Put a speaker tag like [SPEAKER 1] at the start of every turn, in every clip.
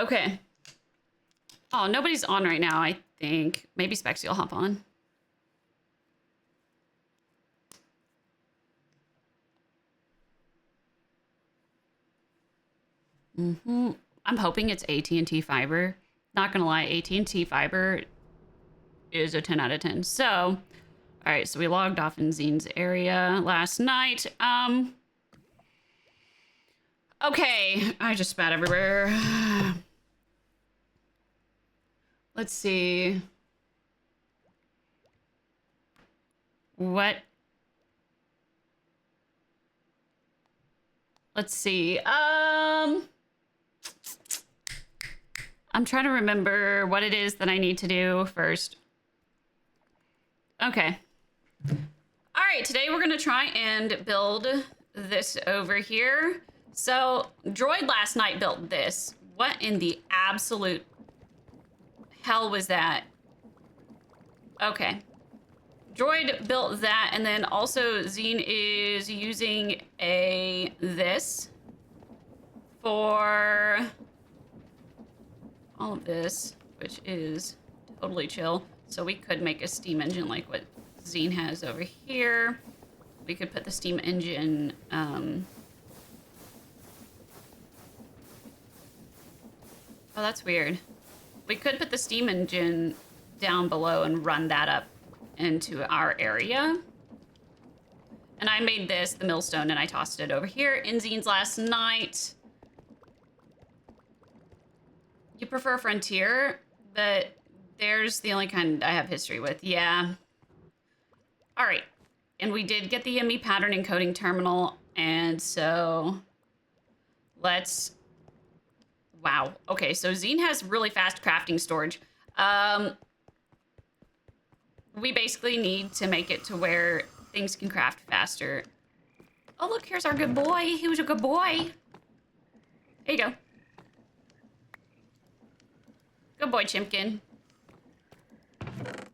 [SPEAKER 1] Okay. Oh, nobody's on right now, I think. Maybe Spexy will hop on. I'm hoping it's AT&T Fiber. Not gonna lie, AT&T Fiber is a 10 out of 10. So, all right, so we logged off in Zine's area last night. Okay, I just spat everywhere. Let's see. What? Let's see. I'm trying to remember what it is that I need to do first. Okay. All right, today we're gonna try and build this over here. So, Droid last night built this. What in the absolute hell was that? Okay. Droid built that, and then also Zine is using this for all of this, which is totally chill. So we could make a steam engine like what Zine has over here. We could put the steam engine, oh, that's weird. We could put the steam engine down below and run that up into our area. And I made this, the millstone, and I tossed it over here in Zine's last night. You prefer Frontier? But there's the only kind I have history with. Yeah. All right. And we did get the ME pattern encoding terminal. And so let's... Wow. Okay, so Zine has really fast crafting storage. We basically need to make it to where things can craft faster. Oh, look, here's our good boy. He was a good boy. There you go. Good boy, Chimpkin. All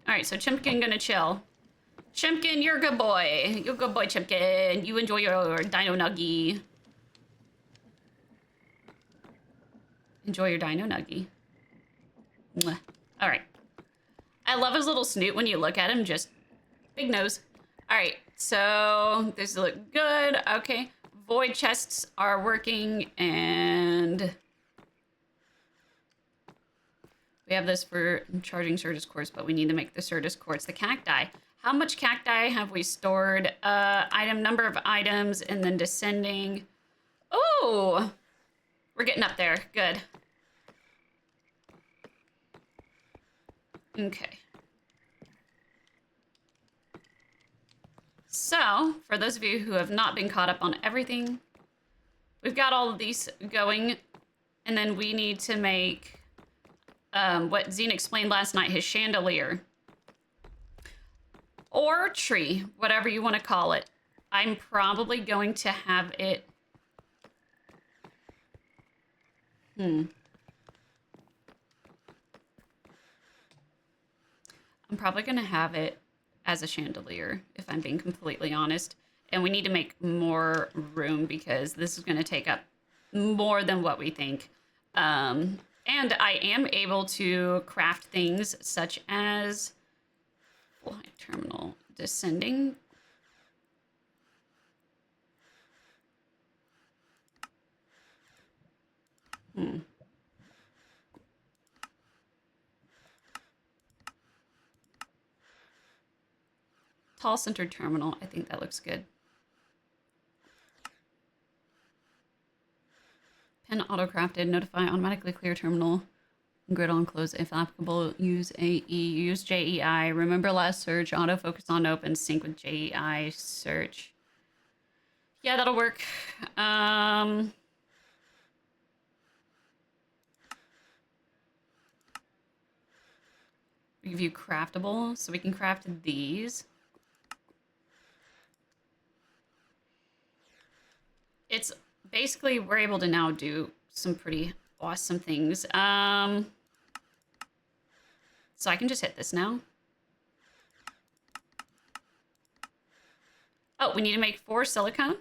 [SPEAKER 1] right, so Chimpkin gonna chill. Chimpkin, you're a good boy. You're a good boy, Chimpkin. You enjoy your Dino Nuggie. Enjoy your Dino Nuggie. Mwah. All right. I love his little snoot when you look at him, just big nose. All right, so this looks good. Okay, void chests are working, and we have this for charging Certus quartz, but we need to make the Certus quartz, the cacti. How much cacti have we stored? Item, number of items, and then descending. Oh, we're getting up there. Good. Okay. So, for those of you who have not been caught up on everything, we've got all of these going, and then we need to make what Zine explained last night, his chandelier. Or tree, whatever you want to call it. I'm probably going to have it... I'm probably going to have it as a chandelier, if I'm being completely honest. And we need to make more room because this is going to take up more than what we think. And I am able to craft things such as flight terminal descending. Tall centered terminal. I think that looks good. Pen auto-crafted. Notify automatically clear terminal. Grid on close if applicable. Use AE. Use JEI. Remember last search. Auto focus on open. Sync with JEI search. Yeah, that'll work. Review craftable. So we can craft these. It's basically, we're able to now do some pretty awesome things. So I can just hit this now. Oh, we need to make 4 silicone.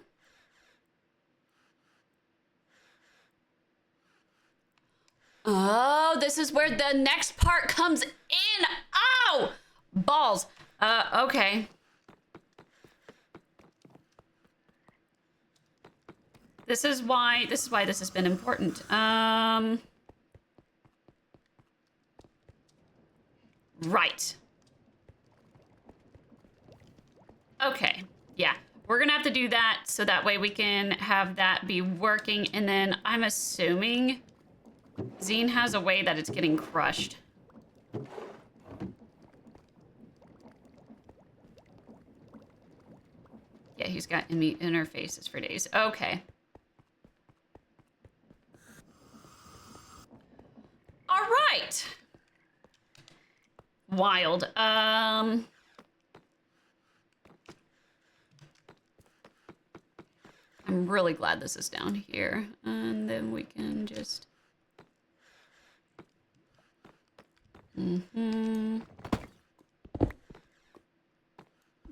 [SPEAKER 1] Oh, this is where the next part comes in. Oh, balls. Okay. This is why this has been important. Right. Okay. Yeah. We're gonna have to do that so that way we can have that be working. And then I'm assuming Zine has a way that it's getting crushed. Yeah, he's got interfaces for days. Okay. All right. Wild. I'm really glad this is down here. And then we can just...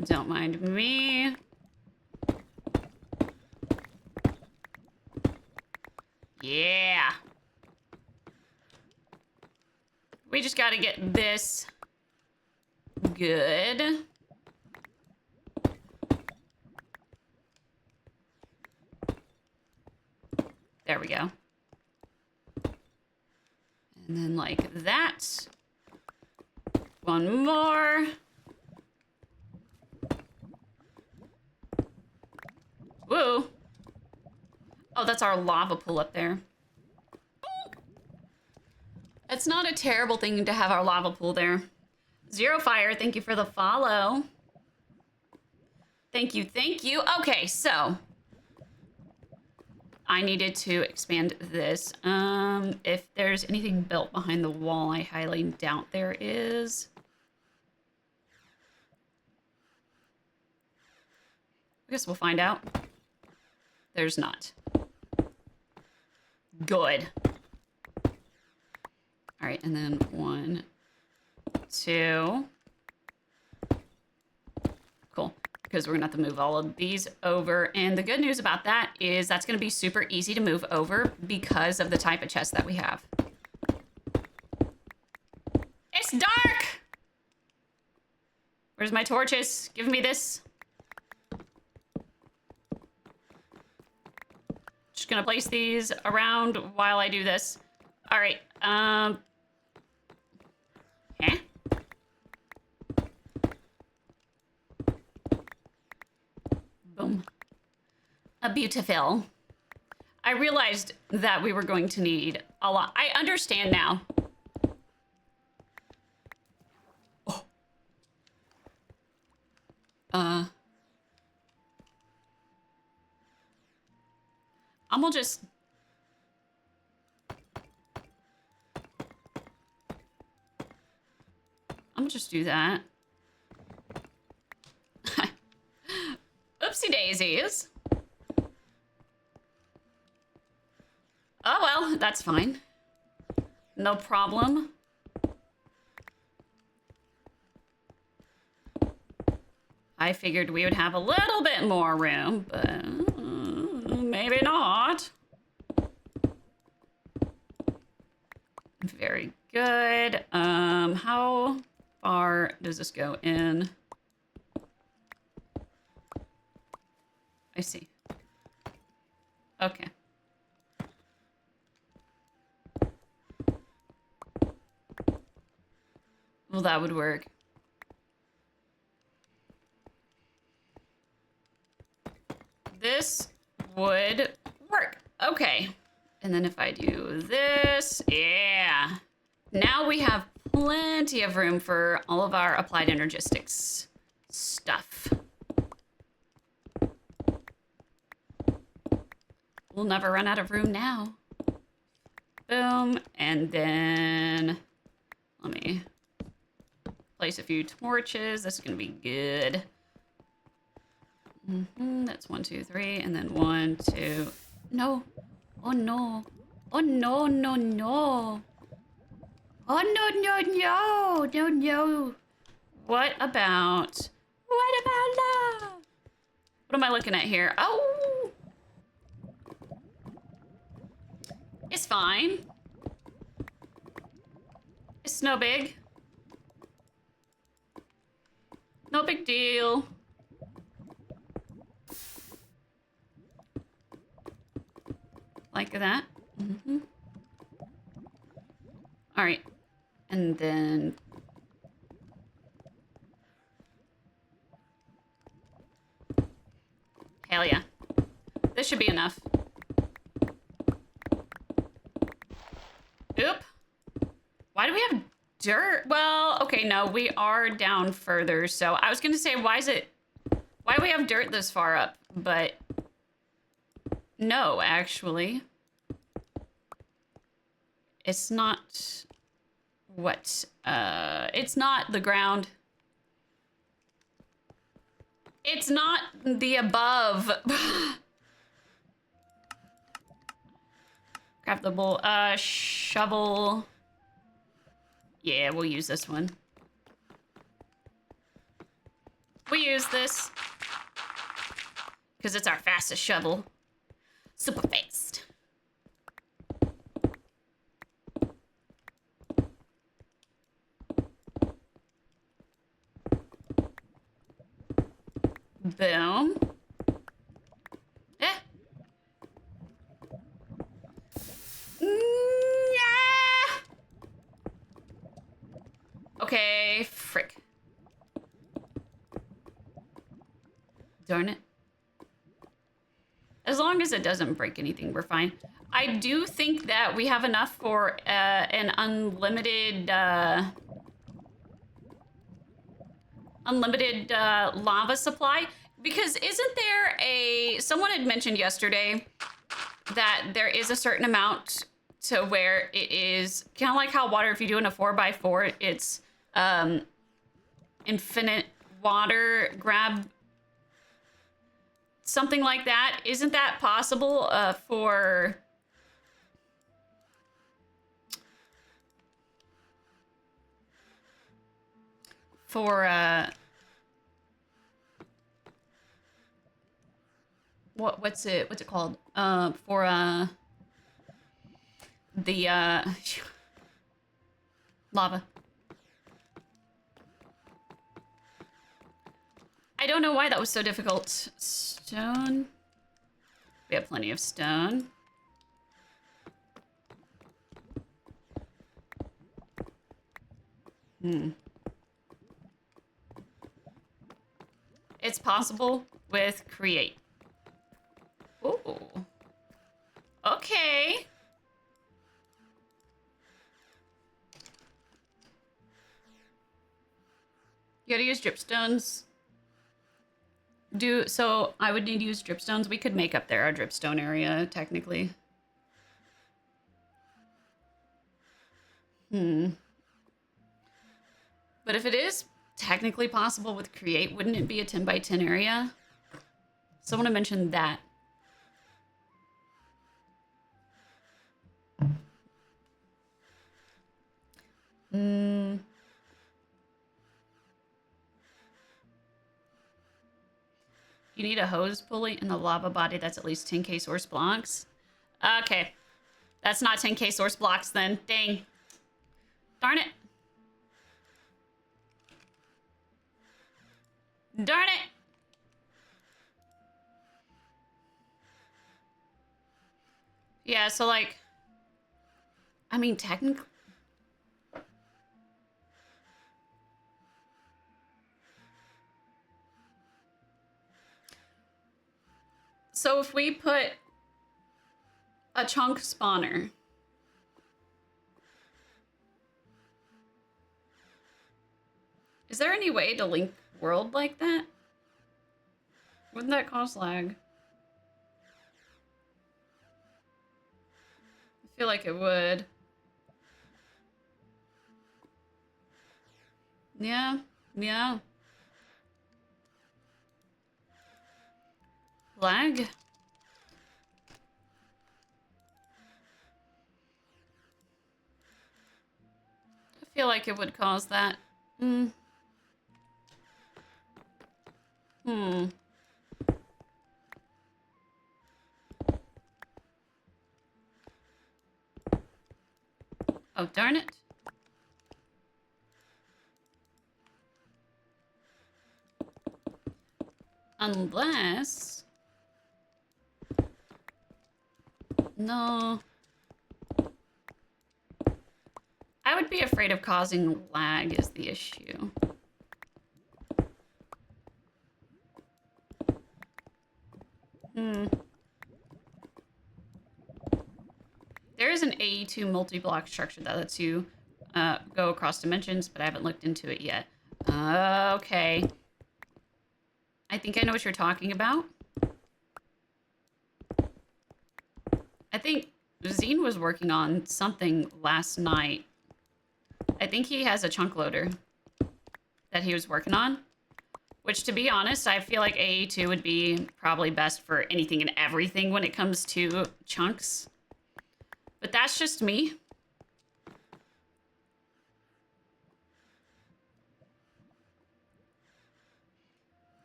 [SPEAKER 1] Don't mind me. Yeah. We just gotta get this good. There we go. And then like that. One more. Woo. Oh, that's our lava pool up there. It's not a terrible thing to have our lava pool there. Zero Fire, thank you for the follow. Thank you, thank you. Okay, so I needed to expand this. If there's anything built behind the wall, I highly doubt there is. I guess we'll find out. There's not. Good. All right, and then 1, 2. Cool, because we're gonna have to move all of these over. And the good news about that is that's gonna be super easy to move over because of the type of chest that we have. It's dark! Where's my torches? Give me this. Just gonna place these around while I do this. All right, eh? Boom. A beautiful. I realized that we were going to need a lot. I understand now. Oh. I'm gonna just... I'm gonna just do that. Oopsie daisies. Oh, well, that's fine. No problem. I figured we would have a little bit more room, but maybe not. Very good. How far does this go in? I see. Okay. Well, that would work. This would work. Okay. And then if I do this, yeah. Now we have plenty of room for all of our applied energistics stuff. We'll never run out of room now. Boom. And then let me place a few torches. This is going to be good. That's 1, 2, 3. And then 1, 2. No. Oh, no. Oh, no, no, no. Oh, no, no, no. No, no. What about love? What am I looking at here? Oh. It's fine. It's no big. No big deal. Like that. Mm-hmm. All right. And then... Hell yeah. This should be enough. Oop. Why do we have dirt? Well, okay, no, we are down further. So I was going to say, why do we have dirt this far up? But no, actually. It's not what? It's not the ground. It's not the above. Craftable, shovel. Yeah, we'll use this one. We use this because it's our fastest shovel. Super fast. Boom. Eh. Yeah. Okay, frick. Darn it. As long as it doesn't break anything, we're fine. I do think that we have enough for an unlimited lava supply, because isn't there someone had mentioned yesterday that there is a certain amount to where it is kind of like how water, if you're doing a 4x4, it's infinite water grab, something like that. Isn't that possible for what's it called? For the lava. I don't know why that was so difficult. Stone. We have plenty of stone. It's possible with create. Ooh. Okay. You gotta use dripstones. So I would need to use dripstones. We could make up there our dripstone area, technically. But if it is technically possible with create, wouldn't it be a 10 by 10 area? Someone had mentioned that. You need a hose pulley in the lava body that's at least 10k source blocks. Okay. That's not 10k source blocks then. Dang. Darn it. Darn it. Yeah, so like, I mean, technically. So if we put a chunk spawner, is there any way to link world like that? Wouldn't that cause lag? I feel like it would. Yeah, yeah. Lag? I feel like it would cause that. Oh, darn it. Unless... No. I would be afraid of causing lag is the issue. There is an AE2 multi-block structure that lets you go across dimensions, but I haven't looked into it yet. Okay. I think I know what you're talking about. I think Zine was working on something last night. I think he has a chunk loader that he was working on. Which, to be honest, I feel like AE2 would be probably best for anything and everything when it comes to chunks. But that's just me.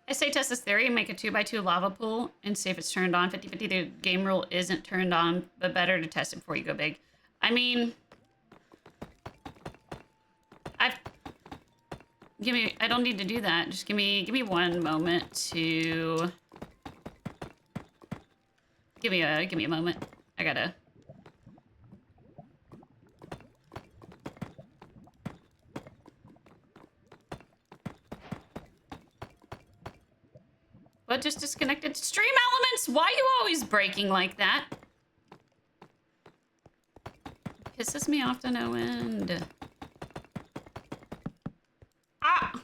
[SPEAKER 1] I say test this theory, make a 2x2 lava pool and see if it's turned on. 50-50, the game rule isn't turned on, but better to test it before you go big. I mean... I don't need to do that. Just give me one moment to... Give me a moment. I gotta... What just disconnected? Stream elements! Why are you always breaking like that? Pisses me off to no end. Ah!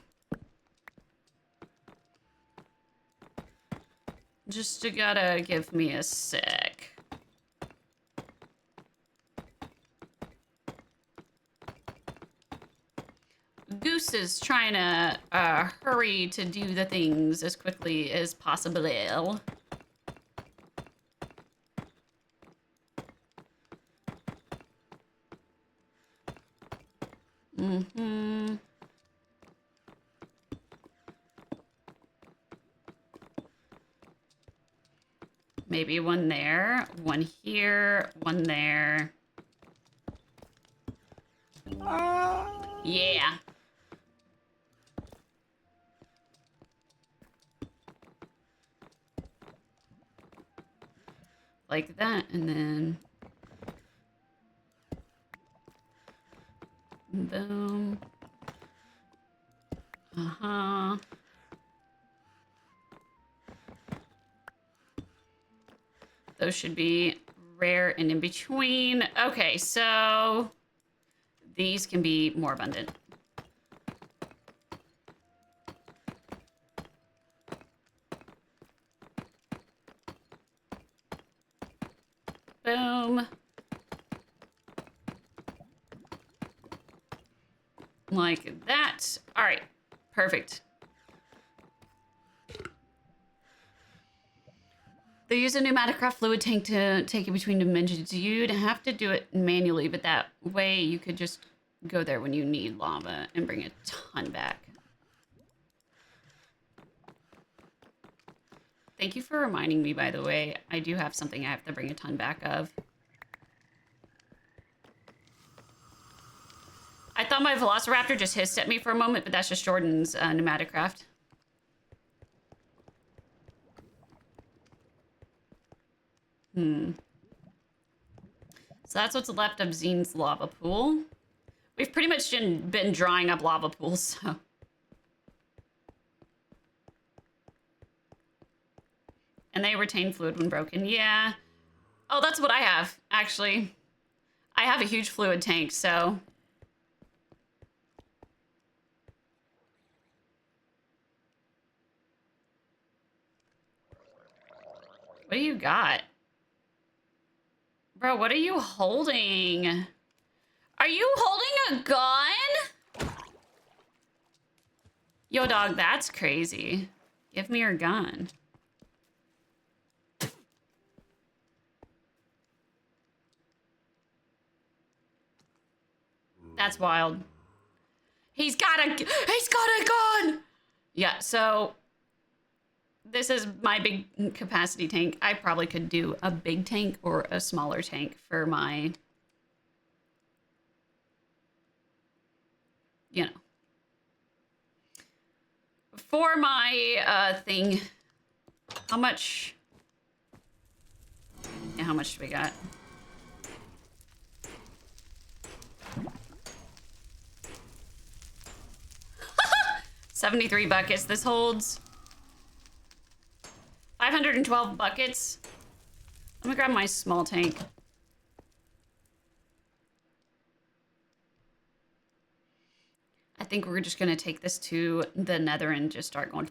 [SPEAKER 1] Just you gotta give me a sec. Goose is trying to hurry to do the things as quickly as possible. Mm-hmm. Maybe one there, one here, one there. Yeah. Like that, and then... Boom. Uh-huh. Those should be rare and in between. Okay, so... These can be more abundant. Boom. Like that. All right, perfect. They use a pneumatic fluid tank to take it between dimensions. You'd have to do it manually, but that way you could just go there when you need lava and bring a ton back. Thank you for reminding me, by the way. I do have something I have to bring a ton back of. I thought my Velociraptor just hissed at me for a moment, but that's just Jordan's pneumatic craft. So that's what's left of Zine's lava pool. We've pretty much been drying up lava pools, so... And they retain fluid when broken. Yeah. Oh, that's what I have, actually. I have a huge fluid tank, so... What do you got? Bro, what are you holding? Are you holding a gun? Yo, dog, that's crazy. Give me your gun. That's wild. He's got a gun! Yeah, so... This is my big capacity tank. I probably could do a big tank or a smaller tank for my... You know. For my thing How much? Yeah, how much do we got? $73 buckets. This holds 512 buckets. Let me grab my small tank. I think we're just gonna take this to the nether and just start going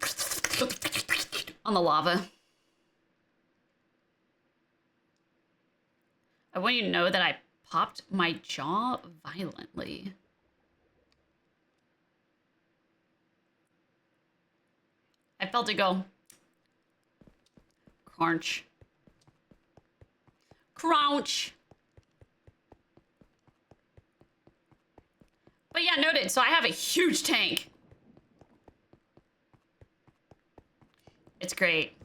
[SPEAKER 1] on the lava. I want you to know that I popped my jaw violently. I felt it go. Crunch. Crunch. But yeah, noted. So I have a huge tank. It's great.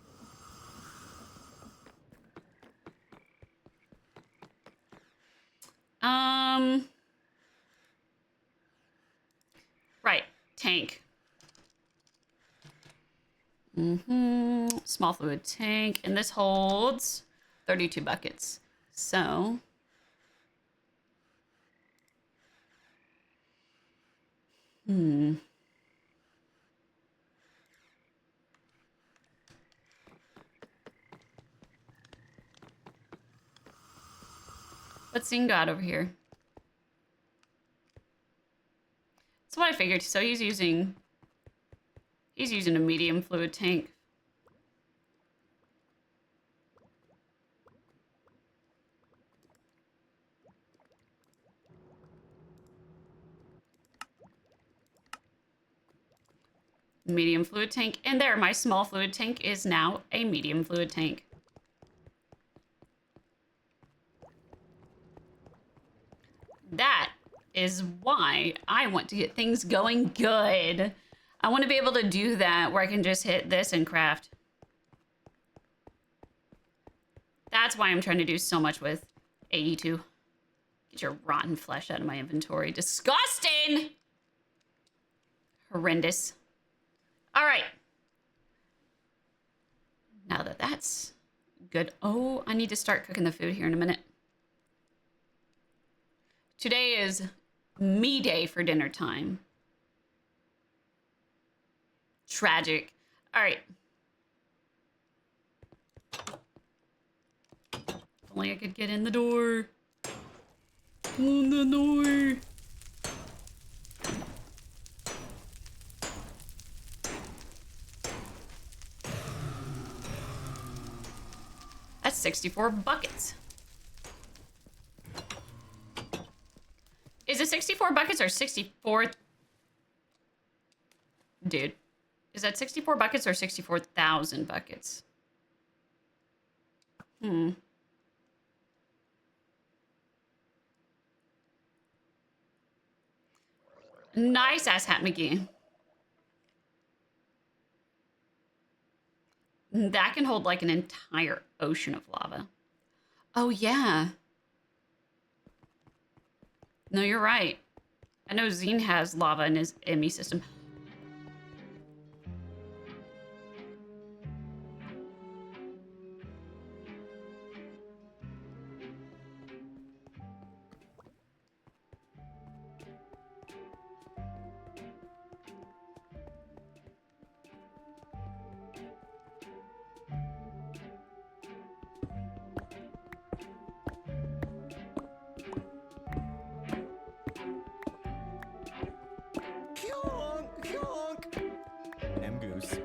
[SPEAKER 1] Right. Tank. Small fluid tank. And this holds 32 buckets. So... Let's see God over here. That's what I figured. So he's using a medium fluid tank. Medium fluid tank. And there, my small fluid tank is now a medium fluid tank. That is why I want to get things going good. I want to be able to do that where I can just hit this and craft. That's why I'm trying to do so much with 82. Get your rotten flesh out of my inventory. Disgusting! Horrendous. All right. Now that that's good. Oh, I need to start cooking the food here in a minute. Today is me day for dinner time. Tragic. All right. If only I could get in the door. On the door. That's 64 buckets. Is it 64 buckets or 64? Dude, is that 64 buckets or 64,000 buckets? Nice ass hat, McGee. That can hold like an entire ocean of lava. Oh, yeah. No, you're right. I know Zine has lava in his ME system.
[SPEAKER 2] Goose.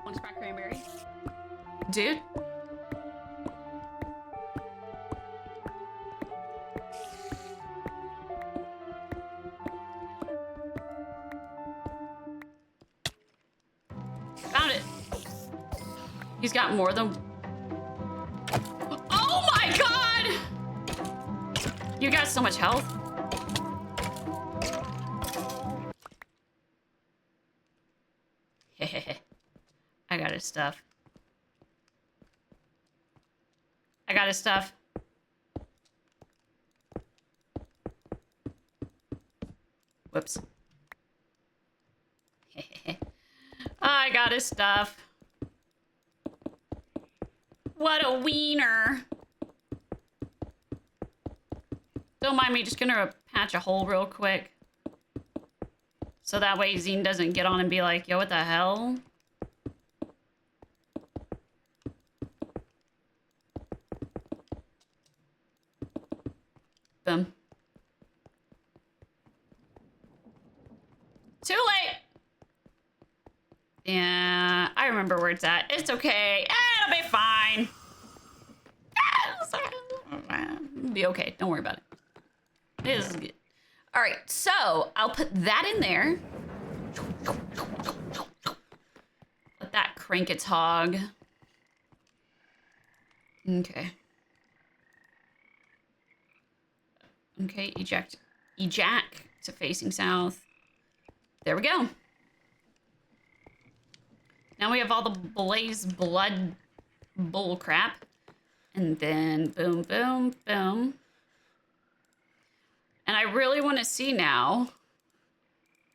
[SPEAKER 1] Want to crack cranberry? Dude. Found it. He's got more than... You got so much health. I got his stuff. I got his stuff. Whoops. I got his stuff. What a wiener. Don't mind me, just gonna patch a hole real quick. So that way Zine doesn't get on and be like, yo, what the hell? Boom. Too late! Yeah, I remember where it's at. It's okay. It'll be fine. It'll be okay. Don't worry about it. This is good. All right, so I'll put that in there. Let that crank its hog. Okay. Okay, eject to facing south. There we go. Now we have all the blaze blood bull crap. And then boom, boom, boom. And I really want to see now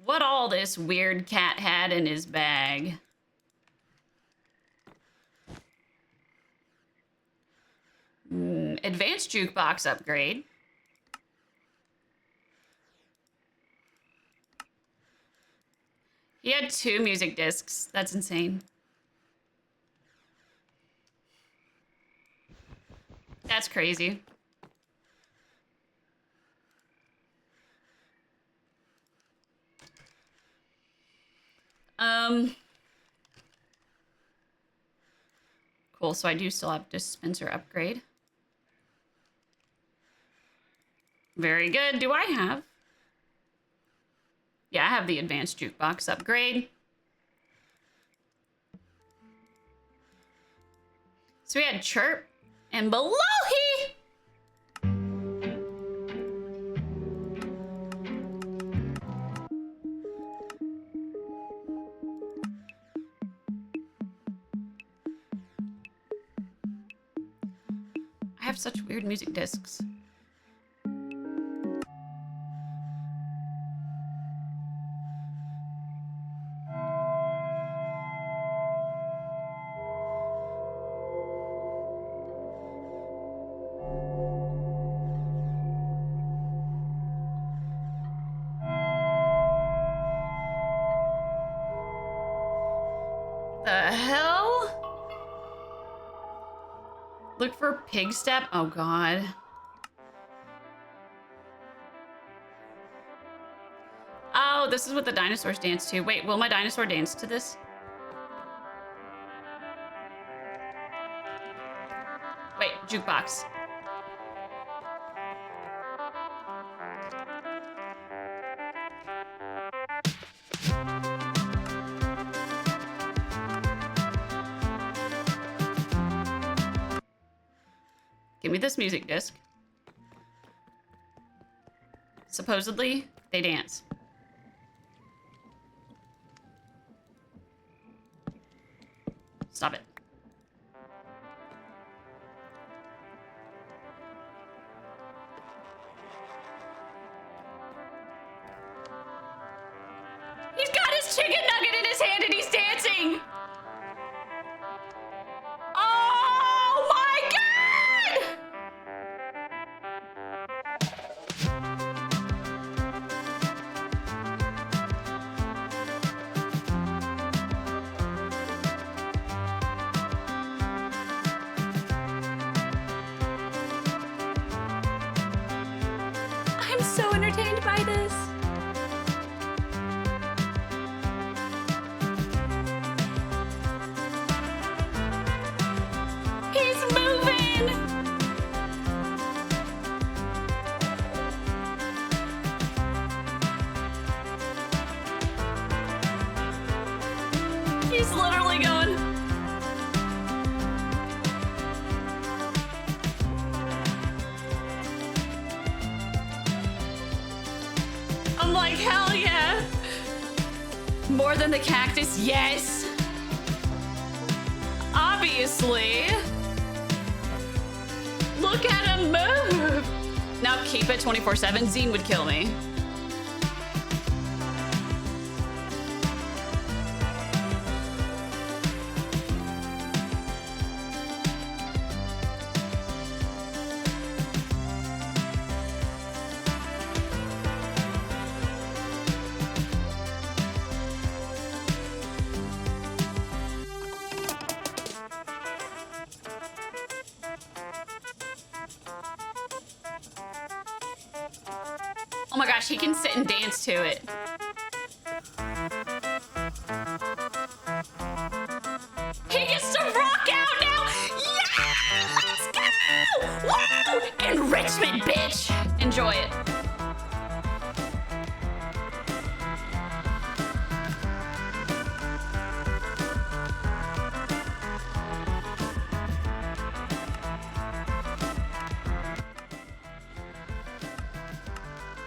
[SPEAKER 1] what all this weird cat had in his bag. Advanced jukebox upgrade. He had 2 music discs. That's insane. That's crazy. Cool, so I do still have dispenser upgrade. Very good. Do I have? Yeah, I have the advanced jukebox upgrade. So we had chirp and below he. I have such weird music discs. The hell? Look for pig step. Oh god. Oh, this is what the dinosaurs dance to. Wait, will my dinosaur dance to this? Wait, jukebox. Give me this music disc. Supposedly, they dance. Stop it. He's got his chicken nugget in his hand and he's dancing! Oh my god! I'm so entertained by this. He's moving. He's literally going. More than the cactus, yes. Obviously. Look at him move. Now keep it 24/7. Zine would kill me. Oh my gosh, he can sit and dance to it. He gets to rock out now! Yeah! Let's go! Woo! Enrichment, bitch! Enjoy it.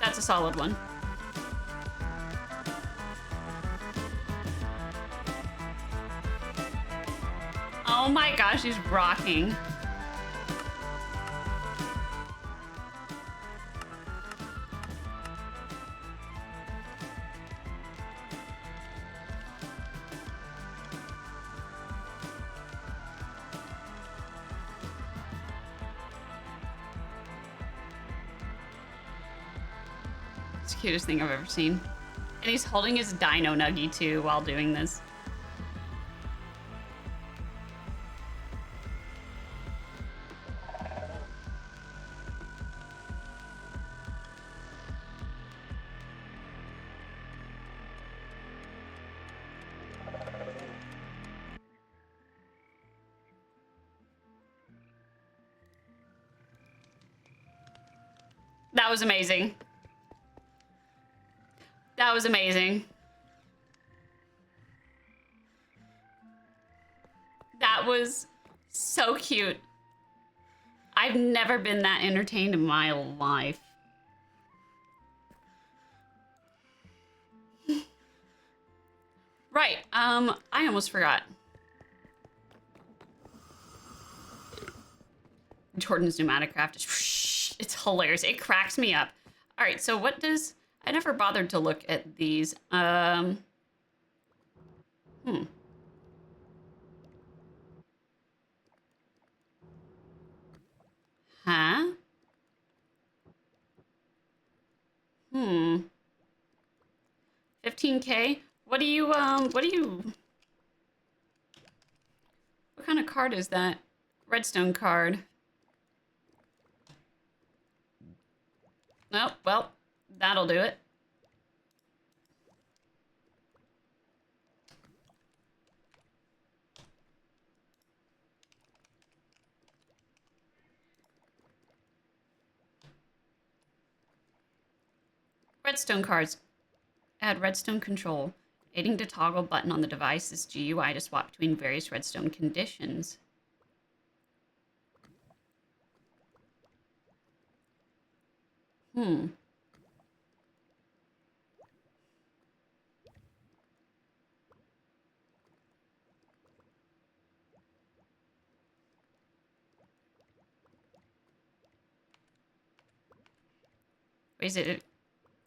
[SPEAKER 1] That's a solid one. Oh my gosh, he's rocking. It's the cutest thing I've ever seen. And he's holding his dino nuggie too while doing this. That was amazing. That was amazing. That was so cute. I've never been that entertained in my life. Right, I almost forgot. Jordan's pneumatic craft is, it's hilarious. It cracks me up. All right, so what does, I never bothered to look at these. Huh? Hmm. 15K? What do you, what kind of card is that? Redstone card. Oh, well, that'll do it. Redstone cards. Add redstone control. Aiding to toggle button on the device's GUI to swap between various redstone conditions. Hmm. Wait, is it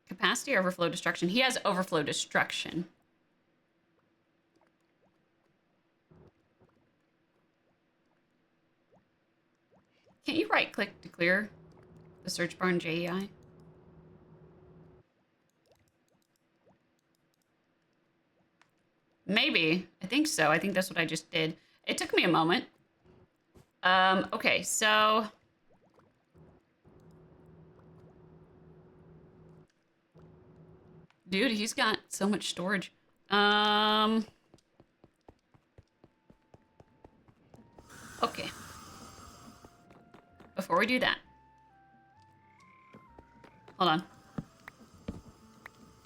[SPEAKER 1] capacity or overflow destruction? He has overflow destruction. Can't you right click to clear the search bar in JEI? Maybe. I think so. I think that's what I just did. It took me a moment. Okay, so... Dude, he's got so much storage. Okay. Before we do that. Hold on.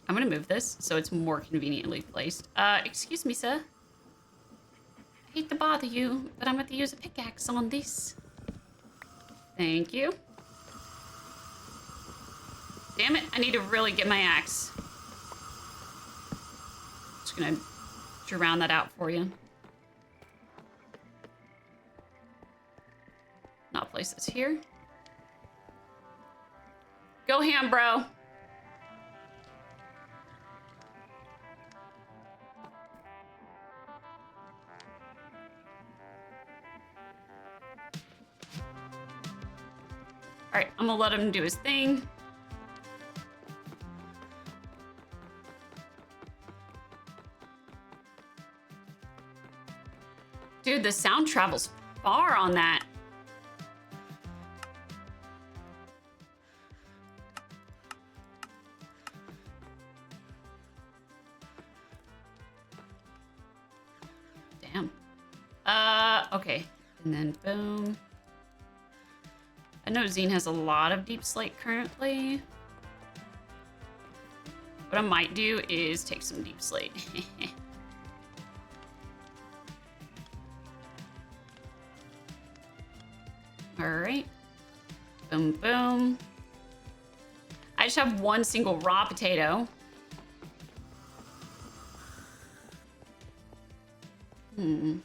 [SPEAKER 1] I'm gonna move this so it's more conveniently placed. Excuse me, sir. I hate to bother you, but I'm going to use a pickaxe on this. Thank you. Damn it, I need to really get my axe. Just gonna drown that out for you. Not place this here. Go ham, bro. All right, I'm gonna let him do his thing. Dude, the sound travels far on that. Damn. Okay. And then boom. I know Zine has a lot of deep slate currently. What I might do is take some deep slate. All right. Boom, boom. I just have one single raw potato. And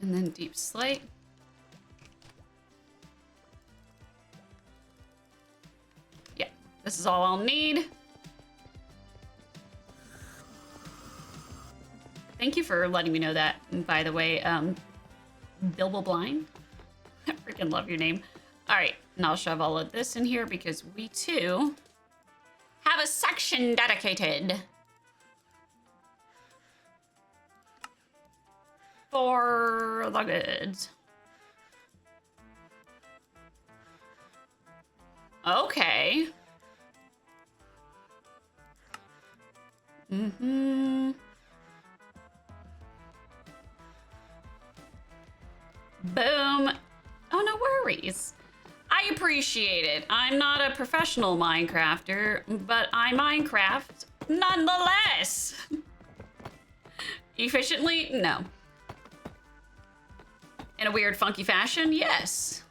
[SPEAKER 1] then deep slate. Yeah, this is all I'll need. Thank you for letting me know that, by the way. Bilbo Blind. I freaking love your name. All right, and I'll shove all of this in here because we too have a section dedicated for the goods. Okay. Boom. Oh, no worries. I appreciate it. I'm not a professional Minecrafter, but I Minecraft nonetheless. Efficiently? No. In a weird, funky fashion? Yes.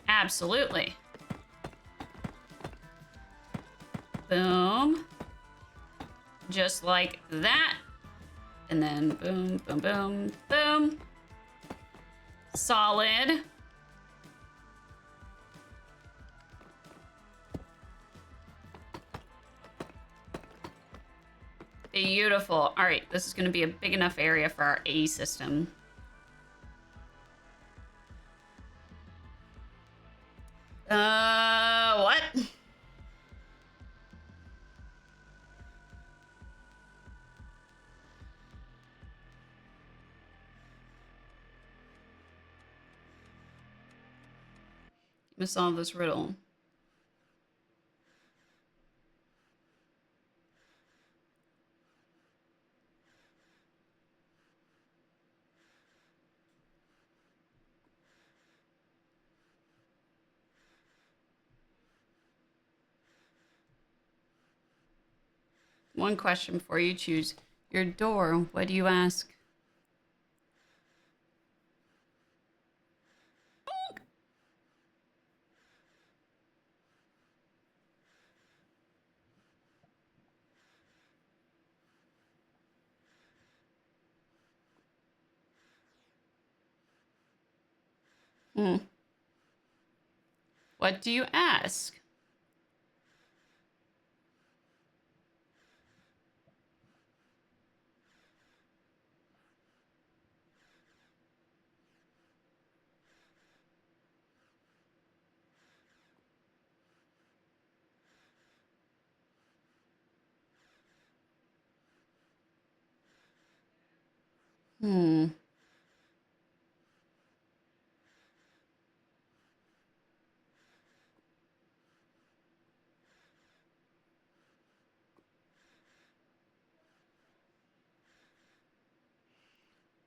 [SPEAKER 1] Absolutely. Boom. Just like that. And then boom, boom, boom, boom. Solid. Beautiful. All right, this is going to be a big enough area for our A system. What? I'm gonna solve this riddle. One question before you choose your door. What do you ask? What do you ask?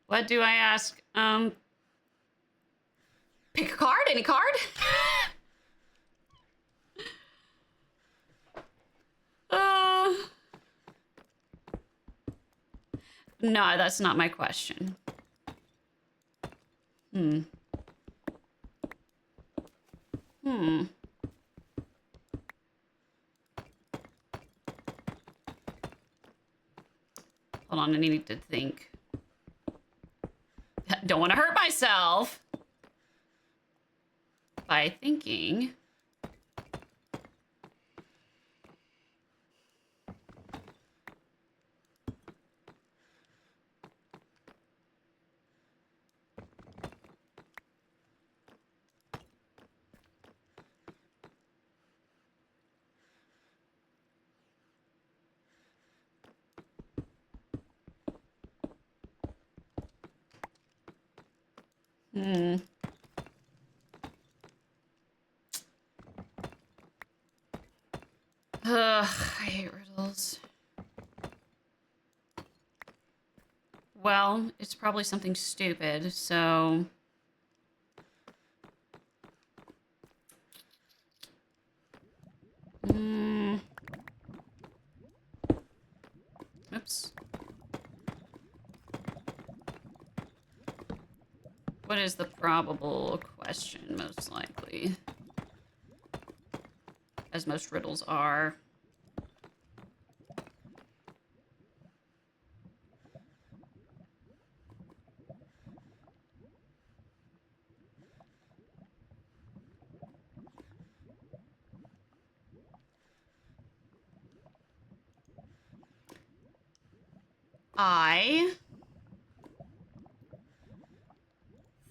[SPEAKER 1] What do I ask? Pick a card? Any card? No, that's not my question. Hold on, I need to think. Don't want to hurt myself by thinking. Ugh, I hate riddles. Well, it's probably something stupid, so... Oops. What is the probable question, most likely? As most riddles are. I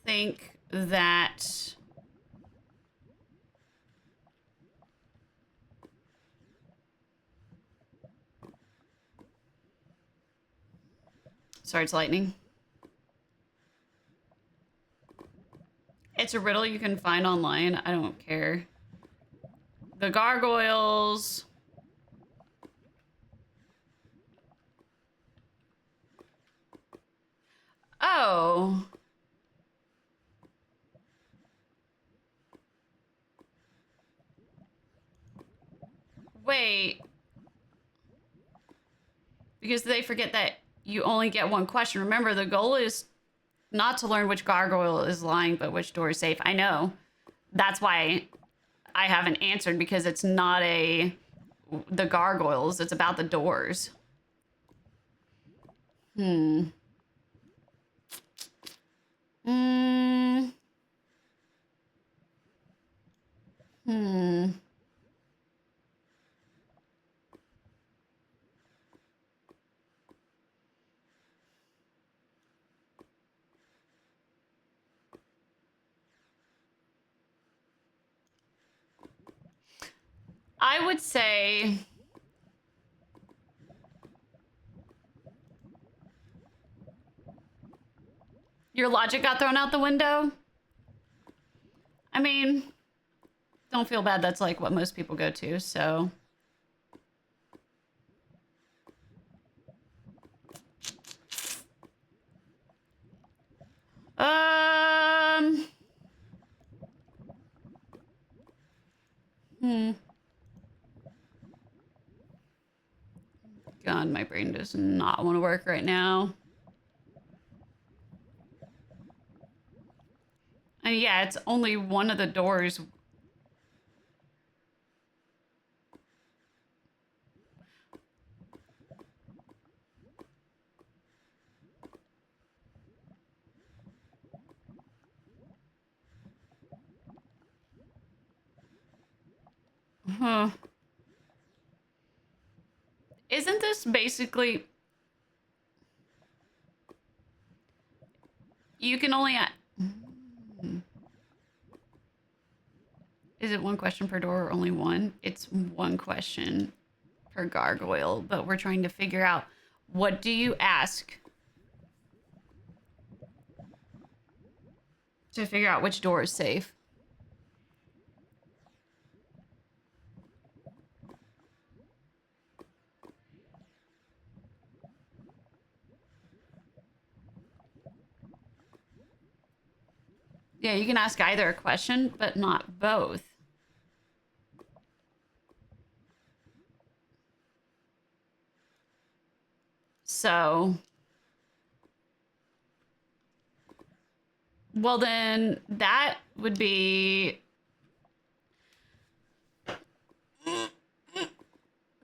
[SPEAKER 1] think that sorry, it's lightning. It's a riddle you can find online. I don't care. The gargoyles. Oh. Wait. Because they forget that you only get one question. Remember, the goal is not to learn which gargoyle is lying, but which door is safe. I know. That's why I haven't answered, because it's not the gargoyles. It's about the doors. I would say your logic got thrown out the window. I mean, don't feel bad. That's like what most people go to, so. God, my brain does not want to work right now. And yeah, it's only one of the doors. Huh. Isn't this basically... You can only... Is it one question per door or only one? It's one question per gargoyle, but we're trying to figure out, what do you ask to figure out which door is safe? Yeah, you can ask either a question, but not both. So, well then, that would be...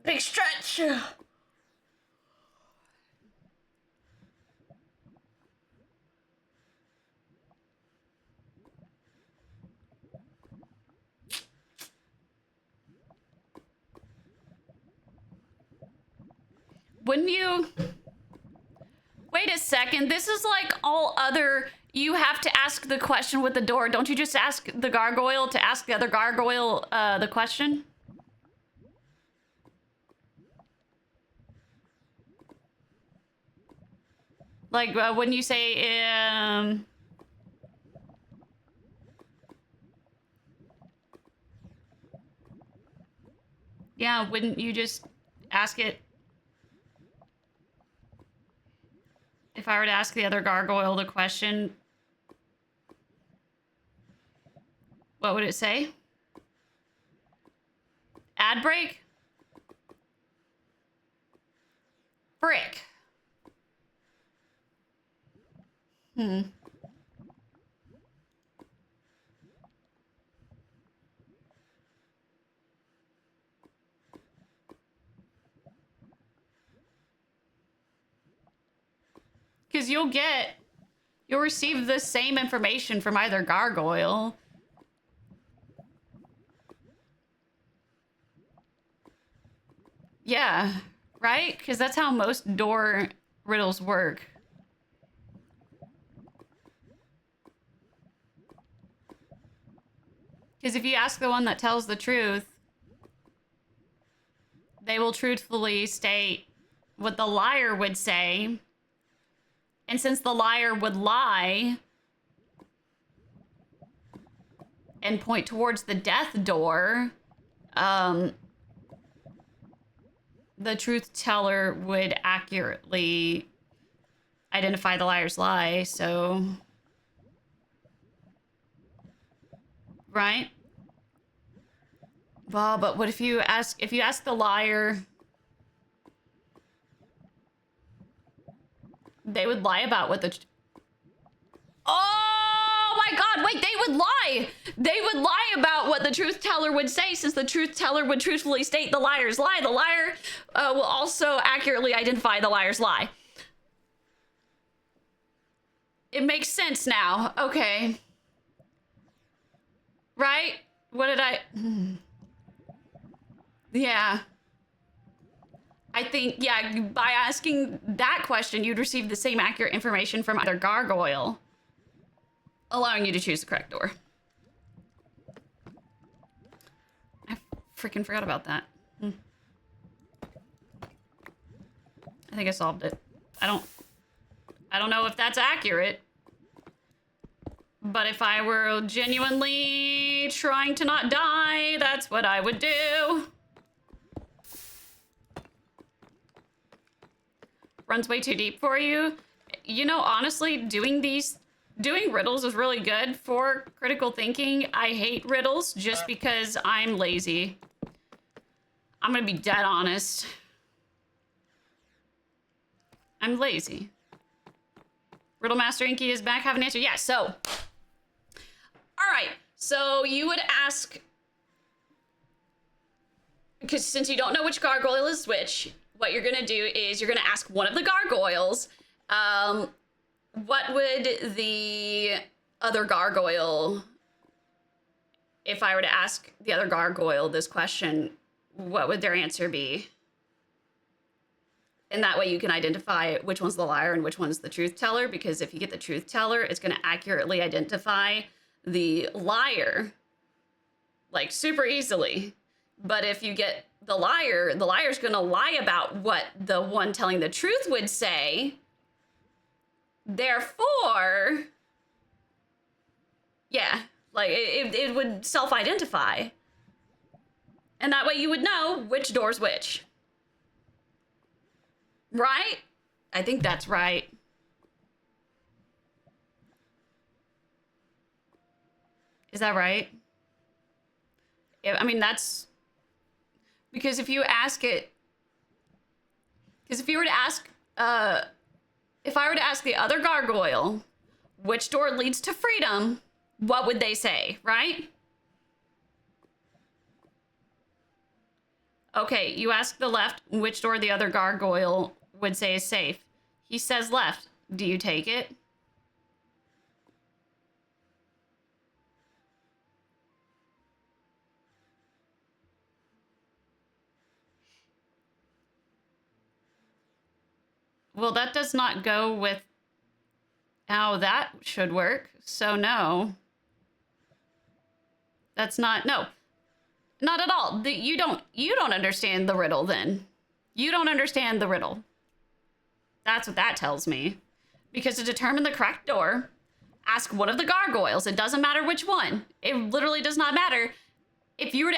[SPEAKER 1] Big stretch. wouldn't you? Wait a second. This is like all other. You have to ask the question with the door. Don't you just ask the gargoyle to ask the other gargoyle the question? Like, wouldn't you say, yeah, wouldn't you just ask it? If I were to ask the other gargoyle the question, what would it say? Ad break? Frick. Because you'll receive the same information from either gargoyle. Yeah, right? Because that's how most door riddles work. Because if you ask the one that tells the truth, they will truthfully state what the liar would say. And since the liar would lie and point towards the death door, the truth teller would accurately identify the liar's lie, so... Right? Well, but what if you ask the liar... They would lie about what the... Oh my god, wait, they would lie! They would lie about what the truth teller would say, since the truth teller would truthfully state the liar's lie. The liar will also accurately identify the liar's lie. It makes sense now. Okay. Right? What did I... Yeah. I think, yeah, by asking that question, you'd receive the same accurate information from either gargoyle, allowing you to choose the correct door. I freaking forgot about that. I think I solved it. I don't know if that's accurate, but if I were genuinely trying to not die, that's what I would do. Runs way too deep for you. You know, honestly, doing riddles is really good for critical thinking. I hate riddles just because I'm lazy. I'm gonna be dead honest. I'm lazy. Riddle Master Inky is back. Have an answer. Yeah, so. All right. So you would ask, because since you don't know which gargoyle is which, what you're gonna do is you're gonna ask one of the gargoyles, what would the other gargoyle, if I were to ask the other gargoyle this question, what would their answer be? And that way you can identify which one's the liar and which one's the truth teller, because if you get the truth teller, it's gonna accurately identify the liar, like super easily. But if you get the liar's gonna lie about what the one telling the truth would say. Therefore, yeah, like it would self-identify. And that way you would know which door's which. Right? I think that's right. Is that right? I mean, that's... Because if you ask it... Because if you were to ask... if I were to ask the other gargoyle, which door leads to freedom, what would they say, right? Okay, you ask the left, which door the other gargoyle would say is safe. He says left. Do you take it? Well, that does not go with how that should work. So no. That's not, no. Not at all. You don't understand the riddle then. You don't understand the riddle. That's what that tells me. Because to determine the correct door, ask one of the gargoyles. It doesn't matter which one. It literally does not matter. If you were to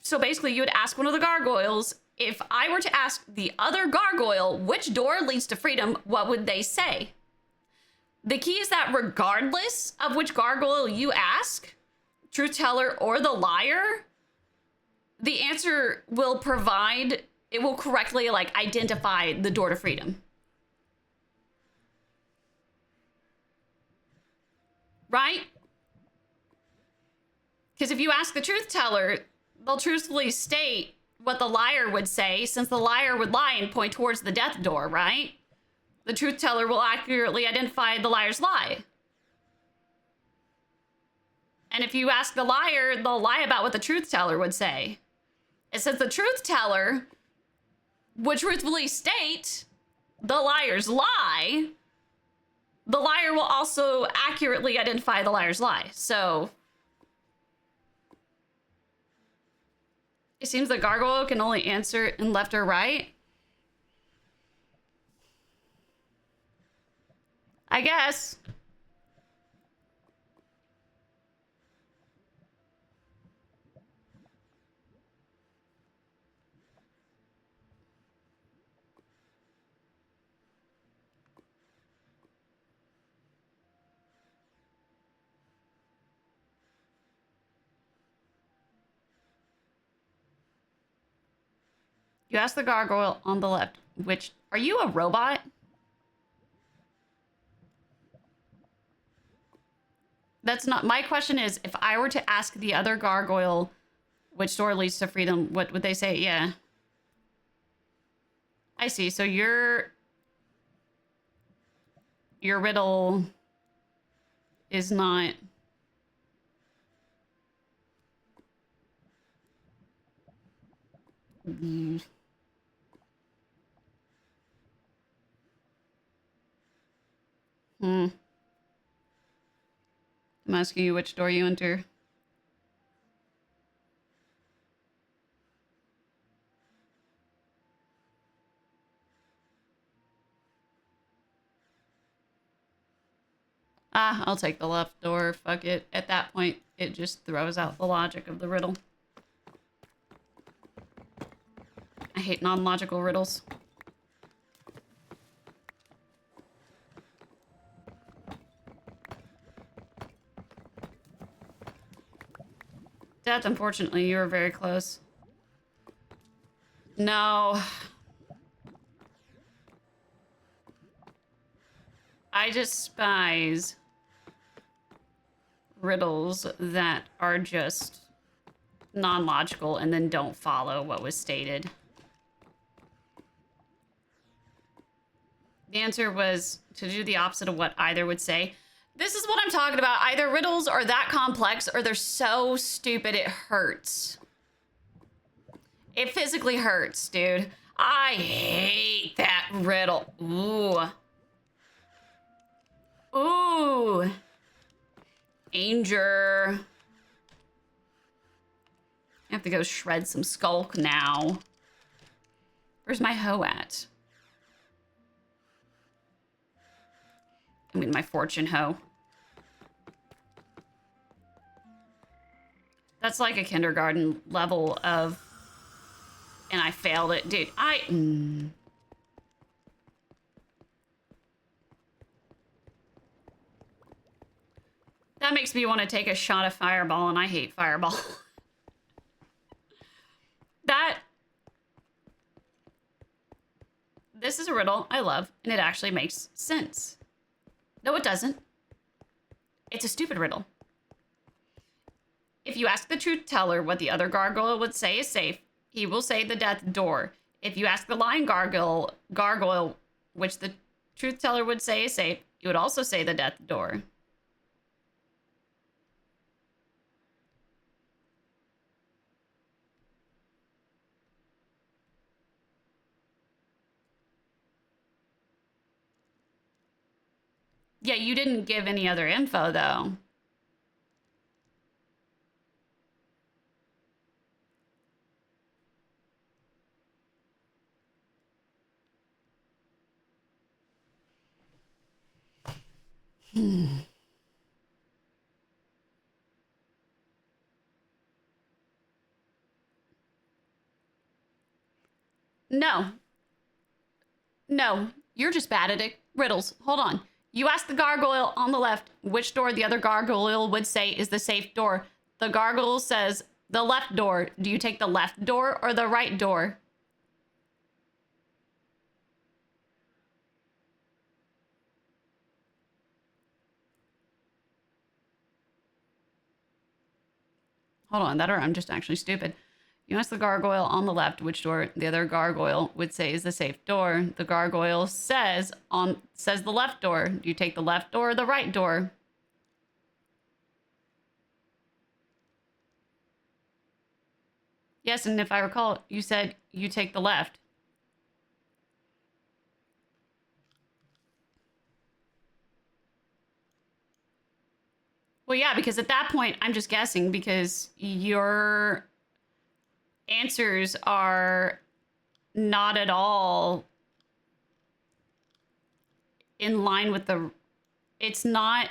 [SPEAKER 1] so basically you would ask one of the gargoyles, if I were to ask the other gargoyle which door leads to freedom, what would they say? The key is that regardless of which gargoyle you ask, truth teller or the liar, the answer will provide, it will correctly like identify the door to freedom. Right? Because if you ask the truth teller, they'll truthfully state what the liar would say, since the liar would lie and point towards the death door, right? The truth teller will accurately identify the liar's lie. And if you ask the liar, they'll lie about what the truth teller would say. And since the truth teller would truthfully state the liar's lie, the liar will also accurately identify the liar's lie. So it seems the gargoyle can only answer in left or right. I guess. You ask the gargoyle on the left, which, are you a robot? That's not, my question is, if I were to ask the other gargoyle which door leads to freedom, what would they say? Yeah. I see, so your riddle is not... I'm asking you which door you enter. I'll take the left door. Fuck it. At that point, it just throws out the logic of the riddle. I hate non-logical riddles. Death, unfortunately, you were very close. No. I despise riddles that are just non-logical and then don't follow what was stated. The answer was to do the opposite of what either would say. This is what I'm talking about. Either riddles are that complex or they're so stupid it hurts. It physically hurts, dude. I hate that riddle. Ooh. Ooh. Anger. I have to go shred some skulk now. Where's my hoe at? I mean, my fortune hoe. That's like a kindergarten level of... And I failed it. Dude, That makes me want to take a shot of Fireball, and I hate Fireball. This is a riddle I love, and it actually makes sense. No, it doesn't. It's a stupid riddle. If you ask the truth teller what the other gargoyle would say is safe, he will say the death door. If you ask the lying gargoyle which the truth teller would say is safe, he would also say the death door. Yeah, you didn't give any other info, though. No. No. You're just bad at it. Riddles. Hold on. You asked the gargoyle on the left which door the other gargoyle would say is the safe door. The gargoyle says the left door. Do you take the left door or the right door? Hold on, that or I'm just actually stupid. You ask the gargoyle on the left which door the other gargoyle would say is the safe door. The gargoyle says the left door. Do you take the left door or the right door? Yes, and if I recall, you said you take the left. Well, yeah, because at that point, I'm just guessing because your answers are not at all in line with the... It's not...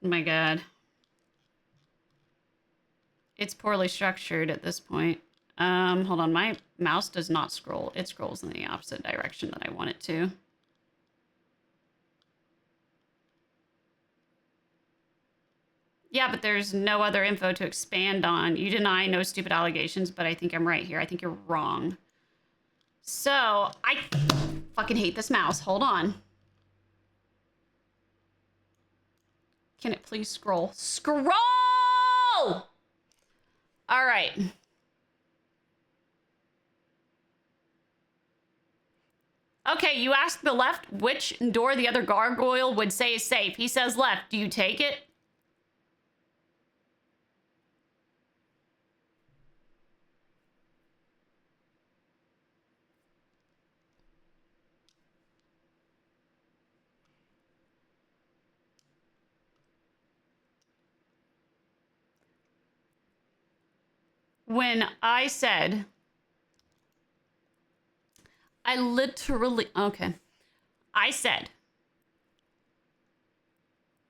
[SPEAKER 1] Oh my God. It's poorly structured at this point. Hold on, my mouse does not scroll. It scrolls in the opposite direction that I want it to. Yeah, but there's no other info to expand on. You deny no stupid allegations, but I think I'm right here. I think you're wrong. So, I fucking hate this mouse. Hold on. Can it please scroll? Scroll! All right. Okay, you asked the left which door the other gargoyle would say is safe. He says left. Do you take it? When I said... I literally... Okay. I said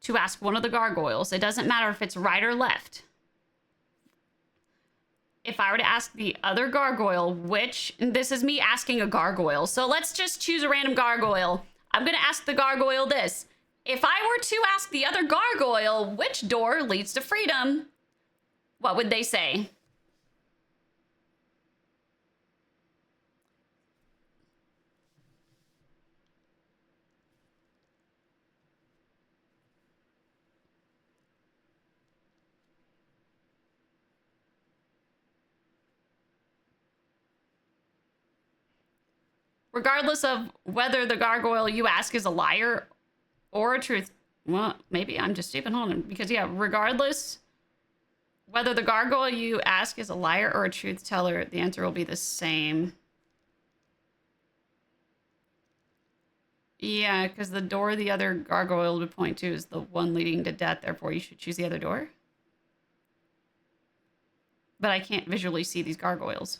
[SPEAKER 1] to ask one of the gargoyles. It doesn't matter if it's right or left. If I were to ask the other gargoyle, which... This is me asking a gargoyle. So let's just choose a random gargoyle. I'm going to ask the gargoyle this. If I were to ask the other gargoyle which door leads to freedom, what would they say? Regardless of whether the gargoyle you ask is a liar or a truth... Well, maybe I'm just stupid. Hold on. Because, yeah, regardless whether the gargoyle you ask is a liar or a truth teller, the answer will be the same. Yeah, because the door the other gargoyle would point to is the one leading to death. Therefore, you should choose the other door. But I can't visually see these gargoyles.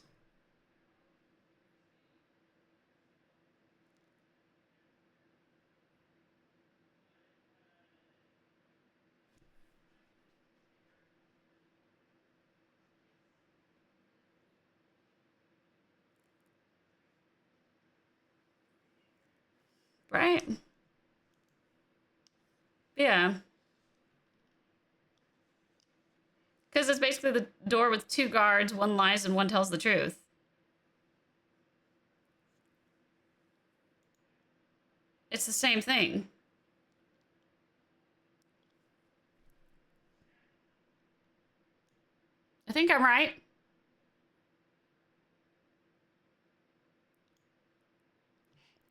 [SPEAKER 1] Right? Yeah. Because it's basically the door with two guards, one lies and one tells the truth. It's the same thing. I think I'm right.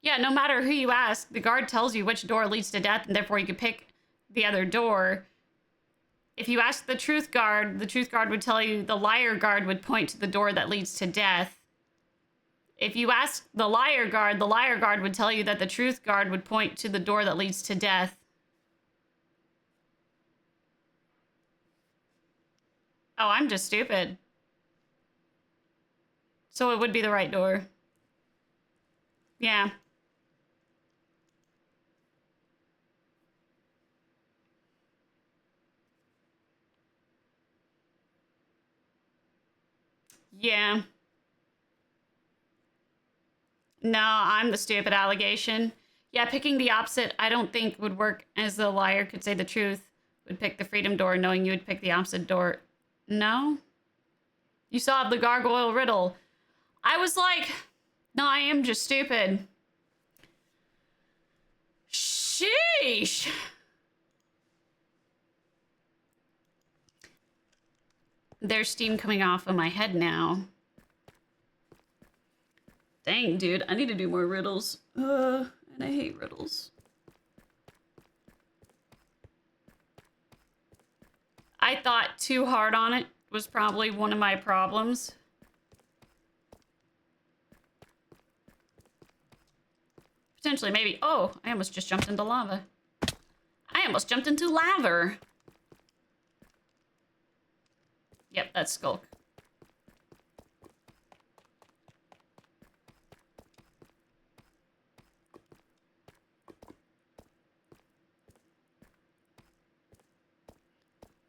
[SPEAKER 1] Yeah, no matter who you ask, the guard tells you which door leads to death, and therefore you can pick the other door. If you ask the truth guard would tell you the liar guard would point to the door that leads to death. If you ask the liar guard would tell you that the truth guard would point to the door that leads to death. Oh, I'm just stupid. So it would be the right door. Yeah. Yeah. No, I'm the stupid allegation. Yeah, picking the opposite I don't think would work, as the liar could say the truth, would pick the freedom door knowing you would pick the opposite door. No? You solved the gargoyle riddle. I was like, no, I am just stupid. Sheesh. There's steam coming off of my head now. Dang, dude, I need to do more riddles. And I hate riddles. I thought too hard on it was probably one of my problems. Potentially, maybe. Oh, I almost just jumped into lava. I almost jumped into lava. Yep, that's Skulk.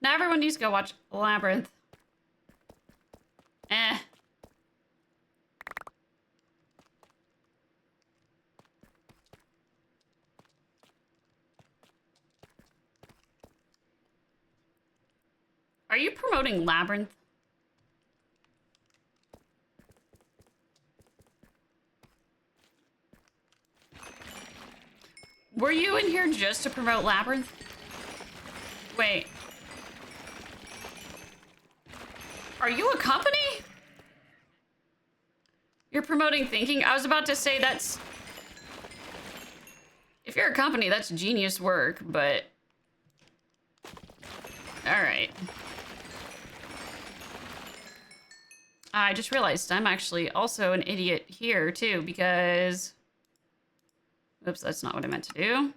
[SPEAKER 1] Now everyone needs to go watch Labyrinth. Eh. Are you promoting Labyrinth? Were you in here just to promote Labyrinth? Wait. Are you a company? You're promoting thinking? I was about to say that's... If you're a company, that's genius work, but... Alright. I just realized I'm actually also an idiot here, too, because... Oops, that's not what I meant to do.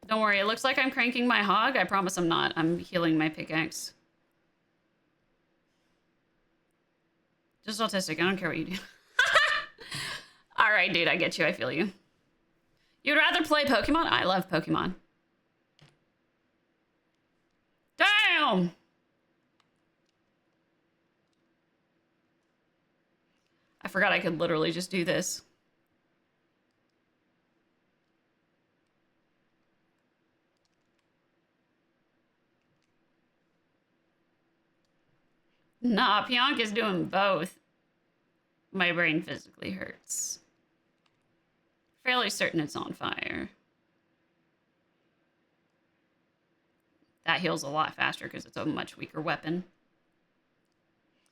[SPEAKER 1] Don't worry, it looks like I'm cranking my hog. I promise I'm not. I'm healing my pickaxe. Just autistic. I don't care what you do. Alright, dude, I get you. I feel you. You'd rather play Pokemon? I love Pokemon. Damn! I forgot I could literally just do this. Nah, PJOONK is doing both. My brain physically hurts. Fairly certain it's on fire. That heals a lot faster because it's a much weaker weapon.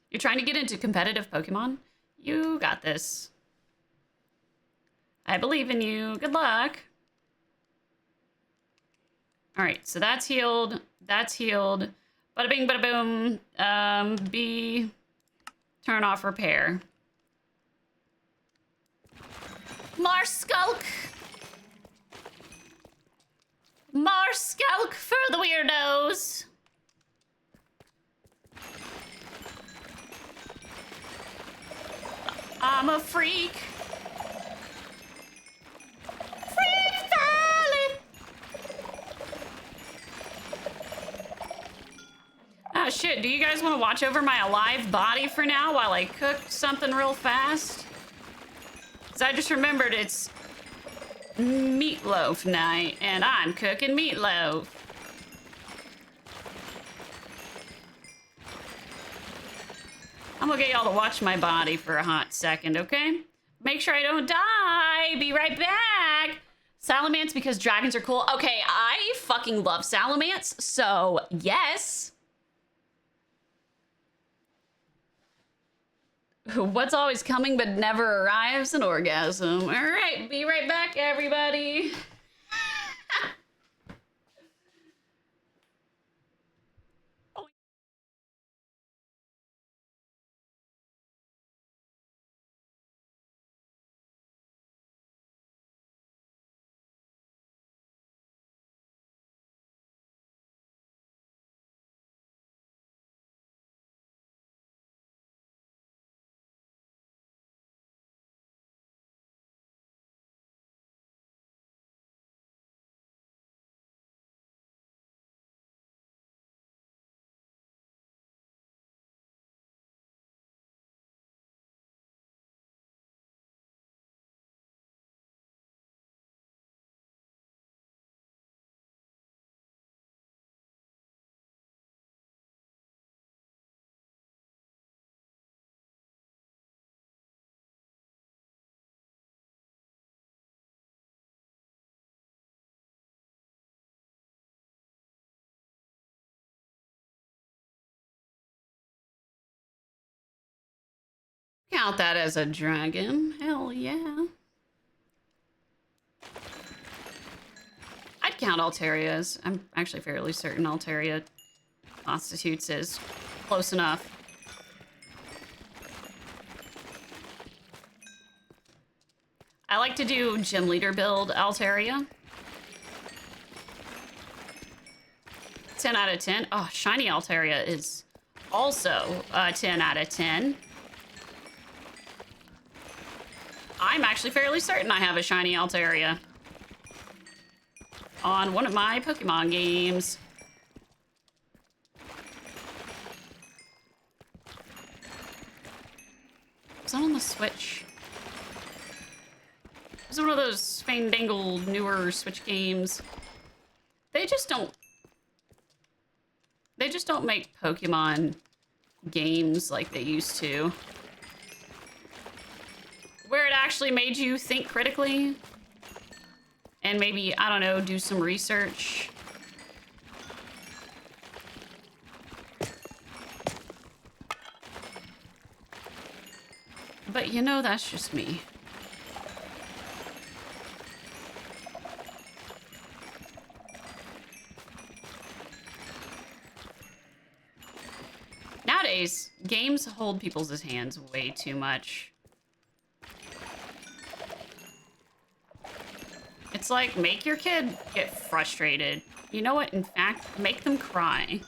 [SPEAKER 1] You're trying to get into competitive Pokemon? You got this. I believe in you. Good luck. All right, so that's healed. That's healed. Bada bing, bada boom. B. Turn off repair. More Skulk. More Skulk for the weirdos. I'm a freak. Freak Valley. Oh shit, do you guys want to watch over my alive body for now while I cook something real fast? Because I just remembered it's meatloaf night and I'm cooking meatloaf. I'm gonna get y'all to watch my body for a hot second, okay? Make sure I don't die. Be right back. Salamence because dragons are cool. Okay, I fucking love Salamence, so yes. What's always coming but never arrives? An orgasm. All right, be right back, everybody. count that as a dragon. Hell yeah. I'd count Altaria's. I'm actually fairly certain Altaria constitutes as close enough. I like to do gym leader build Altaria. 10 out of 10. Oh, shiny Altaria is also 10 out of 10. I'm actually fairly certain I have a shiny Altaria on one of my Pokemon games. Was that on the Switch? It was one of those fandangled newer Switch games. They just don't make Pokemon games like they used to, where it actually made you think critically and maybe, I don't know, do some research. But you know, that's just me. Nowadays, games hold people's hands way too much. It's like, make your kid get frustrated. You know what? In fact, make them cry.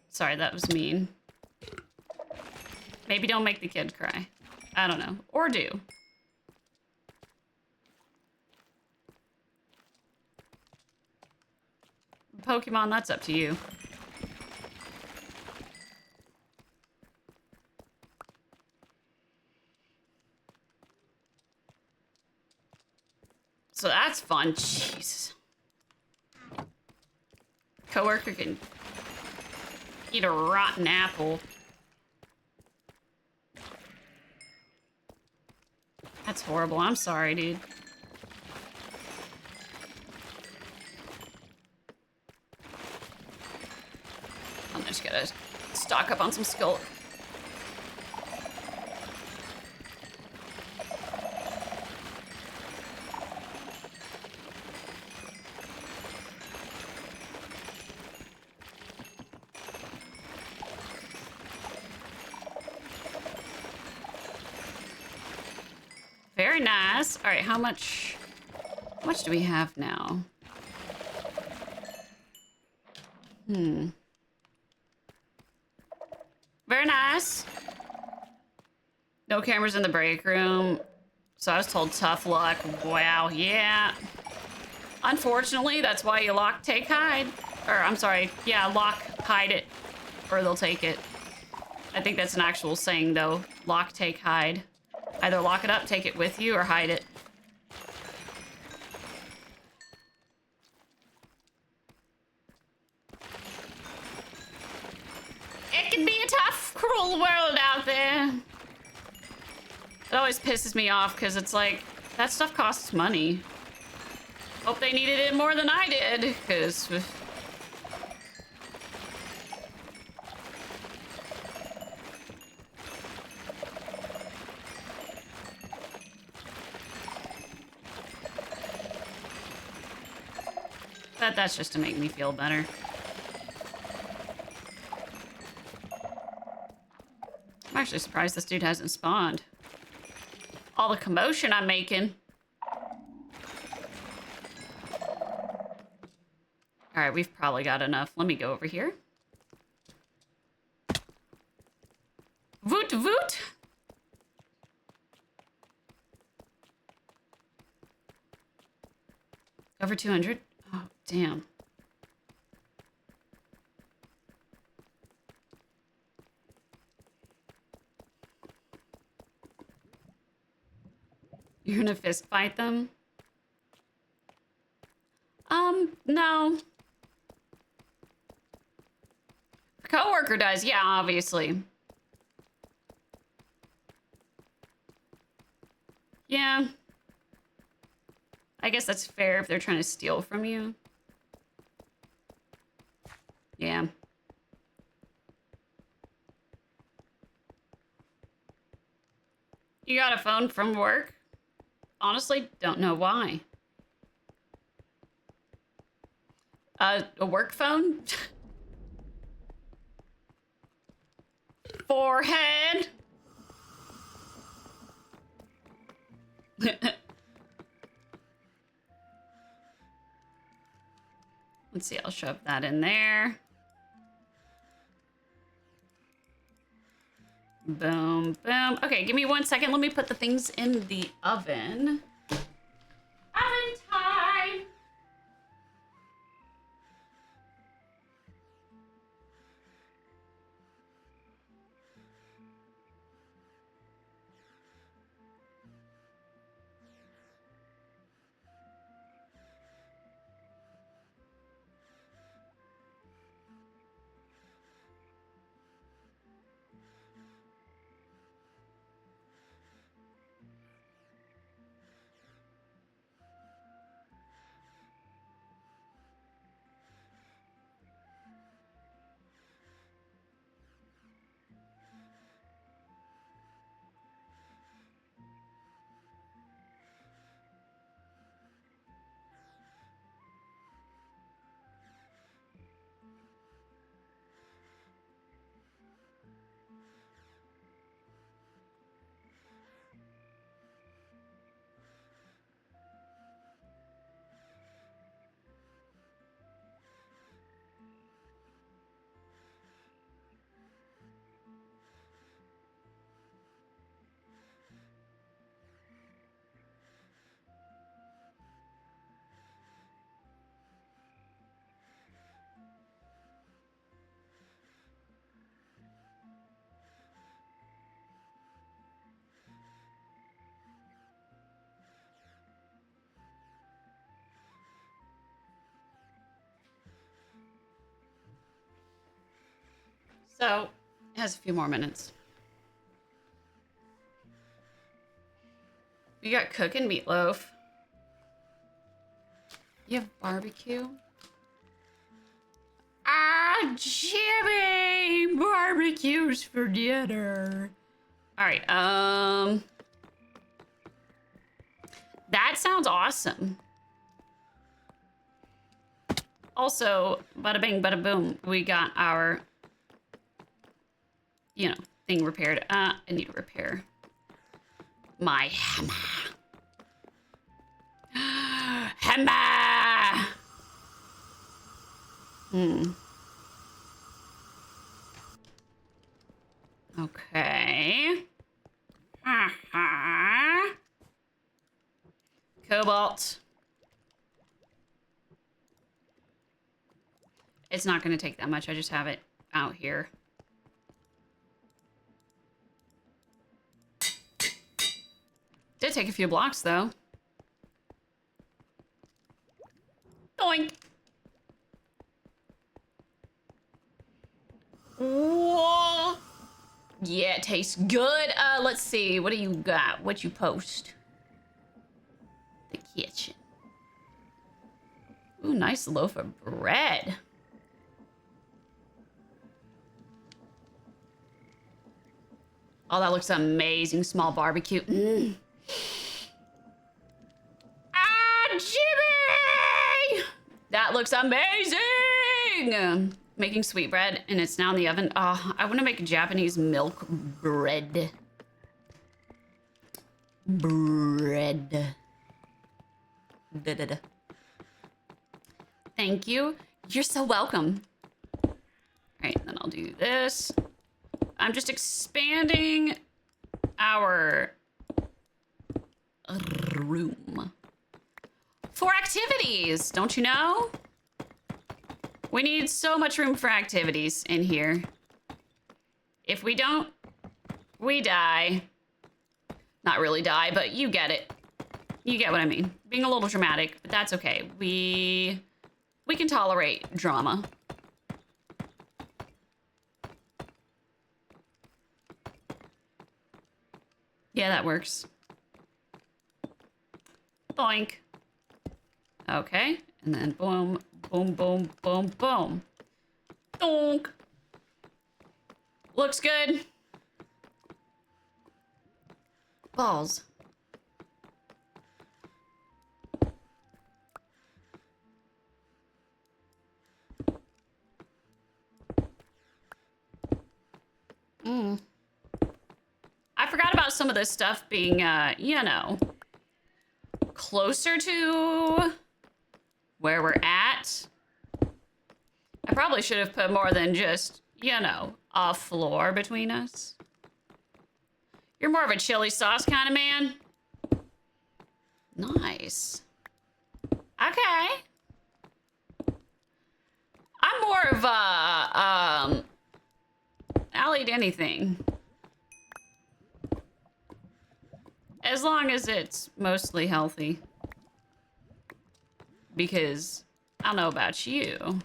[SPEAKER 1] Sorry, that was mean. Maybe don't make the kid cry. I don't know. Or do. Pokemon, that's up to you. So that's fun. Jesus. Coworker can eat a rotten apple. That's horrible. I'm sorry, dude. I'm just gonna stock up on some skull. Very nice. All right, how much do we have now? Very nice. No cameras in the break room. So I was told tough luck. Wow, yeah. Unfortunately, that's why you lock, take, hide. Or, I'm sorry, yeah, lock, hide it, or they'll take it. I think that's an actual saying, though. Lock, take, hide. Either lock it up, take it with you, or hide it. It can be a tough, cruel world out there. It always pisses me off because it's like, that stuff costs money. Hope they needed it more than I did, because... That's just to make me feel better. I'm actually surprised this dude hasn't spawned. All the commotion I'm making. All right, we've probably got enough. Let me go over here. Voot voot! Over 200? Oh, damn. You're gonna fist fight them? No. Coworker does, yeah, obviously. Yeah. I guess that's fair if they're trying to steal from you. Yeah. You got a phone from work? Honestly, don't know why. A work phone? Forehead? Let's see, I'll shove that in there. Boom, boom. Okay, give me 1 second. Let me put the things in the oven. Oven time! So, it has a few more minutes. We got cooking meatloaf. You have barbecue? Ah, Jimmy! Barbecues for dinner. Alright, that sounds awesome. Also, bada bing, bada boom, we got our, you know, thing repaired. I need to repair my hammer. Hammer! Okay. Cobalt. It's not going to take that much. I just have it out here. Did take a few blocks, though. Doink. Whoa. Yeah, it tastes good. Let's see. What do you got? What you post? The kitchen. Ooh, nice loaf of bread. Oh, that looks amazing. Small barbecue. Mm. Ah, Jimmy! That looks amazing! Making sweetbread, and it's now in the oven. Oh, I want to make Japanese milk bread. Bread. Da-da-da. Thank you. You're so welcome. All right, then I'll do this. I'm just expanding our room for activities, don't you know? We need so much room for activities in here. If we don't, we die. Not really die, but you get it. You get what I mean. Being a little dramatic, but that's okay. We can tolerate drama. Yeah, that works. Boink. Okay, and then boom, boom, boom, boom, boom. Donk. Looks good. Balls. I forgot about some of this stuff being, you know, closer to where we're at. I probably should have put more than just, you know, a floor between us. You're more of a chili sauce kind of man. Nice. Okay. I'm more of a, I'll eat anything. As long as it's mostly healthy. Because I don't know about you,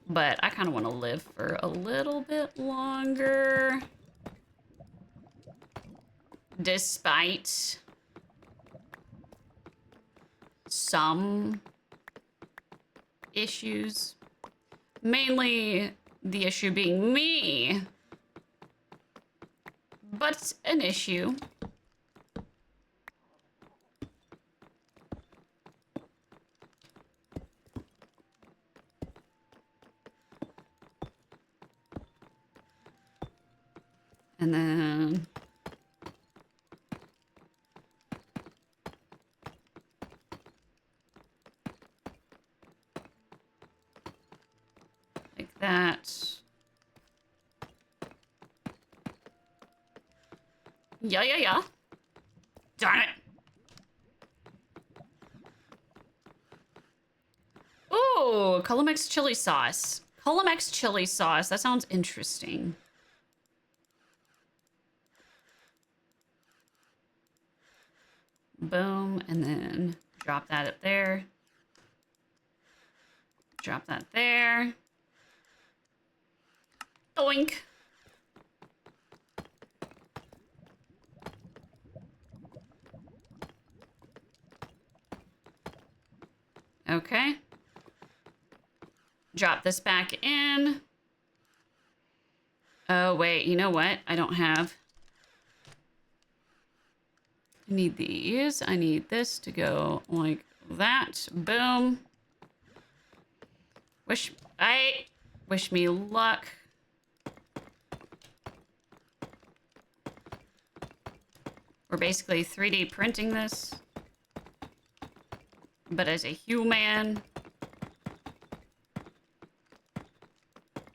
[SPEAKER 1] but I kind of want to live for a little bit longer. Despite some issues. Mainly the issue being me. But an issue. And then like that. Yeah. Darn it. Ooh, Colomex chili sauce. Colomex chili sauce. That sounds interesting. Boom, and then drop that up there. Drop that there. Doink. Okay. Drop this back in. Oh, wait, you know what? I don't have... I need these. I need this to go like that. Boom. Wish me luck. We're basically 3D printing this. But as a human.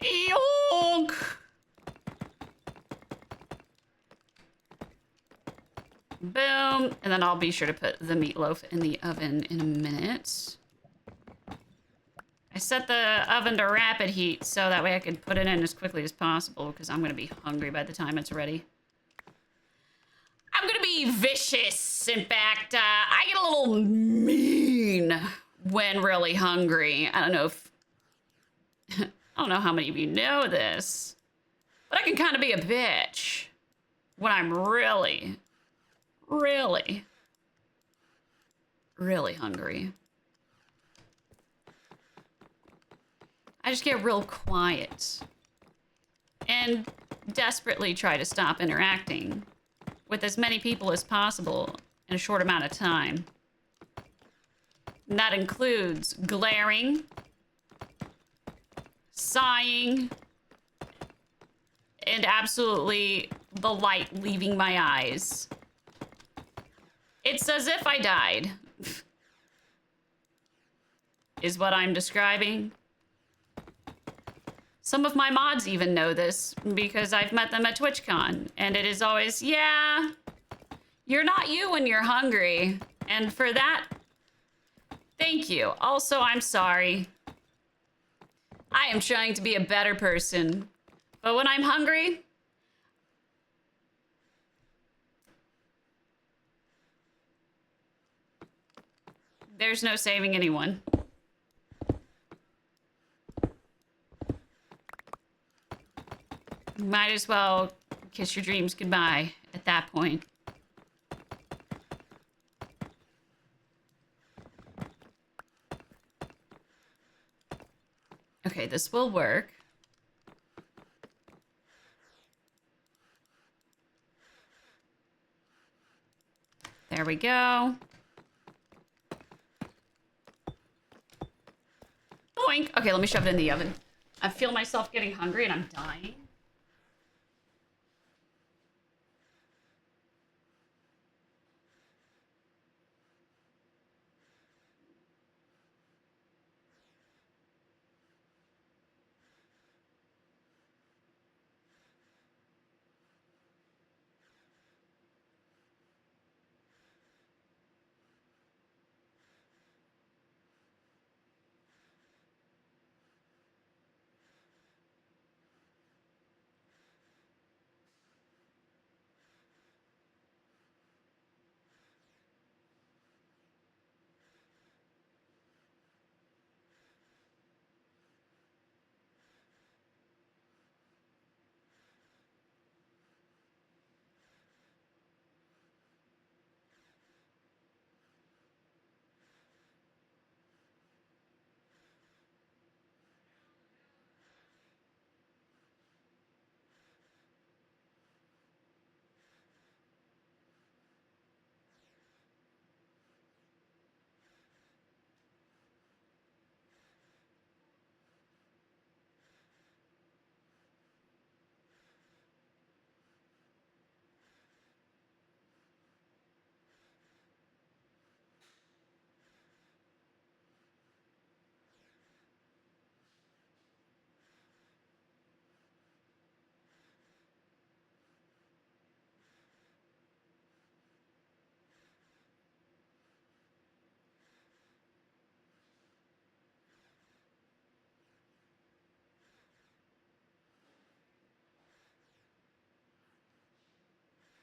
[SPEAKER 1] Yonk! Boom. And then I'll be sure to put the meatloaf in the oven in a minute. I set the oven to rapid heat so that way I can put it in as quickly as possible because I'm going to be hungry by the time it's ready. I'm going to be vicious. In fact, I get a little mean when really hungry. I don't know if... I don't know how many of you know this, but I can kind of be a bitch when I'm really hungry. I just get real quiet and desperately try to stop interacting with as many people as possible in a short amount of time. And that includes glaring, sighing, and absolutely the light leaving my eyes. It's as if I died, is what I'm describing. Some of my mods even know this because I've met them at TwitchCon, and it is always, yeah, you're not you when you're hungry. And for that, thank you. Also, I'm sorry. I am trying to be a better person, but when I'm hungry, there's no saving anyone. Might as well kiss your dreams goodbye at that point. Okay, this will work. There we go. Boink. Okay, let me shove it in the oven. I feel myself getting hungry and I'm dying.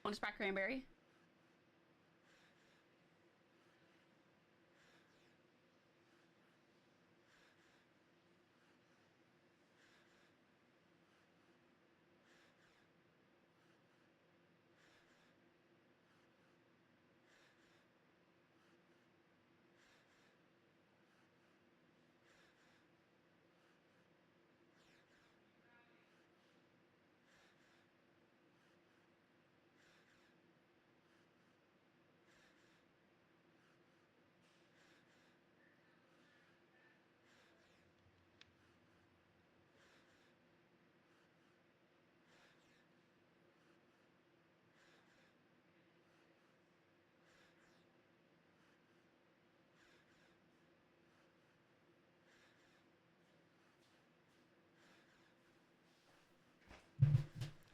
[SPEAKER 1] One spot cranberry.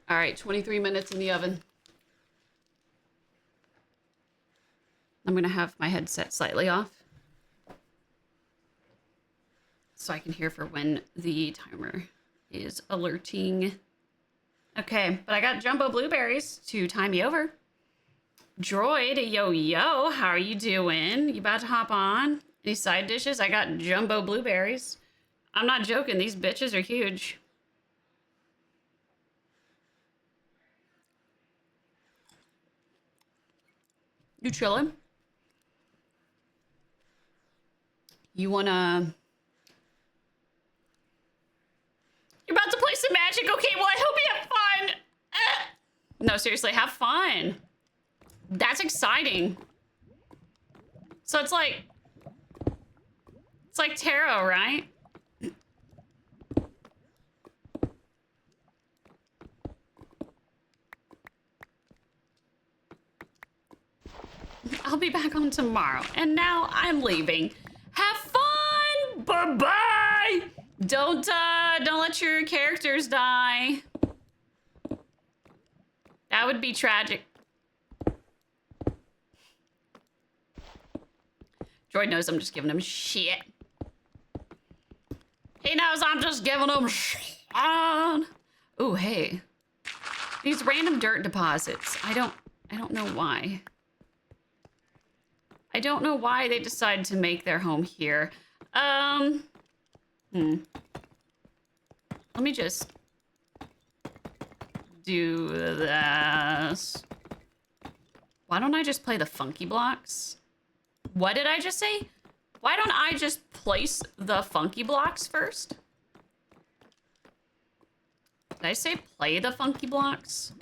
[SPEAKER 1] All right, 23 minutes in the oven. I'm gonna have my headset slightly off so I can hear for when the timer is alerting. Okay, but I got jumbo blueberries to tie me over. Droid, yo, how are you doing? You about to hop on? Any side dishes? I got jumbo blueberries. I'm not joking, these bitches are huge. You chillin'? You wanna... You're about to play some Magic? Okay, well, I hope you have fun. No, seriously, have fun. That's exciting. So it's like tarot, right? I'll be back on tomorrow. And now I'm leaving. Have fun! Bye-bye! Don't let your characters die. That would be tragic. Droid knows I'm just giving him shit. He knows I'm just giving him shit. Ooh, hey. These random dirt deposits. I don't know why. I don't know why they decided to make their home here. Let me just do this. Why don't I just play the funky blocks? What did I just say? Why don't I just place the funky blocks first? Did I say play the funky blocks?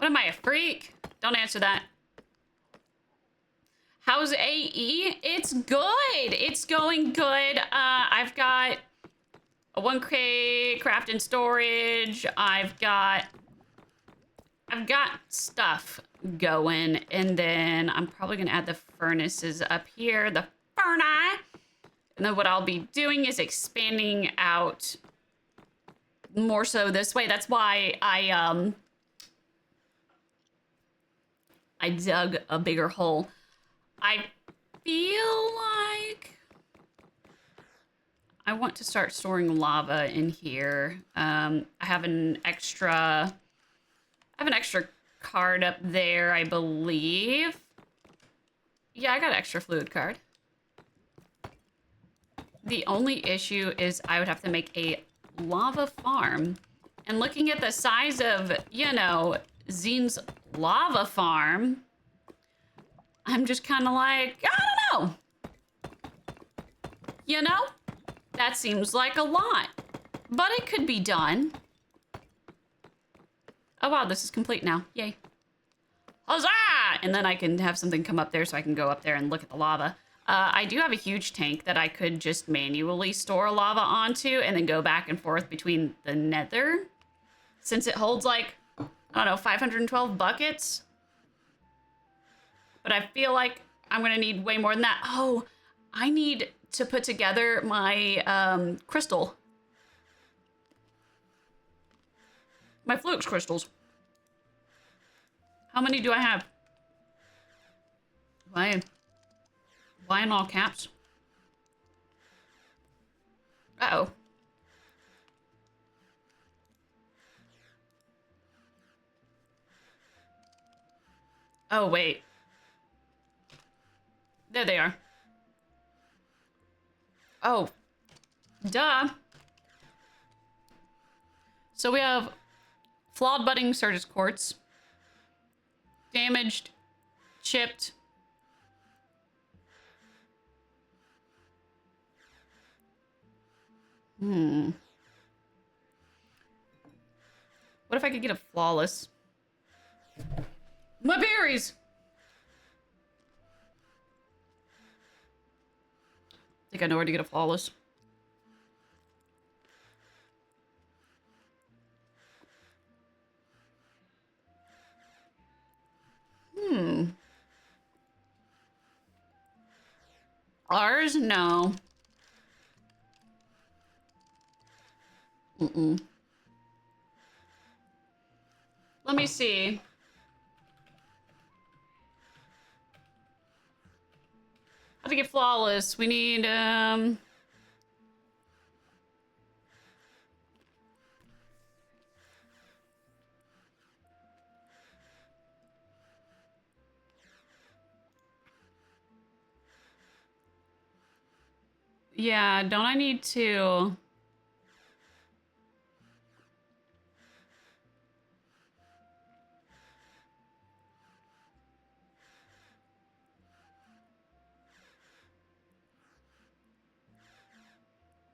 [SPEAKER 1] What am I, a freak? Don't answer that. How's AE? It's good. It's going good. I've got a 1K craft and storage. I've got stuff going, and then I'm probably gonna add the furnaces up here, the furnace. And then what I'll be doing is expanding out more so this way. That's why I dug a bigger hole. I feel like I want to start storing lava in here. I have an extra card up there, I believe. Yeah, I got an extra fluid card. The only issue is I would have to make a lava farm. And looking at the size of, you know, Zine's lava farm, I'm just kind of like, I don't know. You know? That seems like a lot. But it could be done. Oh wow, this is complete now. Yay. Huzzah! And then I can have something come up there so I can go up there and look at the lava. I do have a huge tank that I could just manually store lava onto and then go back and forth between the nether. Since it holds like, I don't know, 512 buckets. But I feel like I'm gonna need way more than that. Oh, I need to put together my crystal. My flux crystals. How many do I have? Why in all caps? Uh-oh. Oh, wait. There they are. Oh. Duh. So we have flawed budding Certus quartz. Damaged. Chipped. What if I could get a flawless? My berries! Think I know where to get a flawless. Ours? No. Let me see. How to get flawless? We need, yeah, don't I need to...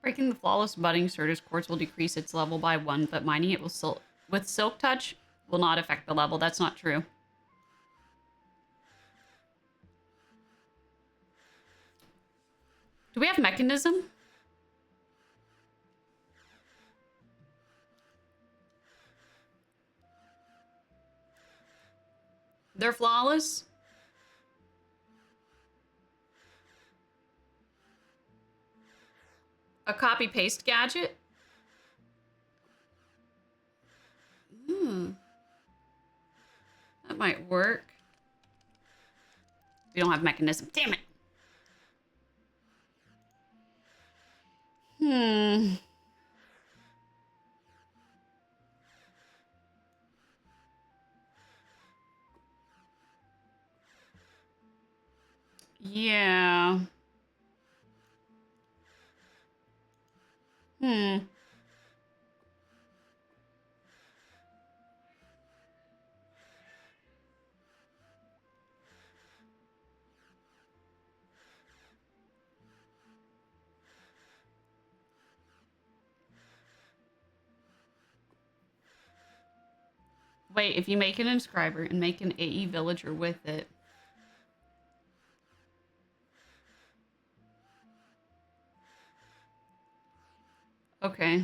[SPEAKER 1] Breaking the flawless budding Certus quartz will decrease its level by 1, but mining it will with silk touch will not affect the level. That's not true. Do we have mechanism? They're flawless? A copy paste gadget? That might work. We don't have mechanism. Damn it. Yeah. Wait, if you make an inscriber and make an AE villager with it. Okay.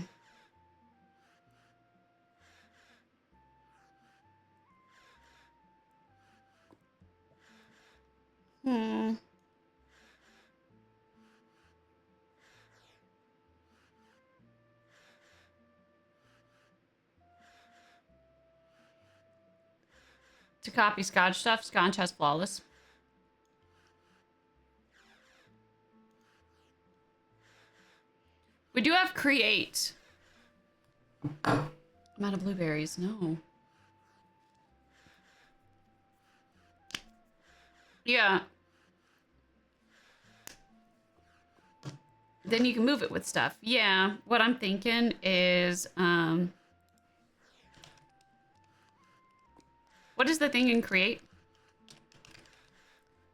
[SPEAKER 1] Hmm. To copy Scotch stuff, Scotch has flawless. We do have create. I'm out of blueberries. No. Yeah. Then you can move it with stuff. Yeah. What I'm thinking is, what is the thing in create?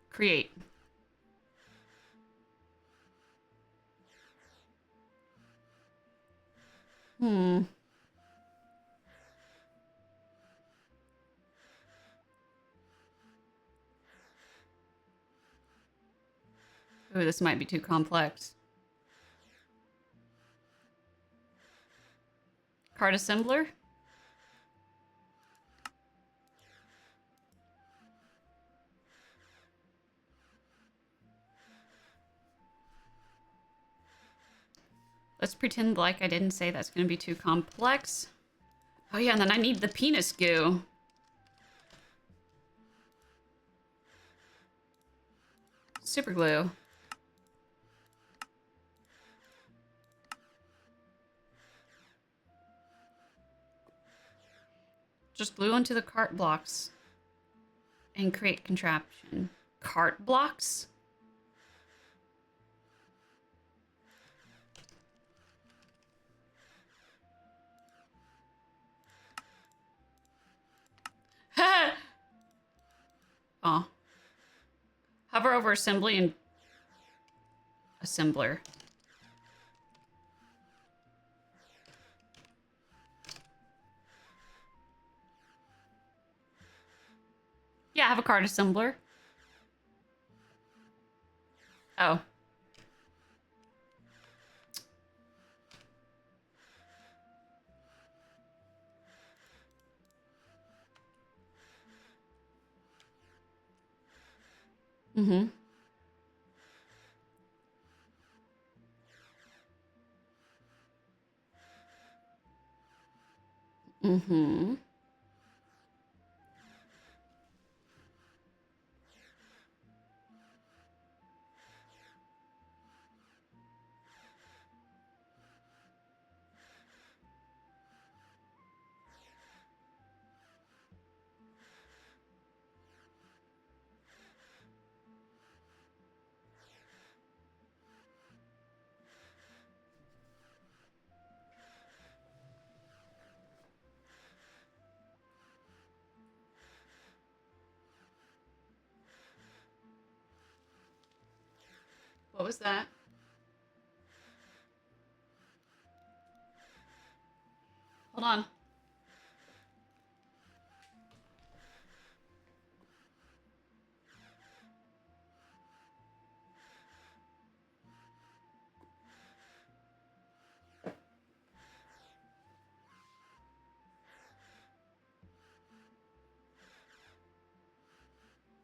[SPEAKER 1] Create. Hmm. Ooh, this might be too complex. Card assembler? Let's pretend like I didn't say that's going to be too complex. Oh yeah, and then I need the penis goo. Super glue. Just glue onto the cart blocks and create contraption. Cart blocks? Oh. Hover over assembly and assembler. Yeah, I have a card assembler. Oh. Mm-hmm. Mm-hmm. What was that? Hold on.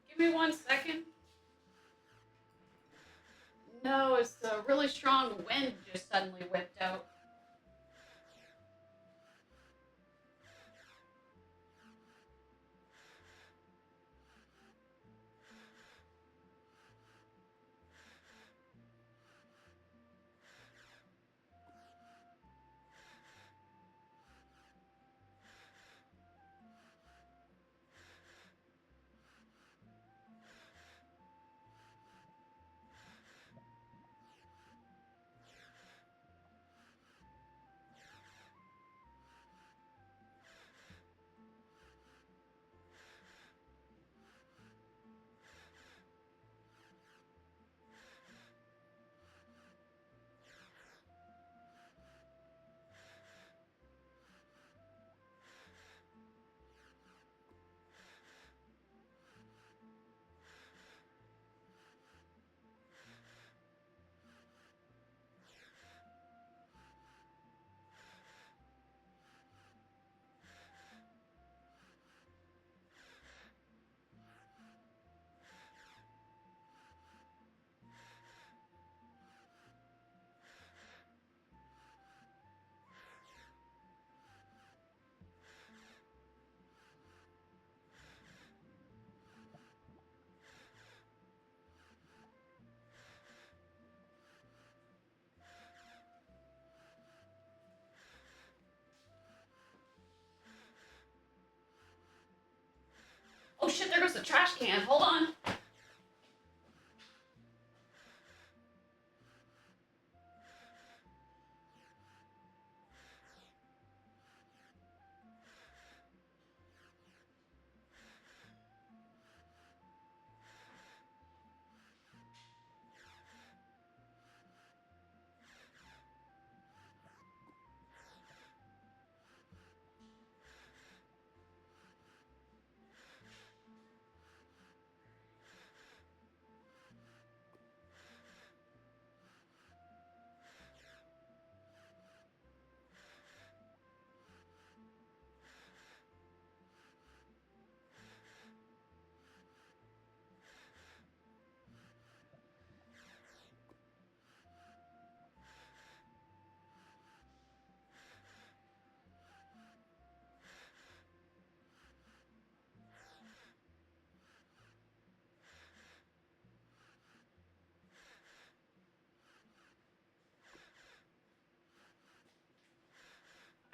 [SPEAKER 1] Give me 1 second. No, it's a really strong wind just suddenly whipped out. Oh shit, there goes the trash can. Hold on.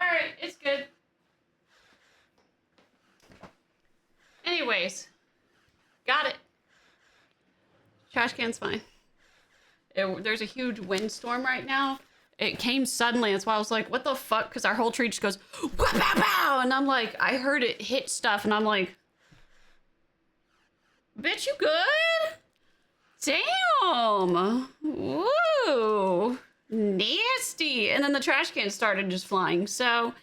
[SPEAKER 1] Alright, it's good. Anyways, got it. Trash can's fine. There's a huge windstorm right now. It came suddenly. That's why I was like, what the fuck? Because our whole tree just goes, wah, pow, pow! And I'm like, I heard it hit stuff, and I'm like, bitch, you good? Damn. Woo. Nasty. And then the trash can started just flying, so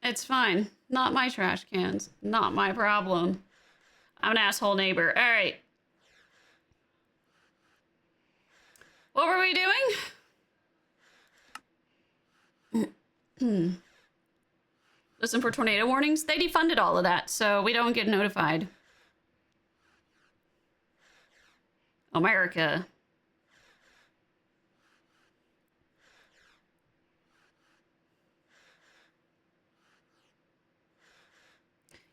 [SPEAKER 1] it's fine. Not my trash cans. Not my problem. I'm an asshole neighbor. All right. What were we doing? Listen for tornado warnings. They defunded all of that, so we don't get notified. America.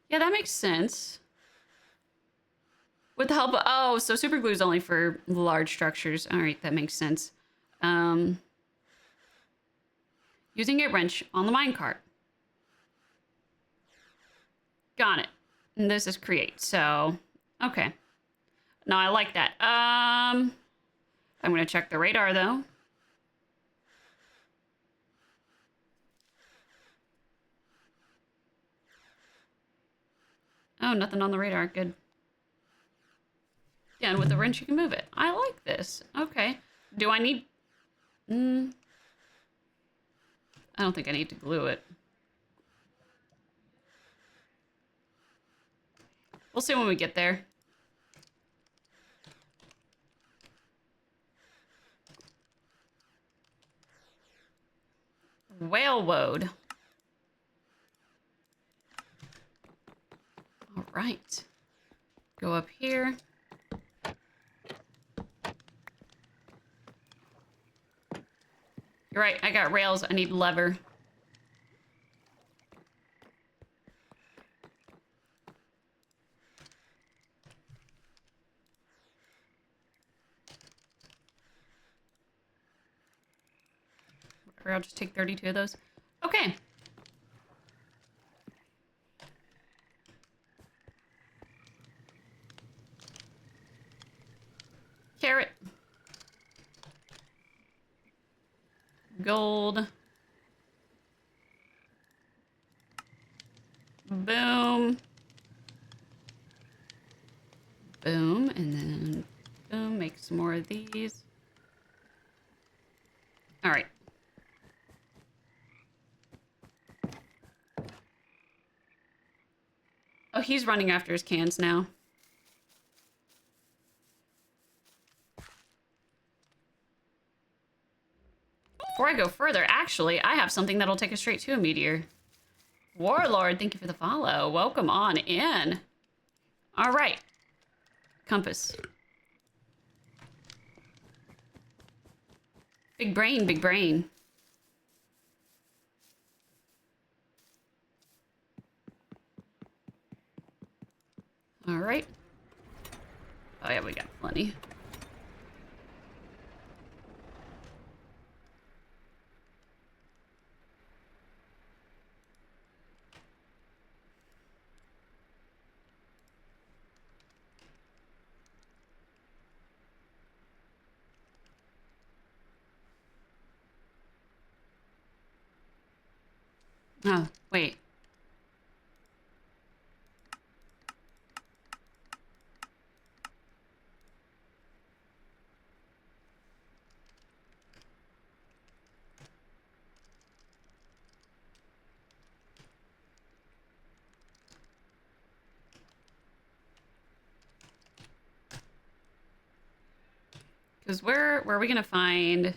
[SPEAKER 1] Yeah, that makes sense. With the help of, oh, so super glue is only for large structures. All right, that makes sense. Using a wrench on the minecart. Got it. And this is create, so, okay. No, I like that. I'm gonna check the radar though. Oh, nothing on the radar, good. Yeah, and with the wrench you can move it. I like this. Okay. Do I need... I don't think I need to glue it. We'll see when we get there. Railroad. All right. Go up here. You're right, I got rails. I need lever. Or I'll just take 32 of those. Okay. Carrot. Gold. Boom. Boom. And then boom. Make some more of these. All right. Oh, he's running after his cans now. Before I go further, actually, I have something that'll take us straight to a meteor. Warlord, thank you for the follow. Welcome on in. All right. Compass. Big brain, big brain. All right. Oh yeah, we got plenty. Oh, wait. Because where are we gonna find?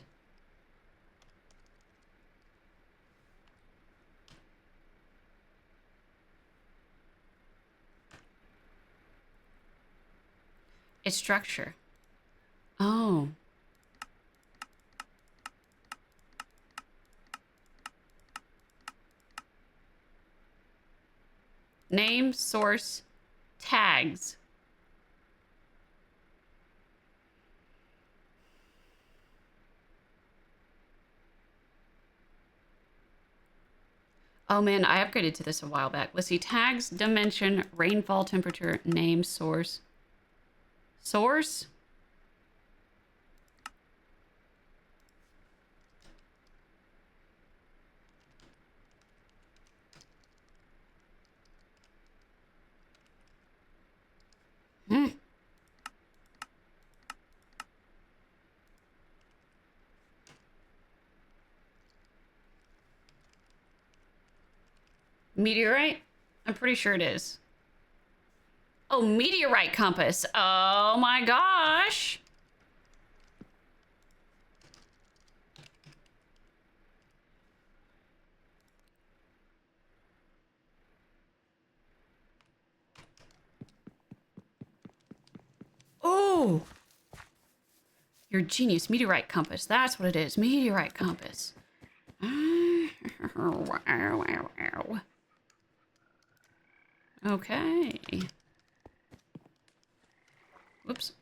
[SPEAKER 1] Its structure. Oh. Name, source, tags. Oh man, I upgraded to this a while back. Let's see. Tags, dimension, rainfall, temperature, name, source. Source? Hmm. Meteorite? I'm pretty sure it is. Oh, meteorite compass. Oh my gosh. Oh. Your genius meteorite compass. That's what it is. Meteorite compass. Okay. Whoops.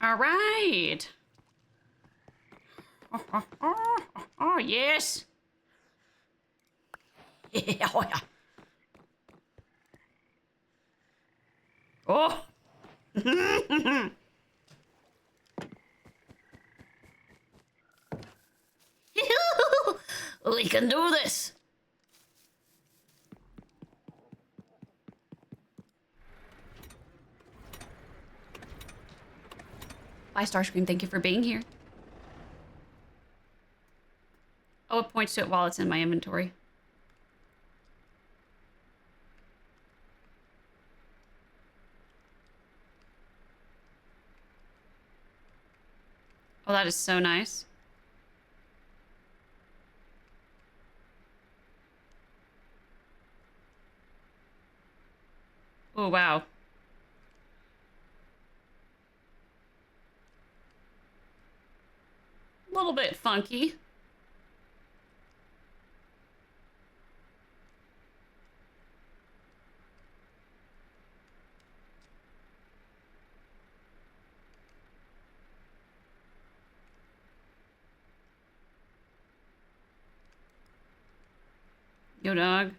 [SPEAKER 1] All right. Oh, yes. Oh, yeah. Oh. We can do this. Bye, Starscream. Thank you for being here. Oh, it points to it while it's in my inventory. Oh, that is so nice. Oh, wow. A little bit funky. Yo, dog.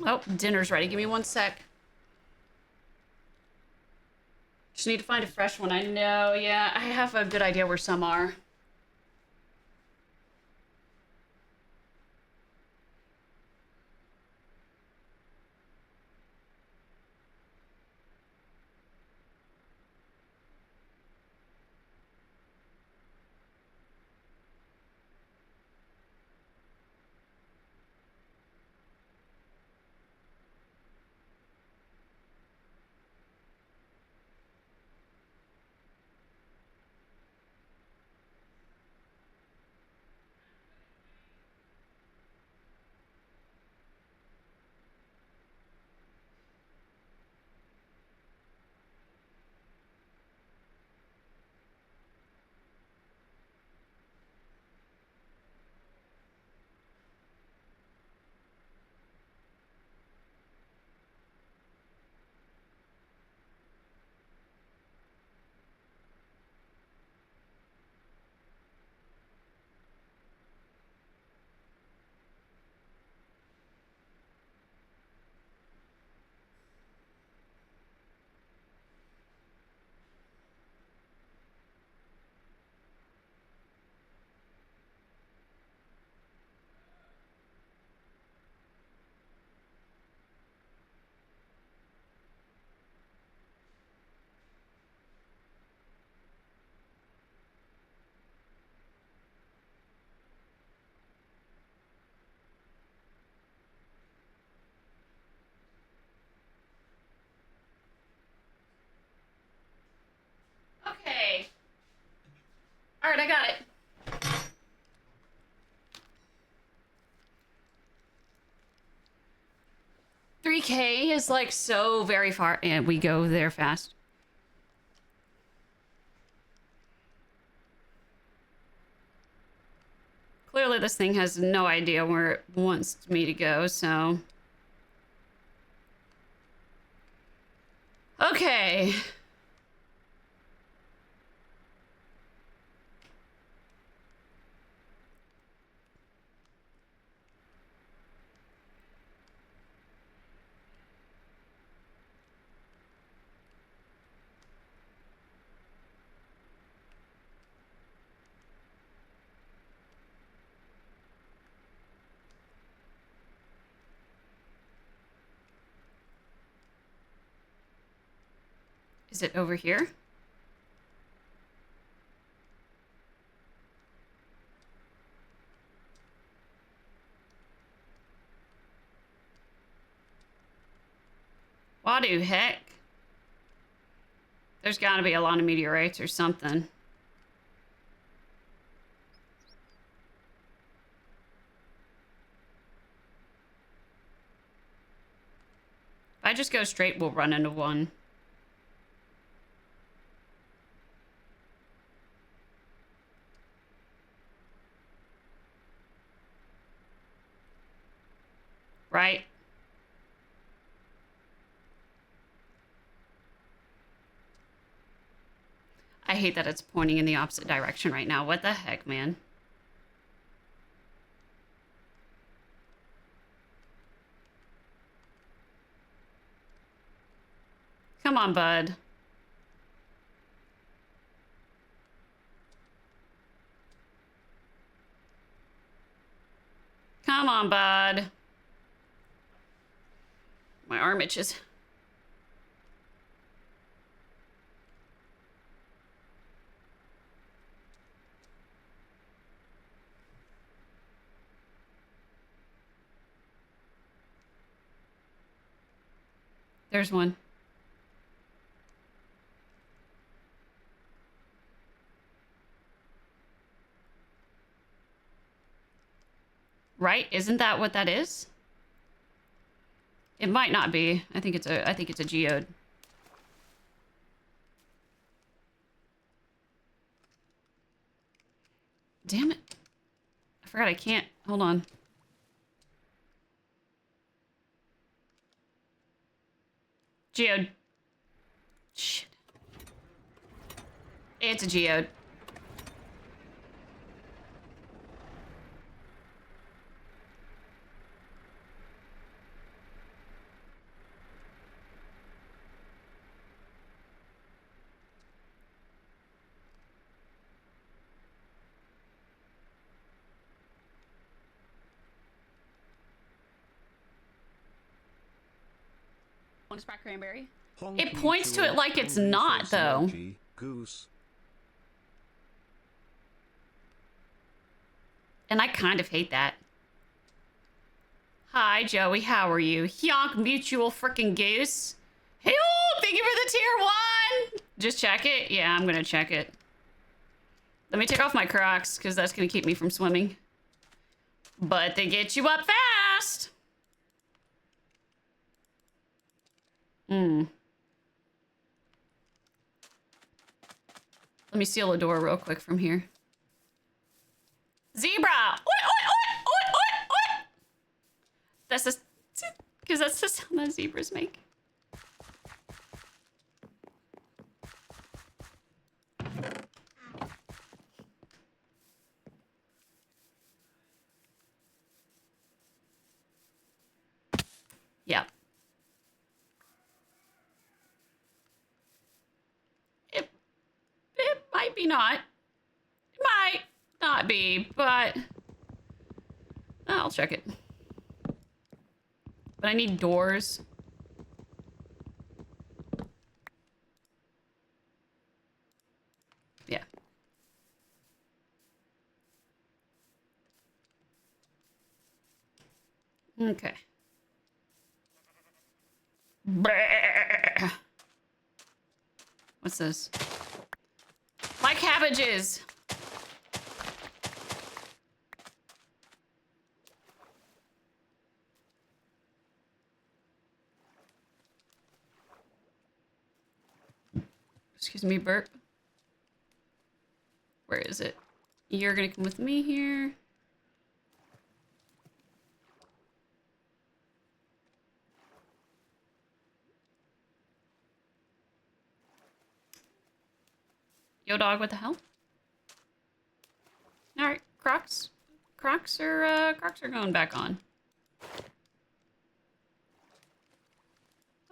[SPEAKER 1] Oh, dinner's ready. Give me one sec. Just need to find a fresh one. I know, yeah. I have a good idea where some are. 3K is like so very far, and we go there fast. Clearly this thing has no idea where it wants me to go, so... Okay. Is it over here? What the heck? There's gotta be a lot of meteorites or something. If I just go straight, we'll run into one. Right? I hate that it's pointing in the opposite direction right now. What the heck, man? Come on, bud. Come on, bud. My arm itches. There's one. Right? Isn't that what that is? It might not be. I think it's a geode. Damn it. I forgot I can't. Hold on. Geode. Shit. It's a geode. Want to sprout cranberry? It points to it like it's not, though.
[SPEAKER 2] Goose.
[SPEAKER 1] And I kind of hate that. Hi, Joey. How are you? Hyonk Mutual Frickin' Goose. Hey, oh, thank you for the tier 1. Just check it. Yeah, I'm gonna check it. Let me take off my Crocs, because that's gonna keep me from swimming. But they get you up fast. Let me seal the door real quick from here. Zebra! Oi, oi, oi, oi, oi, oi! That's just... because that's the sound that zebras make. Yeah. It might be not. It might not be, but I'll check it. But I need doors. Yeah. Okay. What's this? My cabbages! Excuse me, burp. Where is it? You're gonna come with me here. Yo, dog, what the hell? All right, Crocs. Crocs are going back on.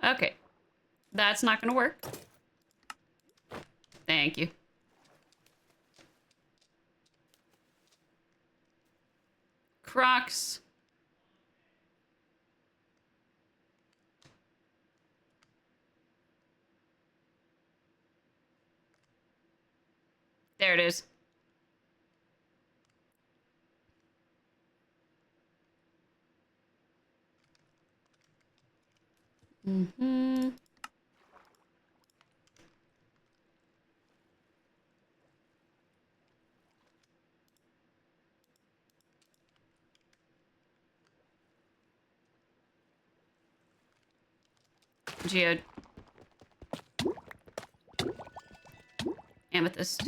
[SPEAKER 1] Okay. That's not gonna work. Thank you. Crocs. There it is. Mm-hmm. Geode. Amethyst.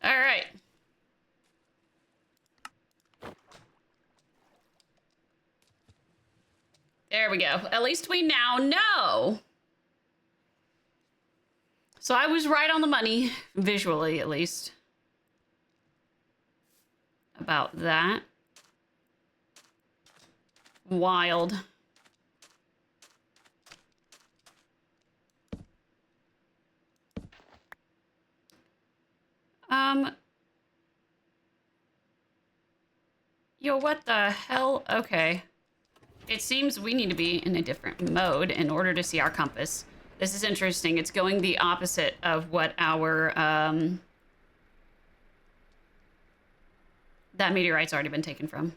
[SPEAKER 1] All right. There we go. At least we now know. So I was right on the money, visually at least, about that. Wild. Yo, what the hell? Okay. It seems we need to be in a different mode in order to see our compass. This is interesting. It's going the opposite of what our, that meteorite's already been taken from.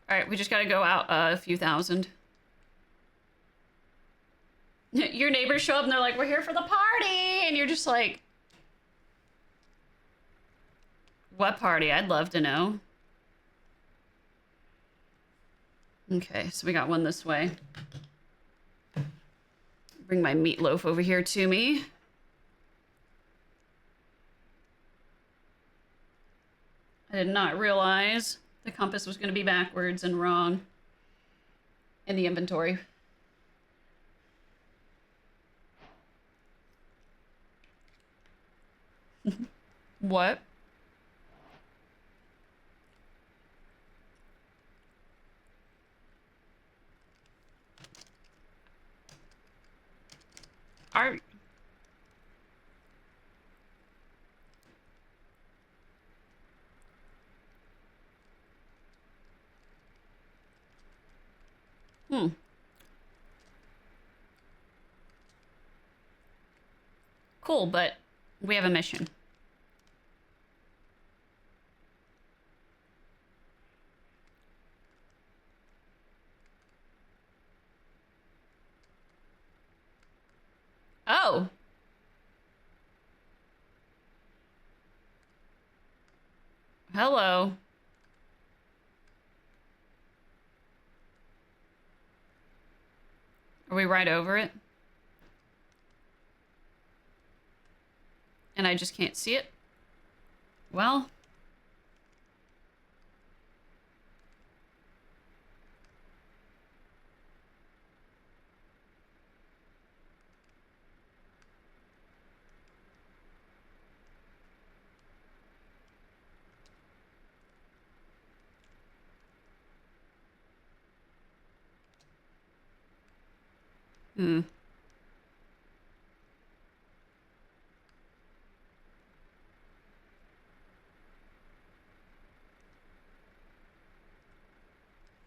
[SPEAKER 1] All right, we just gotta go out a few thousand. Your neighbors show up and they're like, we're here for the party! And you're just like... What party? I'd love to know. Okay, so we got one this way. Bring my meatloaf over here to me. I did not realize the compass was going to be backwards and wrong in the inventory. What? Are... Cool, but we have a mission. Oh. Hello. Are we right over it? And I just can't see it? Well...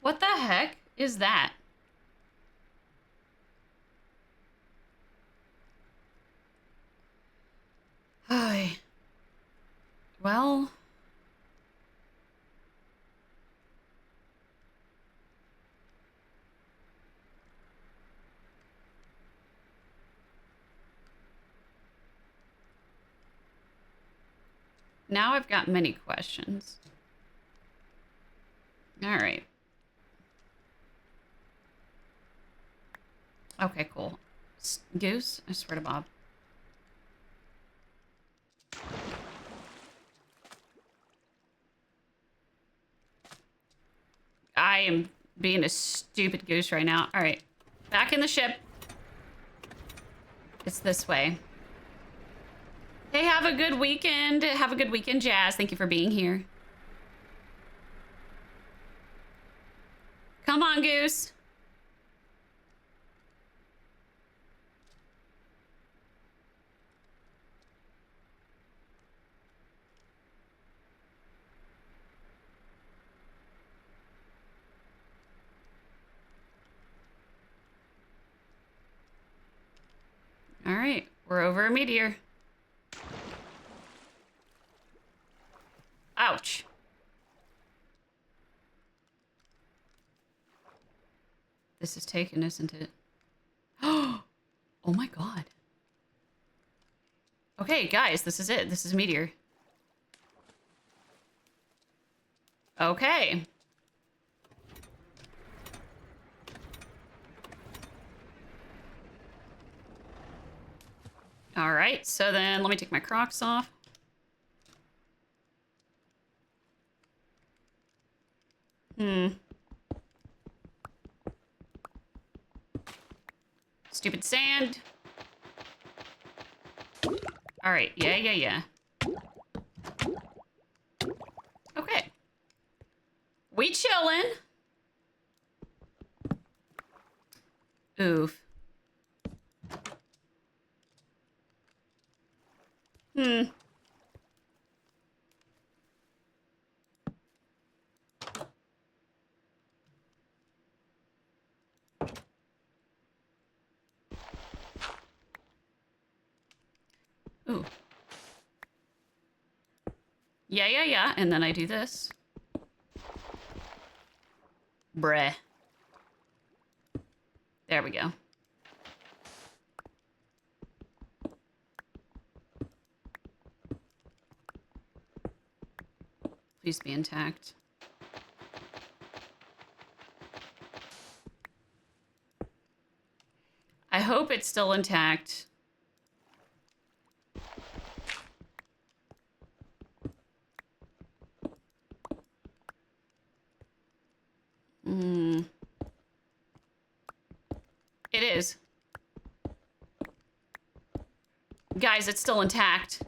[SPEAKER 1] What the heck is that? Hi. Well... Now I've got many questions. All right. Okay, cool. Goose? I swear to Bob. I am being a stupid goose right now. All right. Back in the ship. It's this way. Hey, have a good weekend. Have a good weekend, Jazz. Thank you for being here. Come on, Goose. All right, we're over a meteor. Ouch. This is taken, isn't it? Oh my god. Okay, guys, this is it. This is a meteor. Okay. All right, so then let me take my Crocs off. Stupid sand. All right, yeah. Okay. We chillin'. Oof. Ooh. Yeah. And then I do this. Bruh. There we go. Please be intact. I hope it's still intact. It is. Guys, it's still intact.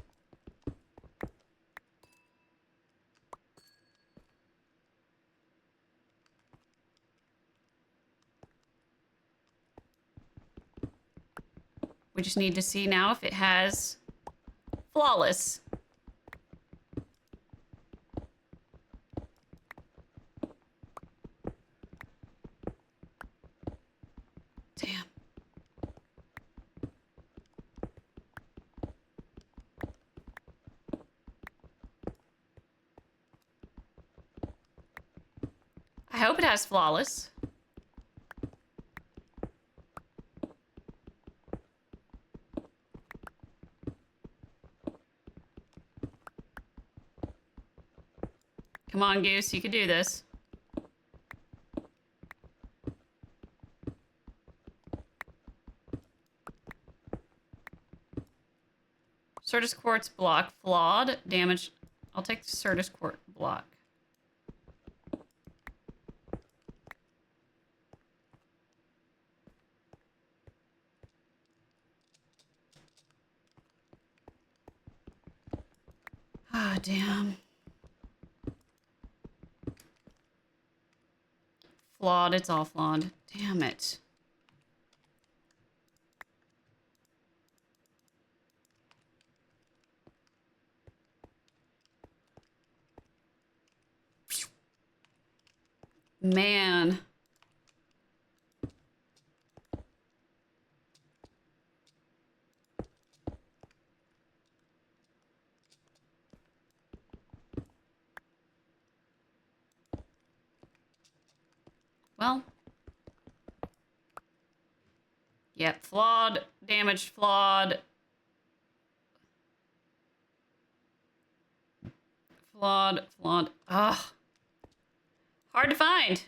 [SPEAKER 1] We just need to see now if it has flawless. Damn. I hope it has flawless. Come on, Goose, you can do this. Certus Quartz block. Flawed. Damage. I'll take the Certus Quartz block. Ah, damn. Flawed. It's all flawed. Damn it. Man. Well. Yep, flawed, damaged, flawed. Flawed. Ugh. Hard to find.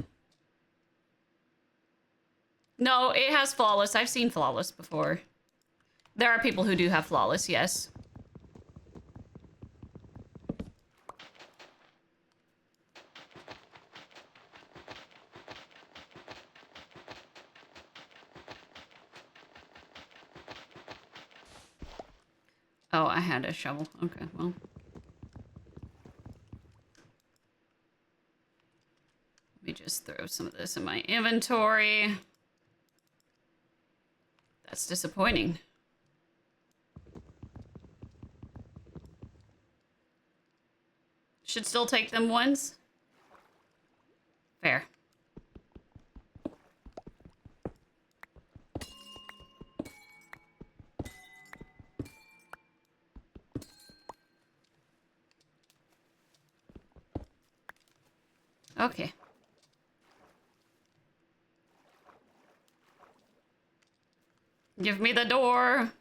[SPEAKER 1] No, it has flawless. I've seen flawless before. There are people who do have flawless, yes. Oh, I had a shovel. Okay, well. Let me just throw some of this in my inventory. That's disappointing. Should still take them ones. Fair. Okay. Give me the door.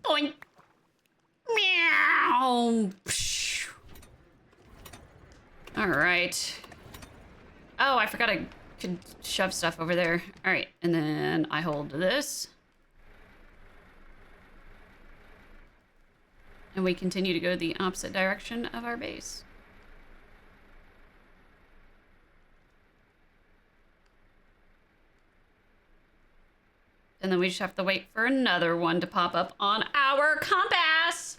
[SPEAKER 1] Boing. Meow. All right. Oh, I forgot I could shove stuff over there. All right, and then I hold this. And we continue to go the opposite direction of our base. And then we just have to wait for another one to pop up on our compass.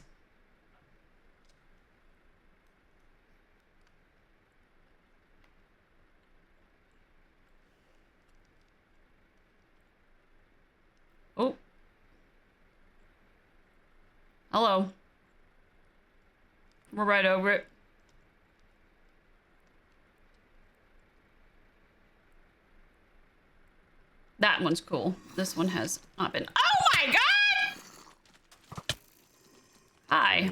[SPEAKER 1] Oh. Hello. We're right over it. That one's cool. This one has not been. Oh my god! Hi.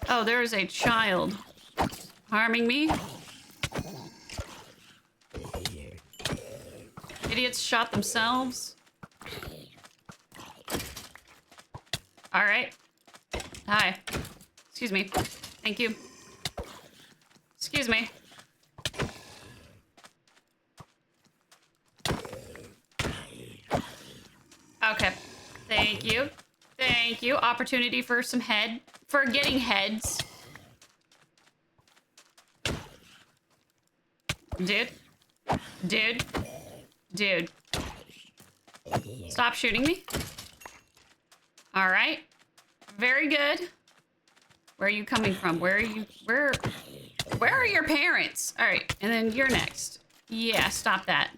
[SPEAKER 1] Oh, there is a child harming me. Idiots shot themselves. All right. Hi. Excuse me. Thank you. Excuse me. Okay. Thank you. Thank you. Opportunity for some for getting heads. Dude. Dude. Dude. Stop shooting me. All right. Very good. Where are you coming from? Where are your parents? All right. And then you're next. Yeah, stop that.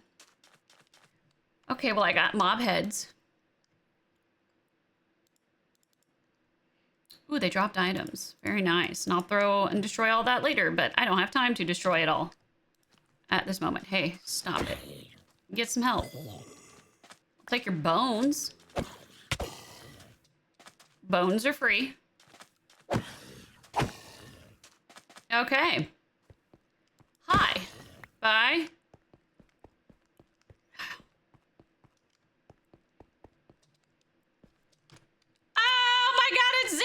[SPEAKER 1] Okay, well, I got mob heads. Ooh, they dropped items. Very nice. And I'll throw and destroy all that later, but I don't have time to destroy it all at this moment. Hey, stop it. Get some help. I'll take your bones. Bones are free. Okay. Hi. Bye. Oh my god, it's Zane!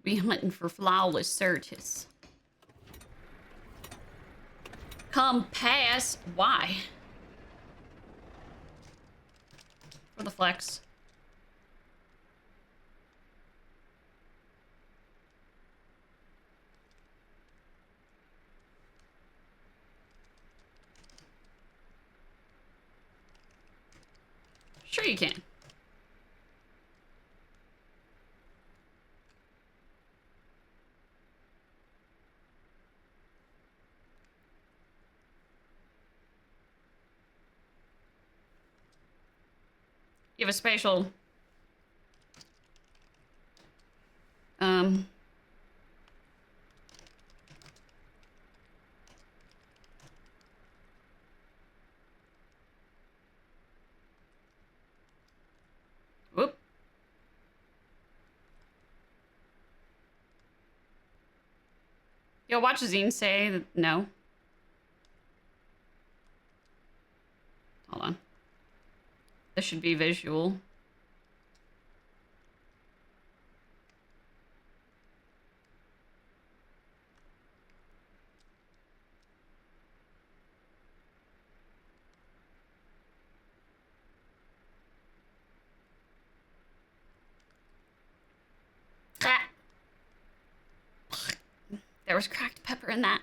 [SPEAKER 1] Be hunting for flawless searches. Come past. Why? For the flex. Sure you can. You have a spatial Yo, watch Zine say that no. Hold on. This should be visual. Ah. There was cracked pepper in that.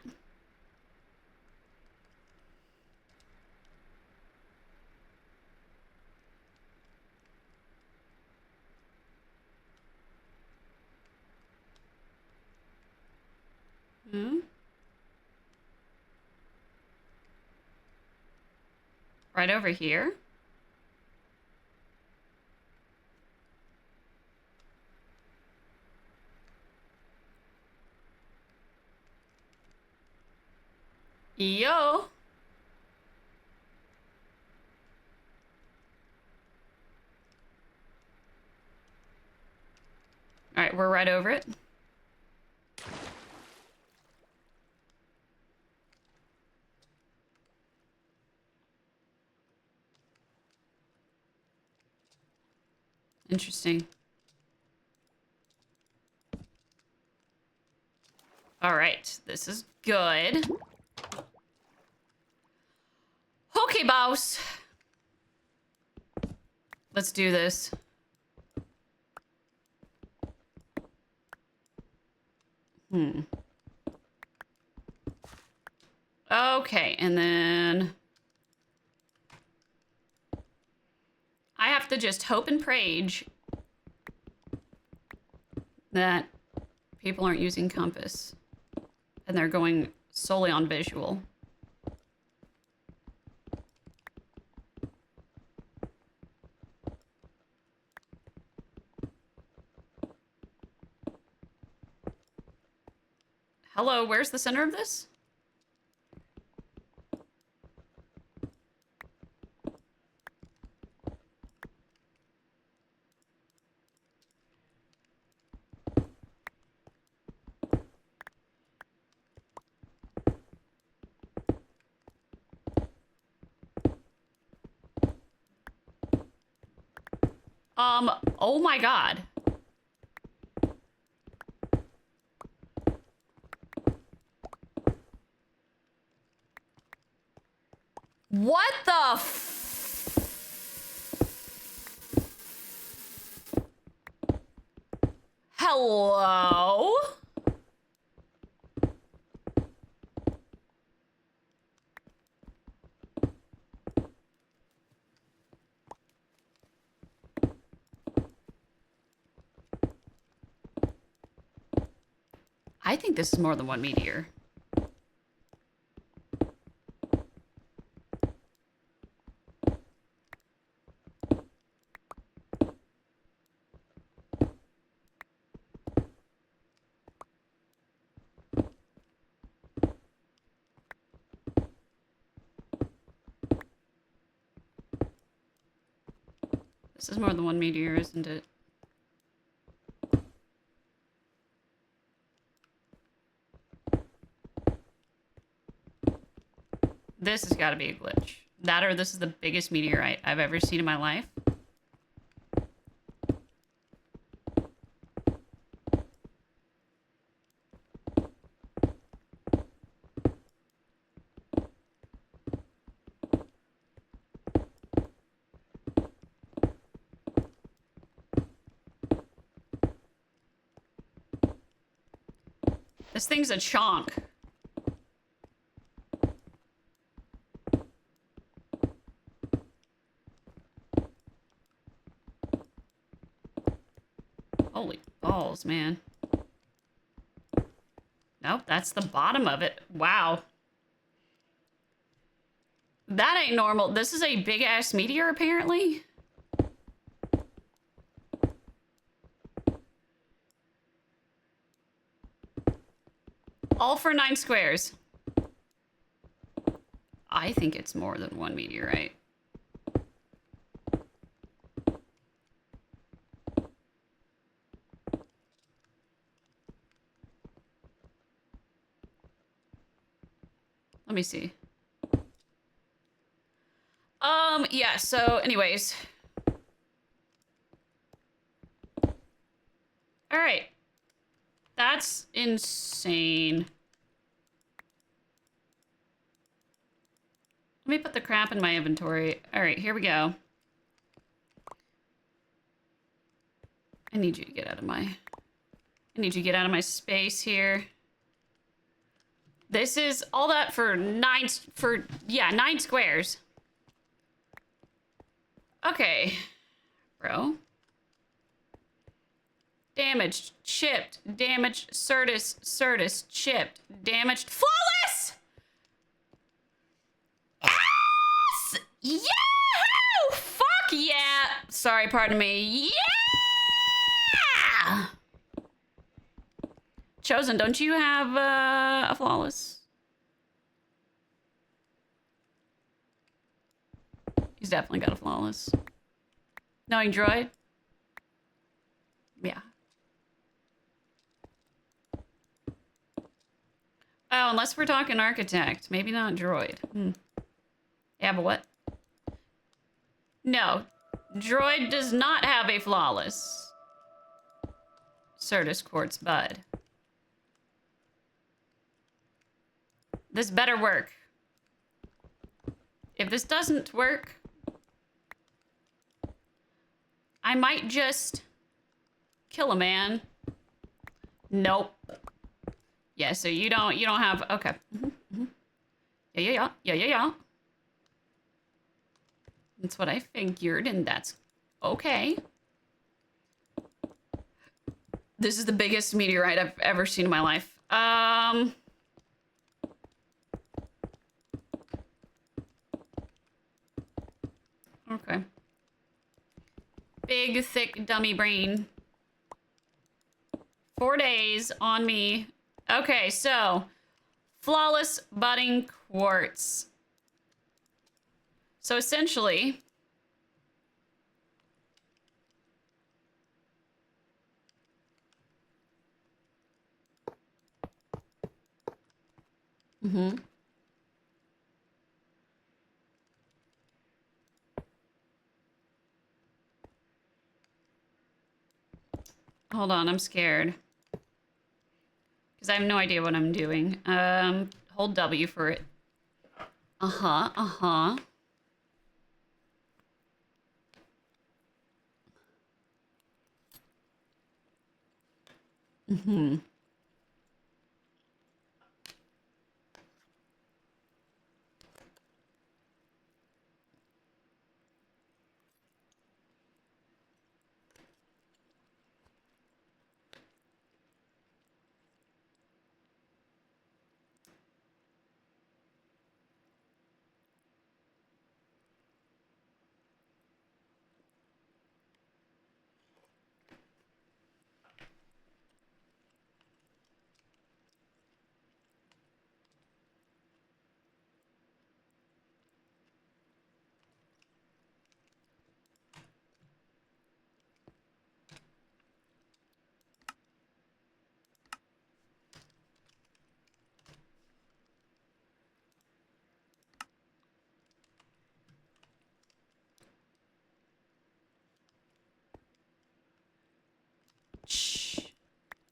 [SPEAKER 1] Hmm? Right over here. Yo. All right, we're right over it. Interesting. All right, this is good. Okay, boss. Let's do this. Okay, and then I have to just hope and pray that people aren't using compass and they're going solely on visual. Hello, where's the center of this? Oh my god. What the Hello? I think this is more than one meteor. This is more than one meteor, isn't it? This has got to be a glitch. That or this is the biggest meteorite I've ever seen in my life. This thing's a chonk. Holy balls, man. Nope, that's the bottom of it. Wow. That ain't normal. This is a big-ass meteor, apparently. All for 9 squares. I think it's more than one meteorite. Let me see. Yeah, so anyways. All right. That's insane. Let me put the crap in my inventory. All right, here we go. I need you to get out of my... I need you to get out of my space here. This is all that for 9 squares. Okay. Bro. Damaged, chipped, damaged, Certus, chipped, damaged, flawless! Yes! Yahoo! Fuck yeah! Sorry, pardon me. Yeah! Chosen, don't you have a flawless? He's definitely got a flawless. Knowing droid? Yeah. Oh, unless we're talking architect. Maybe not droid. Yeah, but what? No. Droid does not have a flawless. Certus Quartz Bud. This better work. If this doesn't work, I might just kill a man. Nope. Yeah, so you don't have, okay. Yeah. That's what I figured, and that's okay. This is the biggest meteorite I've ever seen in my life. Okay. Big, thick, dummy brain. 4 days on me. Okay, so flawless budding quartz. So essentially, hold on, I'm scared. Because I have no idea what I'm doing. Hold W for it. Shh.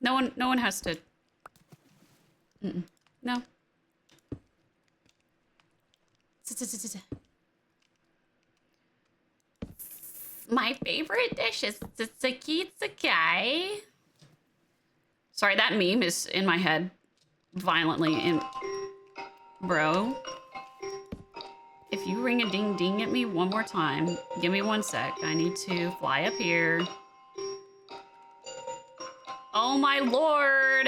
[SPEAKER 1] No one has to. No. My favorite dish is tzatziki. Sorry, that meme is in my head violently. Bro, if you ring a ding ding at me one more time, give me 1 sec. I need to fly up here. Oh my lord!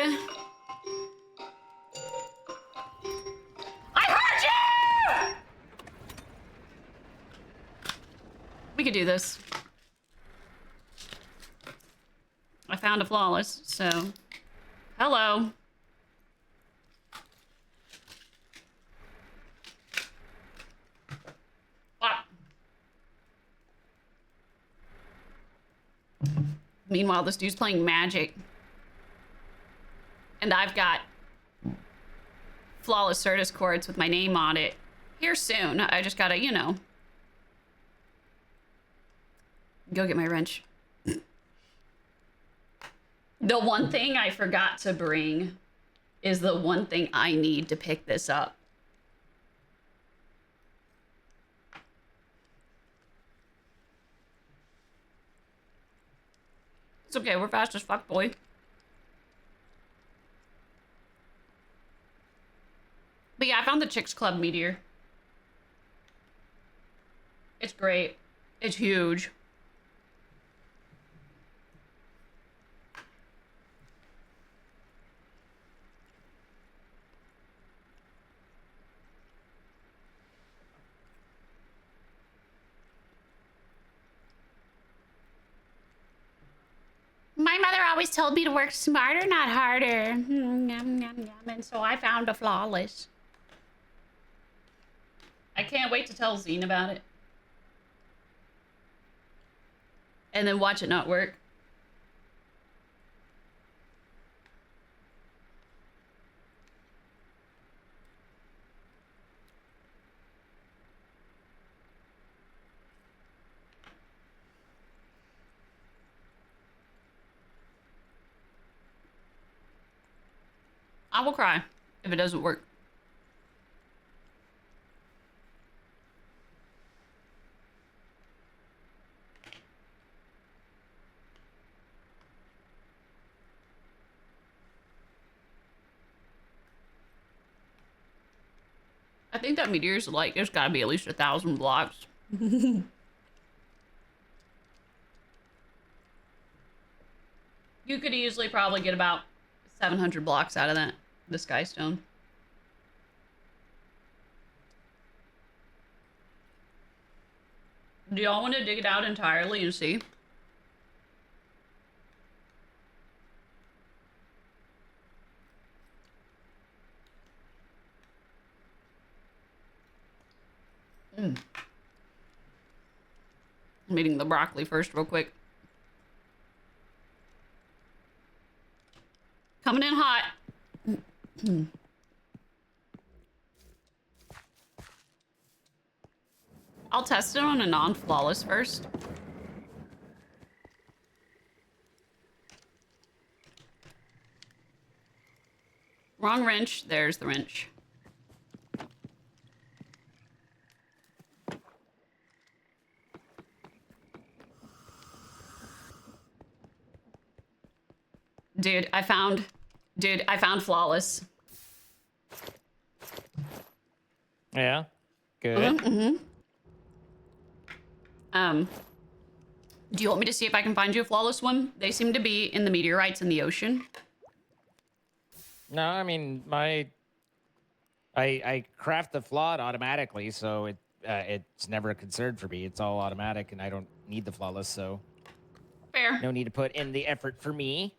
[SPEAKER 1] I heard you! We could do this. I found a flawless, so... Hello. Ah. Meanwhile, this dude's playing Magic. And I've got flawless Certus quartz with my name on it here soon. I just gotta, you know, go get my wrench. The one thing I forgot to bring is the one thing I need to pick this up. It's okay, we're fast as fuck, boy. But yeah, I found the Chicks Club meteor. It's great. It's huge. My mother always told me to work smarter, not harder. And so I found a flawless. I can't wait to tell Zine about it. And then watch it not work. I will cry if it doesn't work. I think that meteor's like, there's gotta be at least 1,000 blocks. You could easily probably get about 700 blocks out of that, the sky stone. Do y'all want to dig it out entirely and see? I'm eating the broccoli first real quick. Coming in hot. I'll test it on a non-flawless first. Wrong wrench. There's the wrench. Dude, I found flawless.
[SPEAKER 2] Yeah, good.
[SPEAKER 1] Do you want me to see if I can find you a flawless one? They seem to be in the meteorites in the ocean.
[SPEAKER 2] No, I mean I craft the flawed automatically, so it's never a concern for me. It's all automatic, and I don't need the flawless, so
[SPEAKER 1] Fair.
[SPEAKER 2] no need to put in the effort for me.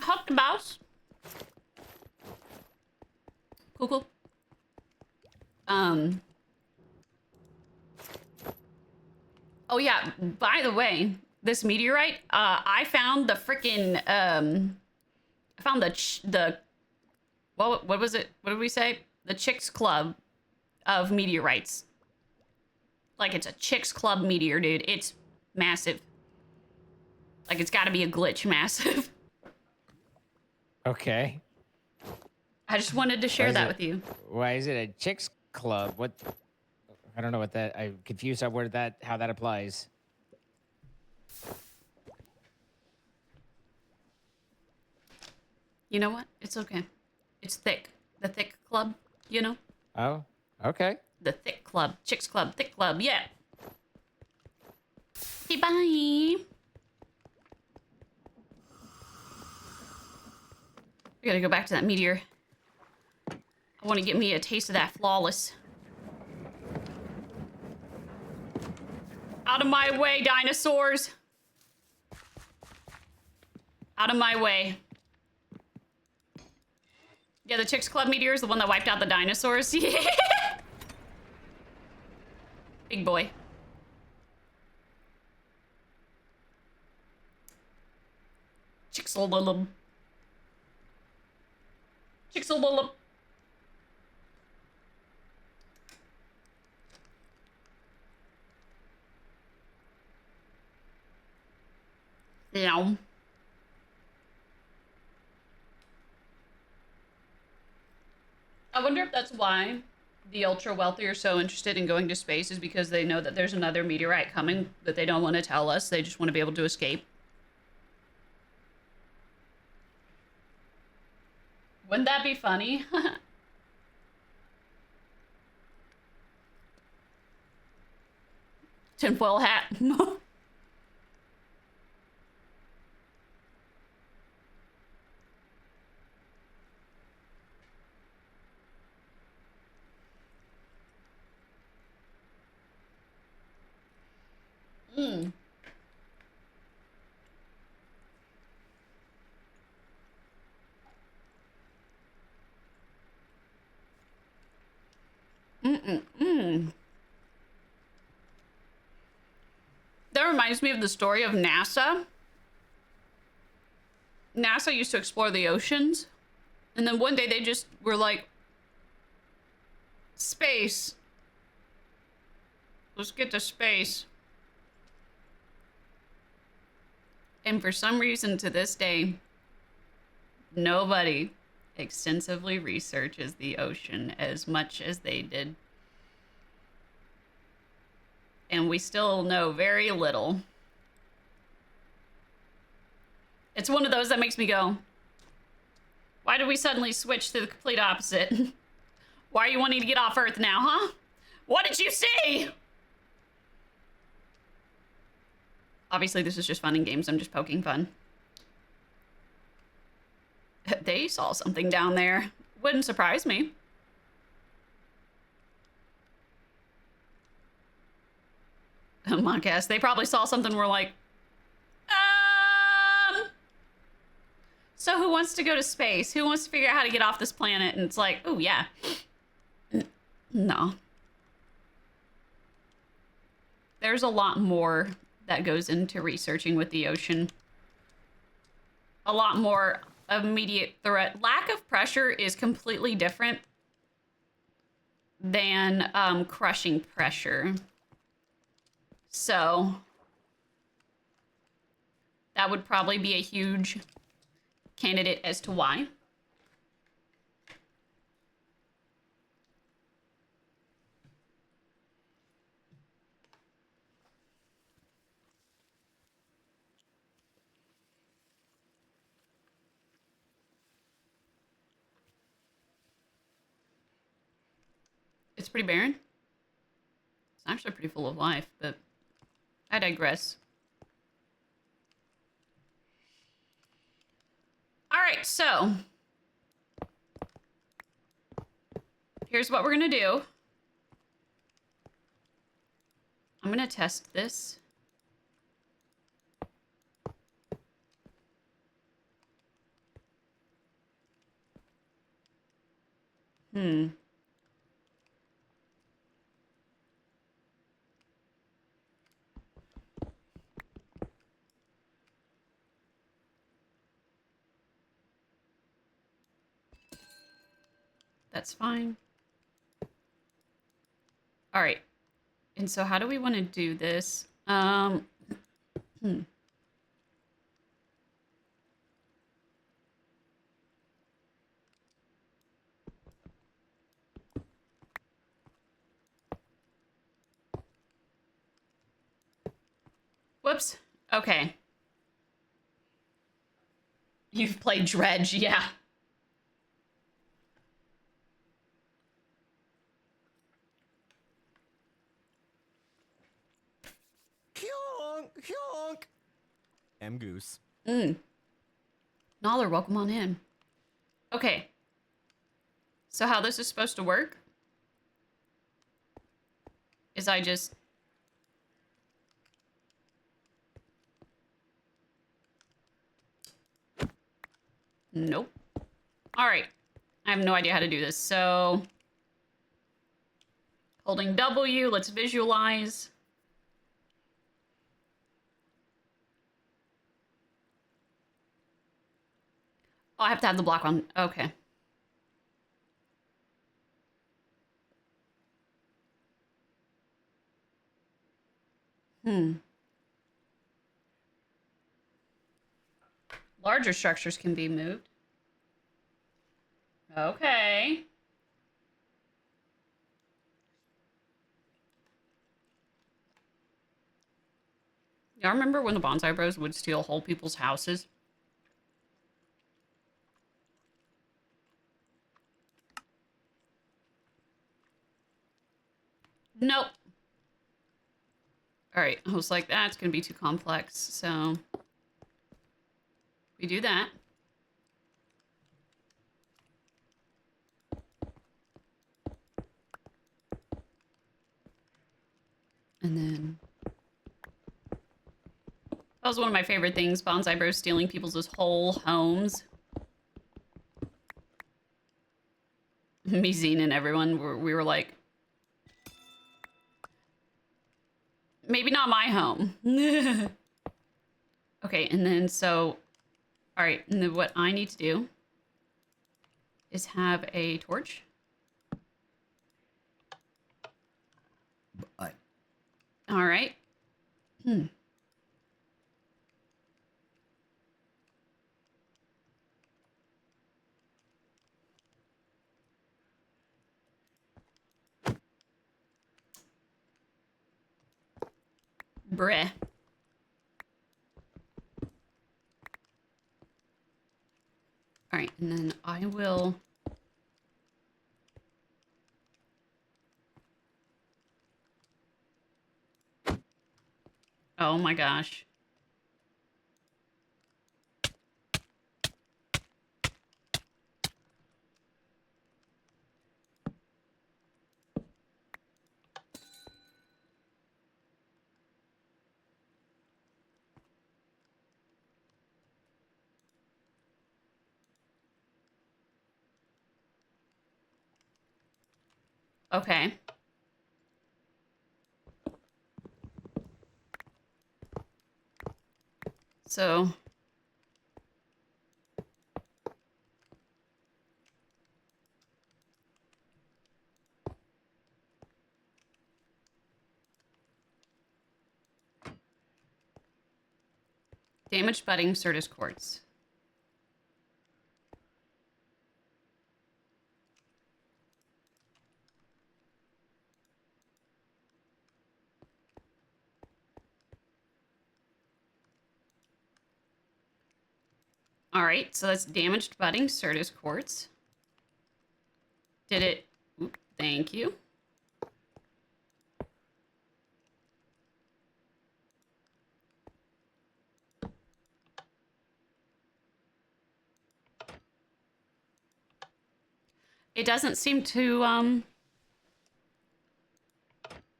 [SPEAKER 1] Hooked mouse. Cool. Oh yeah, by the way, this meteorite, I found the freaking, I found the, what was it? What did we say? The Chicks Club of meteorites. Like, it's a Chicks Club meteor, dude. It's massive. Like, it's gotta be a glitch massive.
[SPEAKER 2] Okay.
[SPEAKER 1] I just wanted to share that with you.
[SPEAKER 2] Why is it a chicks club? What? I don't know what that. I'm confused on how that applies.
[SPEAKER 1] You know what? It's okay. It's thick. The thick club, you know?
[SPEAKER 2] Oh, okay.
[SPEAKER 1] The thick club. Chicks Club. Thick club. Yeah. Okay, bye. I gotta go back to that meteor. I want to get me a taste of that flawless. Out of my way, dinosaurs. Out of my way. Yeah, the Chicks Club meteor is the one that wiped out the dinosaurs. Yeah. Big boy. Chicks-a-lillum. Chicks-a-lillum. Yeah. I wonder if that's why the ultra wealthy are so interested in going to space, is because they know that there's another meteorite coming that they don't want to tell us. They just want to be able to escape. Wouldn't that be funny? Tinfoil hat. Mm. Mm-mm-mm. That reminds me of the story of NASA. NASA used to explore the oceans, and then one day they just were like, space. Let's get to space. And for some reason to this day, nobody extensively researches the ocean as much as they did. And we still know very little. It's one of those that makes me go, why did we suddenly switch to the complete opposite? Why are you wanting to get off Earth now, huh? What did you see? Obviously, this is just fun and games. I'm just poking fun. They saw something down there. Wouldn't surprise me. Monkass, they probably saw something. We're like, so who wants to go to space? Who wants to figure out how to get off this planet? And it's like, oh yeah. No. There's a lot more that goes into researching with the ocean. A lot more immediate threat. Lack of pressure is completely different than crushing pressure. So that would probably be a huge candidate as to why. It's pretty barren. It's actually pretty full of life, but I digress. All right, so here's what we're gonna do. I'm gonna test this. That's fine. All right. And so how do we want to do this? Whoops. Okay. You've played Dredge, yeah.
[SPEAKER 3] Hyonk, hyonk. M Goose.
[SPEAKER 1] Noller, welcome on in. Okay. So how this is supposed to work is I just... Nope. All right. I have no idea how to do this. So holding W, let's visualize. Oh, I have to have the block on. Okay. Larger structures can be moved. Okay. Y'all remember when the Bonsai Bros would steal whole people's houses? Nope. All right, I was like, that's gonna be too complex, so we do that. And then that was one of my favorite things, Bonsai Bros stealing people's whole homes. Me, Zine, and everyone, we were like, maybe not my home. Okay, and then so, all right, and then what I need to do is have a torch. All right. Bruh. All right, and then I will... Oh my gosh. Okay. So... damaged budding Certus quartz. All right, so that's damaged budding Certus quartz. Did it? Oop, thank you. It doesn't seem to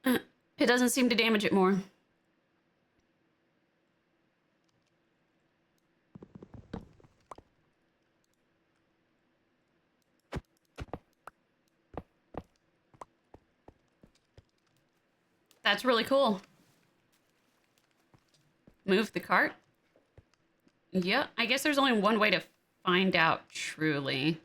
[SPEAKER 1] it doesn't seem to damage it more. That's really cool. Move the cart. Yeah, I guess there's only one way to find out truly.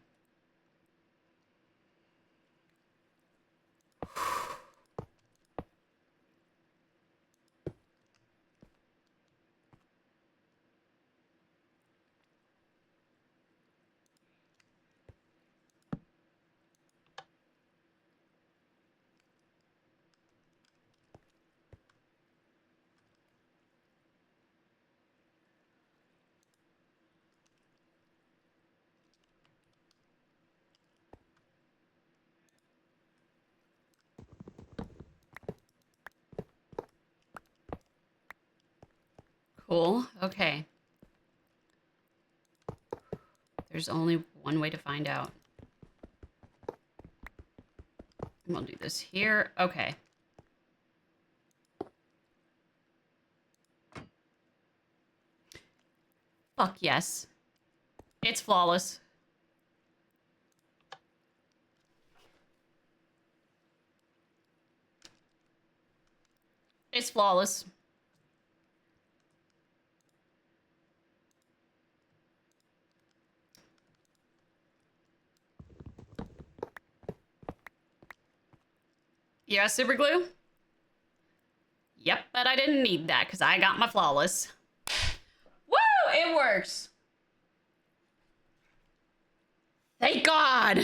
[SPEAKER 1] Cool. Okay. There's only one way to find out. We'll do this here. Okay. Fuck yes. It's flawless. It's flawless. Yeah, super glue? Yep, but I didn't need that because I got my flawless. Woo! It works. Thank God.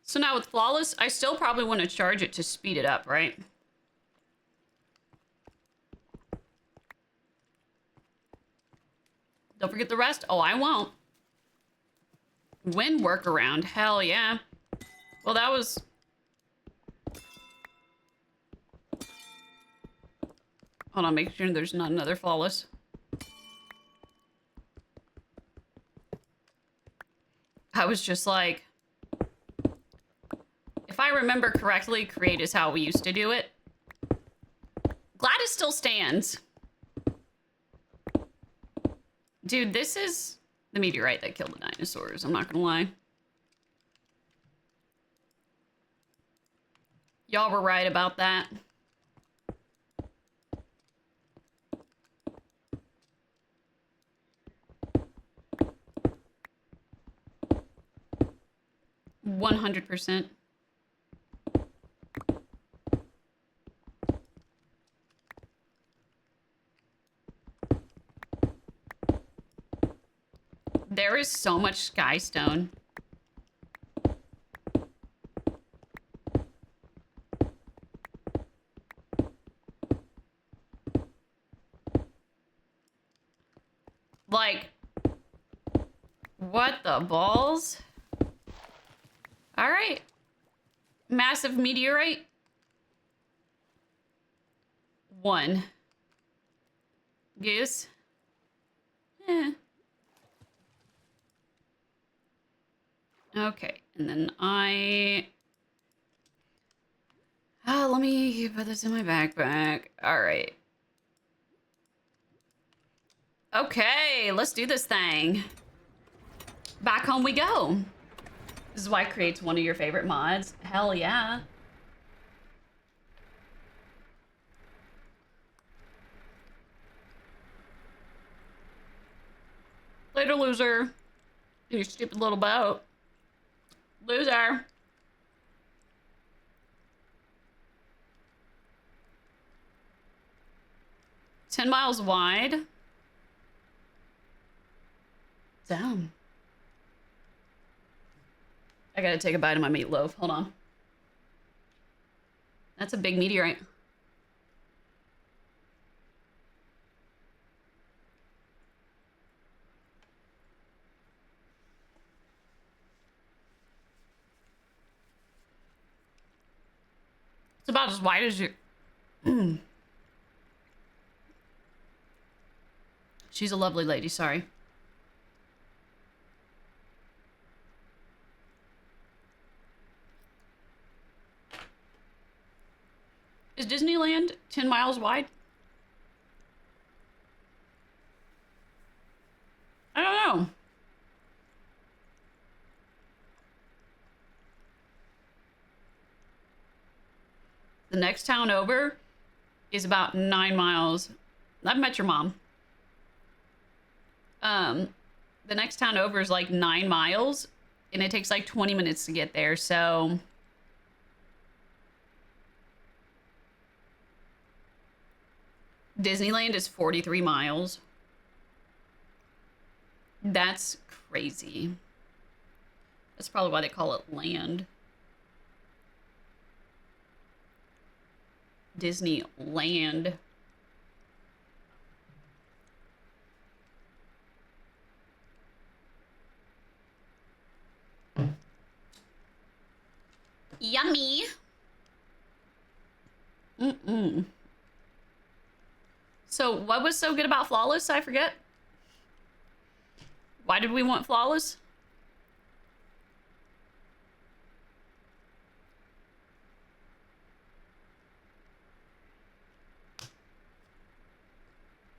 [SPEAKER 1] So now with Flawless, I still probably want to charge it to speed it up, right? Don't forget the rest. Oh, I won't. Wind workaround. Hell yeah. Well, that was... Hold on, make sure there's not another Flawless. I was just like... If I remember correctly, create is how we used to do it. Gladys still stands. Dude, this is the meteorite that killed the dinosaurs. I'm not gonna lie. Y'all were right about that. %100%. There is so much skystone. Like, what the balls? All right. Massive meteorite. 1. Goose. Eh. Okay, and then let me put this in my backpack. All right. Okay, let's do this thing. Back home we go. This is why it creates one of your favorite mods. Hell yeah. Later, loser. You stupid little boat. Loser. "10 miles wide." Damn. I gotta take a bite of my meatloaf. Hold on. That's a big meteorite. It's about as wide as your... She's a lovely lady, sorry. Is Disneyland 10 miles wide? I don't know. The next town over is about 9 miles. I've met your mom. The next town over is like 9 miles, and it takes like 20 minutes to get there, so... Disneyland is 43 miles. That's crazy. That's probably why they call it land. Disneyland. Yummy. So what was so good about Flawless? I forget. Why did we want Flawless?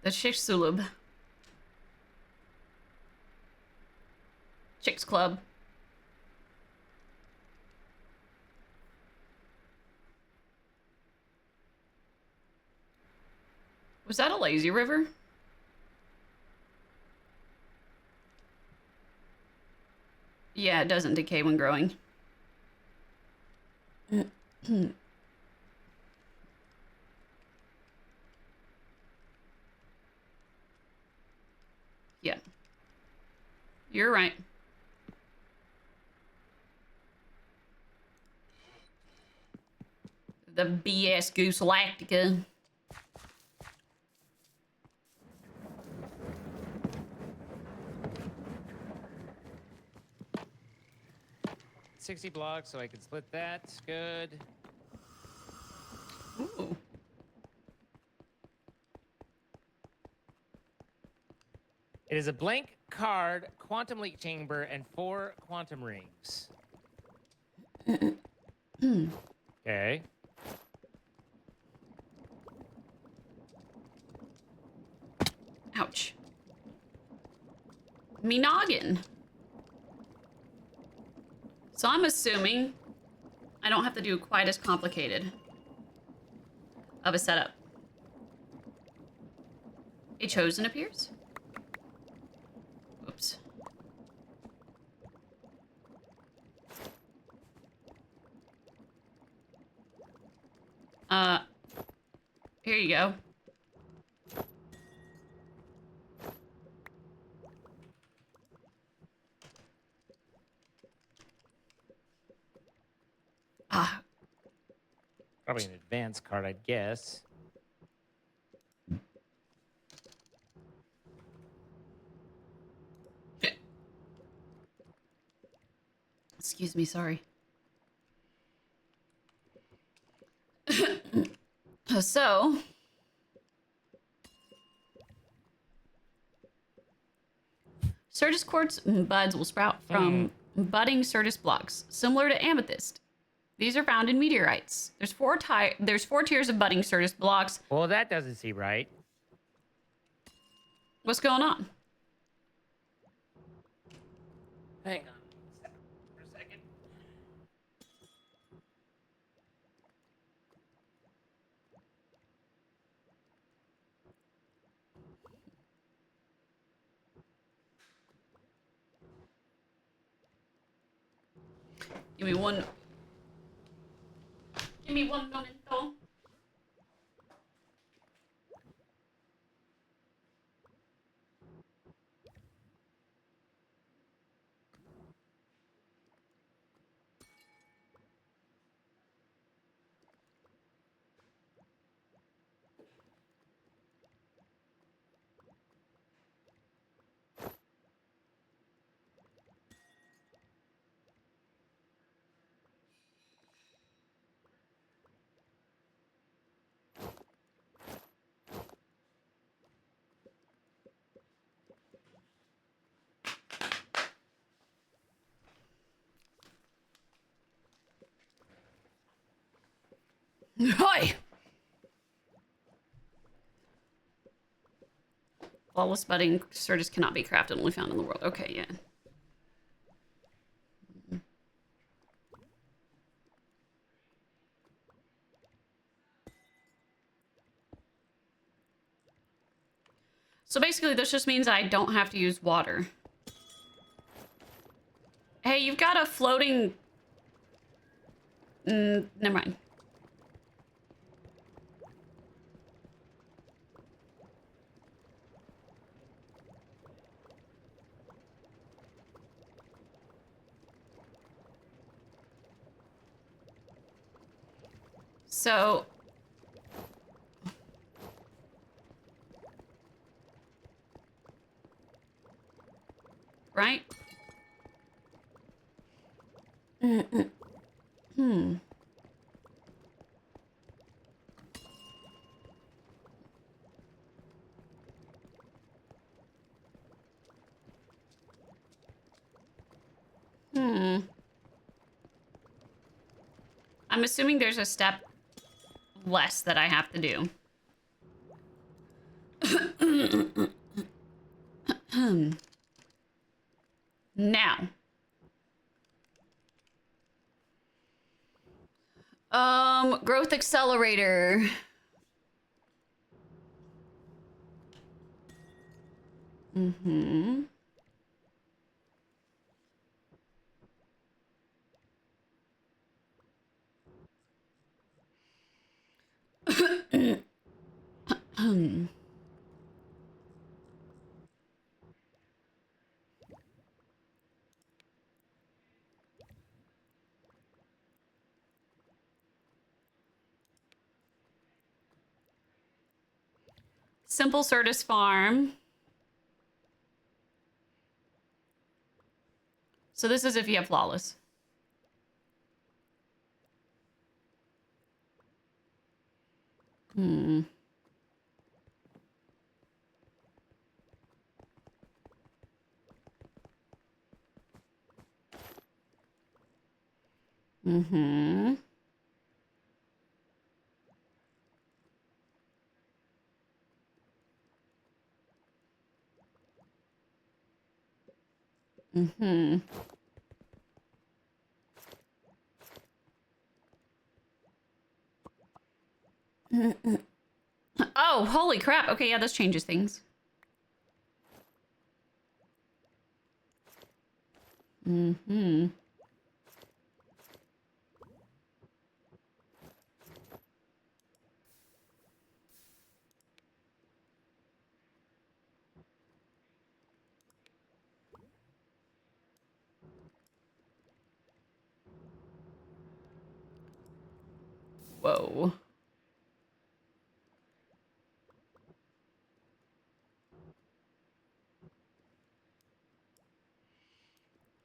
[SPEAKER 1] The Chicks Sulub. Chicks Club. Was that a lazy river? Yeah, it doesn't decay when growing. Yeah. You're right. The BS Goose Lactica.
[SPEAKER 2] 60 blocks, so I can split that. Good.
[SPEAKER 1] Ooh.
[SPEAKER 2] It is a blank card, quantum leak chamber, and 4 quantum rings. Okay.
[SPEAKER 1] Ouch. Me noggin. So I'm assuming I don't have to do quite as complicated of a setup. A chosen appears? Oops. Here you go. Ah.
[SPEAKER 2] Probably an advanced card, I'd guess.
[SPEAKER 1] Excuse me, sorry. So, Certus quartz buds will sprout from budding Certus blocks, similar to amethyst. These are found in meteorites. There's four tiers of budding Certus blocks.
[SPEAKER 2] Well, that doesn't seem right.
[SPEAKER 1] What's going on?
[SPEAKER 2] Hang on for a second.
[SPEAKER 1] Give me one. Give me one momento. Hi. Flawless budding Certus cannot be crafted, only found in the world. Okay, yeah. So basically, this just means I don't have to use water. Hey, you've got a floating... never mind. So... Right? I'm assuming there's a step less that I have to do. Now. Growth accelerator. Simple Certus Farm. So this is if you have flawless. Hmm. Mm-hmm. Mm-hmm. Oh, holy crap. Okay, yeah, this changes things. Mm-hmm. Whoa.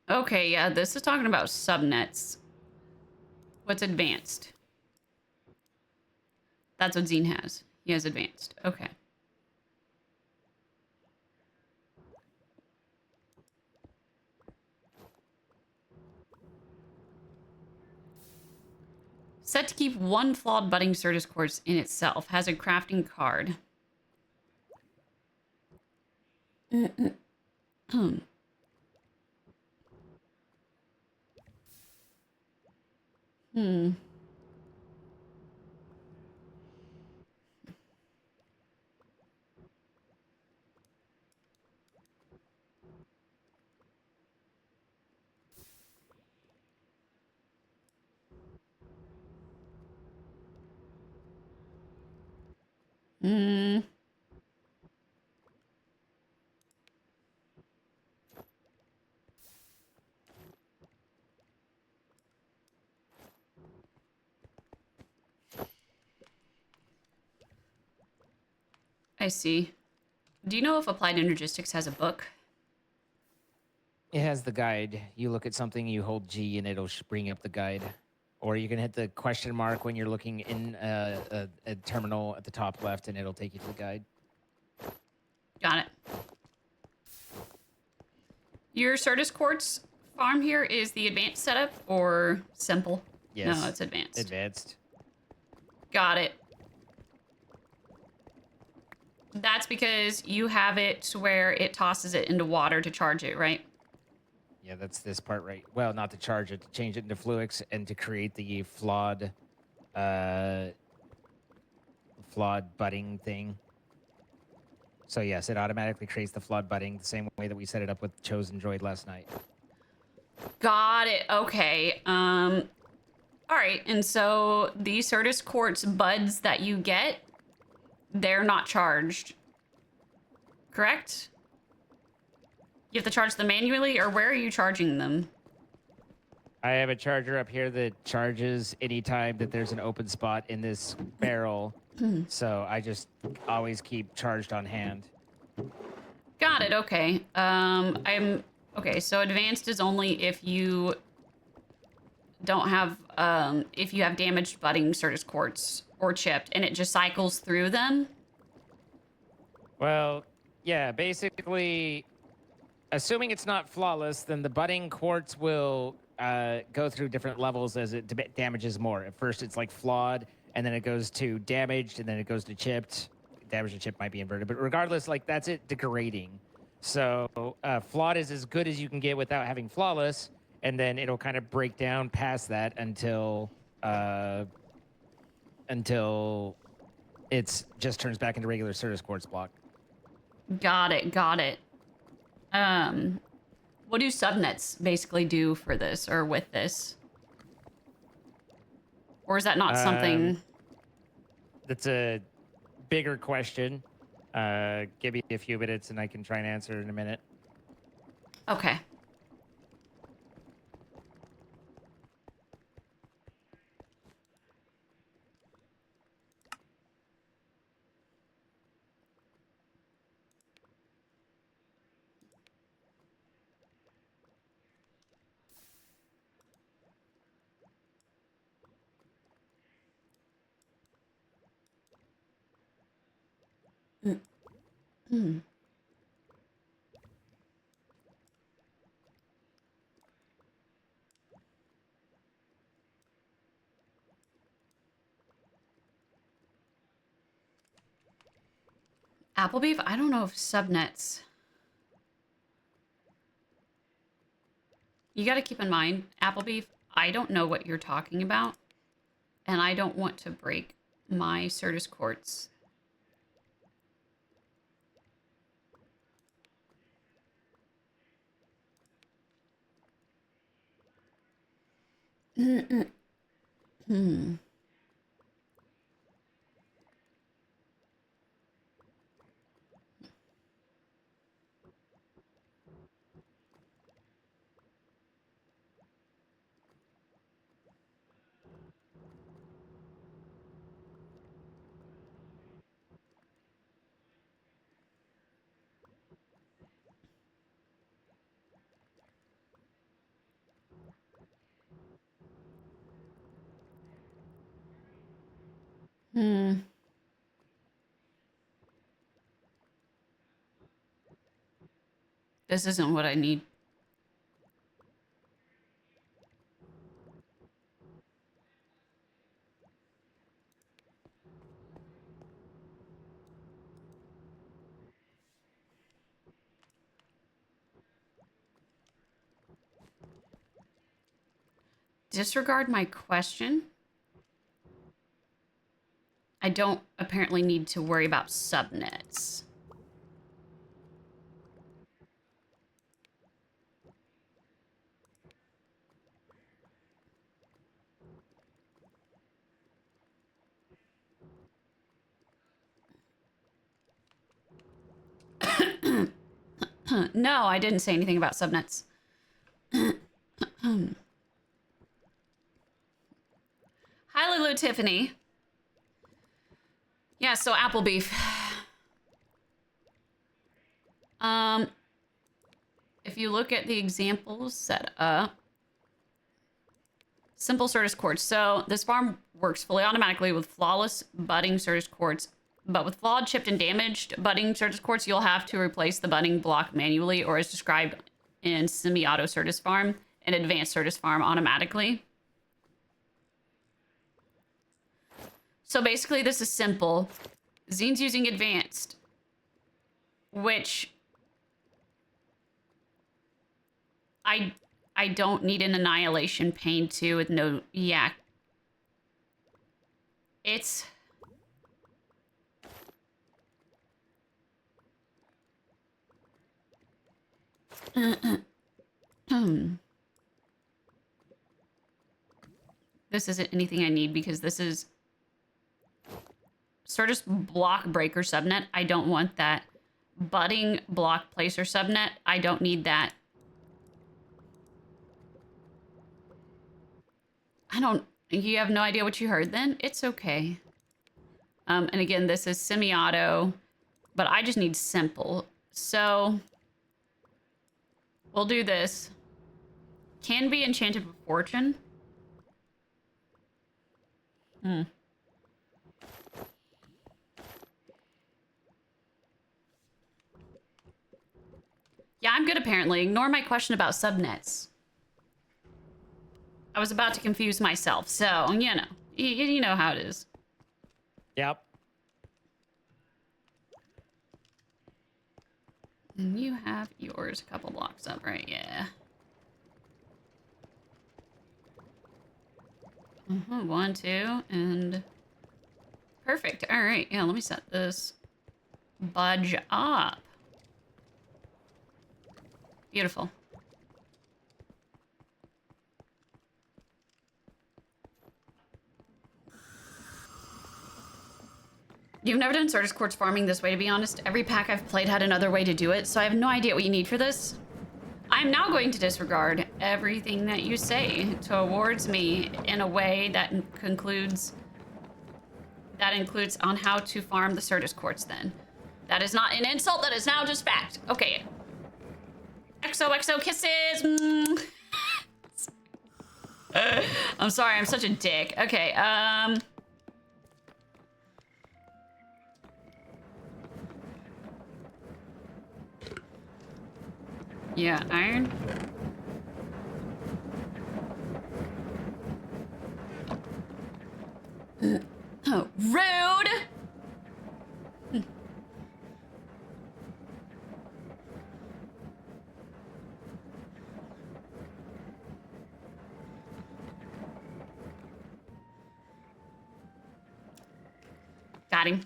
[SPEAKER 1] Okay, yeah, this is talking about subnets. What's advanced? That's what Zine has. He has advanced. Okay. Set to keep one flawed budding Certus quartz in itself. Has a crafting card. Hmm. Hmm. I see. Do you know if Applied Energistics has a book?
[SPEAKER 2] It has the guide. You look at something, you hold G, and it'll bring up the guide. Or you can hit the question mark when you're looking in a terminal at the top left, and it'll take you to the guide.
[SPEAKER 1] Got it. Your Certus quartz farm here is the advanced setup or simple?
[SPEAKER 2] Yes.
[SPEAKER 1] No, it's advanced.
[SPEAKER 2] Advanced.
[SPEAKER 1] Got it. That's because you have it where it tosses it into water to charge it, right?
[SPEAKER 2] Yeah, that's this part right. Well, not to charge it, to change it into Fluix and to create the flawed budding thing. So yes, it automatically creates the flawed budding the same way that we set it up with Chosen Droid last night.
[SPEAKER 1] Got it. Okay. All right. And so the Certus quartz buds that you get, they're not charged. Correct? You have to charge them manually, or where are you charging them?
[SPEAKER 2] I have a charger up here that charges anytime that there's an open spot in this barrel. So I just always keep charged on hand.
[SPEAKER 1] Got it. Okay. Okay. So advanced is only if you don't have if you have damaged budding Certus quartz or chipped, and it just cycles through them.
[SPEAKER 2] Well, yeah, basically, assuming it's not flawless, then the budding quartz will go through different levels as it damages more. At first, it's like flawed, and then it goes to damaged, and then it goes to chipped. Damaged and chipped might be inverted, but regardless, like that's it degrading. So flawed is as good as you can get without having flawless, and then it'll kind of break down past that until it's just turns back into regular Certus quartz block.
[SPEAKER 1] Got it. Got it. What do subnets basically do for this or with this? Or is that not something?
[SPEAKER 2] That's a bigger question. Give me a few minutes and I can try and answer in a minute.
[SPEAKER 1] Okay. Hmm. Apple beef? I don't know if subnets. You got to keep in mind, apple beef, I don't know what you're talking about. And I don't want to break my Certus quartz. Hmm. Hmm. This isn't what I need. Disregard my question. I don't apparently need to worry about subnets. No, I didn't say anything about subnets. Hi, Lulu Tiffany. Yeah, so apple beef. If you look at the examples set up, simple Certus quartz. So this farm works fully automatically with flawless budding Certus quartz, but with flawed, chipped, and damaged budding Certus quartz, you'll have to replace the budding block manually, or as described in semi-auto Certus farm and advanced Certus farm automatically. So basically, this is simple. Zine's using advanced, which I don't need an annihilation pane to with no, yeah. It's this isn't anything I need because this is Certus block breaker subnet. I don't want that. Budding block placer subnet. I don't need that. You have no idea what you heard then? It's okay. And again, this is semi-auto, but I just need simple. So we'll do this. Can be enchanted with fortune. Hmm. Yeah, I'm good apparently. Ignore my question about subnets. I was about to confuse myself, so, you know. You know how it is.
[SPEAKER 2] Yep.
[SPEAKER 1] And you have yours a couple blocks up, right? Yeah. 1, 2, and... Perfect. All right. Yeah, let me set this budge up. Beautiful. You've never done Certus Quartz farming this way, to be honest. Every pack I've played had another way to do it, so I have no idea what you need for this. I'm now going to disregard everything that you say towards me in a way that includes on how to farm the Certus Quartz then. That is not an insult, that is now just fact. Okay. XOXO kisses. I'm sorry, I'm such a dick. Okay, yeah, iron. Oh, rude! Got him.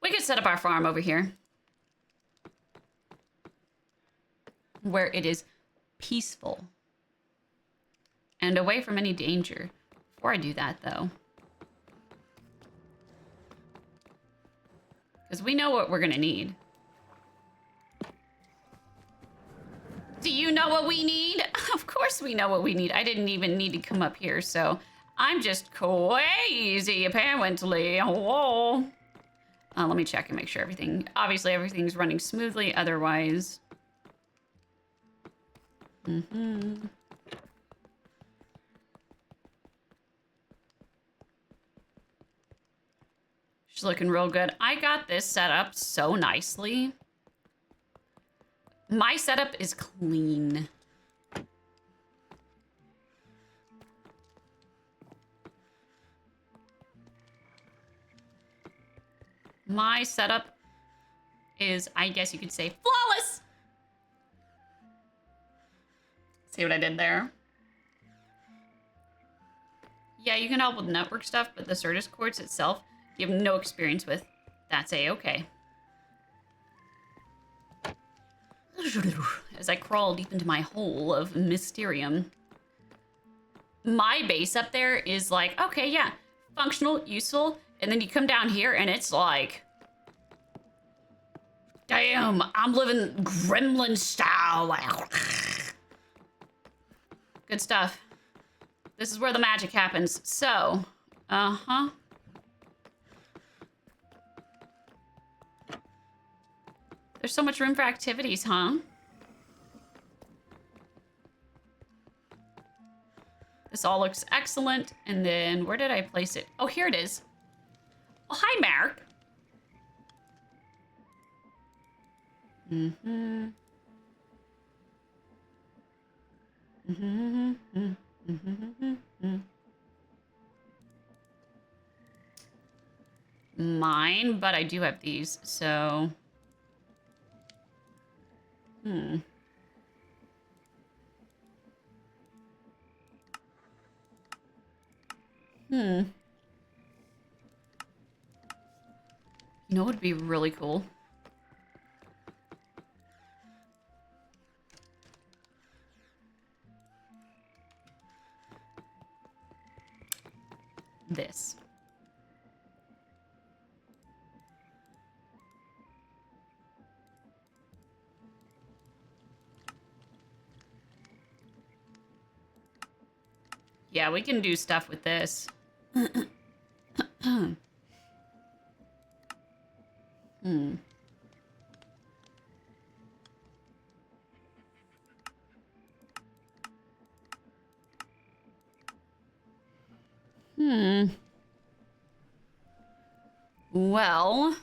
[SPEAKER 1] We could set up our farm over here, where it is peaceful and away from any danger. Before I do that, though, because we know what we're gonna need. Do you know what we need? Of course we know what we need. I didn't even need to come up here, so I'm just crazy, apparently. Whoa. Let me check and make sure obviously everything's running smoothly, otherwise. She's looking real good. I got this set up so nicely. My setup is clean. My setup is, I guess you could say, flawless. See what I did there? Yeah, you can help with network stuff, but the Certus Quartz itself, you have no experience with. That's A-okay. As I crawl deep into my hole of Mysterium. My base up there is like, okay, yeah, functional, useful, and then you come down here and it's like, damn, I'm living gremlin style. Good stuff. This is where the magic happens. So, there's so much room for activities, huh? This all looks excellent. And then where did I place it? Oh, here it is. Oh, hi, Mark. Mine, but I do have these, so. You know what would be really cool? This. Yeah, we can do stuff with this. Well.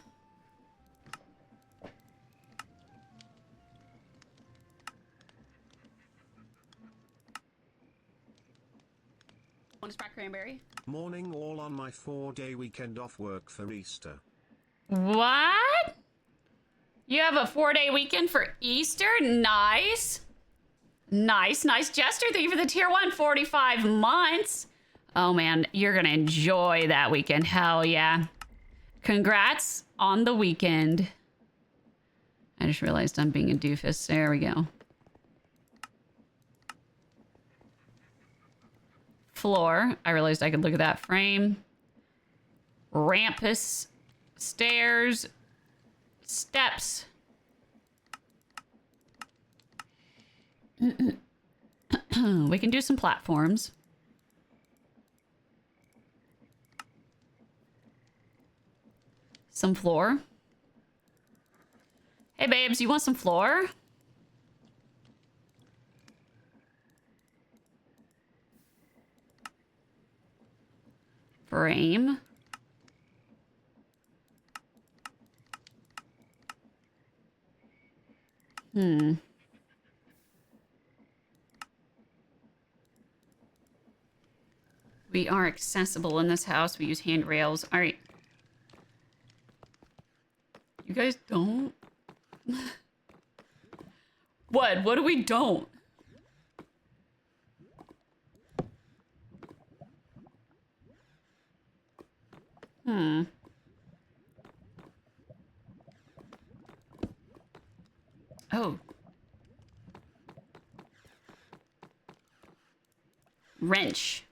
[SPEAKER 1] Want to sprout cranberry?
[SPEAKER 4] Morning all on my 4-day weekend off work for Easter.
[SPEAKER 1] What? You have a 4-day weekend for Easter? Nice. Nice. Jester, thank you for the tier 1, 45 months. Oh man, you're gonna enjoy that weekend. Hell yeah. Congrats on the weekend. I just realized I'm being a doofus. There we go. Floor. I realized I could look at that frame. Rampus. Stairs. Steps. We can do some platforms. Some floor. Hey, babes, you want some floor? Frame. We are accessible in this house. We use handrails. All right. You guys don't? What? What do we don't? Oh. Wrench.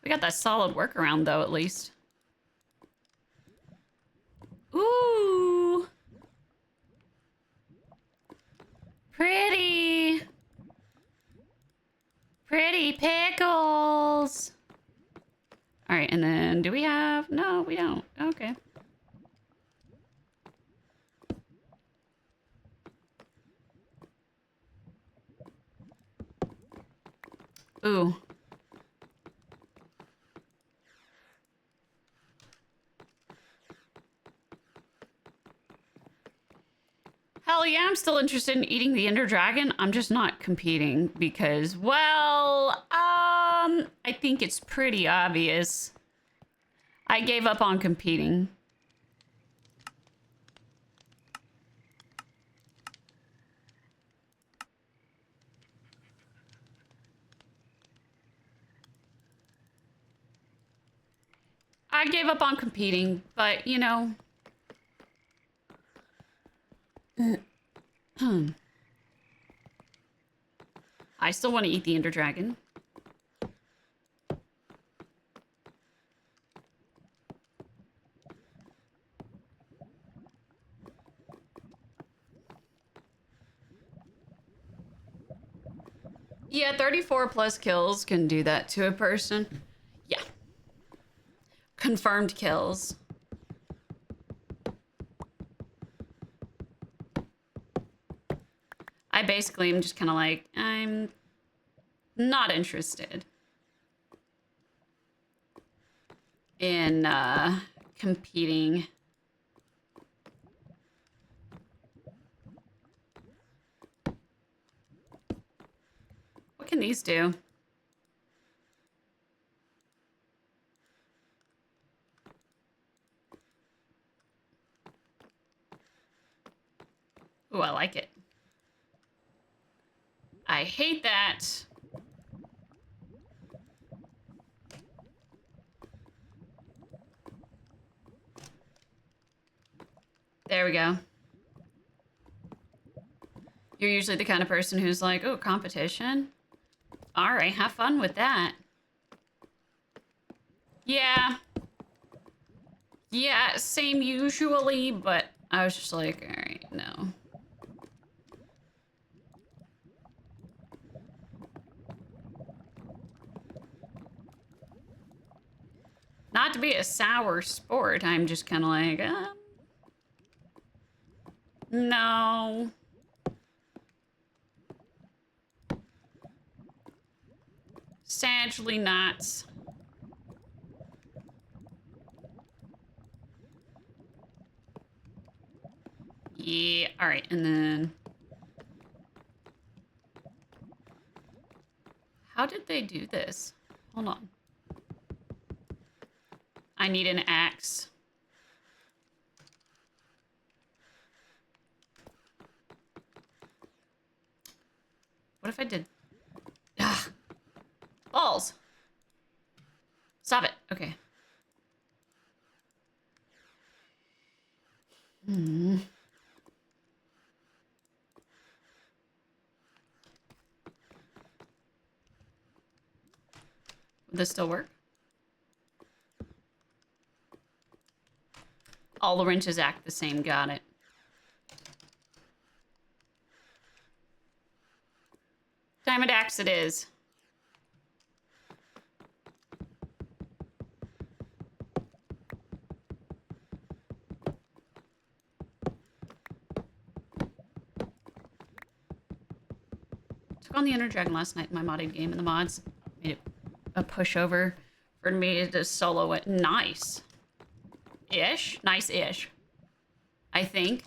[SPEAKER 1] We got that solid workaround, though, at least. Ooh. Pretty. Pretty pickles. All right, and then do we have... No, we don't. Okay. Ooh. Hell yeah, I'm still interested in eating the Ender Dragon. I'm just not competing because, well, I think it's pretty obvious. I gave up on competing. I gave up on competing, but, you know... I still want to eat the Ender Dragon. Yeah, 34 plus kills can do that to a person. Yeah. Confirmed kills. I basically am just kind of like, I'm not interested in competing. What can these do? Ooh, I like it. I hate that. There we go. You're usually the kind of person who's like, oh, competition? All right, have fun with that. Yeah. Yeah, same usually, but I was just like, all right, no. Not to be a sour sport, I'm just kind of like, no. Sadly not. Yeah, all right, and then... How did they do this? Hold on. I need an axe. What if I did... Ah! Balls! Stop it. Okay. Hmm. Would this still work? All the wrenches act the same. Got it. Diamond axe it is. Took on the Ender Dragon last night in my modded game, and the mods made it a pushover for me to solo it. Nice. Ish? Nice-ish. I think.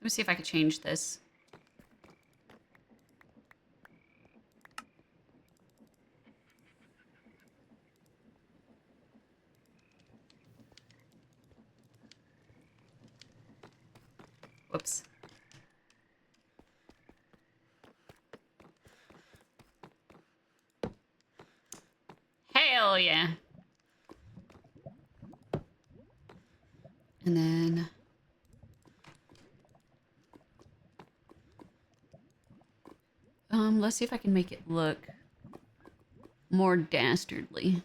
[SPEAKER 1] Let me see if I could change this. Whoops. Hell yeah. And then... let's see if I can make it look more dastardly.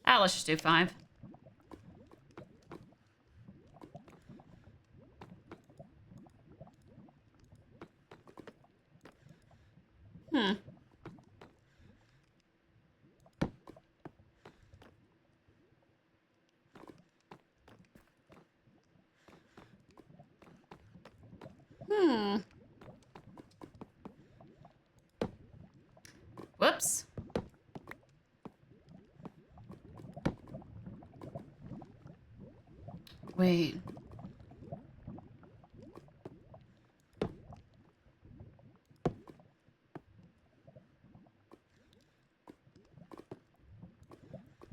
[SPEAKER 1] Ah, let's just do 5. Hmm. Hmm. Whoops. Wait.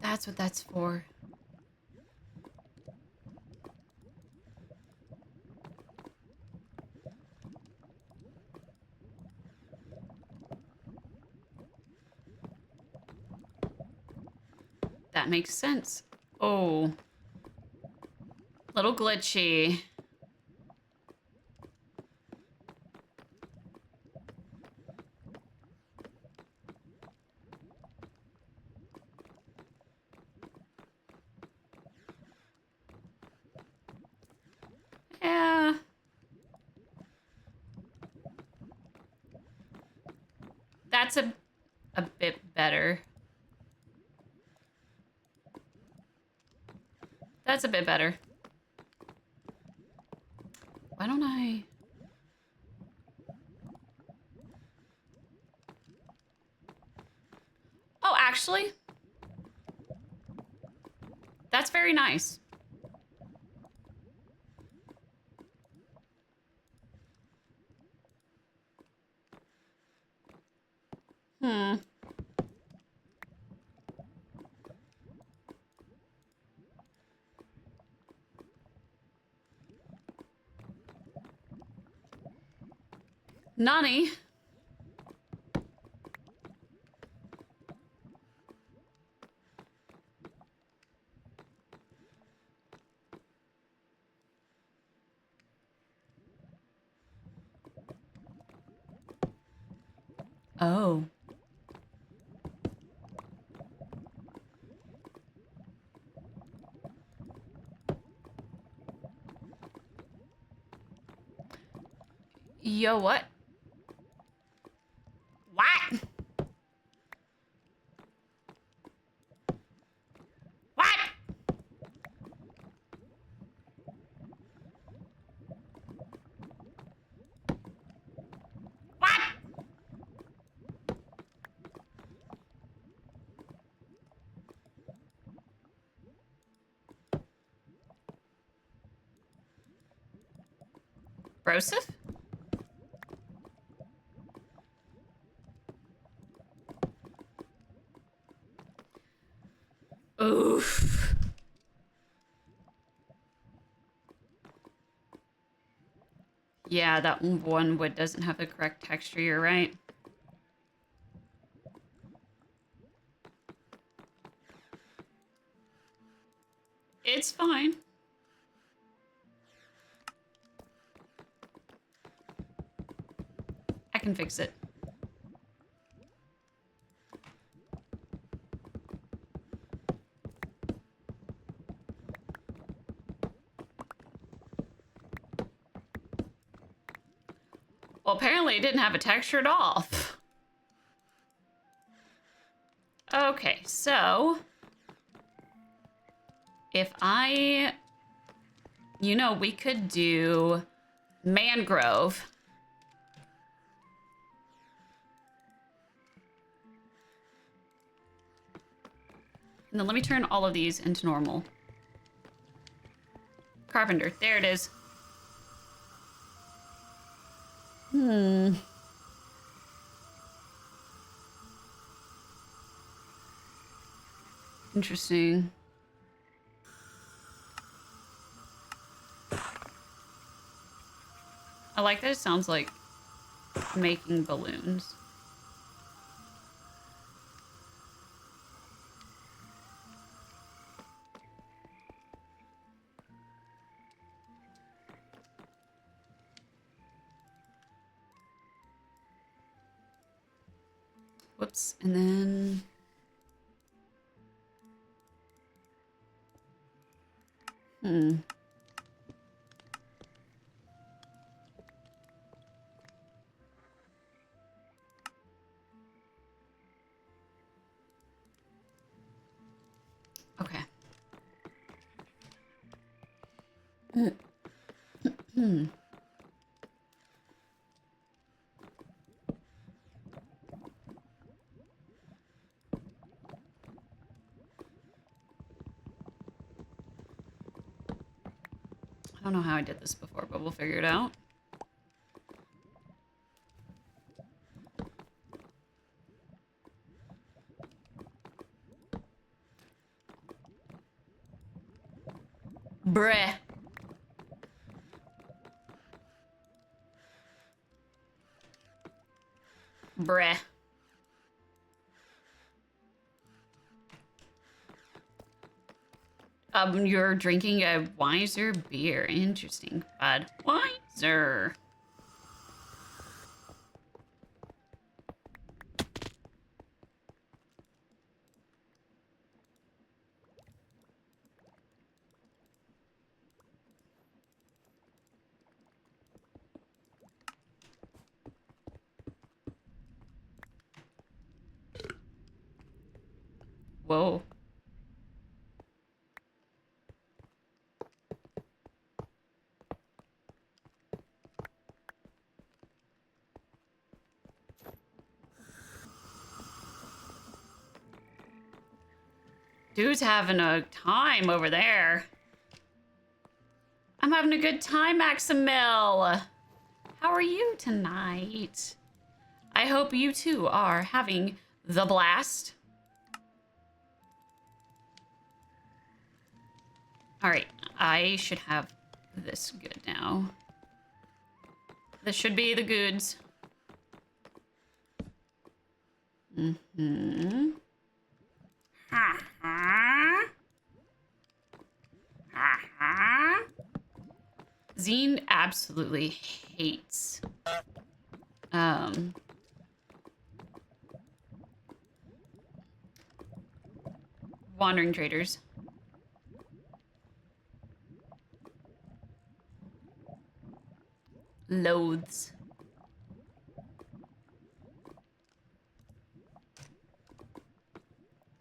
[SPEAKER 1] That's what that's for. That makes sense. Oh. Little glitchy. Yeah. That's a bit better. That's a bit better. Why don't I... Oh, actually, that's very nice. Hmm. Nani? Oh. Yo, what? What? What? What? Broseph? Oof. Yeah, that one wood doesn't have the correct texture, you're right. It's fine. I can fix it. Well, apparently it didn't have a texture at all. Okay, so if we could do mangrove. And then let me turn all of these into normal. Carpenter, there it is. Interesting. I like that it sounds like making balloons. Whoops, and then... Okay. I don't know how I did this before, but we'll figure it out. Bruh. Bruh. You're drinking a Wiser beer. Interesting, bud. Wiser. Whoa. Dude's having a time over there. I'm having a good time, Maximil. How are you tonight? I hope you too are having the blast. All right, I should have this good now. This should be the goods. Mm-hmm. Ha ha. Ha ha. Zine absolutely hates wandering traders. Loathes.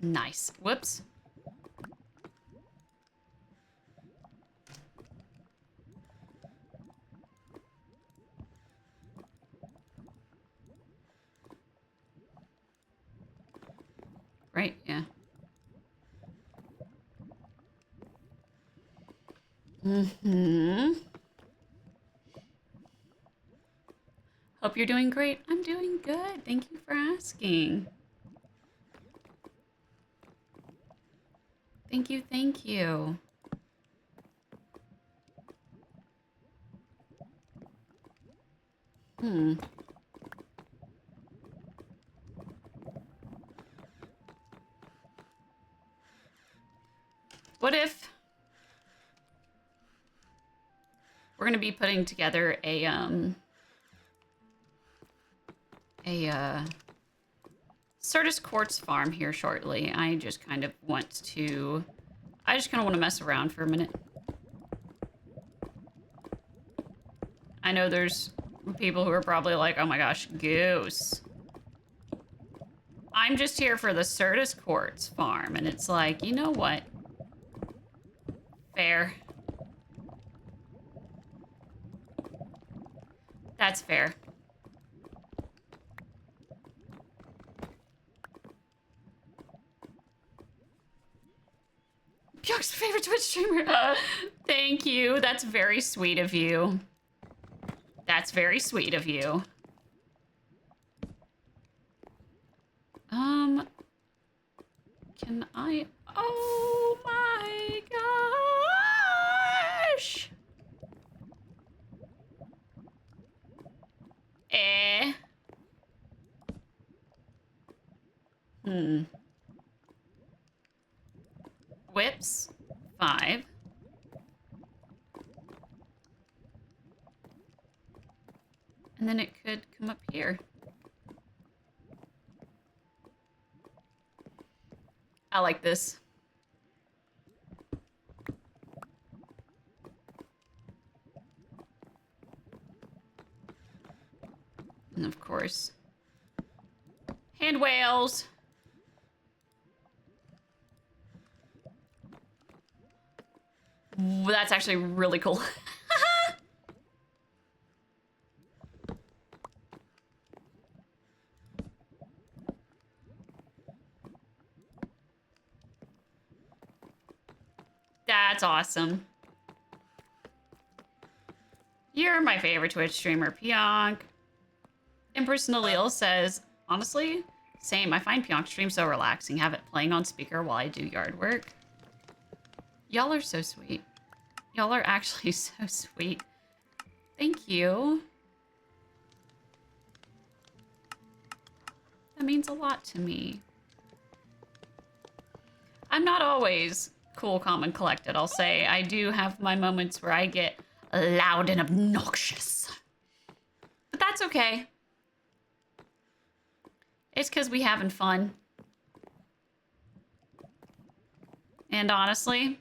[SPEAKER 1] Nice. Whoops. Right, yeah. Mm-hmm. Hope you're doing great. I'm doing good. Thank you for asking. Thank you, thank you. What if we're gonna be putting together a Certus Quartz farm here shortly. I just kind of want to mess around for a minute. I know there's people who are probably like, oh my gosh, Goose. I'm just here for the Certus Quartz farm, and it's like, you know what? Fair. That's fair. Pyonk's favorite Twitch streamer. Thank you. That's very sweet of you. That's very sweet of you. Can I? Oh my gosh. Whips, 5. And then it could come up here. I like this. And of course, hand whales. That's actually really cool. That's awesome. You're my favorite Twitch streamer, Pionk. Empress Nalil says, honestly, same. I find Pionk stream so relaxing. Have it playing on speaker while I do yard work. Y'all are so sweet. Y'all are actually so sweet. Thank you. That means a lot to me. I'm not always cool, calm, and collected, I'll say. I do have my moments where I get loud and obnoxious. But that's okay. It's because we having fun. And honestly,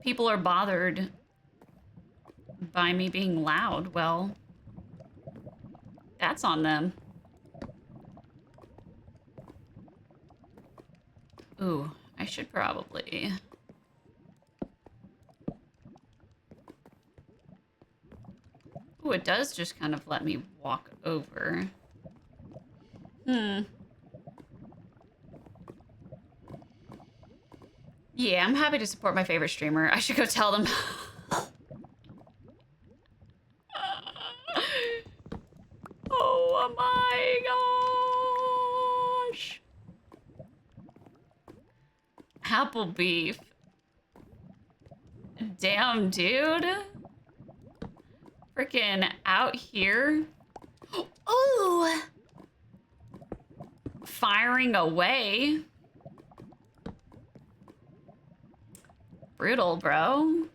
[SPEAKER 1] people are bothered by me being loud. Well, that's on them. Ooh, I should probably... Ooh, it does just kind of let me walk over. Yeah, I'm happy to support my favorite streamer. I should go tell them. Oh my gosh. Apple beef. Damn, dude. Freaking out here. Ooh. Firing away. Brutal, bro.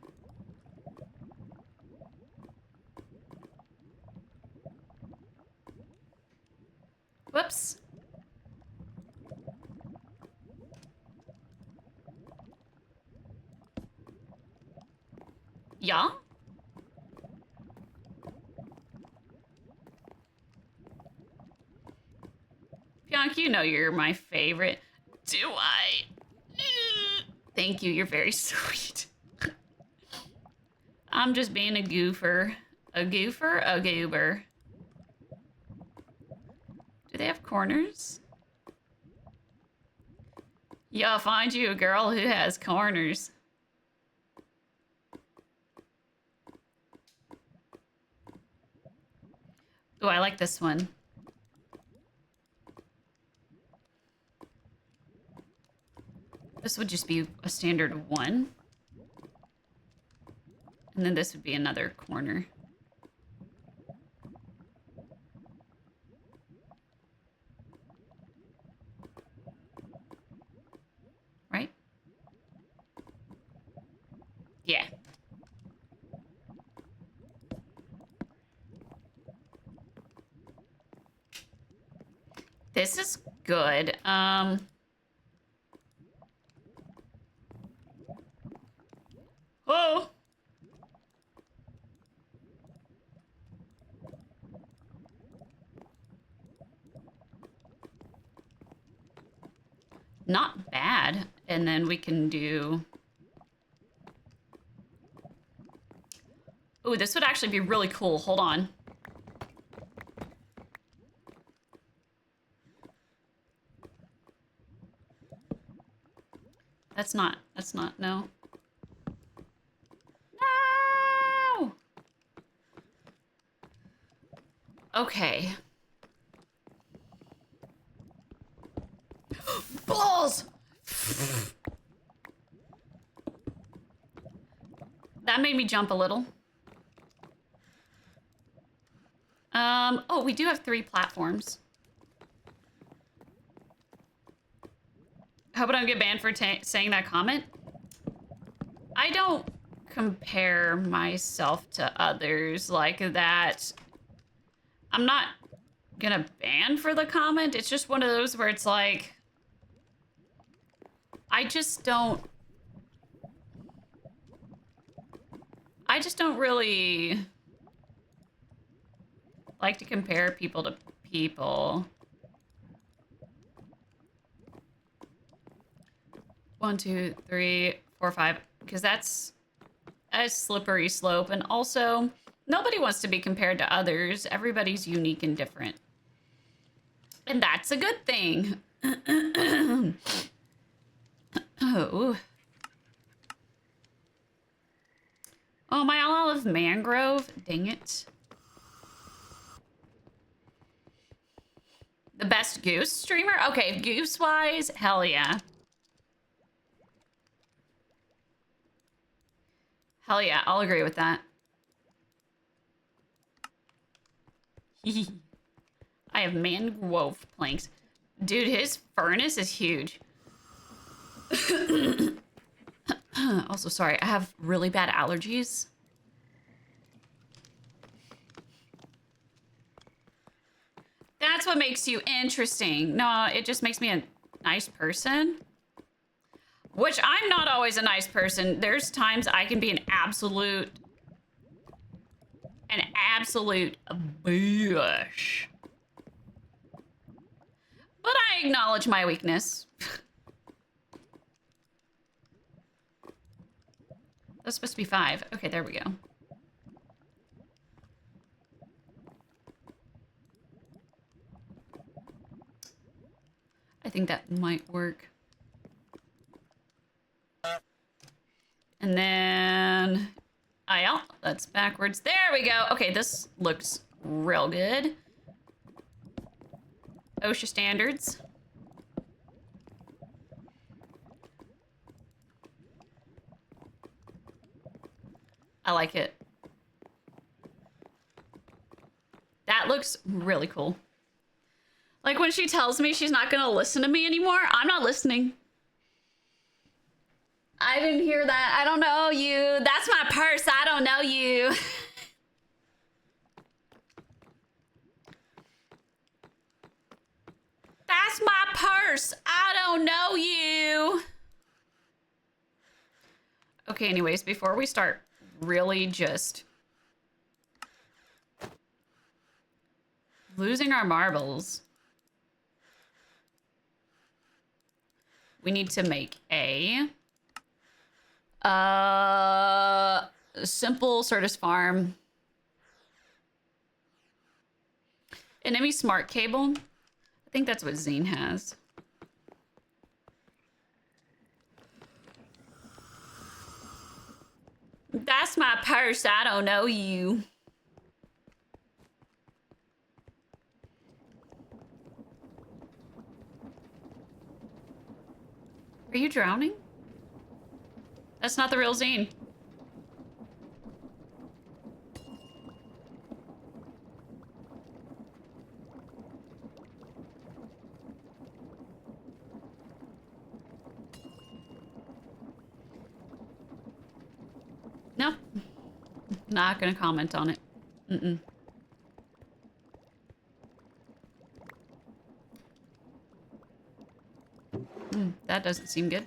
[SPEAKER 1] Whoops. Yeah? Pionk, you know you're my favorite. Do I? Thank you, you're very sweet. I'm just being a goofer. A goofer? A goober. Do they have corners? Yeah, I'll find you a girl who has corners. Ooh, I like this one. This would just be a standard 1. And then this would be another corner. Yeah. This is good. Oh. Not bad. And then we can do... Ooh, this would actually be really cool. Hold on. That's not, no. No! Okay. Balls! That made me jump a little. Oh, we do have 3 platforms. Hope I don't get banned for saying that comment. I don't compare myself to others like that. I'm not gonna ban for the comment. It's just one of those where it's like, I just don't really like to compare people to people. 1, 2, 3, 4, 5, because that's a slippery slope. And also, nobody wants to be compared to others. Everybody's unique and different. And that's a good thing. Oh. Oh, my olive mangrove. Dang it. The best goose streamer? Okay, goose-wise, hell yeah. Hell yeah, I'll agree with that. I have mangrove planks. Dude, his furnace is huge. Also, sorry, I have really bad allergies. That's what makes you interesting. No, it just makes me a nice person. Which I'm not always a nice person. There's times I can be an absolute bitch. But I acknowledge my weakness. That's supposed to be 5. Okay, there we go. I think that might work. And then... Oh, that's backwards. There we go. Okay, this looks real good. OSHA standards. I like it. That looks really cool. Like when she tells me she's not gonna listen to me anymore, I'm not listening. I didn't hear that. I don't know you. That's my purse. I don't know you. That's my purse. I don't know you. Okay, anyways, before we start really just losing our marbles, we need to make a simple Certus farm. Enemy smart cable. I think that's what Zine has. That's my purse. I don't know you. Are you drowning? That's not the real Zine. Not gonna comment on it. Mm-mm. That doesn't seem good.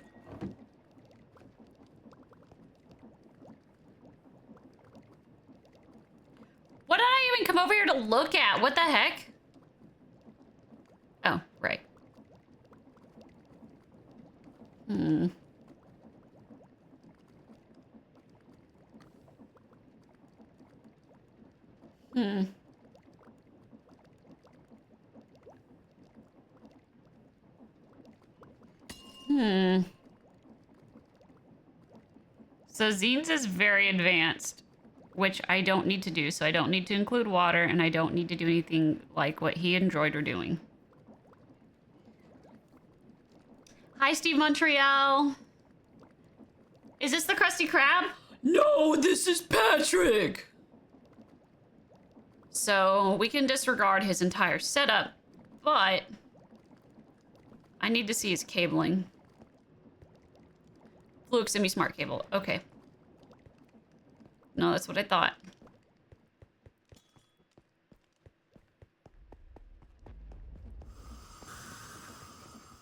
[SPEAKER 1] What did I even come over here to look at? What the heck? Oh, right. Hmm. Hmm. Hmm. So Zine's is very advanced, which I don't need to do. So I don't need to include water, and I don't need to do anything like what he and Droid are doing. Hi, Steve Montreal. Is this the Krusty Krab? No, this is Patrick. So we can disregard his entire setup, but I need to see his cabling. Fluke semi-smart cable. Okay. No, that's what I thought.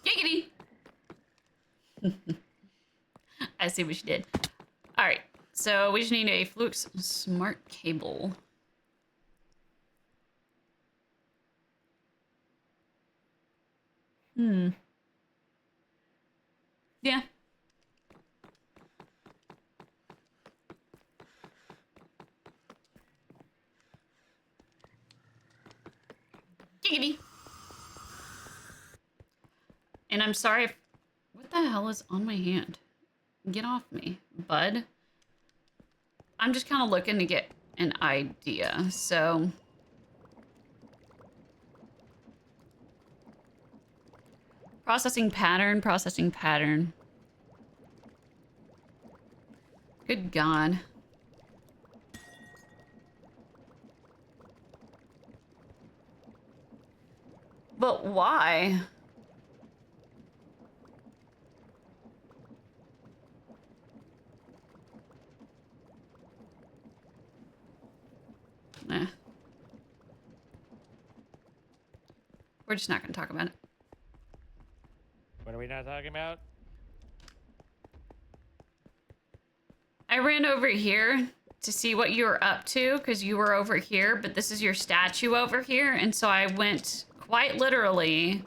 [SPEAKER 1] Giggity! I see what you did. All right, so we just need a Fluke smart cable. Yeah. Giggity. And I'm sorry if... What the hell is on my hand? Get off me, bud. I'm just kind of looking to get an idea, so... Processing pattern, processing pattern. Good God. But why? Eh. We're just not going to talk about it.
[SPEAKER 2] What are we not talking about?
[SPEAKER 1] I ran over here to see what you were up to because you were over here, but this is your statue over here. And so I went quite literally,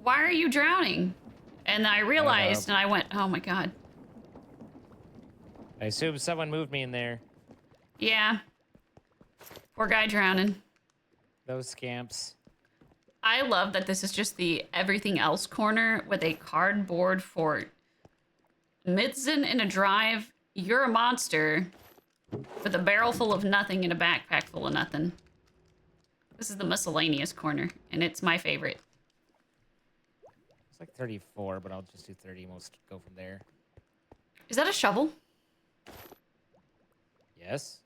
[SPEAKER 1] why are you drowning? And I realized and I went, oh my God.
[SPEAKER 2] I assume someone moved me in there.
[SPEAKER 1] Yeah. Poor guy drowning.
[SPEAKER 2] Those scamps.
[SPEAKER 1] I love that this is just the everything else corner with a cardboard fort. Midzen in a drive, you're a monster with a barrel full of nothing and a backpack full of nothing. This is the miscellaneous corner, and it's my favorite.
[SPEAKER 2] It's like 34, but I'll just do 30. We'll go from there.
[SPEAKER 1] Is that a shovel?
[SPEAKER 2] Yes.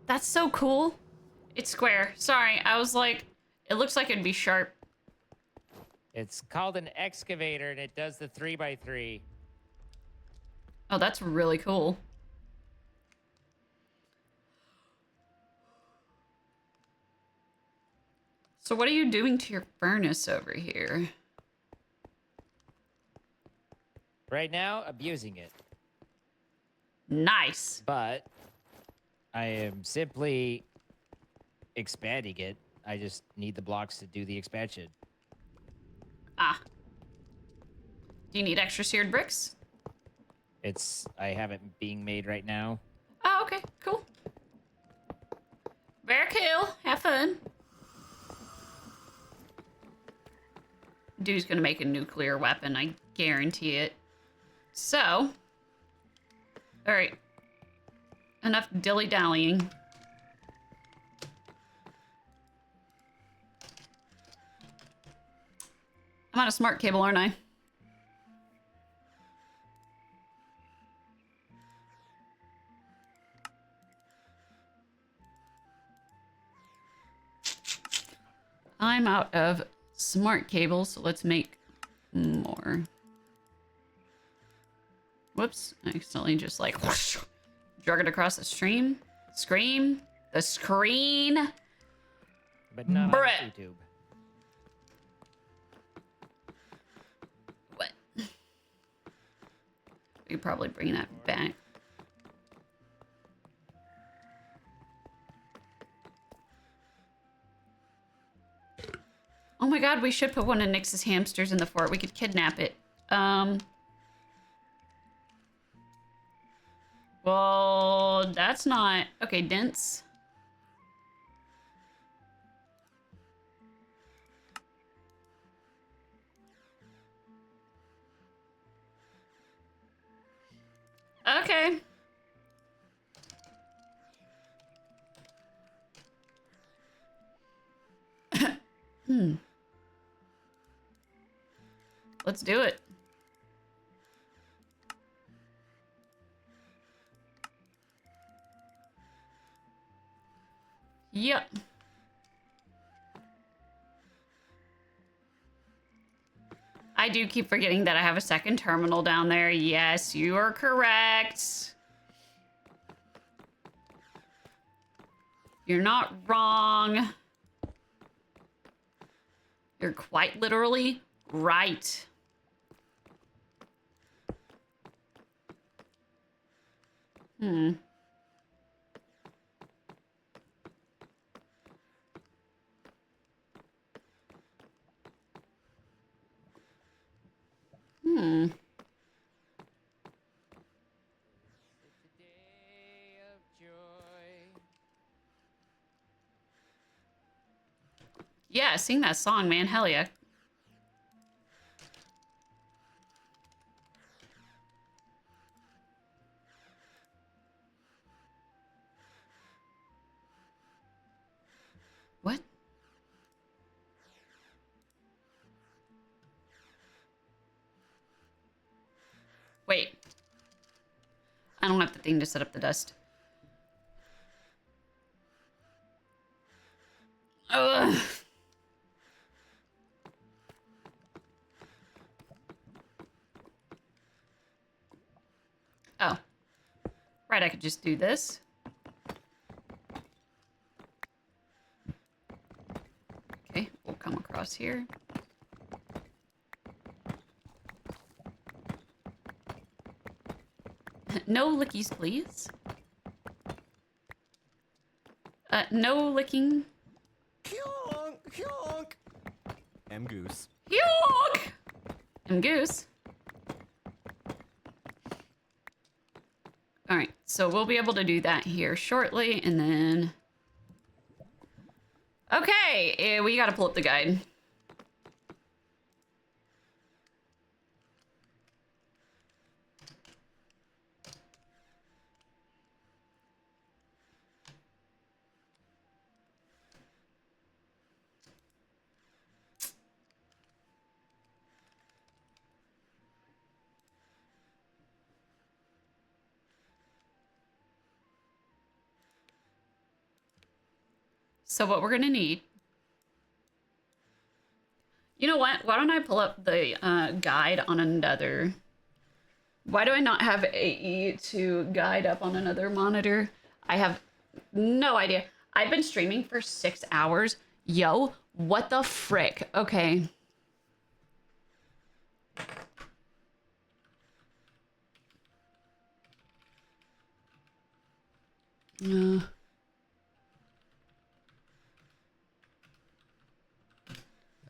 [SPEAKER 1] That's so cool. It's square. Sorry, I was like, it looks like it'd be sharp.
[SPEAKER 2] It's called an excavator, and it does the 3x3.
[SPEAKER 1] Oh, that's really cool. So what are you doing to your furnace over here?
[SPEAKER 2] Right now, abusing it.
[SPEAKER 1] Nice.
[SPEAKER 2] But I am simply expanding it. I just need the blocks to do the expansion.
[SPEAKER 1] Ah. Do you need extra seared bricks?
[SPEAKER 2] I have it being made right now.
[SPEAKER 1] Oh, okay, cool. Bear kill. Have fun. Dude's gonna make a nuclear weapon, I guarantee it. So, all right. Enough dilly-dallying. I'm on a smart cable, aren't I? I'm out of smart cables, so let's make more. Whoops, I accidentally just like whoosh, Drug it across the stream. Screen. The screen.
[SPEAKER 2] But not
[SPEAKER 1] Bruh.
[SPEAKER 2] on YouTube.
[SPEAKER 1] What? We could probably bring that back. Oh my god, we should put one of Nyx's hamsters in the fort. We could kidnap it. Well, that's not... Okay, dense. Okay. Let's do it. Yep. I do keep forgetting that I have a second terminal down there. Yes, you are correct. You're not wrong. You're quite literally right. Hmm. Hmm.
[SPEAKER 2] It's a day of joy.
[SPEAKER 1] Yeah, sing that song, man. Hell yeah. What? Wait. I don't have the thing to set up the dust. Ugh. Oh. Right, I could just do this. Okay, we'll come across here. No lickies, please. No licking.
[SPEAKER 3] Hyonk, hyonk. M Goose.
[SPEAKER 1] Yuck! And goose. All right, so we'll be able to do that here shortly, and then... Okay, we gotta pull up the guide. So what we're gonna need... You know what? Why don't I pull up the guide on another... Why do I not have AE to guide up on another monitor? I have no idea. I've been streaming for 6 hours. Yo, what the frick? Okay.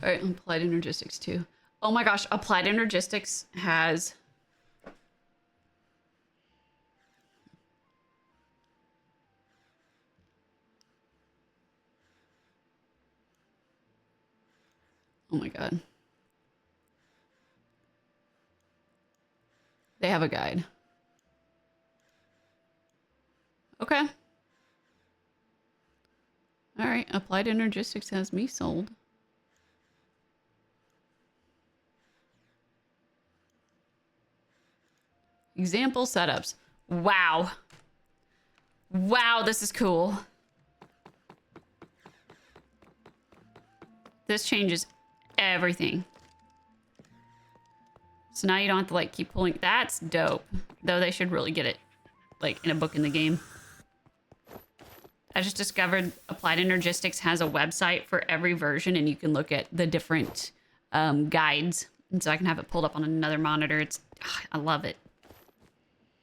[SPEAKER 1] All right, applied energistics too. Oh my gosh, applied energistics has... Oh my god. They have a guide. Okay. All right, applied energistics has me sold. Example setups. Wow. Wow, this is cool. This changes everything. So now you don't have to like keep pulling. That's dope. Though they should really get it like in a book in the game. I just discovered Applied Energistics has a website for every version, and you can look at the different guides. And so I can have it pulled up on another monitor. I love it.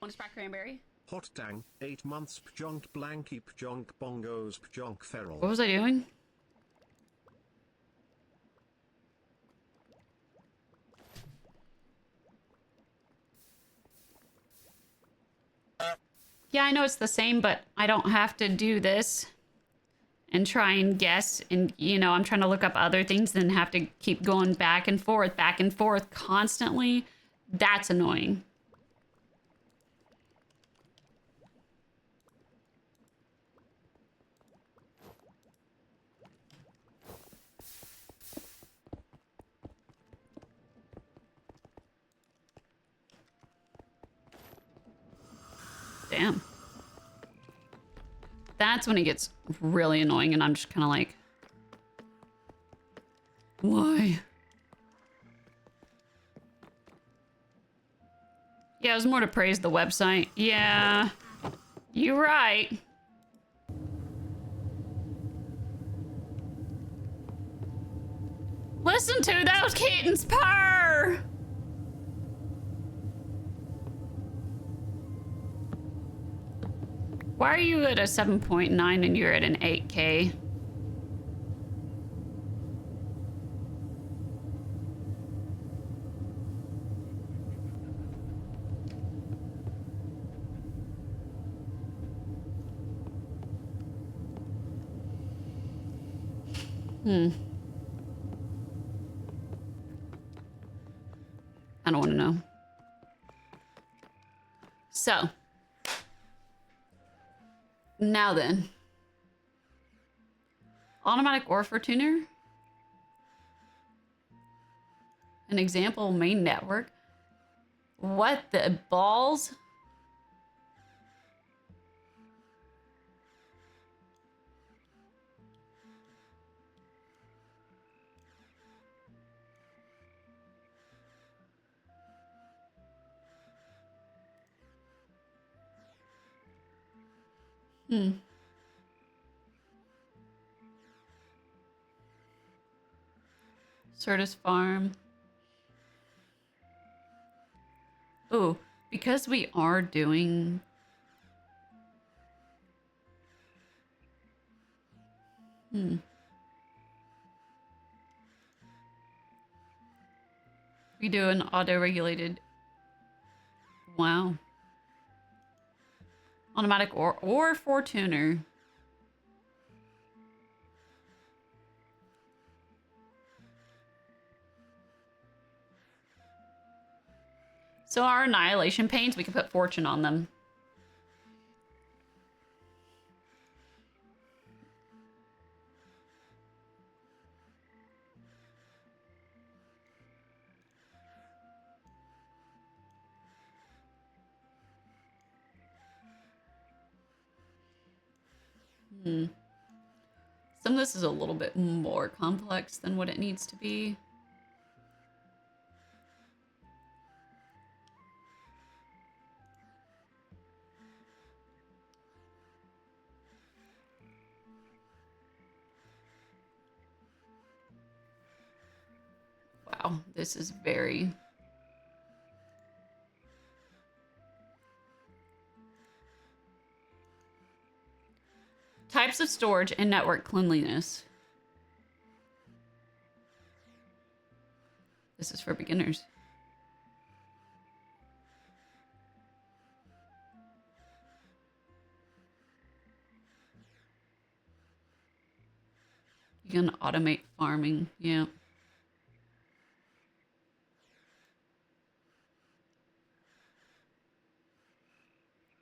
[SPEAKER 1] Want to try cranberry?
[SPEAKER 4] Hot dang, 8 months pjonk blanky pjonk bongos pjonk feral.
[SPEAKER 1] What was I doing? Yeah, I know it's the same, but I don't have to do this and try and guess. And, you know, I'm trying to look up other things and have to keep going back and forth constantly. That's annoying. Damn. That's when it gets really annoying and I'm just kind of like, why? Yeah, it was more to praise the website. Yeah, you're right. Listen to those kittens purr! Why are you at a 7.9 and you're at an 8K? I don't want to know. So. Now then. Automatic ore for tuner. An example main network. What the balls? Certus Farm. Ooh, because we are doing... We do an auto-regulated... Wow. Automatic or Fortuner. So our annihilation paints, we can put fortune on them. Some of this is a little bit more complex than what it needs to be. Wow, this is very... Types of storage and network cleanliness. This is for beginners. You can automate farming, yeah.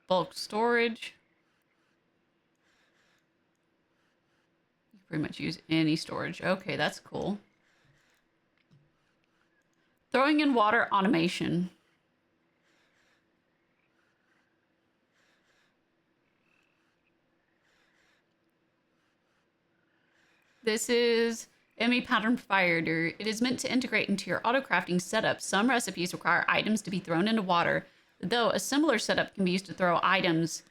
[SPEAKER 1] Bulk storage. You pretty much use any storage. Okay, that's cool. Throwing in water automation. This is ME Pattern Finder. It is meant to integrate into your auto crafting setup. Some recipes require items to be thrown into water Though a similar setup can be used to throw items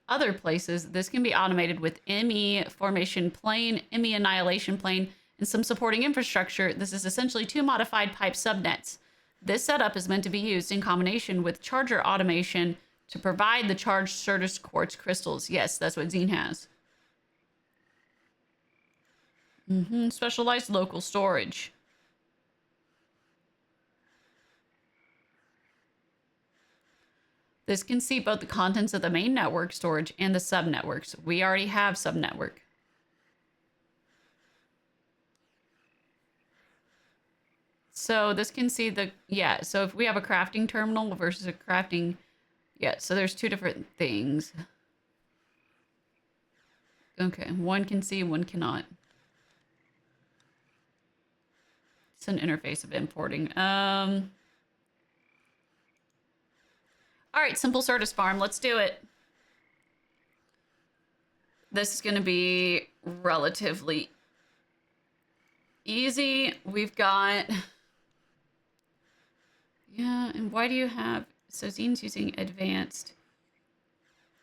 [SPEAKER 1] other places, this can be automated with ME Formation Plane, ME Annihilation Plane, and some supporting infrastructure. This is essentially 2 modified pipe subnets. This setup is meant to be used in combination with charger automation to provide the charged Certus quartz crystals. Yes, that's what Zine has. Specialized local storage. This can see both the contents of the main network storage and the subnetworks. We already have subnetwork. So this can see the, yeah, so if we have a crafting terminal versus a crafting, yeah, so there's 2 different things. Okay, one can see, one cannot. It's an interface of importing. All right, simple Certus farm. Let's do it. This is going to be relatively easy. We've got... Yeah, and why do you have... So Zine's using advanced.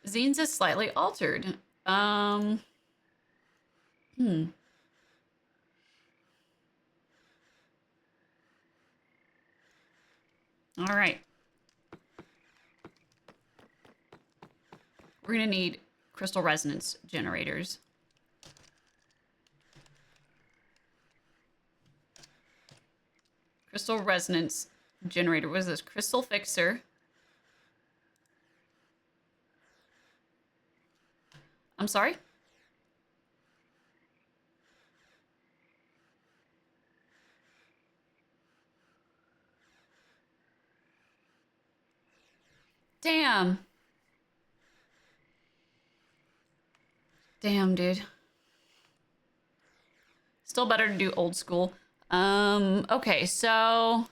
[SPEAKER 1] Zine's is slightly altered. All right. We're going to need crystal resonance generators. Crystal resonance generator. What is this? Crystal fixer. I'm sorry? Damn. Damn, dude. Still better to do old school. Okay, so...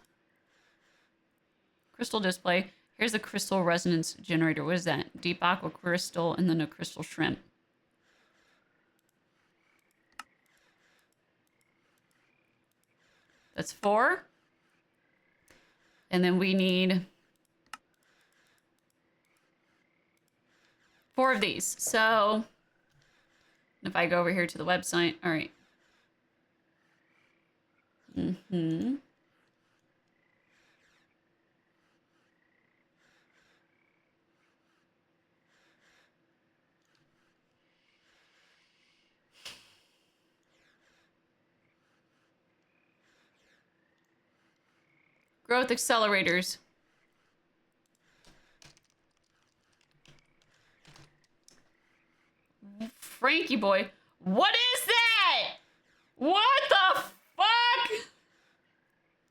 [SPEAKER 1] Crystal display. Here's the crystal resonance generator. What is that? Deep aqua crystal and then a crystal shrimp. That's 4. And then we need 4 of these. So if I go over here to the website, all right. Growth accelerators. Frankie boy. What is that? What the fuck?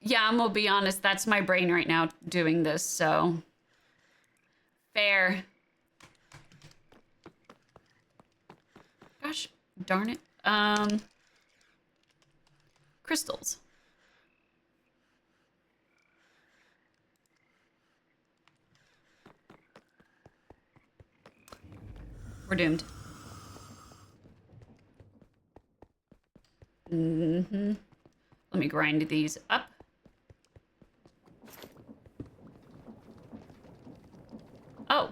[SPEAKER 1] Yeah, I'm gonna be honest. That's my brain right now doing this, so. Fair. Gosh, darn it. Crystals. We're doomed. Let me grind these up. Oh.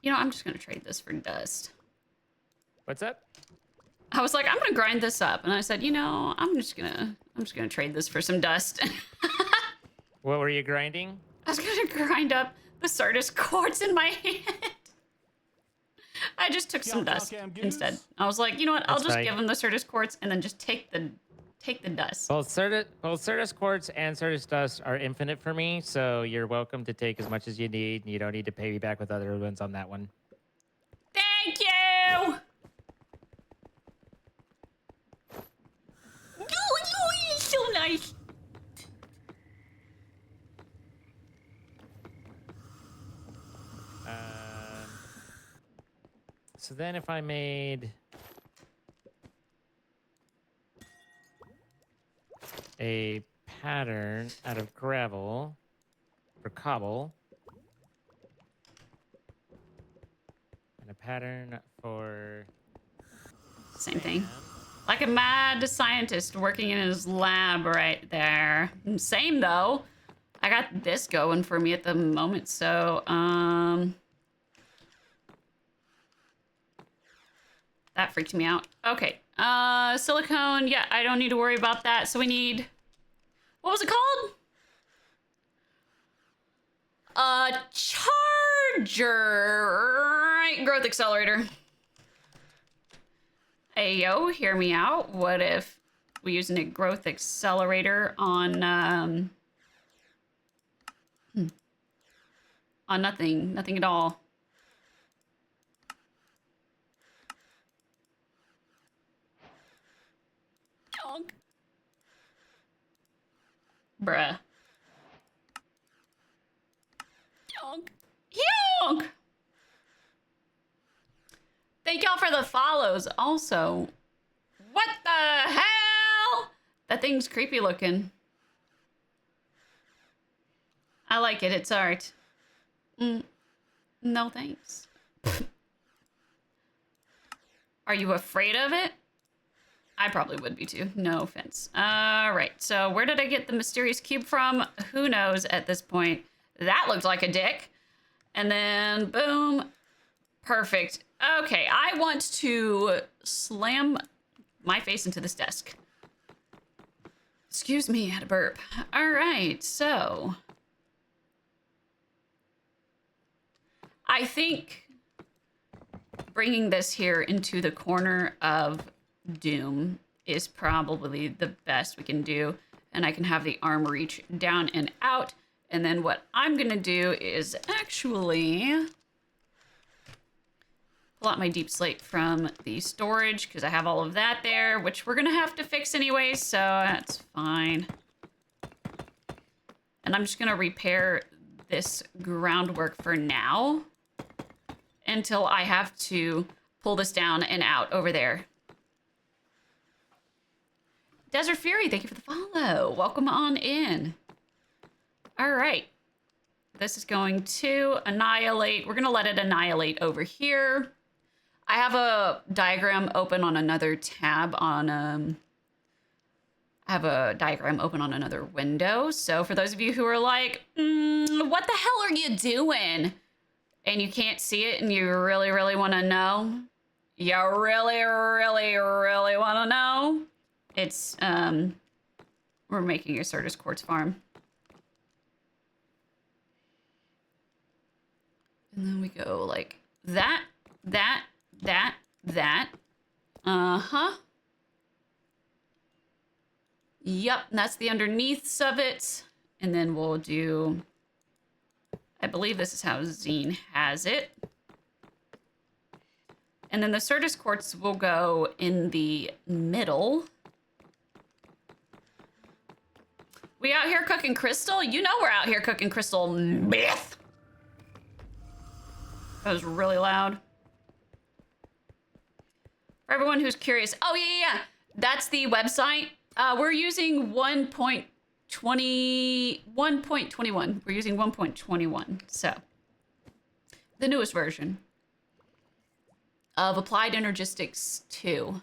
[SPEAKER 1] You know, I'm just gonna trade this for dust.
[SPEAKER 2] What's up?
[SPEAKER 1] I was like, I'm gonna grind this up, and I said, you know, I'm just gonna trade this for some dust.
[SPEAKER 2] What were you grinding?
[SPEAKER 1] I was gonna grind up the Certus quartz in my hand. I just took some dust instead. I was like, you know what? I'll just give him the Certus quartz and then just take the dust.
[SPEAKER 2] Both Certus quartz and Certus dust are infinite for me, so you're welcome to take as much as you need. And you don't need to pay me back with other ones on that one.
[SPEAKER 1] Thank you. Oh, it's so nice.
[SPEAKER 2] So then if I made... a pattern out of gravel for cobble. And a pattern for
[SPEAKER 1] Same thing.
[SPEAKER 2] sand.
[SPEAKER 1] Like a mad scientist working in his lab right there. Same though. I got this going for me at the moment, so that freaked me out. Okay. Silicone, yeah, I don't need to worry about that. So we need, what was it called? A charger. Growth accelerator. Hey, yo, hear me out. What if we use a growth accelerator on nothing at all? Honk. Bruh. Honk. Honk. Thank y'all for the follows. Also, what the hell? That thing's creepy looking. I like it. It's art. No thanks. Are you afraid of it? I probably would be too. No offense. All right. So where did I get the mysterious cube from? Who knows at this point? That looked like a dick. And then boom. Perfect. Okay. I want to slam my face into this desk. Excuse me, I had a burp. All right. So I think bringing this here into the corner of Doom is probably the best we can do. And I can have the arm reach down and out. And then what I'm going to do is actually pull out my deep slate from the storage because I have all of that there, which we're going to have to fix anyway. So that's fine. And I'm just going to repair this groundwork for now until I have to pull this down and out over there. Desert Fury, thank you for the follow. Welcome on in. All right. This is going to annihilate. We're going to let it annihilate over here. I have a diagram open on another tab on, I have a diagram open on another window. So for those of you who are like, what the hell are you doing? And you can't see it and you really, really want to know. You really, really, really want to know. It's, we're making a Certus quartz farm. And then we go like that. Uh-huh. Yep, and that's the underneaths of it. And then we'll do, I believe this is how Zine has it. And then the Certus quartz will go in the middle. We out here cooking crystal? You know we're out here cooking crystal meth. That was really loud. For everyone who's curious, oh yeah. That's the website. We're using 1.21. We're using 1.21. So the newest version of Applied Energistics 2.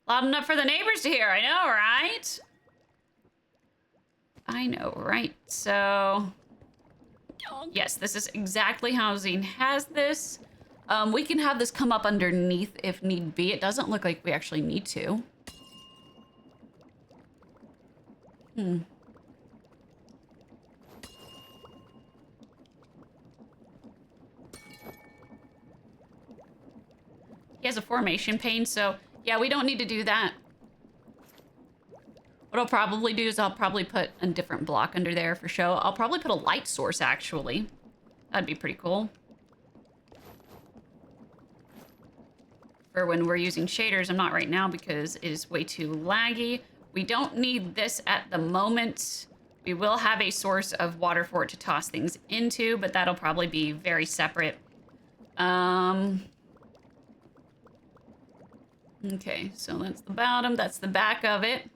[SPEAKER 1] Loud enough for the neighbors to hear, I know, right? I know, right? So, yes, this is exactly how Zine has this. We can have this come up underneath if need be. It doesn't look like we actually need to. He has a formation pane, so yeah, we don't need to do that. What I'll probably do is I'll probably put a different block under there for show. I'll probably put a light source, actually. That'd be pretty cool. For when we're using shaders, I'm not right now because it is way too laggy. We don't need this at the moment. We will have a source of water for it to toss things into, but that'll probably be very separate. Okay, so that's the bottom, that's the back of it.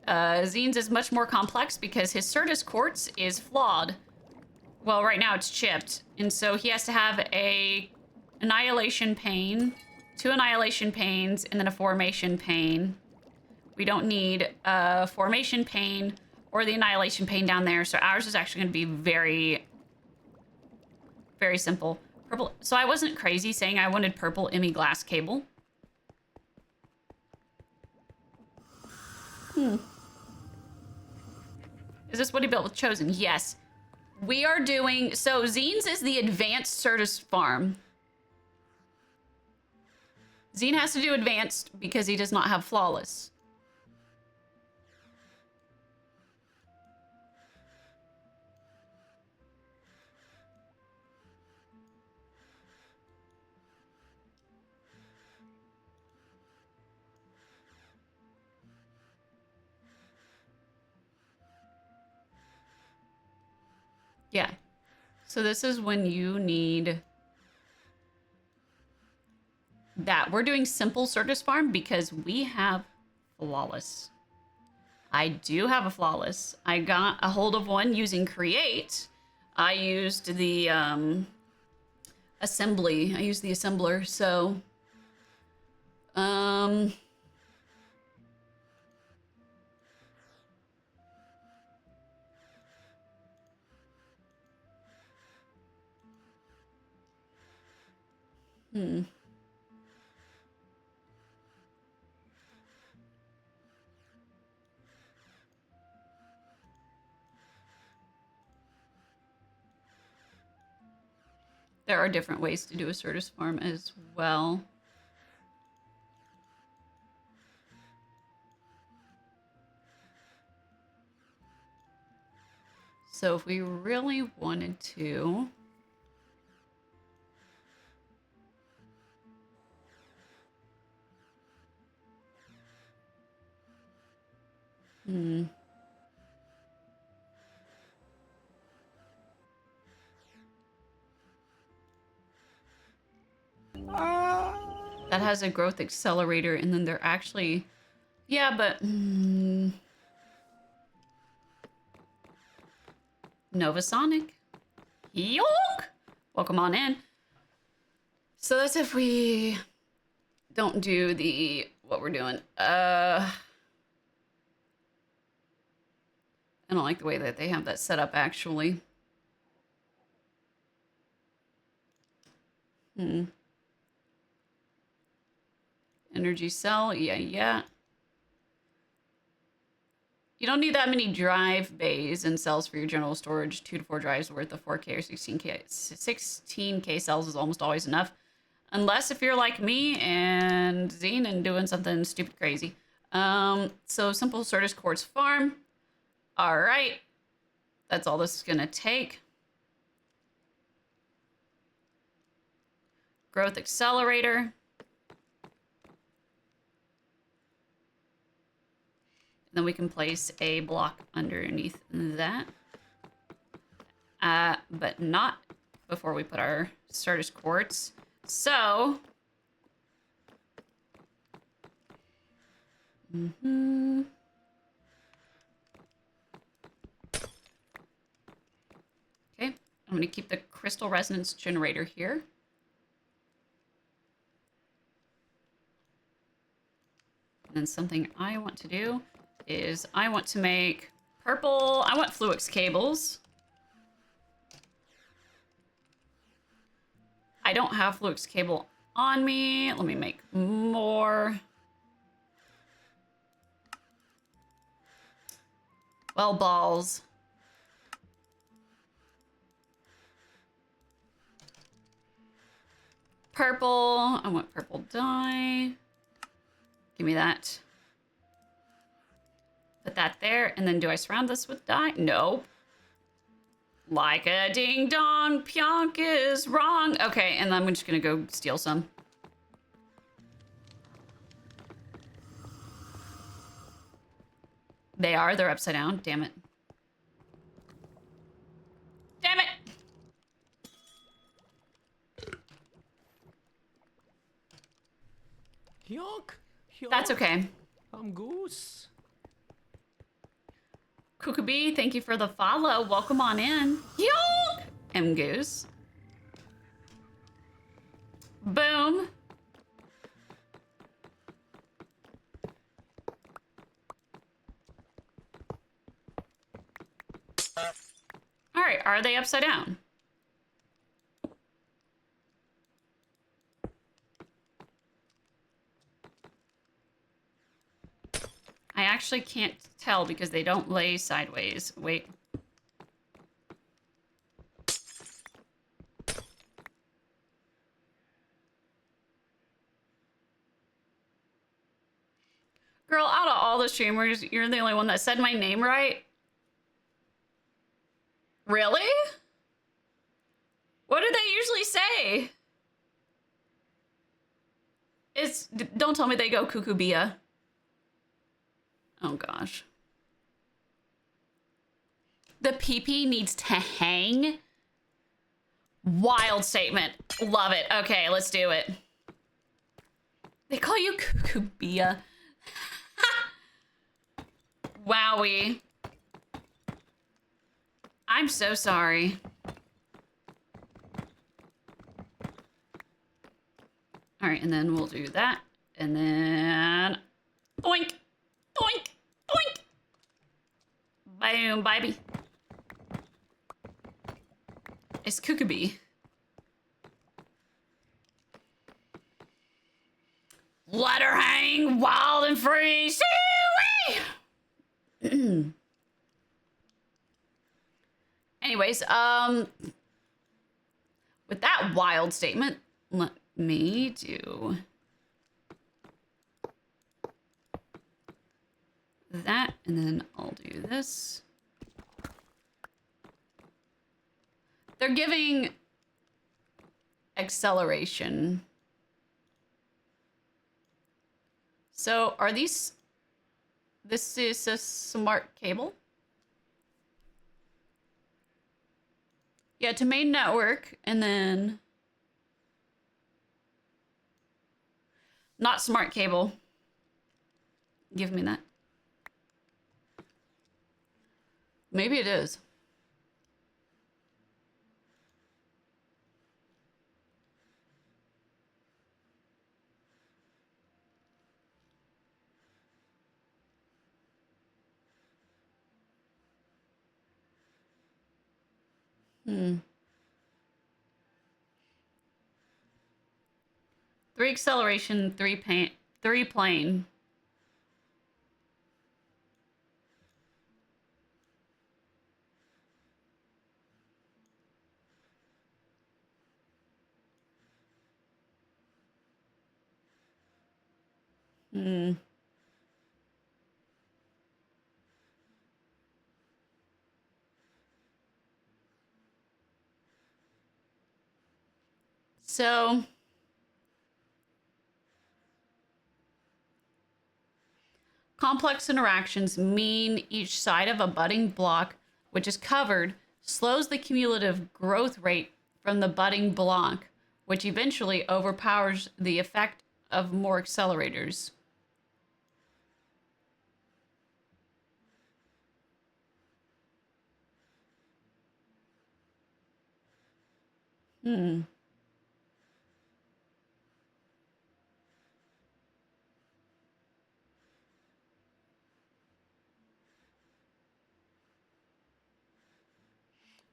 [SPEAKER 1] Zine's is much more complex because his Certus Quartz is flawed. Well, right now it's chipped, and so he has to have a Annihilation Pane, 2 Annihilation Panes, and then a Formation Pane. We don't need a Formation Pane or the Annihilation Pane down there, so ours is actually going to be very, very simple. Purple. So I wasn't crazy saying I wanted purple Emmy glass cable. Is this what he built with Chosen? Yes. We are doing... So Zine's is the advanced Certus farm. Zine has to do advanced because he does not have flawless. Yeah. So this is when you need that. We're doing simple Certus farm because we have flawless. I do have a flawless. I got a hold of one using create. I used the assembly. I used the assembler. So there are different ways to do a Certus farm as well. So if we really wanted to, that has a growth accelerator, and then they're actually, yeah, but Nova Sonic, Yonk! Welcome on in. So that's if we don't do the what we're doing. I don't like the way that they have that set up actually. Energy cell, yeah. You don't need that many drive bays and cells for your general storage. 2 to 4 drives worth of 4K or 16K. 16K cells is almost always enough. Unless if you're like me and Zine and doing something stupid crazy. So simple Certus Quartz farm. All right. That's all this is gonna take. Growth accelerator. Then we can place a block underneath that. But not before we put our Certus Quartz. So... Okay, I'm gonna keep the crystal resonance generator here. And then something I want to do is I want to make purple, I want Fluix cables. I don't have Fluix cable on me. Let me make more. Well, balls. Purple, I want purple dye. Give me that. Put that there, and then do I surround this with dye? No. Like a ding dong, PJOONK is wrong. Okay, and I'm just gonna go steal some. They're upside down, damn it. Damn it!
[SPEAKER 3] Hyonk.
[SPEAKER 1] That's okay.
[SPEAKER 3] I'm Goose.
[SPEAKER 1] Kookabee, thank you for the follow. Welcome on in. Yo! M Goose. Boom. All right, are they upside down? I actually can't tell because they don't lay sideways. Wait. Girl, out of all the streamers, you're the only one that said my name right. Really? What do they usually say? Don't tell me they go Kukubia. Oh gosh. The PP needs to hang. Wild statement. Love it. Okay, let's do it. They call you Kukubia. Wowie. I'm so sorry. All right, and then we'll do that. And then oink, oink, oink. Boom, baby. It's Kookabee. Let her hang wild and free. Shoo-wee! Anyways, with that wild statement, let me do that, and then I'll do this. They're giving acceleration. So are these, this is a smart cable? Yeah, to main network, and then not smart cable. Give me that. Maybe it is. Three acceleration, three plane. So complex interactions mean each side of a budding block, which is covered, slows the cumulative growth rate from the budding block, which eventually overpowers the effect of more accelerators.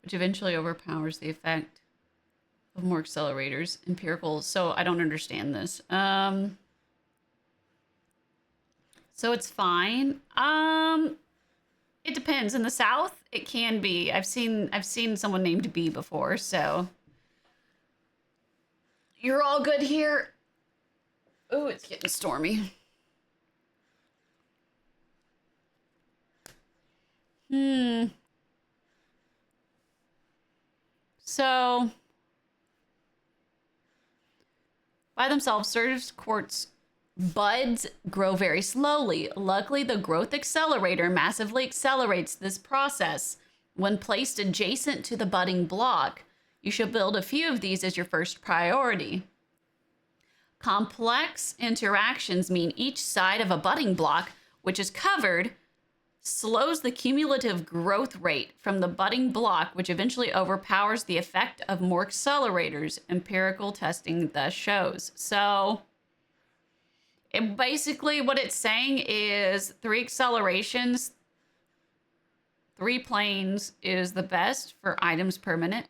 [SPEAKER 1] Which eventually overpowers the effect of more accelerators. Empirical. So I don't understand this. So it's fine. It depends. In the South, it can be. I've seen someone named B before, so you're all good here. Oh, it's getting stormy. So by themselves, surge quartz buds grow very slowly. Luckily, the growth accelerator massively accelerates this process. When placed adjacent to the budding block, you should build a few of these as your first priority. Complex interactions mean each side of a budding block, which is covered, slows the cumulative growth rate from the budding block, which eventually overpowers the effect of more accelerators. Empirical testing thus shows. So basically what it's saying is 3 accelerations, 3 planes is the best for items per minute.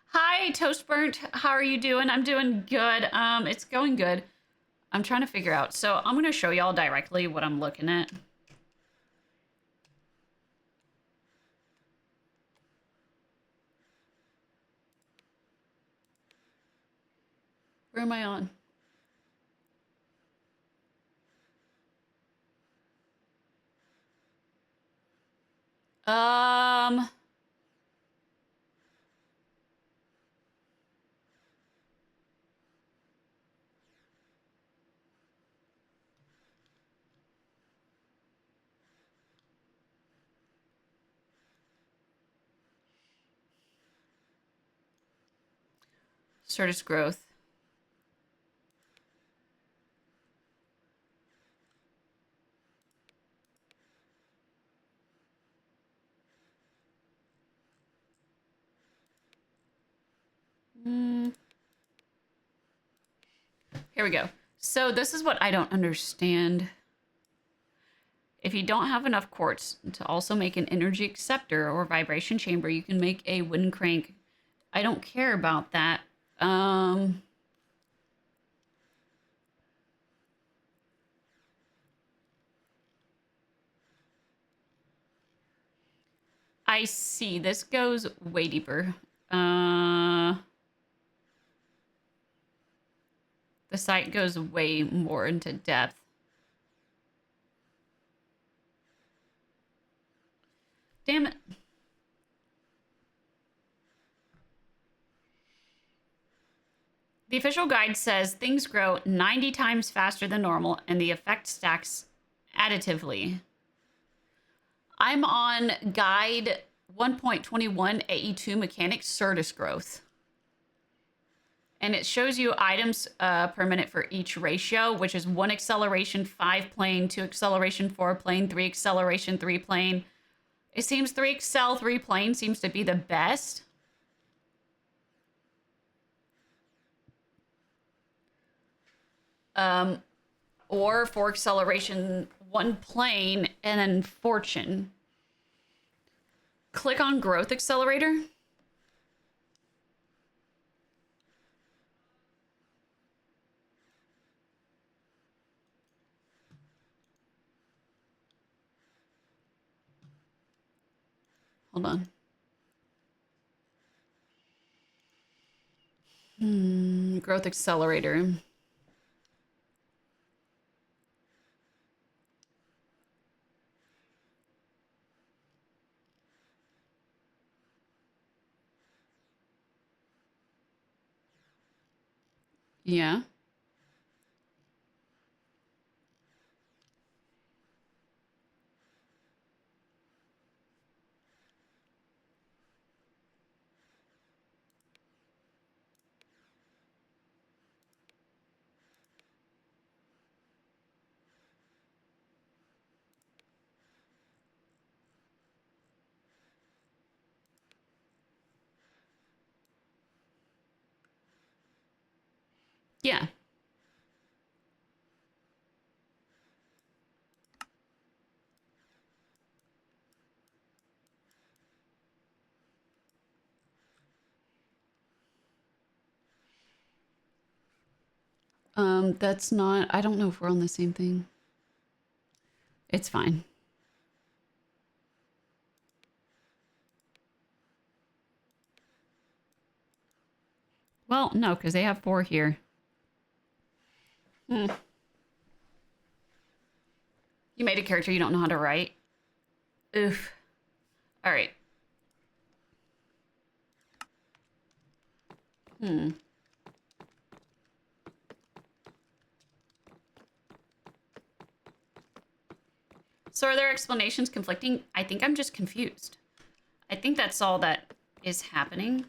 [SPEAKER 1] Hi, Toast Burnt. How are you doing? I'm doing good. It's going good. I'm trying to figure out. So I'm going to show y'all directly what I'm looking at. Where am I on? Um, Certus growth. Here we go. So this is what I don't understand. If you don't have enough quartz to also make an energy acceptor or vibration chamber, you can make a wooden crank. I don't care about that. I see. This goes way deeper. The site goes way more into depth. Damn it. The official guide says things grow 90 times faster than normal and the effect stacks additively. I'm on guide 1.21 AE2 mechanics Certus growth. And it shows you items per minute for each ratio, which is 1 acceleration, 5 plane, 2 acceleration, 4 plane, 3 acceleration, 3 plane. It seems 3 accel, 3 plane seems to be the best. Or 4 acceleration, 1 plane, and then fortune. Click on growth accelerator. Hold on. Growth accelerator. Yeah. Yeah. That's not, I don't know if we're on the same thing. It's fine. Well, no, because they have 4 here. You made a character you don't know how to write. Oof. All right. So are their explanations conflicting? I think I'm just confused. I think that's all that is happening.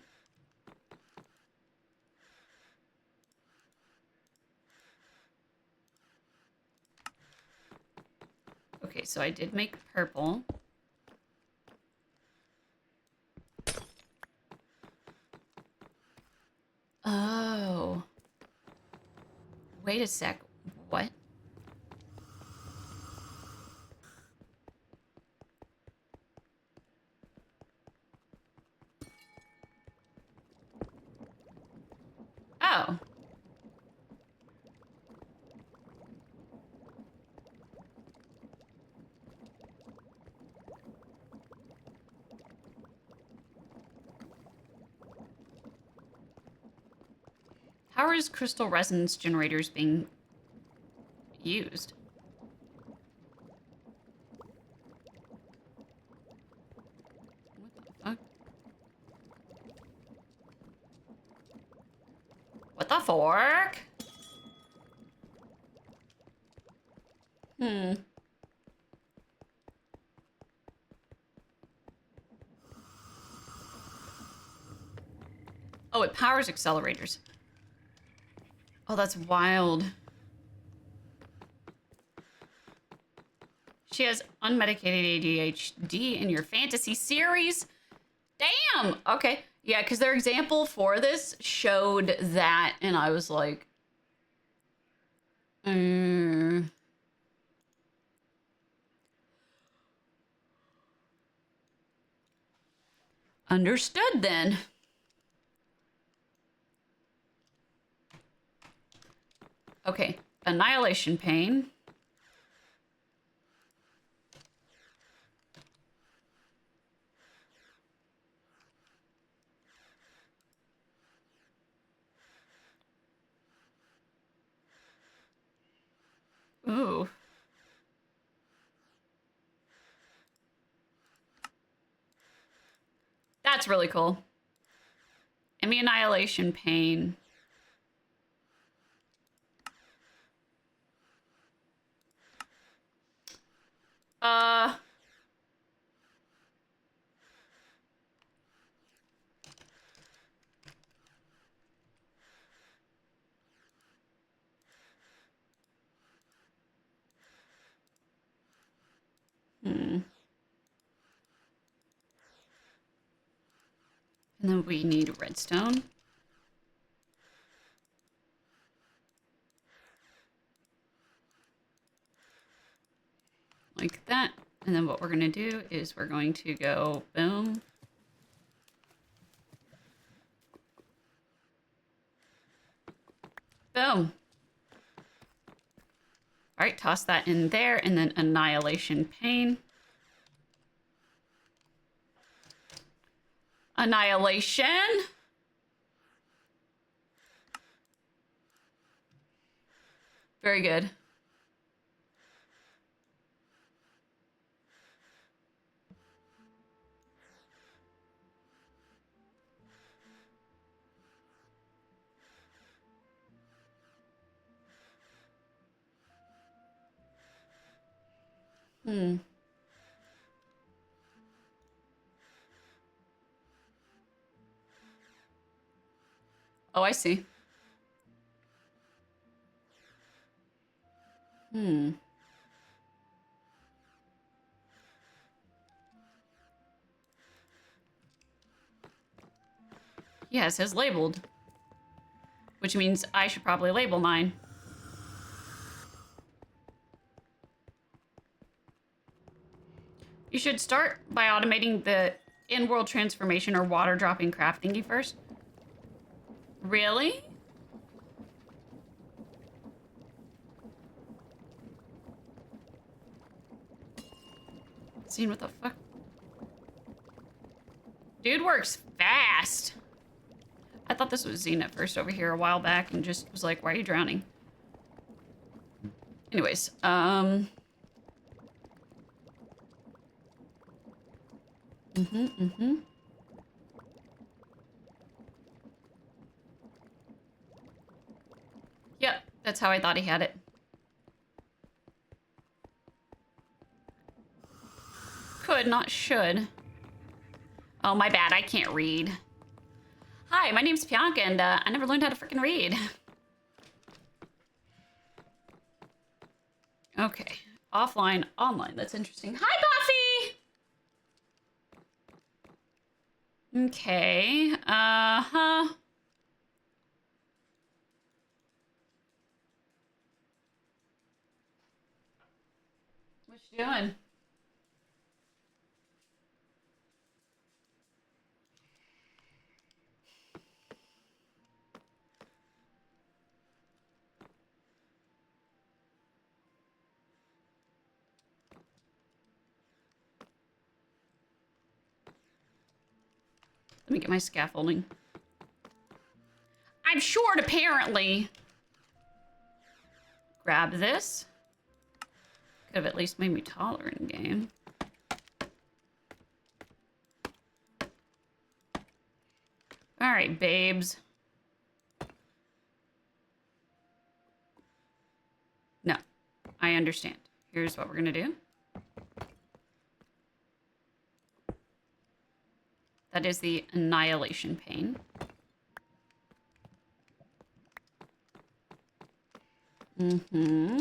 [SPEAKER 1] Okay, so I did make purple. Oh. Wait a sec. What? Oh. How is crystal resonance generators being used? What the fuck? What the fork? Hmm. Oh, it powers accelerators. Oh, that's wild. She has unmedicated ADHD in your fantasy series. Damn. Okay. Yeah, because their example for this showed that, and I was like, understood then. Okay. Annihilation pain. Ooh. That's really cool. Enemy annihilation pain. Uh. Hmm. And then we need redstone. Like that. And then what we're going to do is we're going to go boom. Boom. All right, toss that in there, and then annihilation pain. Annihilation. Very good. Hmm. Oh, I see. Hmm. Yeah, it says labeled, which means I should probably label mine. You should start by automating the in-world transformation or water dropping craft thingy first. Really? Seeing what the fuck? Dude works fast. I thought this was Zine at first over here a while back and just was like, why are you drowning? Anyways, Yep, that's how I thought he had it. could, not should. Oh, my bad. I can't read. Hi, my name's PJOONK, and I never learned how to freaking read. Okay. Offline, online. That's interesting. Hi, Buffy! Okay. Uh-huh. What you doing? Let me get my scaffolding. I'm short, apparently. Grab this. Could have at least made me taller in game. All right, babes. No, I understand. Here's what we're gonna do. That is the annihilation pane. Mm-hmm.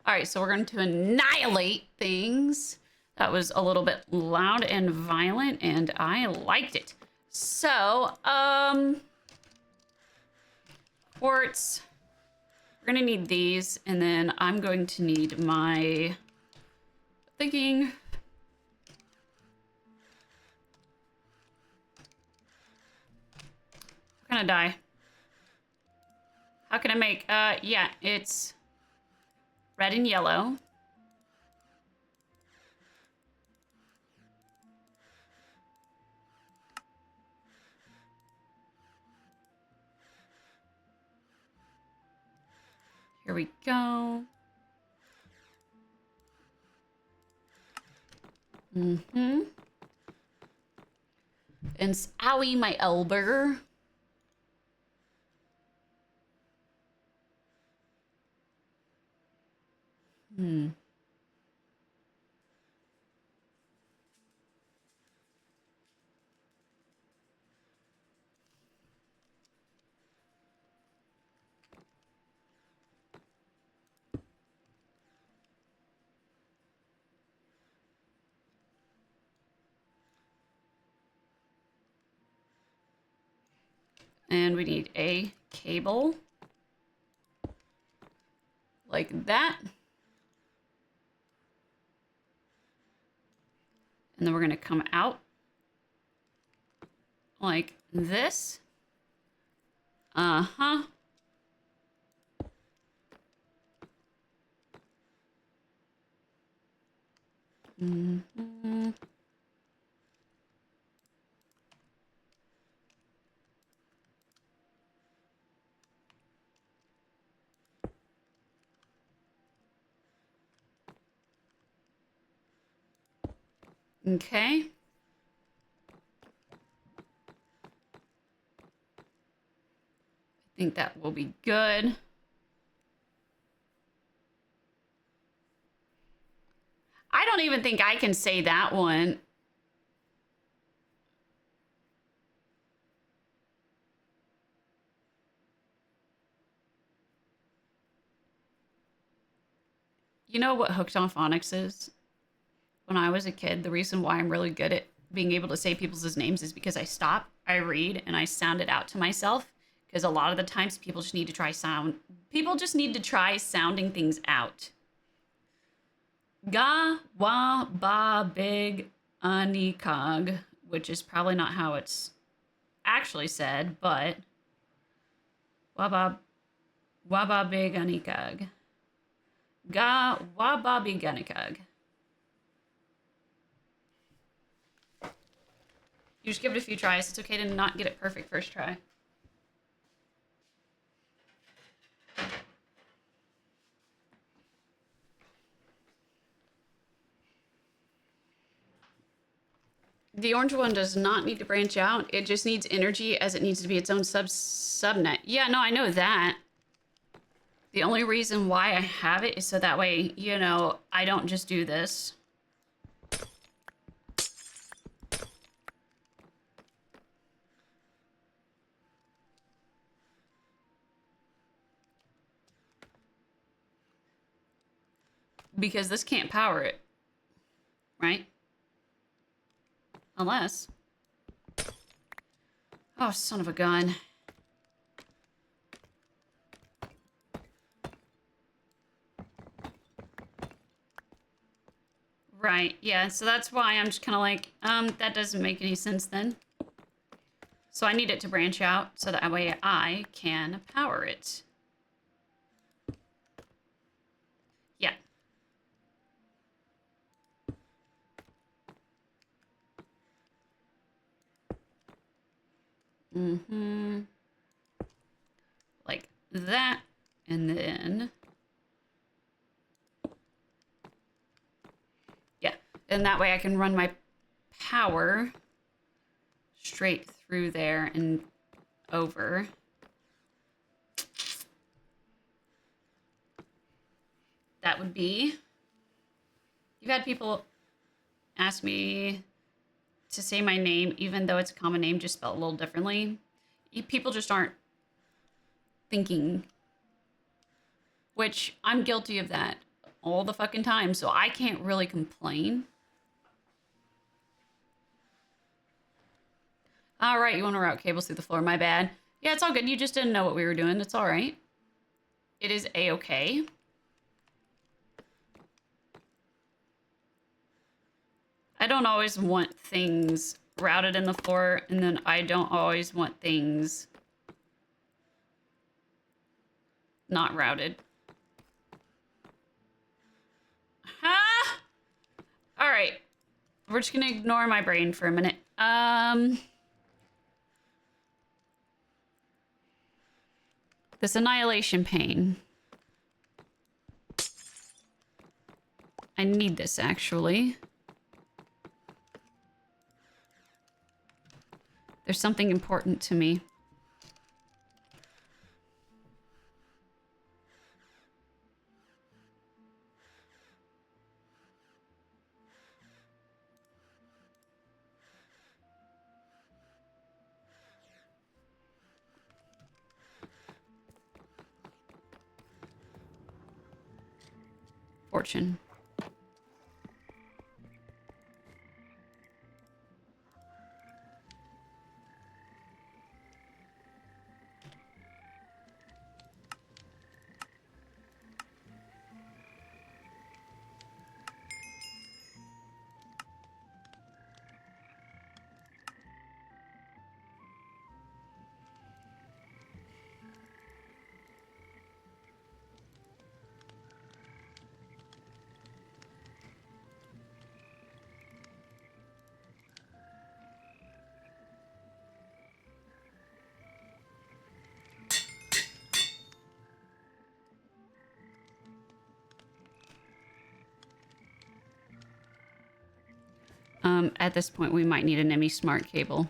[SPEAKER 1] All right, so we're going to annihilate things. That was a little bit loud and violent, and I liked it. So, quartz. We're gonna need these, and then I'm going to need my thinking. What kind of dye? How can I make, yeah, it's red and yellow. Here we go. Mm-hmm. And owie, my elbow. Hmm. And we need a cable. Like that. And then we're gonna come out like this. Uh-huh. Mm-hmm. Okay. I think that will be good. I don't even think I can say that one. You know what hooked on phonics is? When I was a kid, the reason why I'm really good at being able to say people's names is because I stop, I read, and I sound it out to myself. Because a lot of the times people just need to try sounding things out. Ga wa ba big anikag, which is probably not how it's actually said, but wa ba big anikag. Ga wa ba big anikag. You just give it a few tries. It's okay to not get it perfect first try. The orange one does not need to branch out. It just needs energy as it needs to be its own subnet. Yeah, no, I know that. The only reason why I have it is so that way, you know, I don't just do this. because this can't power it, right? Unless... Oh, son of a gun. Right, yeah, so that's why I'm just kind of like, that doesn't make any sense then. So I need it to branch out so that way I can power it. Yeah. Mm-hmm. Like that, and then... Yeah, and that way I can run my power straight through there and over. That would be... You've had people ask me to say my name, even though it's a common name, just spelled a little differently. People just aren't thinking. Which, I'm guilty of that all the fucking time, so I can't really complain. All right, you want to route cables through the floor, my bad. Yeah, it's all good. You just didn't know what we were doing. It's all right. It is a-okay. I don't always want things routed in the floor, and then I don't always want things not routed. Huh? All right. We're just gonna ignore my brain for a minute. This annihilation pane. I need this, actually. There's something important to me. Fortune. At this point, we might need an ME Smart cable.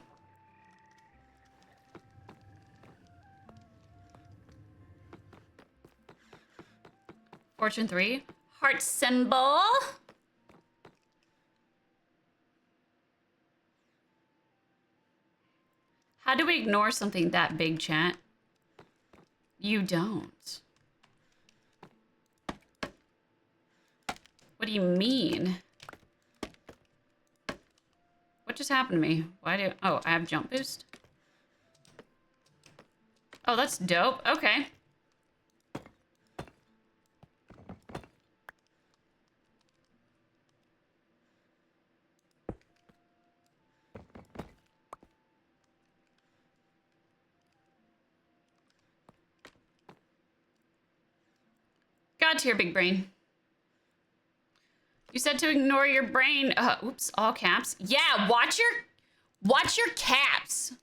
[SPEAKER 1] Fortune 3. Heart symbol. How do we ignore something that big, chat? You don't. What do you mean? What just happened to me? Why do... Oh, I have jump boost? Oh, that's dope. Okay. God tier, big brain. You said to ignore your brain. Oops, all caps. Yeah, watch your caps.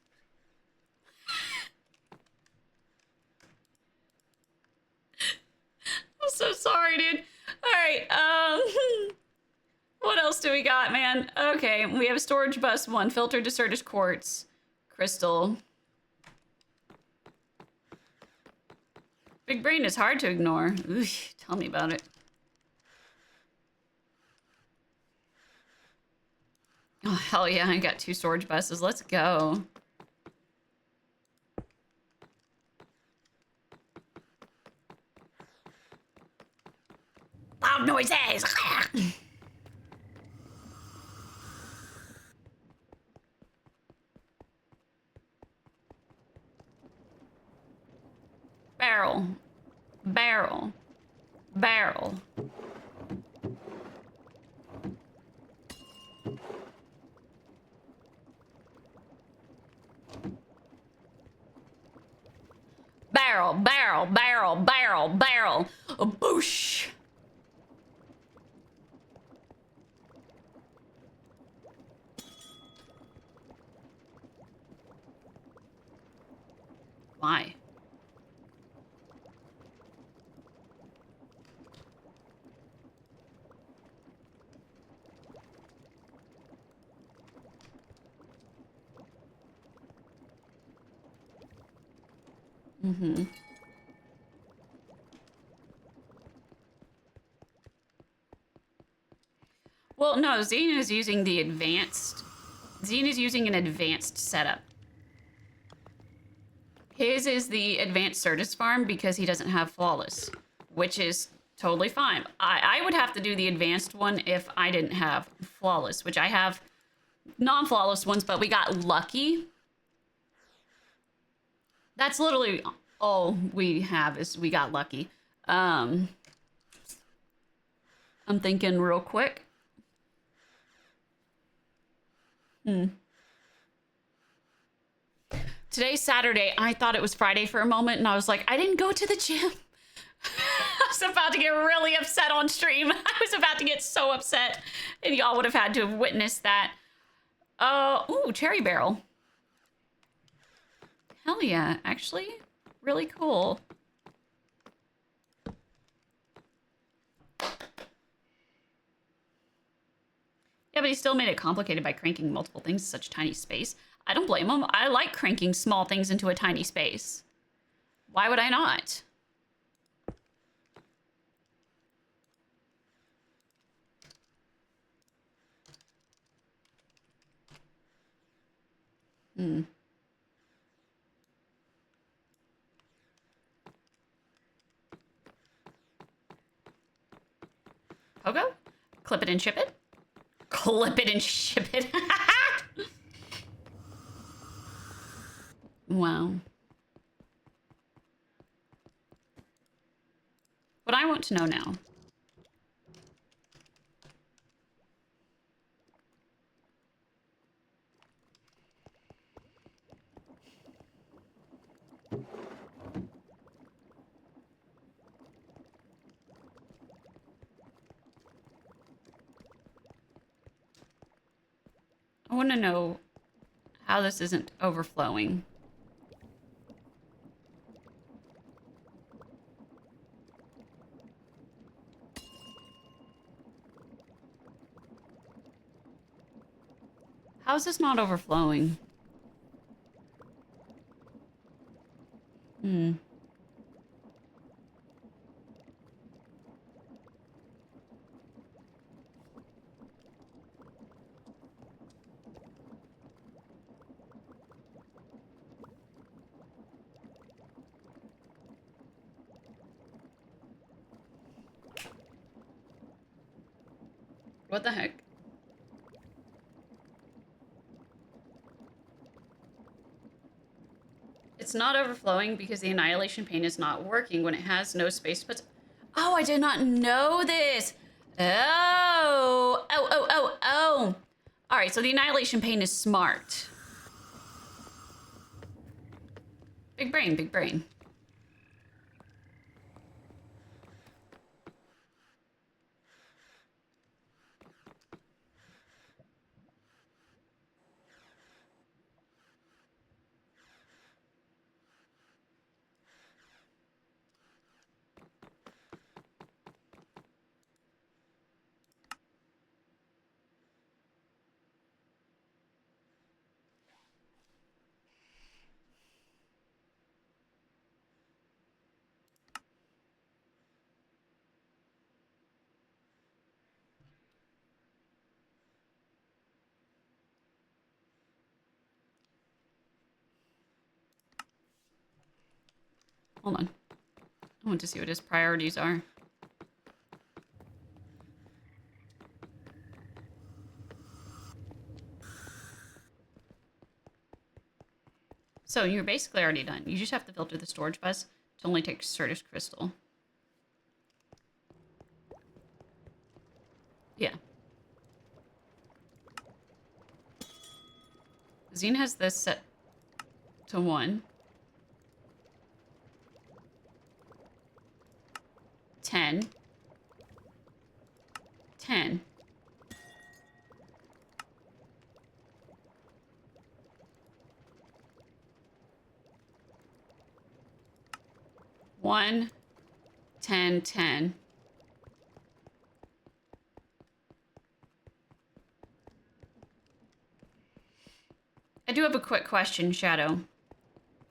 [SPEAKER 1] I'm so sorry, dude. All right, what else do we got, man? Okay, we have a storage bus 1, filtered to Certus quartz, crystal. Big brain is hard to ignore. Ooh, tell me about it. Oh, hell yeah, I got 2 storage buses. Let's go. loud noises. Barrel. Barrel. Barrel. Barrel, barrel, barrel, barrel, barrel. A boosh. Why? Mm-hmm. Well, no, Zine is using the advanced. Zine is using an advanced setup. His is the advanced Certus farm because he doesn't have flawless, which is totally fine. I would have to do the advanced one if I didn't have flawless, which I have non-flawless ones, but we got lucky. That's literally all we have is we got lucky. I'm thinking real quick. Today's Saturday. I thought it was Friday for a moment, and I was like, I didn't go to the gym. I was about to get really upset on stream. I was about to get so upset, and y'all would have had to have witnessed that. Ooh, cherry barrel. Hell yeah, actually, really cool. Yeah, but he still made it complicated by cranking multiple things in such a tiny space. I don't blame him. I like cranking small things into a tiny space. Why would I not? Pogo? Clip it and ship it? Clip it and ship it. Wow. What I want to know now. I want to know how this isn't overflowing. How is this not overflowing? What the heck? It's not overflowing because the annihilation pane is not working when it has no space to put. Oh, I did not know this. Oh. All right, so the annihilation pane is smart. Big brain, big brain. Hold on. I want to see what his priorities are. So you're basically already done. You just have to filter the storage bus to only take Certus Crystal. Yeah. Zine has this set to 1. 10. 10. One, 10, 10. I do have a quick question, Shadow,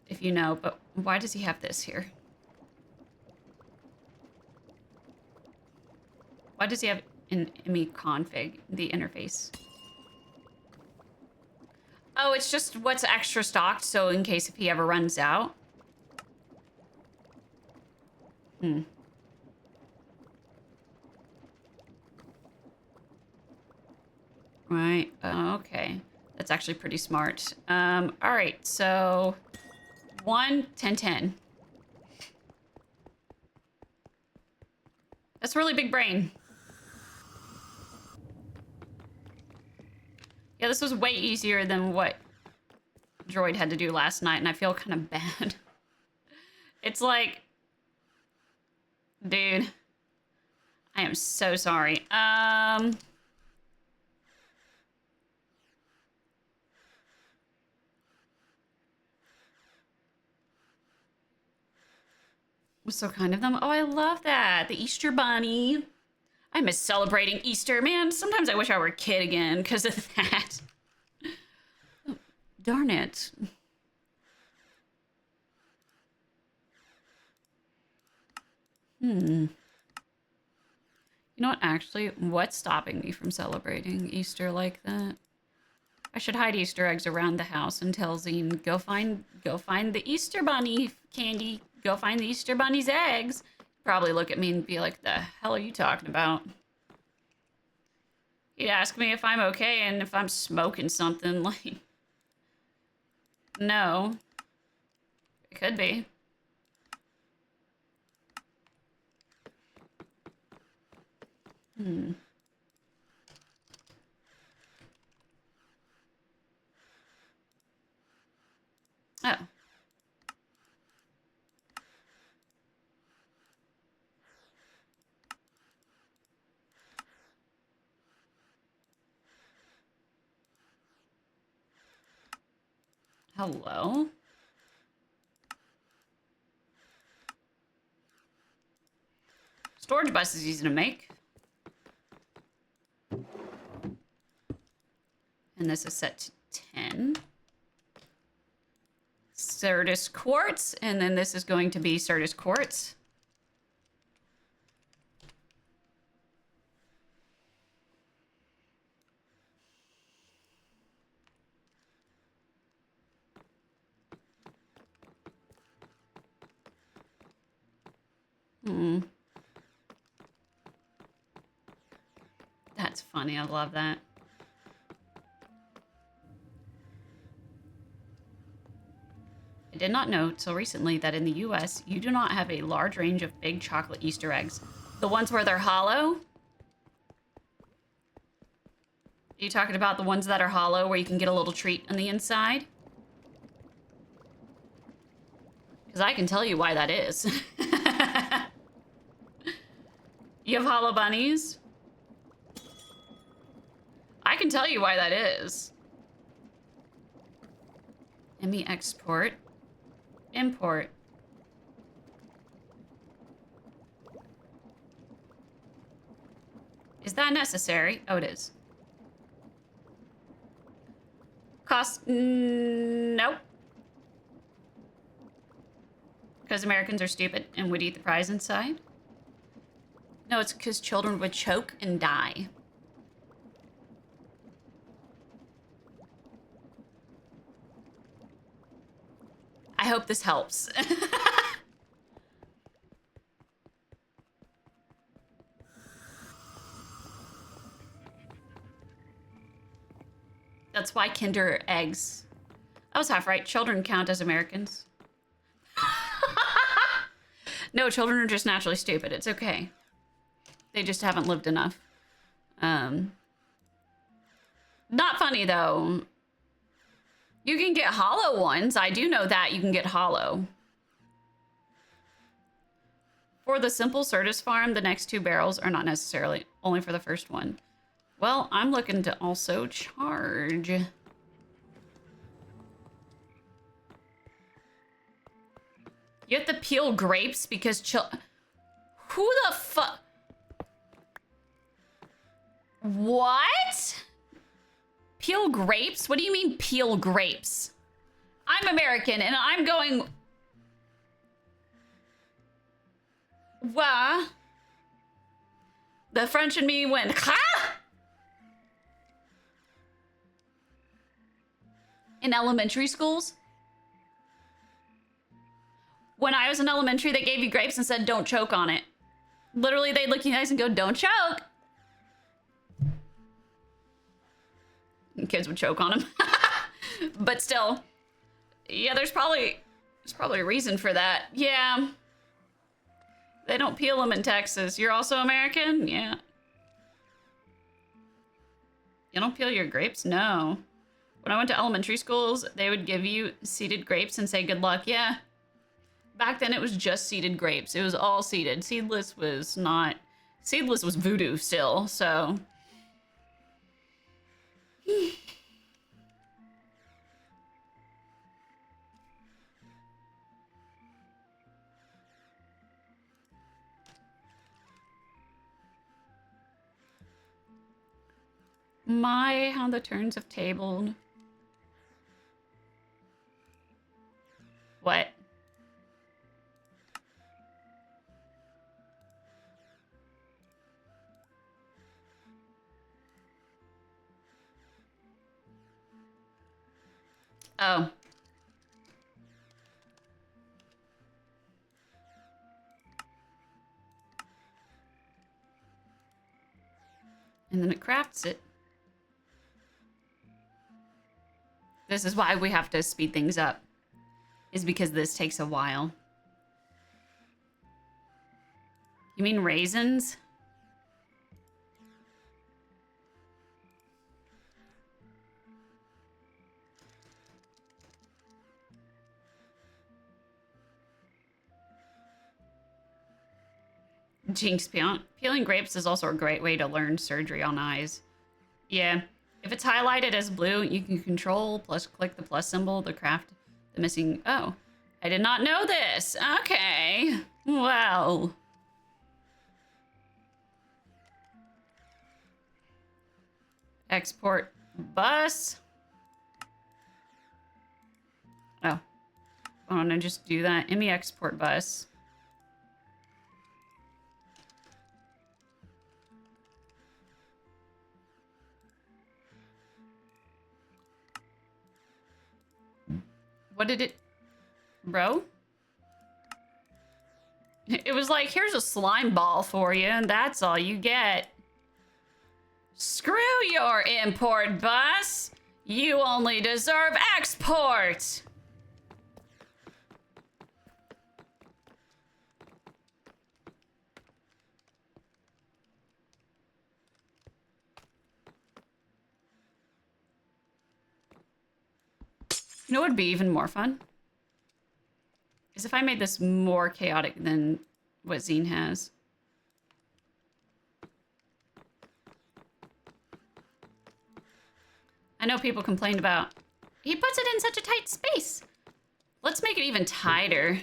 [SPEAKER 1] if you know, but why does he have this here? Why does he have an IME config, the interface? Oh, it's just what's extra stocked, so in case if he ever runs out. Right, okay. That's actually pretty smart. All right, so 1, 10, 10. That's a really big brain. Yeah, this was way easier than what Droid had to do last night, and I feel kind of bad. It's like, dude, I am so sorry. Was so kind of them. Oh, I love that. The Easter Bunny. I miss celebrating Easter. Man, sometimes I wish I were a kid again because of that. Oh, darn it. You know what, actually, what's stopping me from celebrating Easter like that? I should hide Easter eggs around the house and tell Zine, go find the Easter Bunny candy. Go find the Easter Bunny's eggs. Probably look at me and be like, the hell are you talking about? He'd ask me if I'm okay and if I'm smoking something, like... No. It could be. Oh. Hello? Storage bus is easy to make. And this is set to 10. Certus Quartz, and then this is going to be Certus Quartz. That's funny, I love that. I did not know till recently that in the US, you do not have a large range of big chocolate Easter eggs. The ones where they're hollow? Are you talking about the ones that are hollow where you can get a little treat on the inside? Because I can tell you why that is. You have hollow bunnies? I can tell you why that is. ME export. Import. Is that necessary? Oh, it is. Cost? Nope. Because Americans are stupid and would eat the prize inside? No, it's because children would choke and die. I hope this helps. That's why Kinder eggs. I was half right. Children count as Americans. No, children are just naturally stupid. It's okay. They just haven't lived enough. Not funny, though. You can get hollow ones. I do know that you can get hollow. For the simple Certus farm, the next 2 barrels are not necessarily only for the first one. Well, I'm looking to also charge. You have to peel grapes because who the fuck? What? Peel grapes? What do you mean peel grapes? I'm American and I'm going... What? The French in me went, ha! In elementary schools? When I was in elementary, they gave you grapes and said, don't choke on it. Literally, they'd look you nice and go, don't choke. And kids would choke on them. But still, yeah, there's probably a reason for that. Yeah. They don't peel them in Texas. You're also American? Yeah. You don't peel your grapes? No. When I went to elementary schools, they would give you seeded grapes and say, good luck. Yeah. Back then, it was just seeded grapes. It was all seeded. Seedless was not... Seedless was voodoo still, so... My, how the turns have tabled. What? Oh. And then it crafts it. This is why we have to speed things up. Is because this takes a while. You mean raisins? Jinx, peeling grapes is also a great way to learn surgery on eyes. Yeah, if it's highlighted as blue, you can control plus click the plus symbol to craft the missing... Oh, I did not know this. Okay, well. Export bus. Oh, I want to just do that. ME export bus. What did it... Bro? It was like, here's a slime ball for you, and that's all you get. Screw your import bus! You only deserve export! You know what would be even more fun? Is if I made this more chaotic than what Zine has. I know people complained about, he puts it in such a tight space. Let's make it even tighter.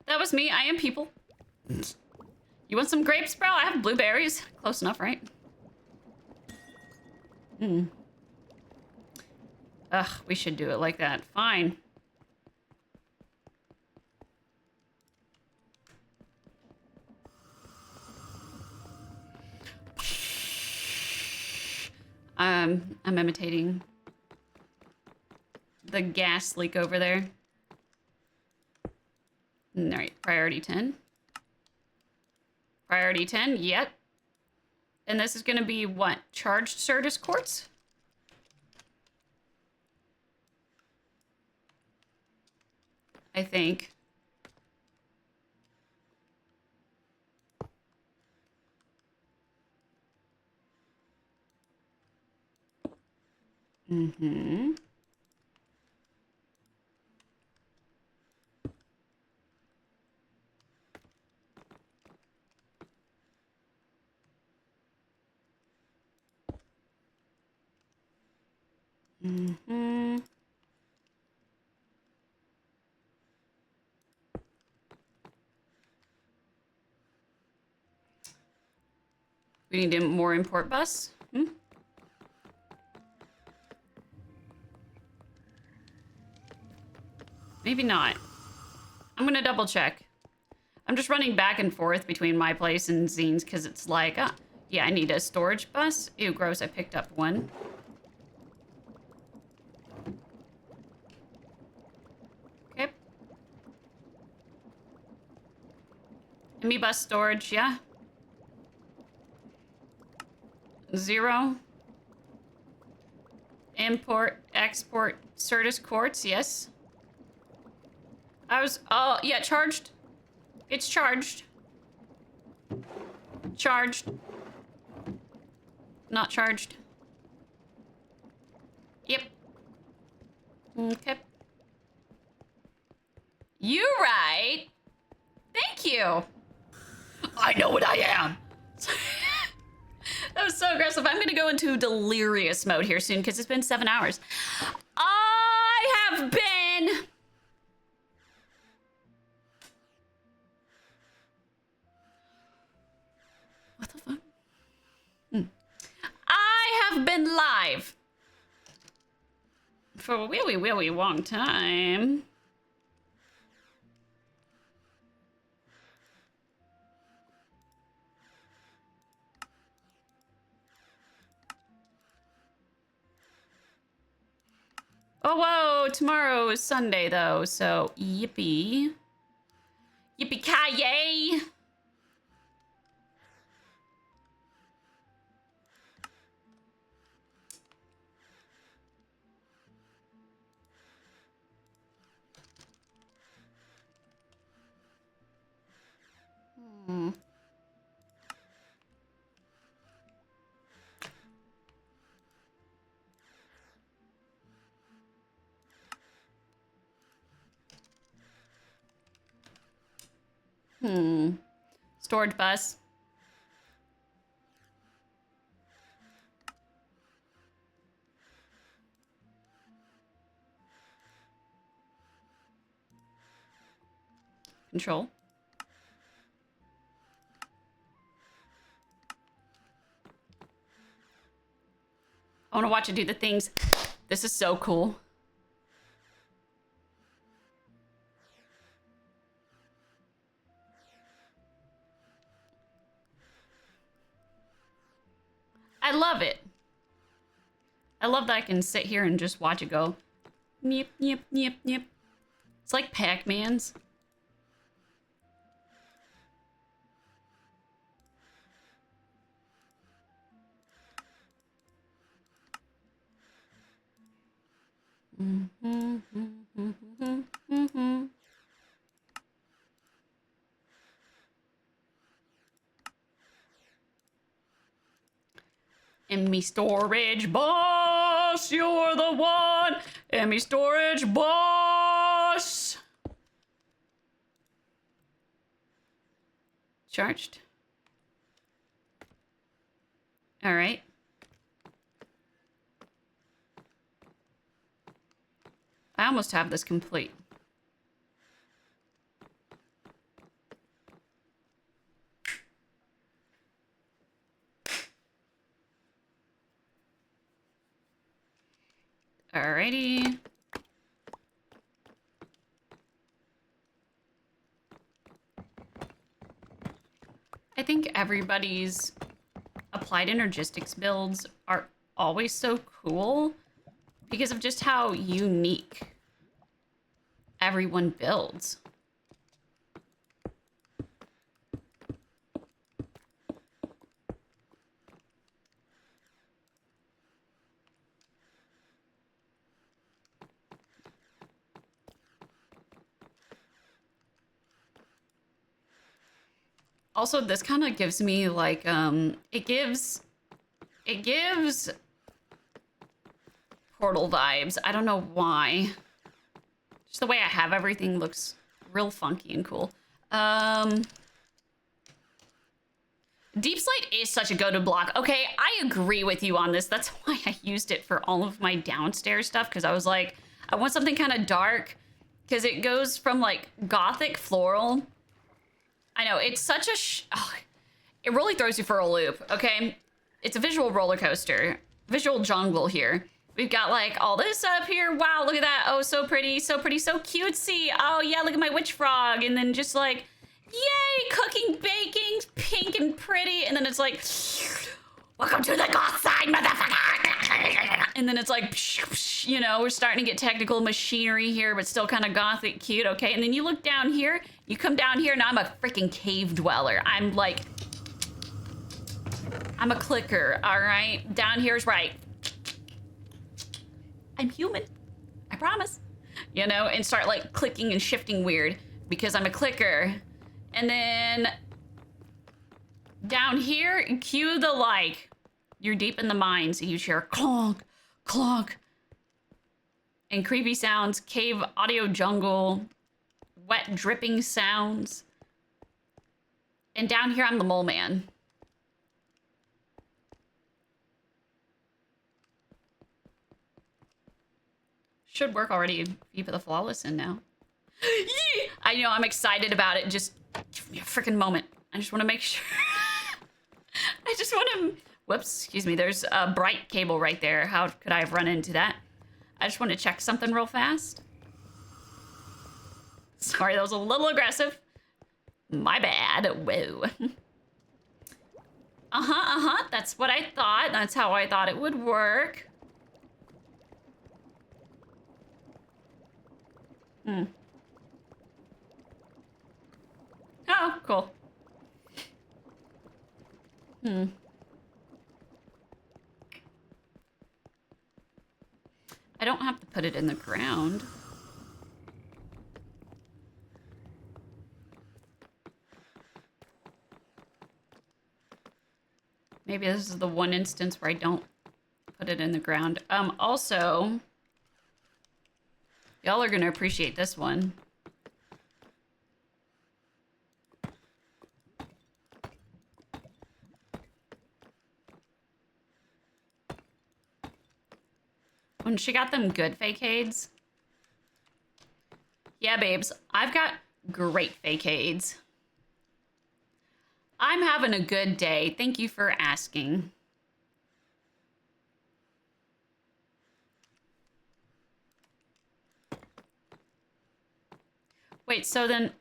[SPEAKER 1] That was me. I am people. You want some grapes, bro? I have blueberries. Close enough, right? Ugh, we should do it like that. Fine. I'm imitating the gas leak over there. All right, priority 10. Priority 10, yep. And this is gonna be what? Charged Certus quartz? I think. Mm-hmm. Mm-hmm. We need a more import bus. Hmm? Maybe not. I'm gonna double check. I'm just running back and forth between my place and Zine's because it's like, yeah, I need a storage bus. Ew, gross, I picked up one. Okay. Me bus storage, yeah. 0. Import, export, Certus quartz, yes. Oh, yeah, charged. It's charged. Charged. Not charged. Yep. Okay. You right. Thank you. I know what I am. That was so aggressive. I'm gonna go into delirious mode here soon because it's been 7 hours. I have been... What the fuck? I have been live for a really, really long time. Oh, whoa, tomorrow is Sunday, though, so yippee. Yippee-ki-yay! Storage bus. Control. I want to watch it do the things. This is so cool. I love it. I love that I can sit here and just watch it go. Nip, nip, nip, nip. It's like Pac-Man's. In me storage boss, you're the one. In me storage boss. Charged. All right. I almost have this complete. Alrighty. I think everybody's applied energistics builds are always so cool because of just how unique everyone builds. Also, this kind of gives me like it gives Portal vibes. I don't know why. Just the way I have everything looks real funky and cool. Deep Slate is such a go-to block. Okay, I agree with you on this. That's why I used it for all of my downstairs stuff, because I was like, I want something kind of dark, because it goes from like gothic floral. I know, it's such a... it really throws you for a loop, okay? It's a visual roller coaster. Visual jungle here. We've got like all this up here. Wow, look at that. Oh, so pretty, so pretty, so cutesy. Oh yeah, look at my witch frog. And then just like, yay, cooking, baking, pink and pretty. And then it's like, welcome to the goth side, motherfucker. And then it's like, you know, we're starting to get technical machinery here, but still kind of gothic cute, okay? And then you look down here, you come down here, and I'm a freaking cave dweller. I'm like, I'm a clicker, all right? Down here's right. I'm human, I promise. You know, and start like clicking and shifting weird because I'm a clicker. And then down here, cue the like, you're deep in the mines, you hear clonk, clonk, and creepy sounds, cave audio jungle, wet dripping sounds. And down here, I'm the mole man. Should work already if you put the flawless in now. I know, I'm excited about it. Just give me a freaking moment. I just want to make sure. I just want to... Whoops, excuse me. There's a bright cable right there. How could I have run into that? I just want to check something real fast. Sorry, that was a little aggressive. My bad. Whoa. That's what I thought. That's how I thought it would work. Oh, cool. I don't have to put it in the ground. Maybe this is the one instance where I don't put it in the ground. Also, y'all are gonna appreciate this one. When she got them good facades. Yeah, babes, I've got great facades. I'm having a good day. Thank you for asking. Wait, so then...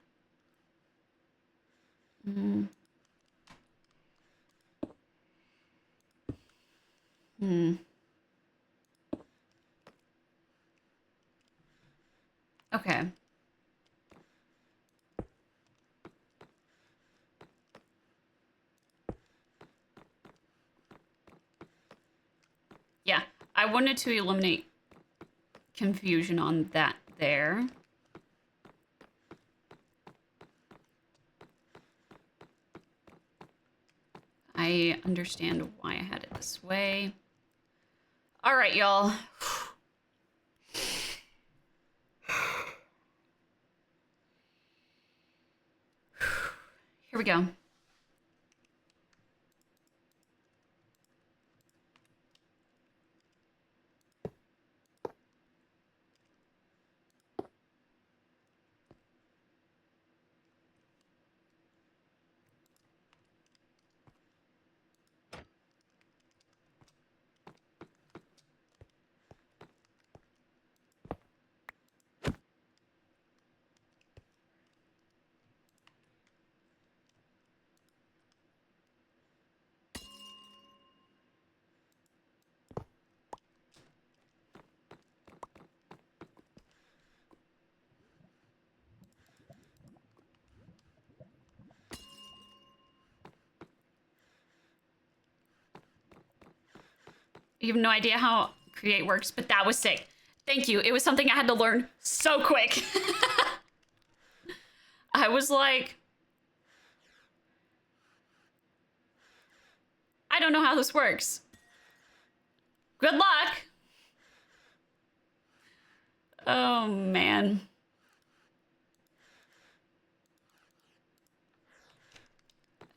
[SPEAKER 1] Okay. Yeah, I wanted to eliminate confusion on that there. I understand why I had it this way. All right, y'all. Here we go. You have no idea how create works, but that was sick. Thank you. It was something I had to learn so quick. I was like, I don't know how this works. Good luck. Oh, man.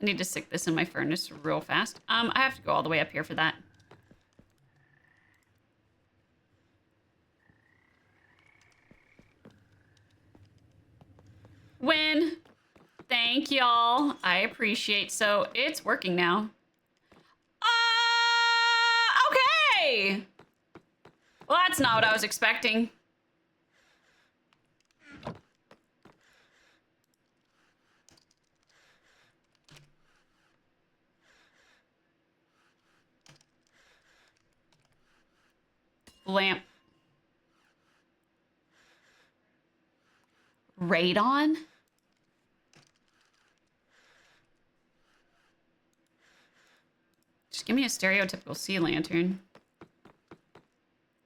[SPEAKER 1] I need to stick this in my furnace real fast. I have to go all the way up here for that. Win. Thank y'all. I appreciate. So it's working now. Okay. Well, that's not what I was expecting. Lamp. Radon? Just give me a stereotypical sea lantern.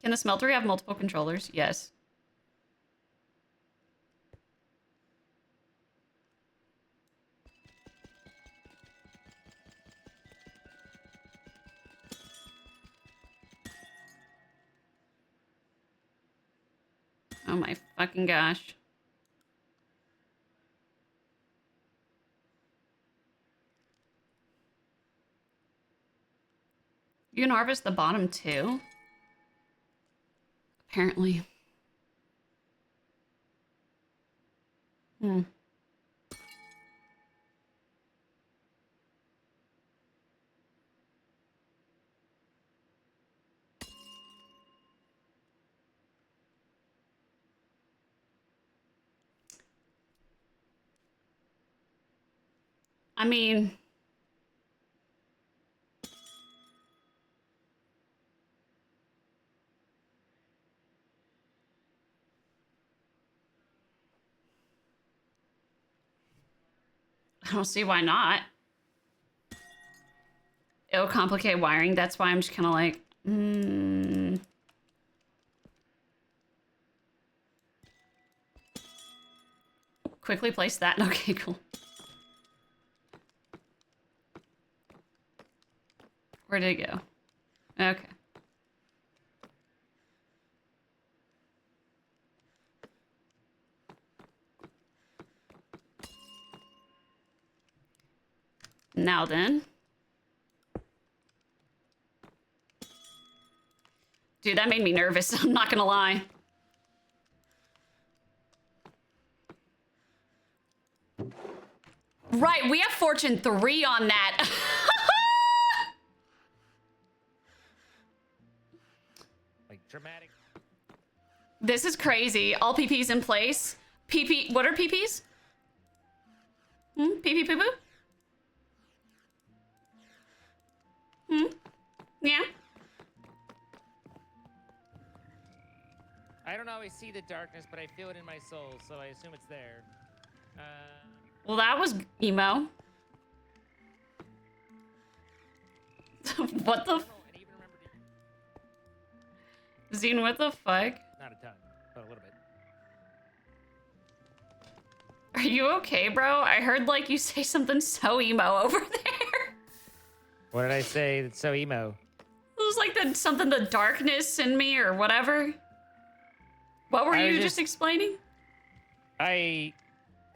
[SPEAKER 1] Can the smeltery have multiple controllers? Yes. Oh my fucking gosh. You can harvest the bottom too? Apparently. Hmm. I mean... I don't see why not. It'll complicate wiring. That's why I'm just kind of like, Quickly place that. Okay, cool. Where did it go? Okay. Now then. Dude, that made me nervous. I'm not gonna lie. Right, we have Fortune 3 on that.
[SPEAKER 2] Like dramatic.
[SPEAKER 1] This is crazy. All PPs in place. PP, what are PPs? PP poo poo? Yeah.
[SPEAKER 2] I don't always see the darkness, but I feel it in my soul, so I assume it's there.
[SPEAKER 1] Well, that was emo. What the?
[SPEAKER 2] I even remember
[SPEAKER 1] Zine, what the fuck?
[SPEAKER 2] not a ton, but a little bit.
[SPEAKER 1] Are you okay, bro? I heard like you say something so emo over there.
[SPEAKER 2] What did I say? It's so emo.
[SPEAKER 1] It was like the darkness in me or whatever. What were you just explaining?
[SPEAKER 2] I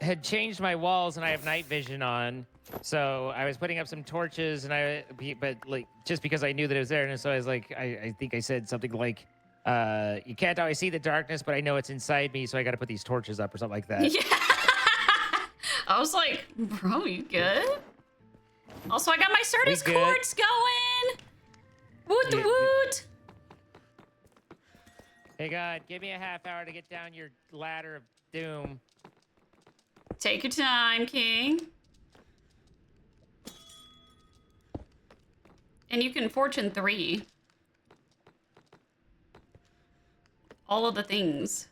[SPEAKER 2] had changed my walls and I have night vision on, so I was putting up some torches but like just because I knew that it was there, and so I was like, I think I said something like, you can't always see the darkness, but I know it's inside me, so I got to put these torches up or something like that.
[SPEAKER 1] Yeah. I was like, bro, you good? Also, I got my Certus quartz going. Woot the woot.
[SPEAKER 2] Hey God, give me a half hour to get down your ladder of doom.
[SPEAKER 1] Take your time, King. And you can Fortune 3. All of the things.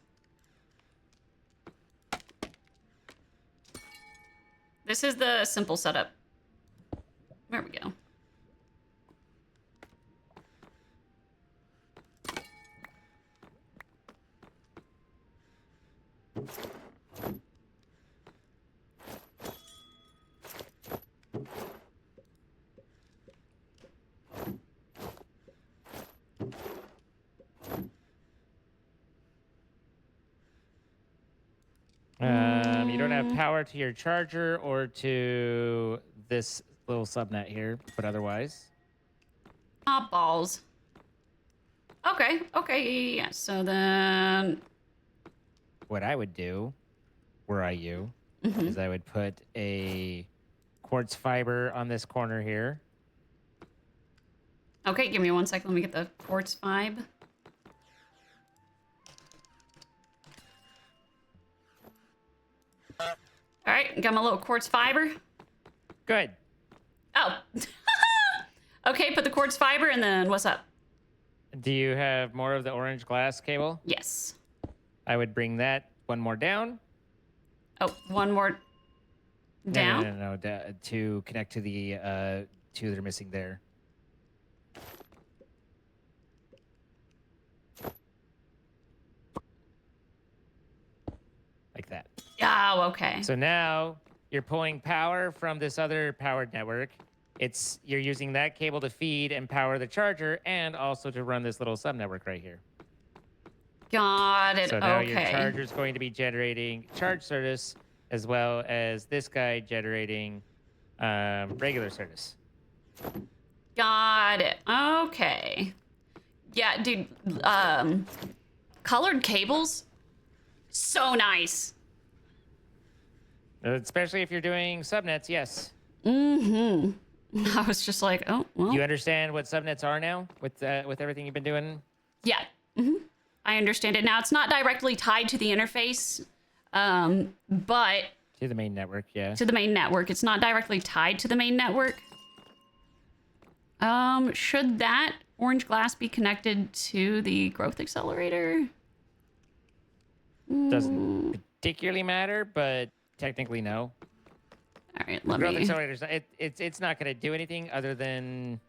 [SPEAKER 1] This is the simple setup. There we go.
[SPEAKER 2] You don't have power to your charger or to this little subnet here, but otherwise.
[SPEAKER 1] Ah, balls. Okay, yeah. So then...
[SPEAKER 2] What I would do, were I you, is I would put a quartz fiber on this corner here.
[SPEAKER 1] Okay, give me 1 second. Let me get the quartz vibe. All right, got my little quartz fiber.
[SPEAKER 2] Good.
[SPEAKER 1] Oh. Okay, put the quartz fiber and then what's up?
[SPEAKER 2] Do you have more of the orange glass cable?
[SPEAKER 1] Yes.
[SPEAKER 2] I would bring that one more down.
[SPEAKER 1] Oh, one more down?
[SPEAKER 2] No, to connect to the two that are missing there. Like that.
[SPEAKER 1] Oh, okay.
[SPEAKER 2] So now you're pulling power from this other powered network. You're using that cable to feed and power the charger and also to run this little sub network right here.
[SPEAKER 1] Got it.
[SPEAKER 2] So now
[SPEAKER 1] okay.
[SPEAKER 2] your charger's going to be generating charge service as well as this guy generating regular service.
[SPEAKER 1] Got it. Okay. Yeah, dude. Colored cables, so nice.
[SPEAKER 2] Especially if you're doing subnets, yes.
[SPEAKER 1] Mm-hmm. I was just like, oh, well.
[SPEAKER 2] You understand what subnets are now with everything you've been doing?
[SPEAKER 1] Yeah. Mm-hmm. I understand it now. It's not directly tied to the interface, but
[SPEAKER 2] To the main network, yeah.
[SPEAKER 1] to the main network. It's not directly tied to the main network. Should that orange glass be connected to the growth accelerator?
[SPEAKER 2] Doesn't particularly matter, but technically no.
[SPEAKER 1] All right, let
[SPEAKER 2] Growth
[SPEAKER 1] me.
[SPEAKER 2] accelerators, it's not going to do anything other than...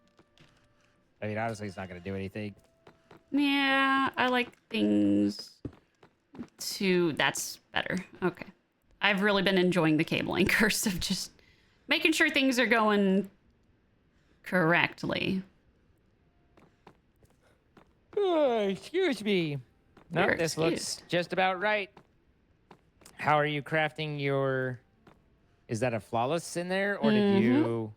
[SPEAKER 2] I mean, honestly, it's not going to do anything.
[SPEAKER 1] Yeah, I like things to... That's better. Okay. I've really been enjoying the cabling curse of just making sure things are going correctly.
[SPEAKER 2] Oh, excuse me. No,
[SPEAKER 1] You're
[SPEAKER 2] this looks
[SPEAKER 1] excused.
[SPEAKER 2] just about right. How are you crafting your... Is that a flawless in there, or did you...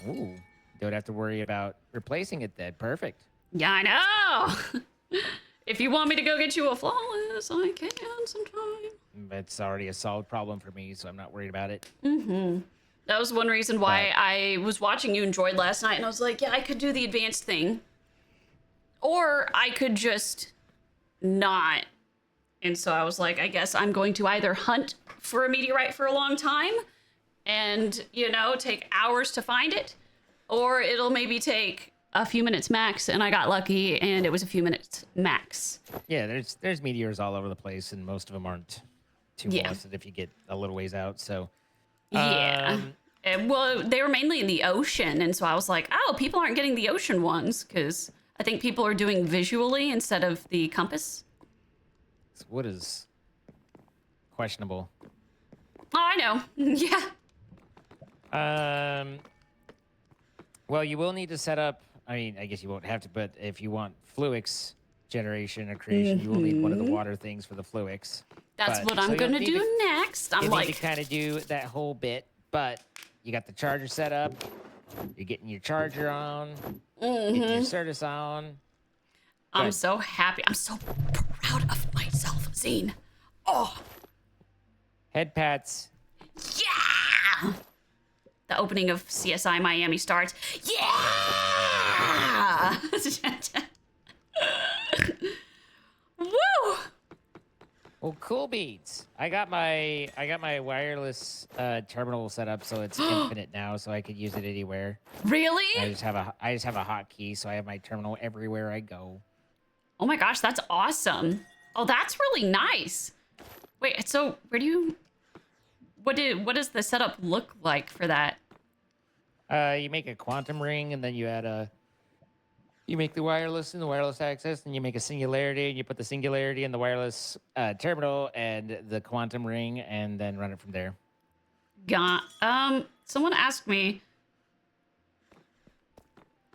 [SPEAKER 2] Ooh, don't have to worry about replacing it then. Perfect.
[SPEAKER 1] Yeah, I know. If you want me to go get you a flawless, I can sometime.
[SPEAKER 2] It's already a solved problem for me, so I'm not worried about it.
[SPEAKER 1] That was one reason why I was watching you enjoyed last night, and I was like, yeah, I could do the advanced thing. Or I could just not. And so I was like, I guess I'm going to either hunt for a meteorite for a long time and, you know, take hours to find it, or it'll maybe take a few minutes max, and I got lucky and it was a few minutes max.
[SPEAKER 2] Yeah, there's meteors all over the place, and most of them aren't too molested if you get a little ways out, so...
[SPEAKER 1] Yeah. Well, they were mainly in the ocean, and so I was like, oh, people aren't getting the ocean ones, because I think people are doing visually instead of the compass.
[SPEAKER 2] Wood is questionable.
[SPEAKER 1] Oh, I know. Yeah.
[SPEAKER 2] Well, you will need to set up... I mean, I guess you won't have to, but if you want Fluix generation or creation, you will need one of the water things for the Fluix.
[SPEAKER 1] That's
[SPEAKER 2] But-
[SPEAKER 1] what
[SPEAKER 2] so
[SPEAKER 1] I'm
[SPEAKER 2] you'll
[SPEAKER 1] going to
[SPEAKER 2] need
[SPEAKER 1] do next. I'm
[SPEAKER 2] You
[SPEAKER 1] like,
[SPEAKER 2] need to kind of do that whole bit, but you got the charger set up. You're getting your charger on. Getting your Certus on.
[SPEAKER 1] I'm
[SPEAKER 2] Good.
[SPEAKER 1] so happy. I'm so proud of myself, Zine. Oh,
[SPEAKER 2] Head pats.
[SPEAKER 1] yeah! The opening of CSI Miami starts. Yeah! Woo!
[SPEAKER 2] Well, cool beats. I got my wireless terminal set up so it's infinite now, so I could use it anywhere.
[SPEAKER 1] Really?
[SPEAKER 2] I just have a hotkey, so I have my terminal everywhere I go.
[SPEAKER 1] Oh my gosh, that's awesome. Oh, that's really nice. Wait, so where do you... What does the setup look like for that?
[SPEAKER 2] You make a quantum ring, and then you add you make the wireless and the wireless access, and you make a singularity, and you put the singularity in the wireless terminal and the quantum ring, and then run it from there.
[SPEAKER 1] Someone asked me.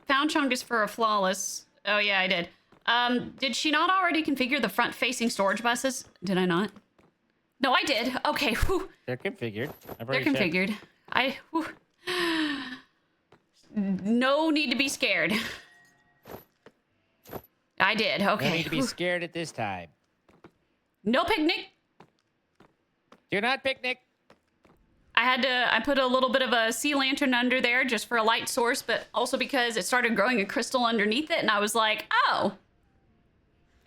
[SPEAKER 1] Found chunk is for a flawless. Oh yeah, I did. Did she not already configure the front-facing storage buses? Did I not? No, I did. Okay. Whew.
[SPEAKER 2] They're configured. I've
[SPEAKER 1] They're
[SPEAKER 2] already checked.
[SPEAKER 1] configured. Whew. No need to be scared. I did. Okay.
[SPEAKER 2] No need to be
[SPEAKER 1] Whew.
[SPEAKER 2] scared at this time.
[SPEAKER 1] No picnic.
[SPEAKER 2] Do not picnic.
[SPEAKER 1] I put a little bit of a sea lantern under there just for a light source, but also because it started growing a crystal underneath it, and I was like, oh,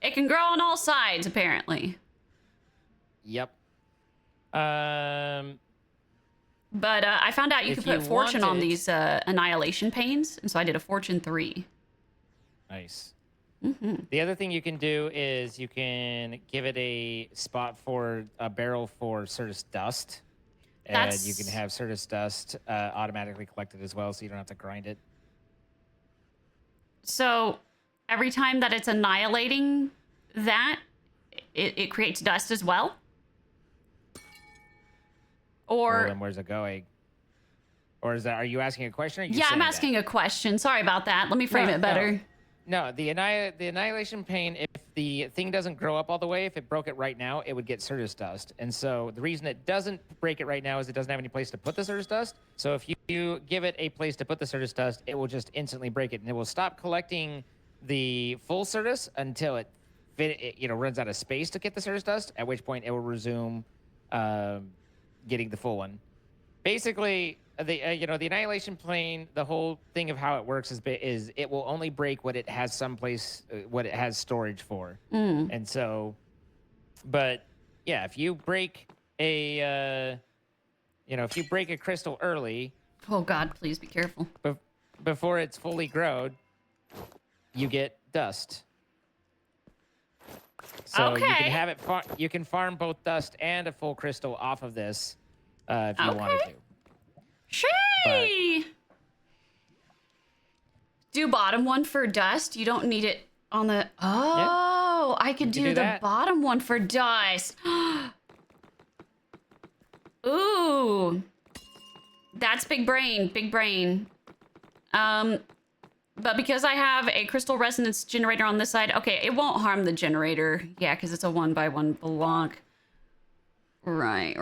[SPEAKER 1] it can grow on all sides, apparently.
[SPEAKER 2] Yep.
[SPEAKER 1] But I found out you
[SPEAKER 2] If
[SPEAKER 1] could put
[SPEAKER 2] you
[SPEAKER 1] fortune on
[SPEAKER 2] wanted-
[SPEAKER 1] these annihilation panes, and so I did a fortune 3.
[SPEAKER 2] Nice. The other thing you can do is you can give it a spot for a barrel for Certus dust. And you can have Certus dust automatically collected as well, so you don't have to grind it.
[SPEAKER 1] So every time that it's annihilating that, it creates dust as well?
[SPEAKER 2] Well,
[SPEAKER 1] Or
[SPEAKER 2] then where's it going? Or is that? Are you asking a question? Or are you
[SPEAKER 1] yeah, I'm
[SPEAKER 2] saying that?
[SPEAKER 1] asking a question. Sorry about that. Let me frame it better.
[SPEAKER 2] No, the annihilation pane, if the thing doesn't grow up all the way, if it broke it right now, it would get Certus dust. And so the reason it doesn't break it right now is it doesn't have any place to put the Certus dust. So if you give it a place to put the Certus dust, it will just instantly break it. And it will stop collecting the full Certus until it runs out of space to get the Certus dust, at which point it will resume getting the full one. Basically, the annihilation plane, the whole thing of how it works is it will only break what it has someplace, what it has storage for. And so, but yeah, if you break a crystal early,
[SPEAKER 1] Oh God, please be careful.
[SPEAKER 2] before it's fully grown, you get dust. So you
[SPEAKER 1] Okay.
[SPEAKER 2] can have it. You can farm both dust and a full crystal off of this if you wanted to.
[SPEAKER 1] Shay! Do bottom one for dust. You don't need it on the. Oh, I could
[SPEAKER 2] You can
[SPEAKER 1] do
[SPEAKER 2] do
[SPEAKER 1] the
[SPEAKER 2] that.
[SPEAKER 1] bottom one for dust. Ooh, that's big brain, big brain. But because I have a crystal resonance generator on this side, okay, it won't harm the generator. Yeah, because it's a 1x1 block. Right.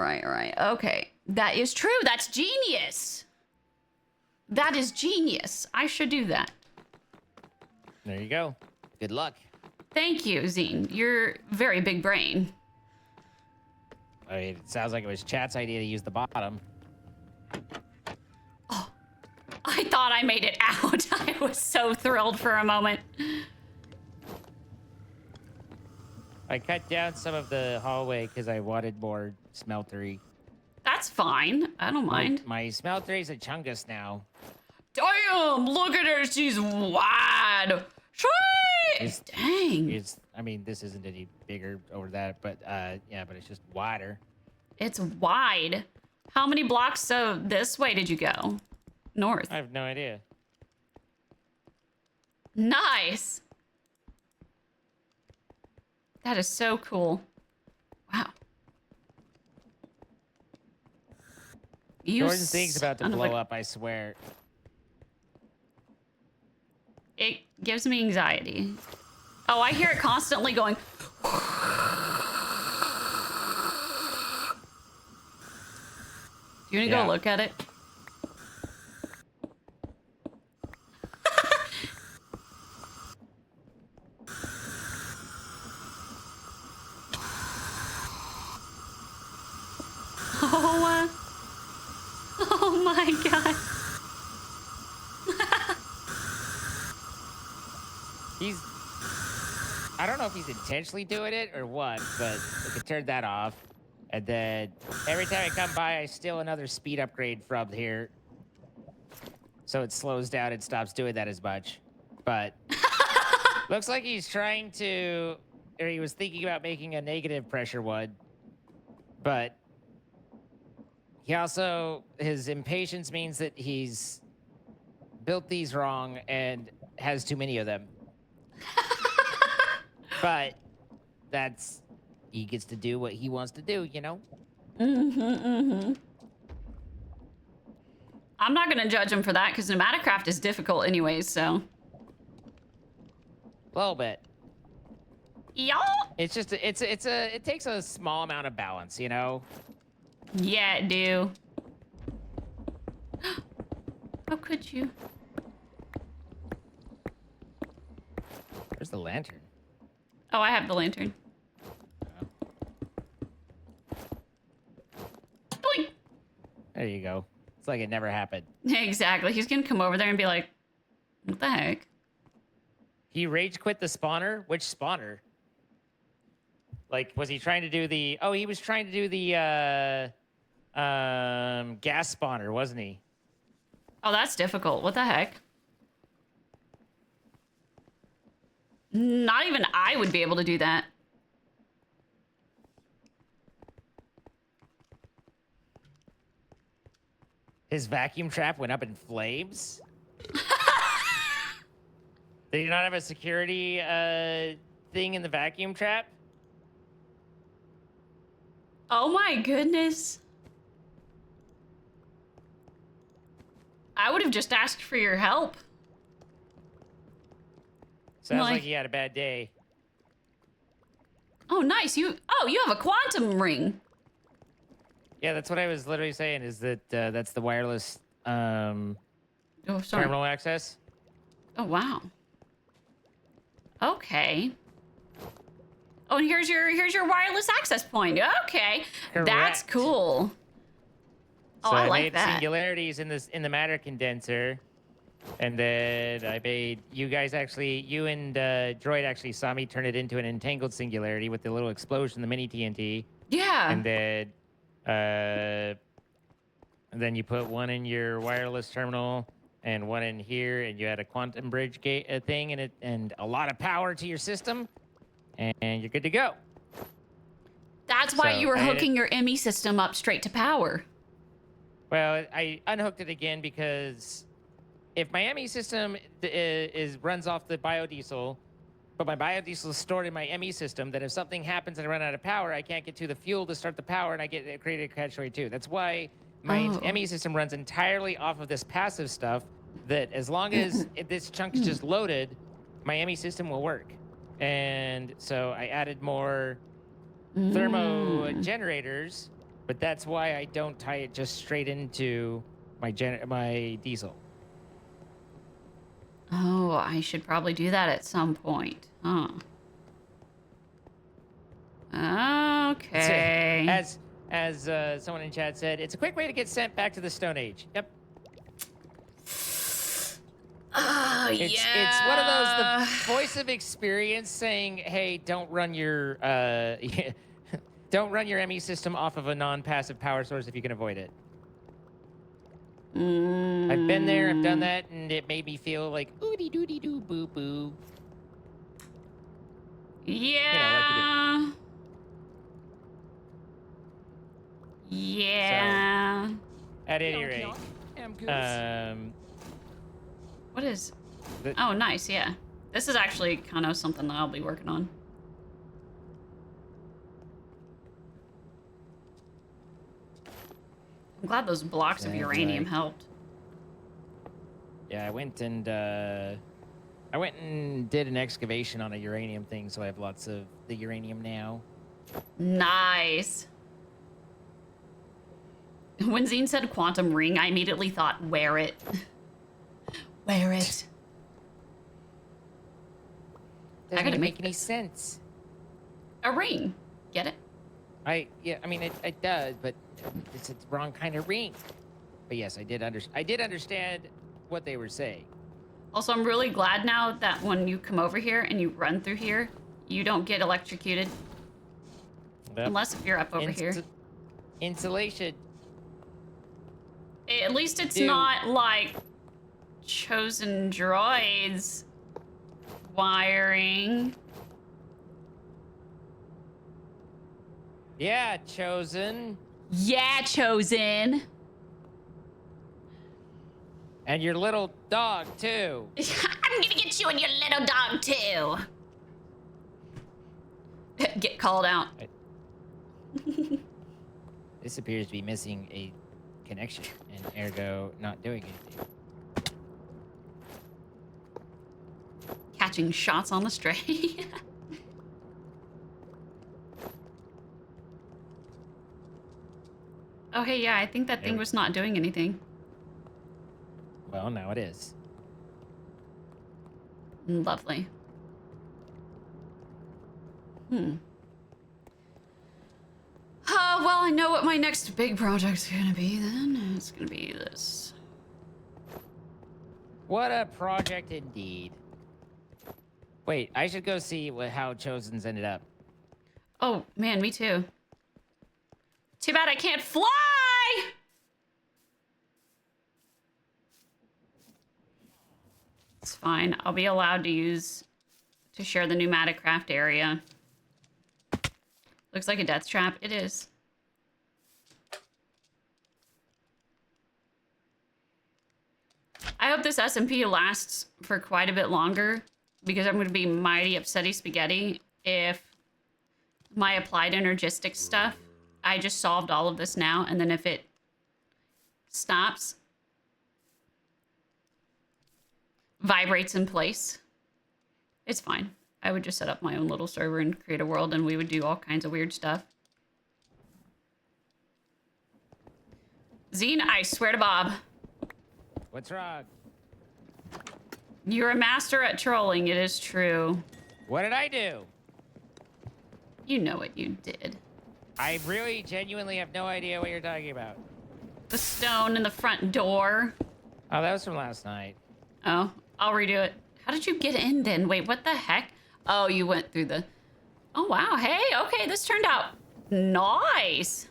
[SPEAKER 1] Okay. That is true. That's genius. That is genius. I should do that.
[SPEAKER 2] There you go. Good luck.
[SPEAKER 1] Thank you, Zine. You're very big brain.
[SPEAKER 2] I mean, it sounds like it was Chat's idea to use the bottom.
[SPEAKER 1] I thought I made it out. I was so thrilled for a moment.
[SPEAKER 2] I cut down some of the hallway because I wanted more smeltery.
[SPEAKER 1] That's fine. I don't mind.
[SPEAKER 2] My smeltery's a chungus now.
[SPEAKER 1] Damn, look at her. She's wide.
[SPEAKER 2] It's-
[SPEAKER 1] Dang.
[SPEAKER 2] I mean, this isn't any bigger over that, but yeah, but it's just wider.
[SPEAKER 1] It's wide. How many blocks so this way did you go? North.
[SPEAKER 2] I have no idea.
[SPEAKER 1] Nice. That is so cool. Wow.
[SPEAKER 2] Jordan's thing's about to
[SPEAKER 1] son of
[SPEAKER 2] blow
[SPEAKER 1] a-
[SPEAKER 2] up, I swear.
[SPEAKER 1] It gives me anxiety. Oh, I hear it constantly going. Do you want to
[SPEAKER 2] Yeah.
[SPEAKER 1] go look at it? Oh my god.
[SPEAKER 2] I don't know if he's intentionally doing it or what, but we can turn that off. And then every time I come by, I steal another speed upgrade from here. So it slows down and stops doing that as much. But looks like he's trying to, or he was thinking about making a negative pressure one. But he also, his impatience means that he's built these wrong and has too many of them. But he gets to do what he wants to do, you know?
[SPEAKER 1] I'm not gonna judge him for that because Pneumaticraft is difficult anyways, so.
[SPEAKER 2] A little bit.
[SPEAKER 1] Y'all?
[SPEAKER 2] It's just it takes a small amount of balance, you know.
[SPEAKER 1] Yeah, it do. How could you?
[SPEAKER 2] Where's the lantern?
[SPEAKER 1] Oh, I have the lantern. Boing.
[SPEAKER 2] There you go. It's like it never happened.
[SPEAKER 1] Exactly. He's gonna come over there and be like, "What the heck?"
[SPEAKER 2] He rage quit the spawner. Which spawner? Like, was he trying to do the? Oh, he was trying to do the gas spawner, wasn't he?
[SPEAKER 1] Oh, that's difficult. What the heck? Not even I would be able to do that.
[SPEAKER 2] His vacuum trap went up in flames. Did he not have a security thing in the vacuum trap?
[SPEAKER 1] Oh my goodness. I would have just asked for your help.
[SPEAKER 2] Sounds
[SPEAKER 1] Like-
[SPEAKER 2] like he had a bad day.
[SPEAKER 1] Oh, nice. You have a quantum ring.
[SPEAKER 2] Yeah, that's what I was literally saying. Is that that's the wireless
[SPEAKER 1] Oh, sorry.
[SPEAKER 2] terminal access?
[SPEAKER 1] Oh, wow. Okay. Oh, and here's your wireless access point. Okay. That's
[SPEAKER 2] Correct.
[SPEAKER 1] cool. Oh,
[SPEAKER 2] So
[SPEAKER 1] I
[SPEAKER 2] I
[SPEAKER 1] like
[SPEAKER 2] made
[SPEAKER 1] that.
[SPEAKER 2] singularities in the matter condenser, and then I made you and Droid actually saw me turn it into an entangled singularity with the little explosion, the mini TNT,
[SPEAKER 1] Yeah.
[SPEAKER 2] and then you put one in your wireless terminal and one in here, and you had a quantum bridge gate thing in it, and a lot of power to your system, and you're good to go.
[SPEAKER 1] That's why
[SPEAKER 2] So
[SPEAKER 1] you were
[SPEAKER 2] I had
[SPEAKER 1] hooking your ME system up straight to power.
[SPEAKER 2] Well, I unhooked it again because if my ME system runs off the biodiesel, but my biodiesel is stored in my ME system, then if something happens and I run out of power, I can't get to the fuel to start the power, and I get created a catch-22. That's why my
[SPEAKER 1] Oh.
[SPEAKER 2] ME system runs entirely off of this passive stuff. That as long as this chunk is just loaded, my ME system will work. And so I added more thermo generators, but that's why I don't tie it just straight into my diesel.
[SPEAKER 1] Oh, I should probably do that at some point. Huh. Okay.
[SPEAKER 2] As someone in chat said, it's a quick way to get sent back to the Stone Age. Yep.
[SPEAKER 1] Oh,
[SPEAKER 2] It's one of those, the voice of experience saying, hey, don't run your don't run your ME system off of a non-passive power source if you can avoid it. I've been there, I've done that, and it made me feel like oodie doodie doo boo boo.
[SPEAKER 1] Yeah. Yeah.
[SPEAKER 2] At any rate,
[SPEAKER 1] What is?
[SPEAKER 2] The-
[SPEAKER 1] Oh, nice. Yeah. This is actually kind of something that I'll be working on. I'm glad those blocks of
[SPEAKER 2] Yeah,
[SPEAKER 1] uranium
[SPEAKER 2] right.
[SPEAKER 1] helped.
[SPEAKER 2] yeah, I went and did an excavation on a uranium thing, so I have lots of the uranium now.
[SPEAKER 1] Nice. When Zine said quantum ring, I immediately thought, wear it. Wear it. I
[SPEAKER 2] Doesn't
[SPEAKER 1] gotta
[SPEAKER 2] even
[SPEAKER 1] make
[SPEAKER 2] make any sense.
[SPEAKER 1] A ring. Get it?
[SPEAKER 2] I mean it does, but it's the wrong kind of ring. But yes, I did understand what they were saying.
[SPEAKER 1] Also, I'm really glad now that when you come over here and you run through here, you don't get electrocuted.
[SPEAKER 2] Yep.
[SPEAKER 1] Unless if you're up over here.
[SPEAKER 2] Insulation.
[SPEAKER 1] At least it's
[SPEAKER 2] Dude.
[SPEAKER 1] not like chosen droids wiring.
[SPEAKER 2] Yeah, chosen.
[SPEAKER 1] Yeah, chosen.
[SPEAKER 2] And your little dog too.
[SPEAKER 1] I'm gonna get you and your little dog too. Get called out.
[SPEAKER 2] This appears to be missing a connection, and ergo not doing anything.
[SPEAKER 1] Catching shots on the stray. Okay, yeah, I think that thing was not doing anything.
[SPEAKER 2] Well, now it is.
[SPEAKER 1] Lovely. Well, I know what my next big project's gonna be then. It's gonna be this.
[SPEAKER 2] What a project indeed. Wait, I should go see how Chosen's ended up.
[SPEAKER 1] Oh, man, me too. Too bad I can't fly! It's fine. I'll be allowed to share the pneumatic craft area. Looks like a death trap. It is. I hope this SMP lasts for quite a bit longer because I'm going to be mighty upsetty spaghetti if my applied energistic stuff, I just solved all of this now, and then if it stops, vibrates in place, it's fine. I would just set up my own little server and create a world, and we would do all kinds of weird stuff. Zine, I swear to Bob.
[SPEAKER 2] What's wrong?
[SPEAKER 1] You're a master at trolling, it is true.
[SPEAKER 2] What did I do?
[SPEAKER 1] You know what you did.
[SPEAKER 2] I really genuinely have no idea what you're talking about.
[SPEAKER 1] The stone in the front door.
[SPEAKER 2] Oh, that was from last night.
[SPEAKER 1] Oh, I'll redo it. How did you get in then? Wait, what the heck? Oh, you went through the... Oh, wow. Hey, okay, this turned out nice.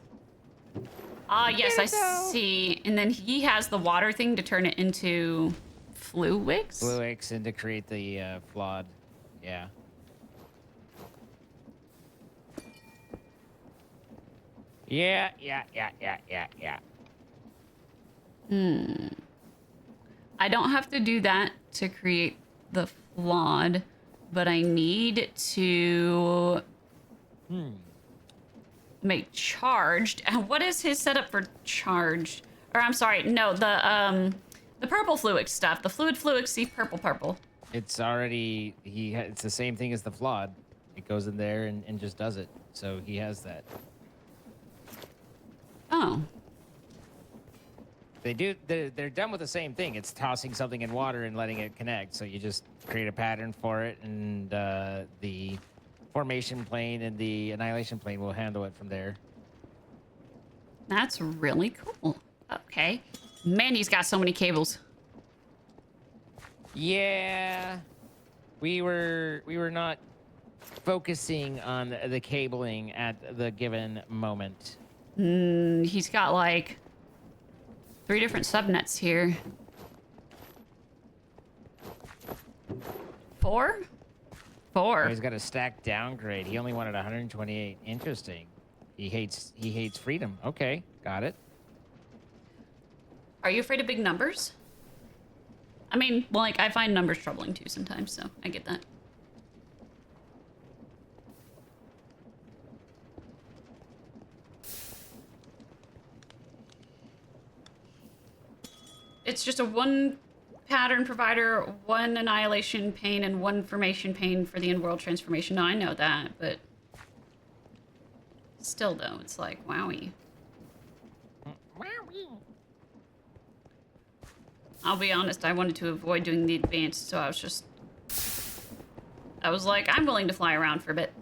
[SPEAKER 1] Ah, yes, I see. And then he has the water thing to turn it into fluix?
[SPEAKER 2] Fluix and to create the flawed. Yeah. Yeah.
[SPEAKER 1] I don't have to do that to create the flawed, but I need to make charged. And what is his setup for charged? Or I'm sorry, no, the purple fluix stuff. The fluix, see purple.
[SPEAKER 2] It's already it's the same thing as the flawed. It goes in there and just does it. So he has that.
[SPEAKER 1] Oh.
[SPEAKER 2] They're done with the same thing. It's tossing something in water and letting it connect. So you just create a pattern for it, and the formation plane and the annihilation plane will handle it from there.
[SPEAKER 1] That's really cool. Okay. Man, he's got so many cables.
[SPEAKER 2] Yeah. We were not focusing on the cabling at the given moment.
[SPEAKER 1] He's got like 3 different subnets here. 4? 4.
[SPEAKER 2] Oh, he's got a stack downgrade. He only wanted 128. Interesting. He hates freedom. Okay, got it.
[SPEAKER 1] Are you afraid of big numbers? I mean, well, like, I find numbers troubling too sometimes, so I get that. It's just a 1 pattern provider, 1 annihilation pane, and 1 formation pane for the in-world transformation. No, I know that, but still, though, it's like, wowie. I'll be honest, I wanted to avoid doing the advanced, so I was like, I'm willing to fly around for a bit.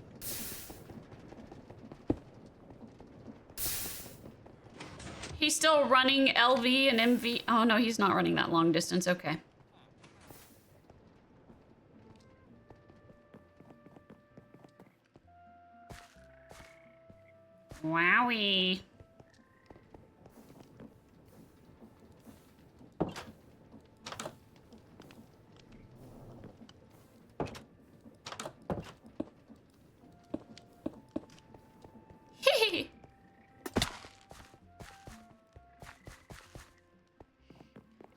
[SPEAKER 1] He's still running LV and MV. Oh, no, he's not running that long distance. Okay. Wowie. Hee.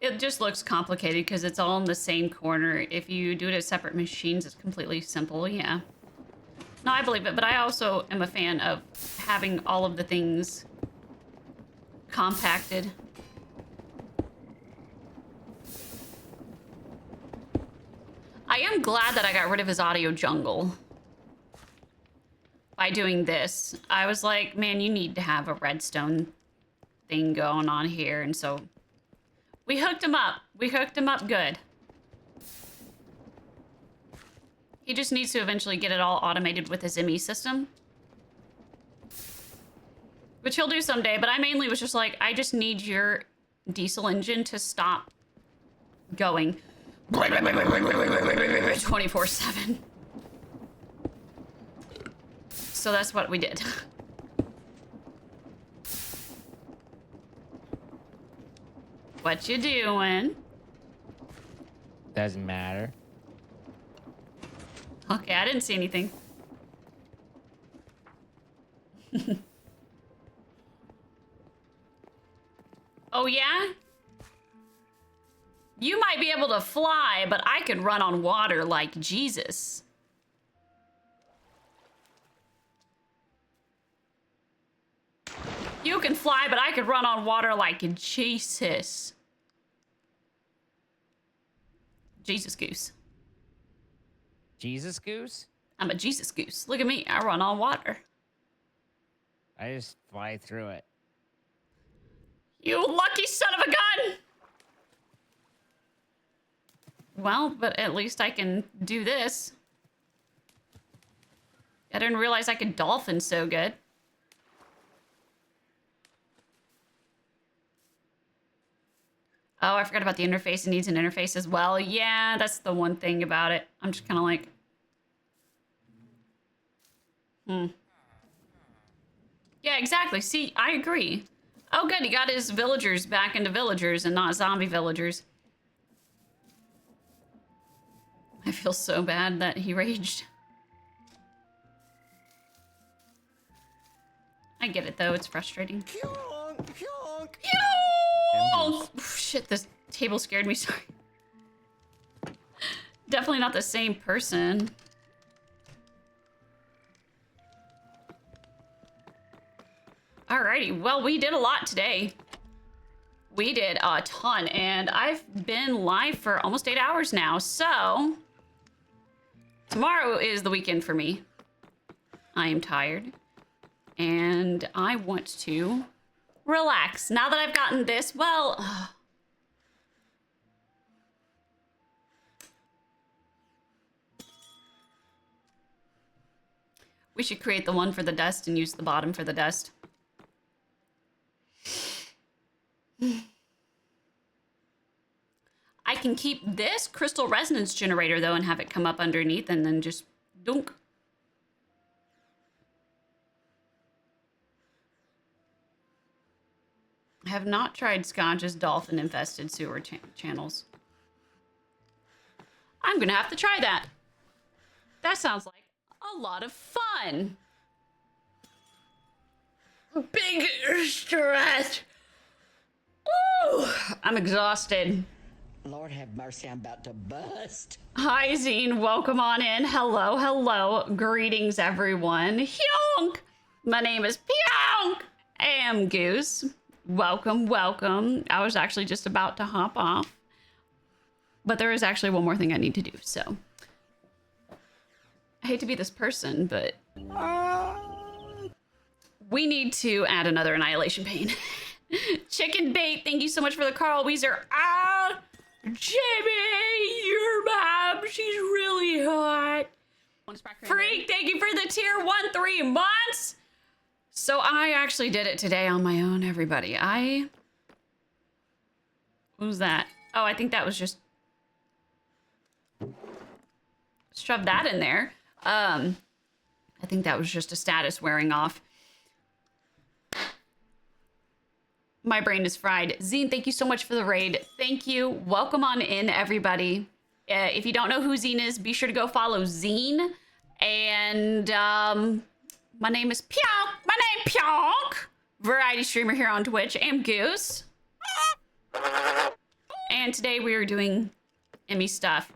[SPEAKER 1] It just looks complicated because it's all in the same corner. If you do it as separate machines, it's completely simple, yeah. No, I believe it, but I also am a fan of having all of the things compacted. I am glad that I got rid of his audio jungle by doing this. I was like, man, you need to have a redstone thing going on here, and so we hooked him up. We hooked him up good. He just needs to eventually get it all automated with his ME system. Which he'll do someday, but I mainly was just like, I just need your diesel engine to stop going 24/7. So that's what we did. What you doing?
[SPEAKER 2] Doesn't matter.
[SPEAKER 1] Okay, I didn't see anything. Oh, yeah? You might be able to fly, but I could run on water like Jesus. You can fly, but I could run on water like Jesus. Jesus goose.
[SPEAKER 2] Jesus goose?
[SPEAKER 1] I'm a Jesus goose. Look at me. I run on water.
[SPEAKER 2] I just fly through it.
[SPEAKER 1] You lucky son of a gun! Well, but at least I can do this. I didn't realize I could dolphin so good. Oh, I forgot about the interface. It needs an interface as well. Yeah, that's the one thing about it. I'm just kind of like... Yeah, exactly. See, I agree. Oh, good. He got his villagers back into villagers and not zombie villagers. I feel so bad that he raged. I get it, though. It's frustrating.
[SPEAKER 3] Pyonk, pyonk.
[SPEAKER 1] Oh, shit. This table scared me. Sorry. Definitely not the same person. Alrighty, well, we did a lot today. We did a ton, and I've been live for almost 8 hours now, so... Tomorrow is the weekend for me. I am tired, and I want to relax. Now that I've gotten this, well... We should create the one for the dust and use the bottom for the dust. I can keep this crystal resonance generator, though, and have it come up underneath and then just dunk. I have not tried Scotch's dolphin-infested sewer channels. I'm gonna have to try that. That sounds like a lot of fun. Big stretch. Ooh, I'm exhausted.
[SPEAKER 5] Lord have mercy, I'm about to bust.
[SPEAKER 1] Hi, Zine. Welcome on in. Hello, hello. Greetings, everyone. Hyonk! My name is Pyonk. I am Goose. Welcome, welcome. I was actually just about to hop off. But there is actually one more thing I need to do, so. I hate to be this person, but... We need to add another Annihilation Pain. Chicken Bait, thank you so much for the Carl Weezer. Ah, Jimmy, your mom, she's really hot. Freak, thank you for the tier 1-3 months. So I actually did it today on my own, everybody. What was that? Oh, I think that was just... Shove that in there. I think that was just a status wearing off. My brain is fried. Zine, thank you so much for the raid. Thank you. Welcome on in, everybody. If you don't know who Zine is, be sure to go follow Zine. And my name is Pyonk. My name Pyonk. Variety streamer here on Twitch. I'm Goose. And today we are doing Emmy stuff.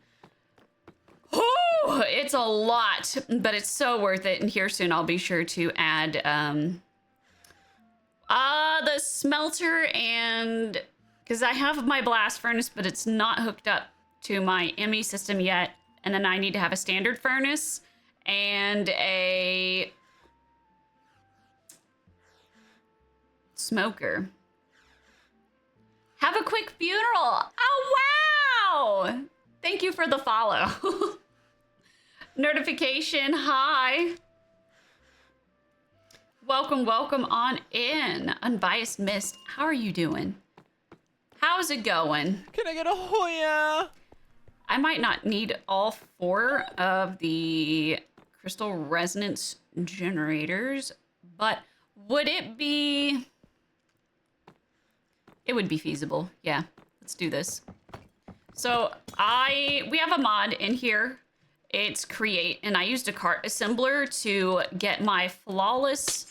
[SPEAKER 1] Ooh, it's a lot, but it's so worth it. And here soon I'll be sure to add the smelter, and because I have my blast furnace, but it's not hooked up to my ME system yet. And then I need to have a standard furnace and a smoker. quick funeral. Oh, wow. Thank you for the follow. Notification, hi. Welcome, welcome on in. Unbiased Mist, how are you doing? How's it going?
[SPEAKER 3] Can I get a Hoya?
[SPEAKER 1] I might not need all 4 of the crystal resonance generators, but would it be... It would be feasible. Yeah, let's do this. So we have a mod in here. It's create, and I used a cart assembler to get my flawless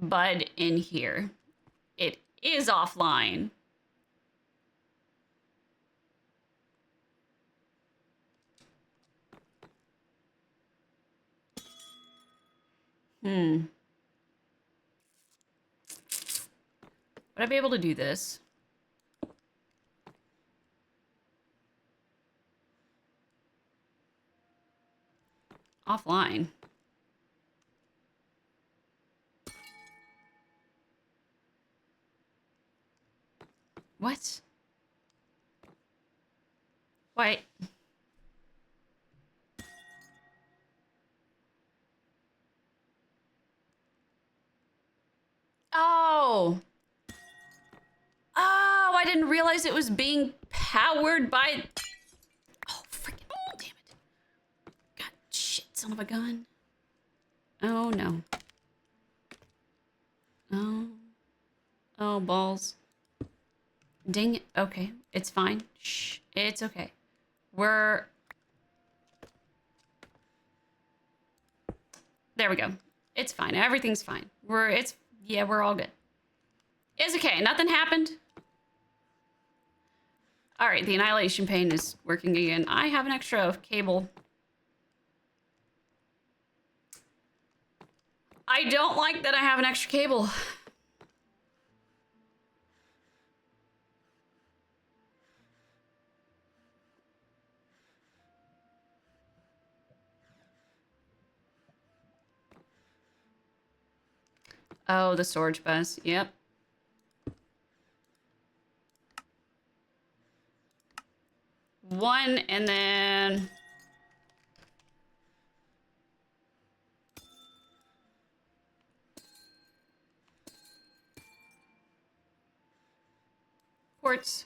[SPEAKER 1] bud in here. It is offline. Would I be able to do this? Offline. What? Wait. Oh. Oh, I didn't realize it was being powered by... Oh, freaking... Oh, damn it. God, shit, son of a gun. Oh, no. Oh. Oh, balls. Dang it. Okay, it's fine. Shh, it's okay. There we go. It's fine. Everything's fine. We're all good. It's okay. Nothing happened. All right, the annihilation pane is working again. I have an extra cable. I don't like that I have an extra cable. Oh, the storage bus. Yep. One, and then... Quartz.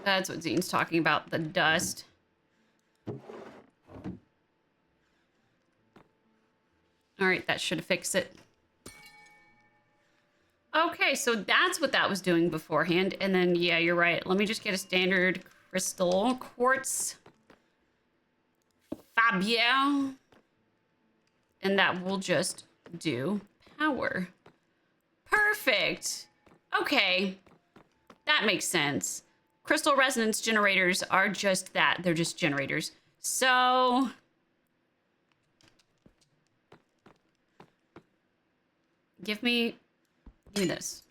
[SPEAKER 1] That's what Zine's talking about, the dust. All right, that should fix it. Okay, so that's what that was doing beforehand. And then, yeah, you're right. Let me just get a standard crystal quartz. Fabio. And that will just do power. Perfect. Okay. That makes sense. Crystal resonance generators are just that. They're just generators. So... Give me this.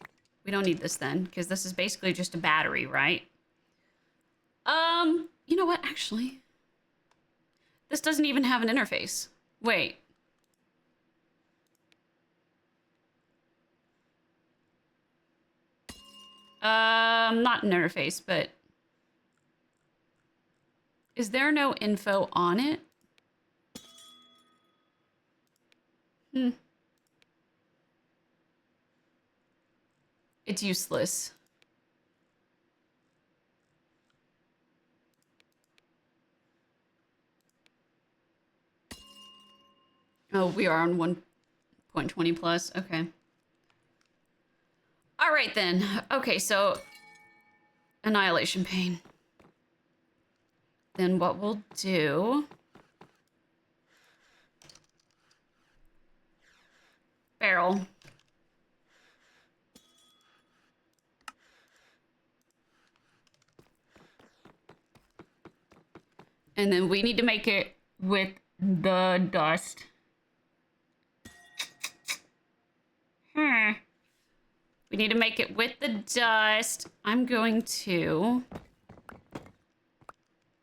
[SPEAKER 1] We don't need this then, because this is basically just a battery, right? You know what, actually? This doesn't even have an interface. Wait. Not an interface, but... Is there no info on it? It's useless. Oh, we are on 1.20 plus. Okay. All right, then. Okay, so annihilation pane. Then what we'll do... Barrel. And then we need to make it with the dust. We need to make it with the dust. I'm going to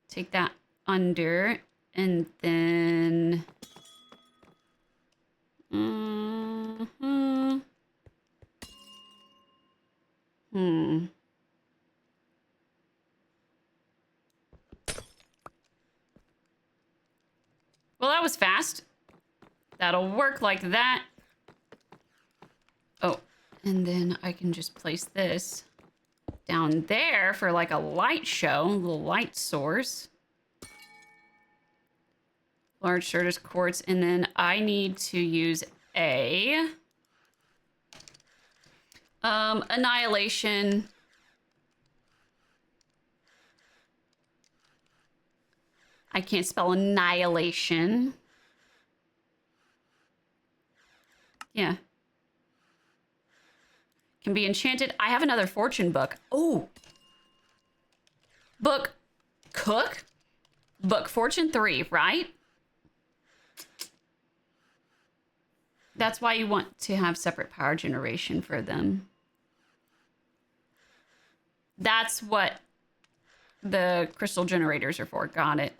[SPEAKER 1] take that under and then... Well, that was fast. That'll work like that. Oh, and then I can just place this down there for like a light show, a little light source. Large Certus quartz, and then I need to use a annihilation. I can't spell annihilation. Yeah. Can be enchanted. I have another fortune book. Oh. Book Cook? Book Fortune 3, right? That's why you want to have separate power generation for them. That's what the crystal generators are for. Got it.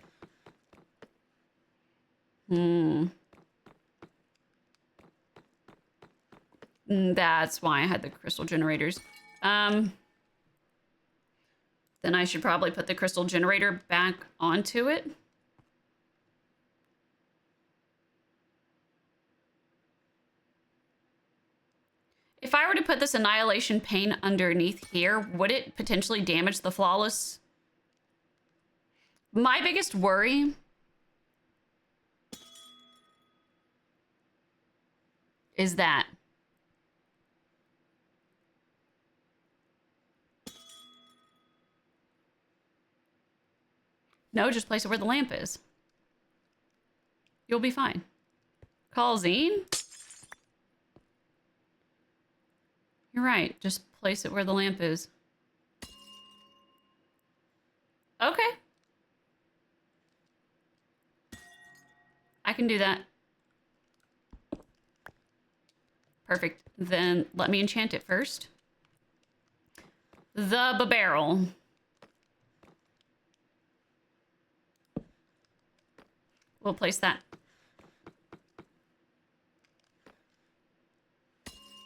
[SPEAKER 1] That's why I had the crystal generators. Then I should probably put the crystal generator back onto it. If I were to put this annihilation pane underneath here, would it potentially damage the flawless? My biggest worry is that no, just place it where the lamp is. You'll be fine. Call Zine? You're right. Just place it where the lamp is. Okay. I can do that. Perfect. Then let me enchant it first. The barrel. We'll place that.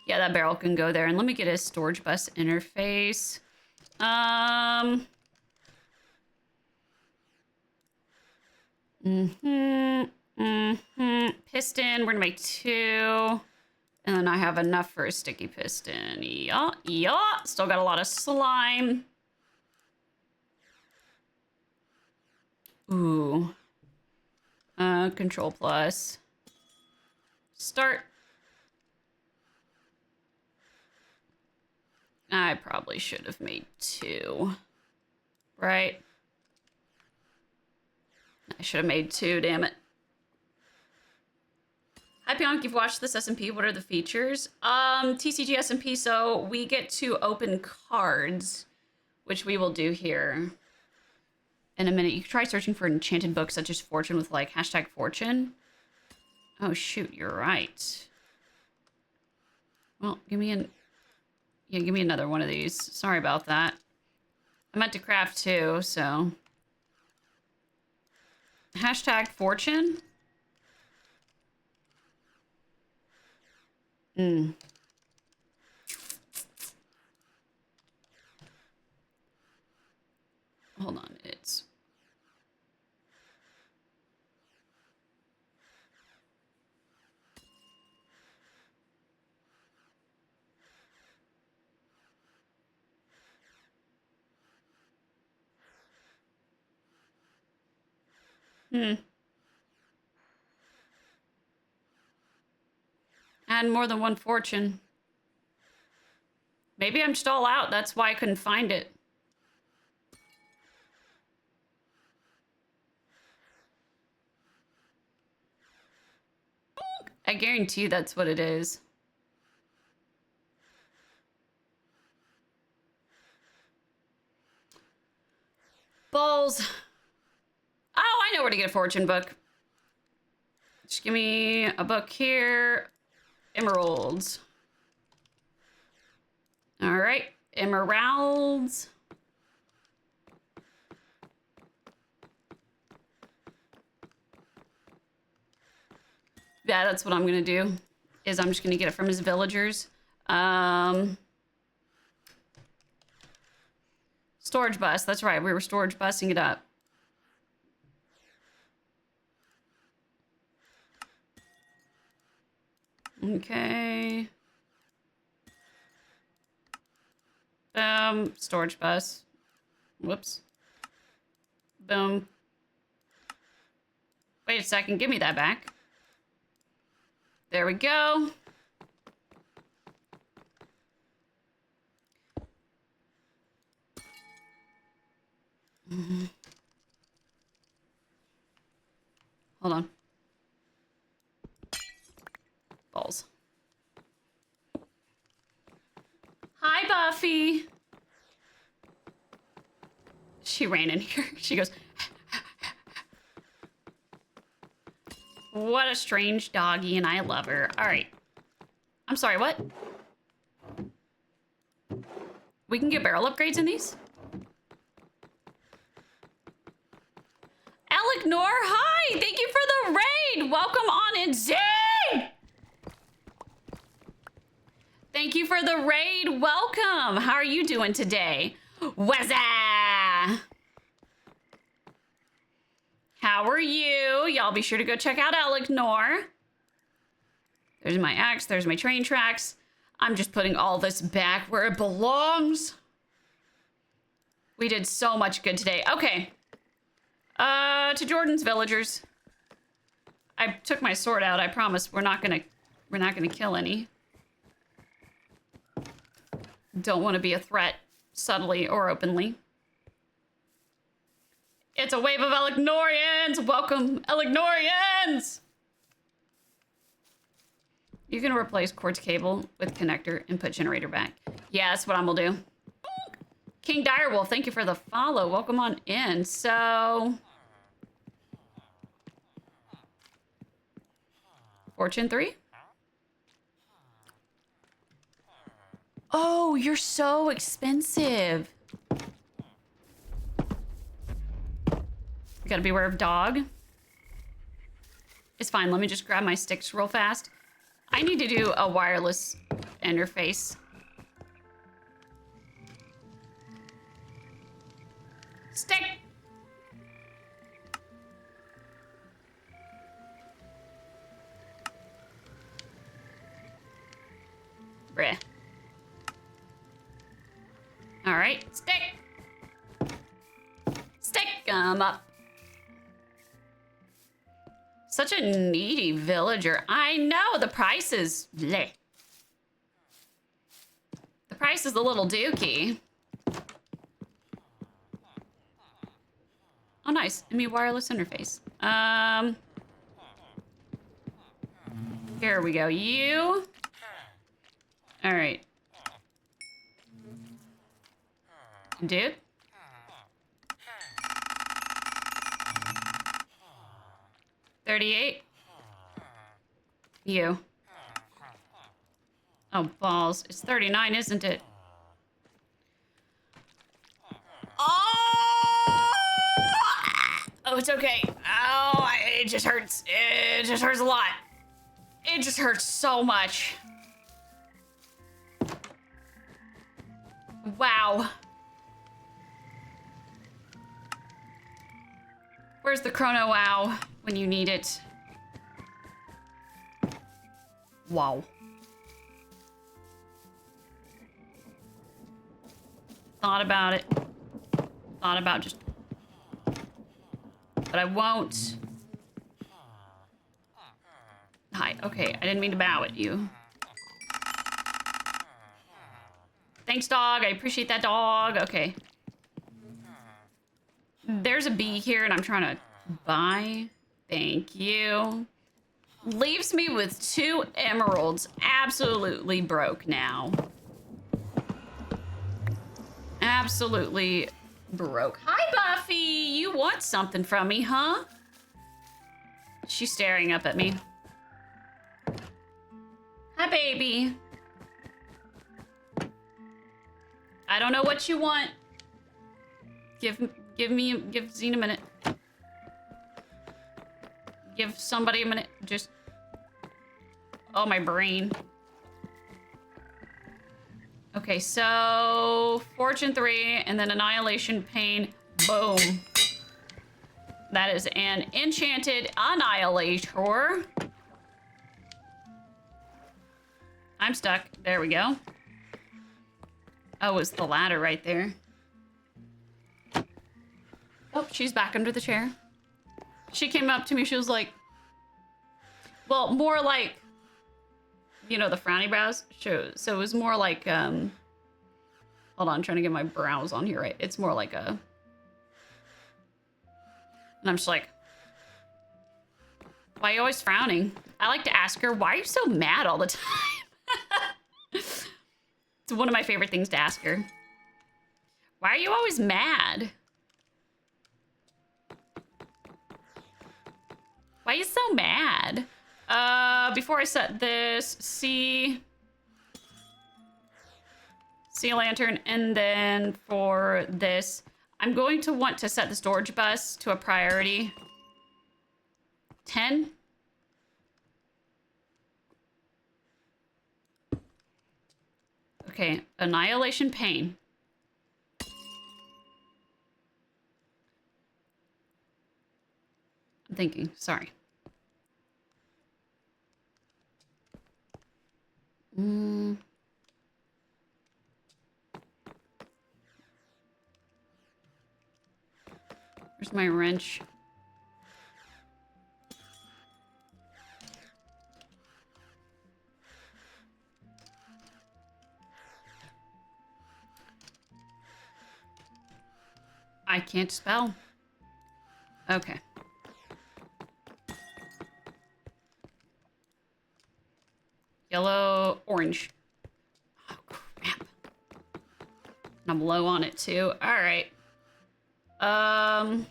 [SPEAKER 1] Yeah, that barrel can go there. And let me get a storage bus interface. Piston, we're gonna make 2. And then I have enough for a sticky piston. Yeah. Still got a lot of slime. Ooh. Control plus. Start. I probably should have made 2. Right? I should have made 2, damn it. Hi, PJOONK, you've watched this SMP. What are the features? TCG SMP, so we get to open cards, which we will do here in a minute. You can try searching for enchanted books such as Fortune with like #Fortune. Oh, shoot, you're right. Well, give me another one of these. Sorry about that. I meant to craft 2, so. #Fortune? Hold on, it's... Add more than 1 fortune. Maybe I'm just all out. That's why I couldn't find it. I guarantee you that's what it is. Balls. Oh, I know where to get a fortune book. Just give me a book here. Emeralds. All right, emeralds. Yeah, that's what I'm gonna do. Is I'm just gonna get it from his villagers. Storage bus. That's right. We were storage busing it up. Okay. Storage bus. Whoops. Boom. Wait a second, give me that back. There we go. Hold on. Balls. Hi, Buffy. She ran in here. She goes, what a strange doggy, and I love her. All right. I'm sorry, what? We can get barrel upgrades in these? Alec hi! Thank you for the raid! Welcome on in, Zane! Thank you for the raid. Welcome. How are you doing today? Wazza! How are you? Y'all be sure to go check out Alec There's my axe. There's my train tracks. I'm just putting all this back where it belongs. We did so much good today. Okay. To Jordan's villagers. I took my sword out. I promise we're not gonna kill any. Don't want to be a threat, subtly or openly. It's a wave of Elecnorians! Welcome, Elecnorians! You can replace quartz cable with connector and put generator back. Yeah, that's what I'm gonna do. King Direwolf, thank you for the follow. Welcome on in. So... Fortune 3? Oh, you're so expensive. You gotta beware of dog. It's fine, let me just grab my sticks real fast. I need to do a wireless interface. Stick! Bruh. All right, stick. Stick 'em up. Such a needy villager. I know, the price is bleh. The price is a little dookie. Oh, nice. Give me wireless interface. Here we go. You. All right. Dude. $38. You. Oh, balls. It's 39, isn't it? Oh! Oh, it's okay. Oh, it just hurts. It just hurts a lot. It just hurts so much. Wow. Where's the chrono wow when you need it? Wow. Thought about it. Thought about just... But I won't. Hi, okay, I didn't mean to bow at you. Thanks, dog. I appreciate that, dog. Okay. There's a bee here, and I'm trying to buy. Thank you. Leaves me with 2 emeralds. Absolutely broke now. Absolutely broke. Hi, Buffy. You want something from me, huh? She's staring up at me. Hi, baby. I don't know what you want. Give Zine a minute. Give somebody a minute. Just... Oh, my brain. Okay, so... Fortune 3, and then Annihilation Pain. Boom. That is an enchanted annihilator. I'm stuck. There we go. Oh, it's the ladder right there. Oh, she's back under the chair. She came up to me. She was like, well, more like, you know, the frowny brows. So it was more like, hold on, I'm trying to get my brows on here right. It's more like a, and I'm just like, why are you always frowning? I like to ask her, why are you so mad all the time? It's one of my favorite things to ask her. Why are you always mad? Why are you so mad? Before I set this, sea lantern, and then for this, I'm going to want to set the storage bus to a priority 10. Okay, Annihilation Pain. I'm thinking, sorry. Where's my wrench? I can't spell. Okay. Yellow, orange. Oh, crap. And I'm low on it, too. All right. All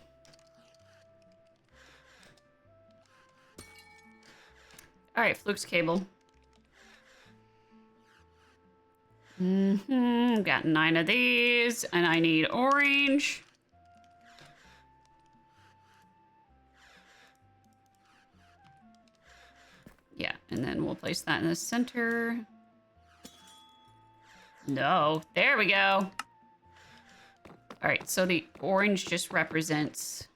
[SPEAKER 1] right, Fluke's cable. Got 9 of these, and I need orange. Yeah, and then we'll place that in the center. No, there we go. All right, so the orange just represents...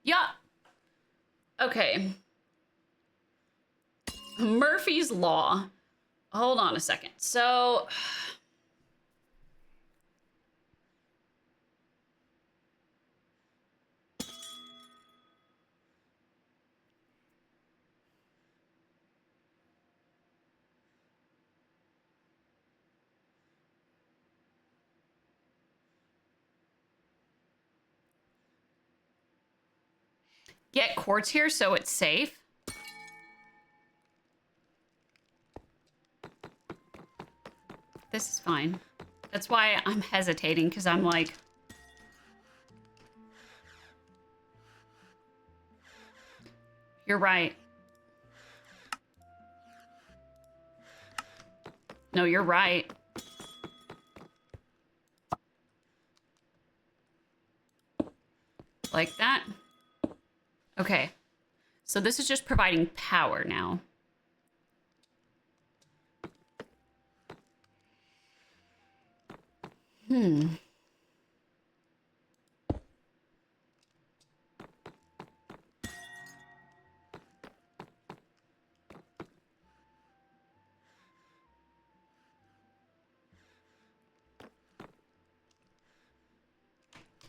[SPEAKER 1] Yeah. Okay. Murphy's Law. Hold on a second. So... Get quartz here so it's safe. This is fine. That's why I'm hesitating, because I'm like... You're right. No, you're right. Like that. Okay. So this is just providing power now. I'm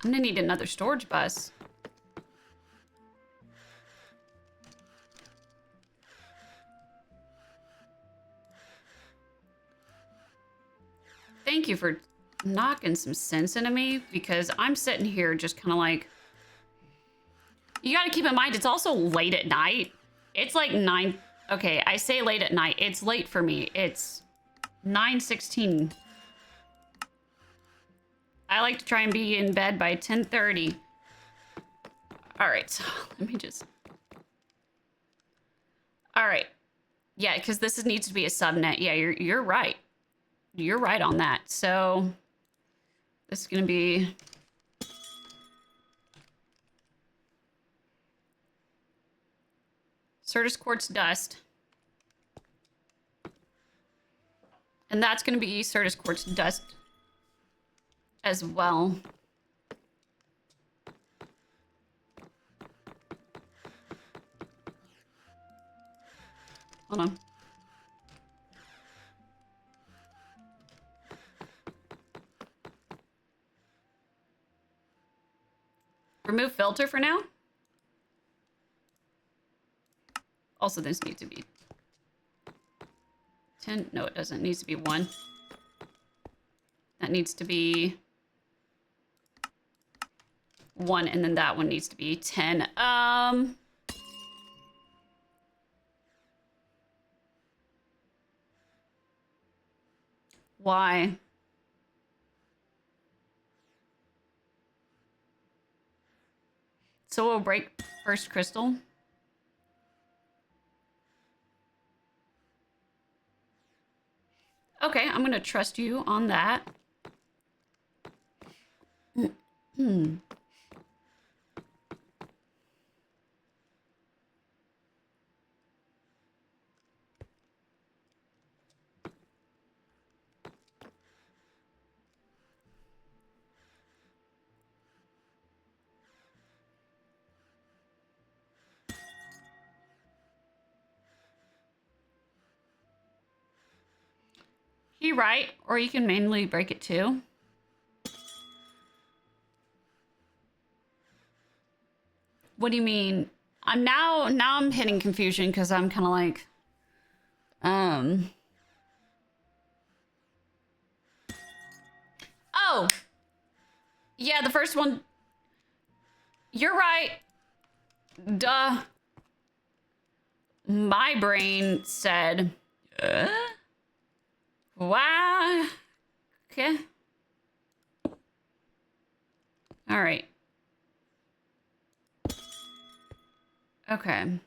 [SPEAKER 1] gonna need another storage bus. Thank you for knocking some sense into me, because I'm sitting here just kind of like... You gotta keep in mind, it's also late at night. It's like 9... Okay, I say late at night. It's late for me. It's 9:16. I like to try and be in bed by 10:30. All right, so let me just... All right. Yeah, because this needs to be a subnet. Yeah, you're right. You're right on that. So this is going to be... Certus Quartz Dust. And that's going to be Certus Quartz Dust as well. Hold on. Remove filter for now. Also, this needs to be 10. No, it doesn't. It needs to be 1. That needs to be 1, and then that one needs to be 10. Why? So we'll break first crystal. Okay, I'm gonna trust you on that. You're right, or you can manually break it too. What do you mean? I'm now I'm hitting confusion because I'm kind of like, oh, yeah, the first one. You're right. Duh. My brain said, wow. Okay. All right. Okay.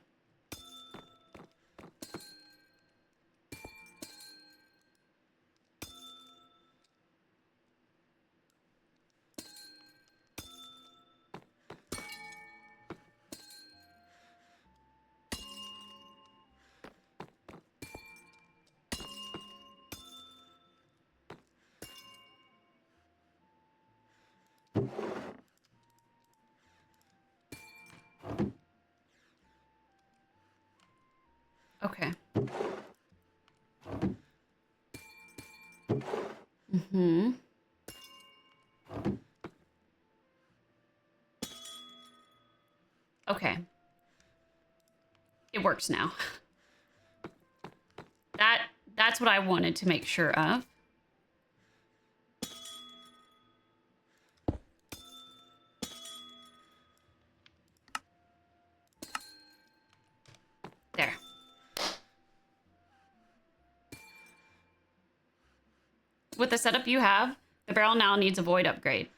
[SPEAKER 1] Okay. Mm-hmm. Okay. It works now. That's what I wanted to make sure of. There. With the setup you have, the barrel now needs a void upgrade.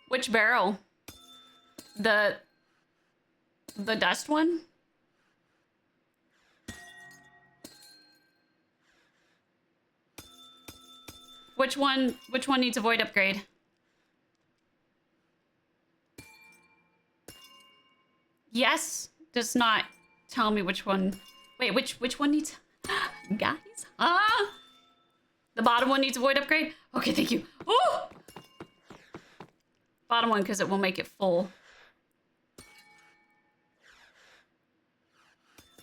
[SPEAKER 1] Which barrel? The dust one? Which one needs a void upgrade? Yes, does not tell me which one. Wait, which one needs guys? The bottom one needs a void upgrade? Okay, thank you. Oh! Bottom one, because it will make it full.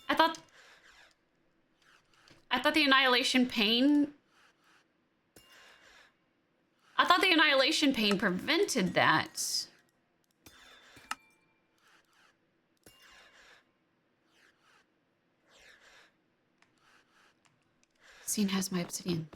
[SPEAKER 1] I thought the annihilation pain. I thought the annihilation pain prevented that. Scene has my obsidian.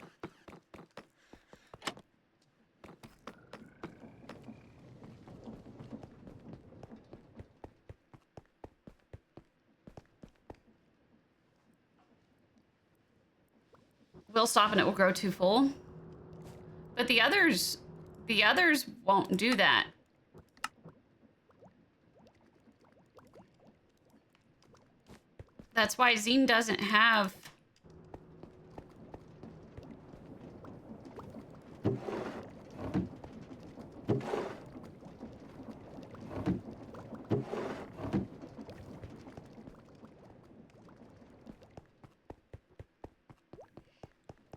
[SPEAKER 1] We'll stop and it will grow too full. But the others won't do that. That's why Zine doesn't have...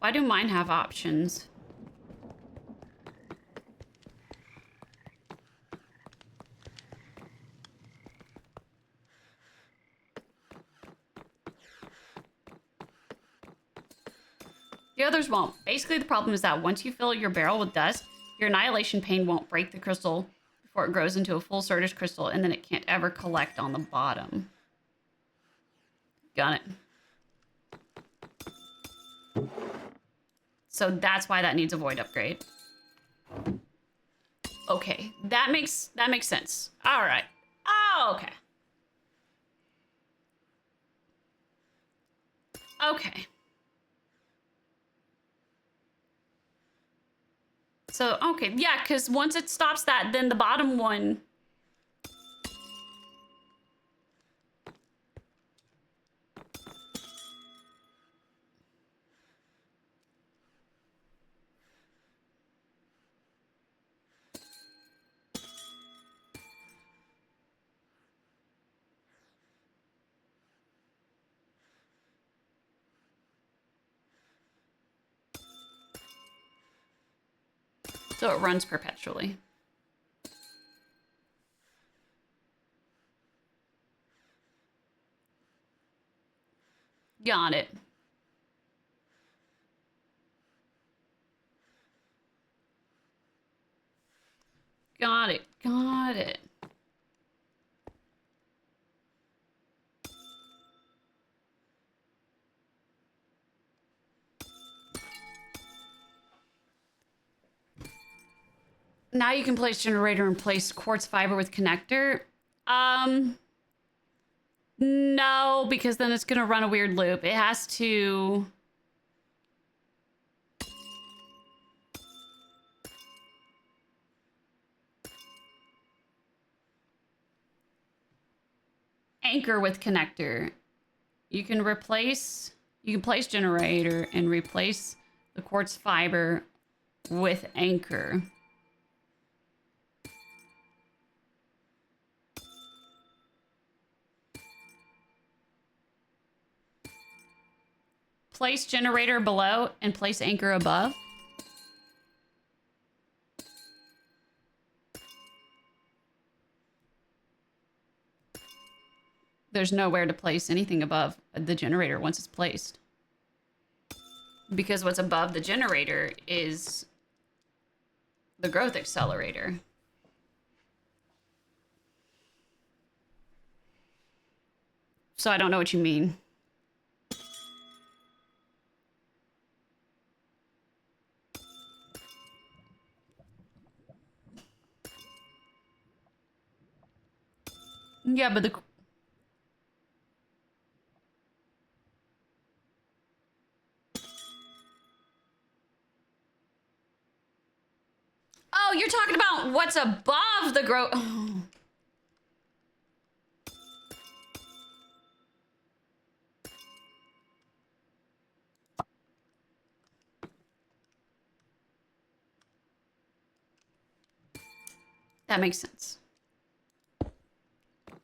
[SPEAKER 1] Why do mine have options? The others won't. Basically, the problem is that once you fill your barrel with dust, your annihilation pane won't break the crystal before it grows into a full Certus crystal, and then it can't ever collect on the bottom. Got it. So that's why that needs a void upgrade. Okay, that makes sense. All right. Oh, okay. Okay. So, okay, yeah, because once it stops that, then the bottom one... So it runs perpetually. Got it. Got it. Got it. Now you can place generator and place quartz fiber with connector. No, because then it's gonna run a weird loop. It has to... anchor with connector. You can place generator and replace the quartz fiber with anchor. Place generator below and place anchor above. There's nowhere to place anything above the generator once it's placed. Because what's above the generator is the growth accelerator. So I don't know what you mean. Yeah, but the... Oh, you're talking about what's above the growth... Oh. That makes sense.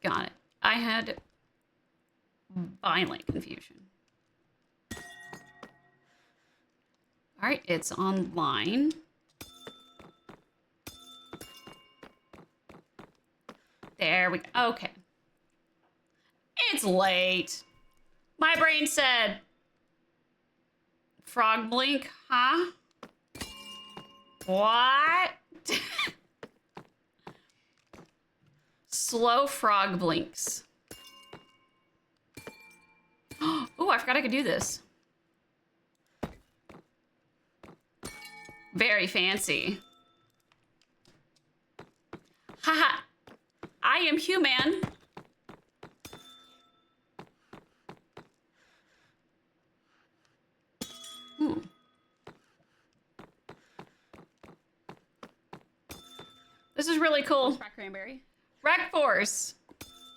[SPEAKER 1] Got it. I had violent confusion. All right, it's online. There we go. Okay. It's late. My brain said, frog blink, huh? What? Slow frog blinks. Oh, I forgot I could do this. Very fancy. Haha. I am human. This is really cool. Cranberry. Rec Force.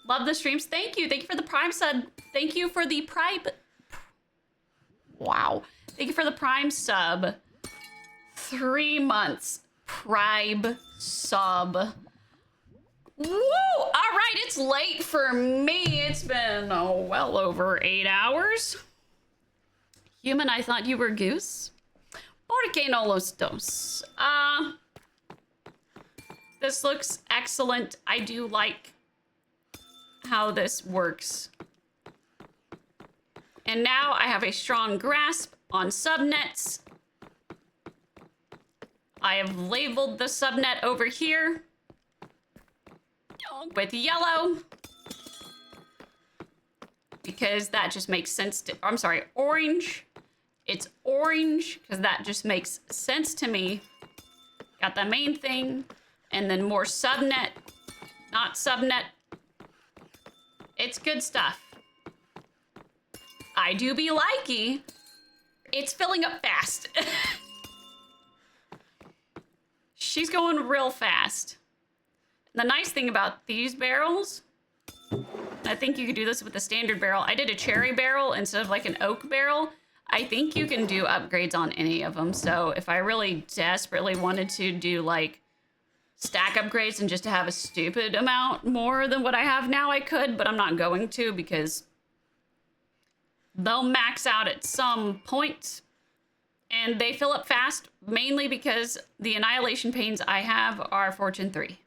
[SPEAKER 1] Love the streams. Thank you. Thank you for the Prime sub. Thank you for the Prime. Wow. Thank you for the Prime sub. 3 months. Prime sub. Woo! All right, it's late for me. It's been well over 8 hours. Human, I thought you were goose. ¿Por qué no los dos? This looks excellent. I do like how this works. And now I have a strong grasp on subnets. I have labeled the subnet over here with yellow because that just makes sense to, I'm sorry, orange. It's orange because that just makes sense to me. Got the main thing and then more subnet, not subnet. It's good stuff. I do be likey. It's filling up fast. She's going real fast. The nice thing about these barrels, I think you could do this with the standard barrel. I did a cherry barrel instead of like an oak barrel. I think you can do upgrades on any of them. So if I really desperately wanted to do like stack upgrades and just to have a stupid amount more than what I have now, I could, but I'm not going to because they'll max out at some point. And they fill up fast, mainly because the annihilation panes I have are Fortune 3.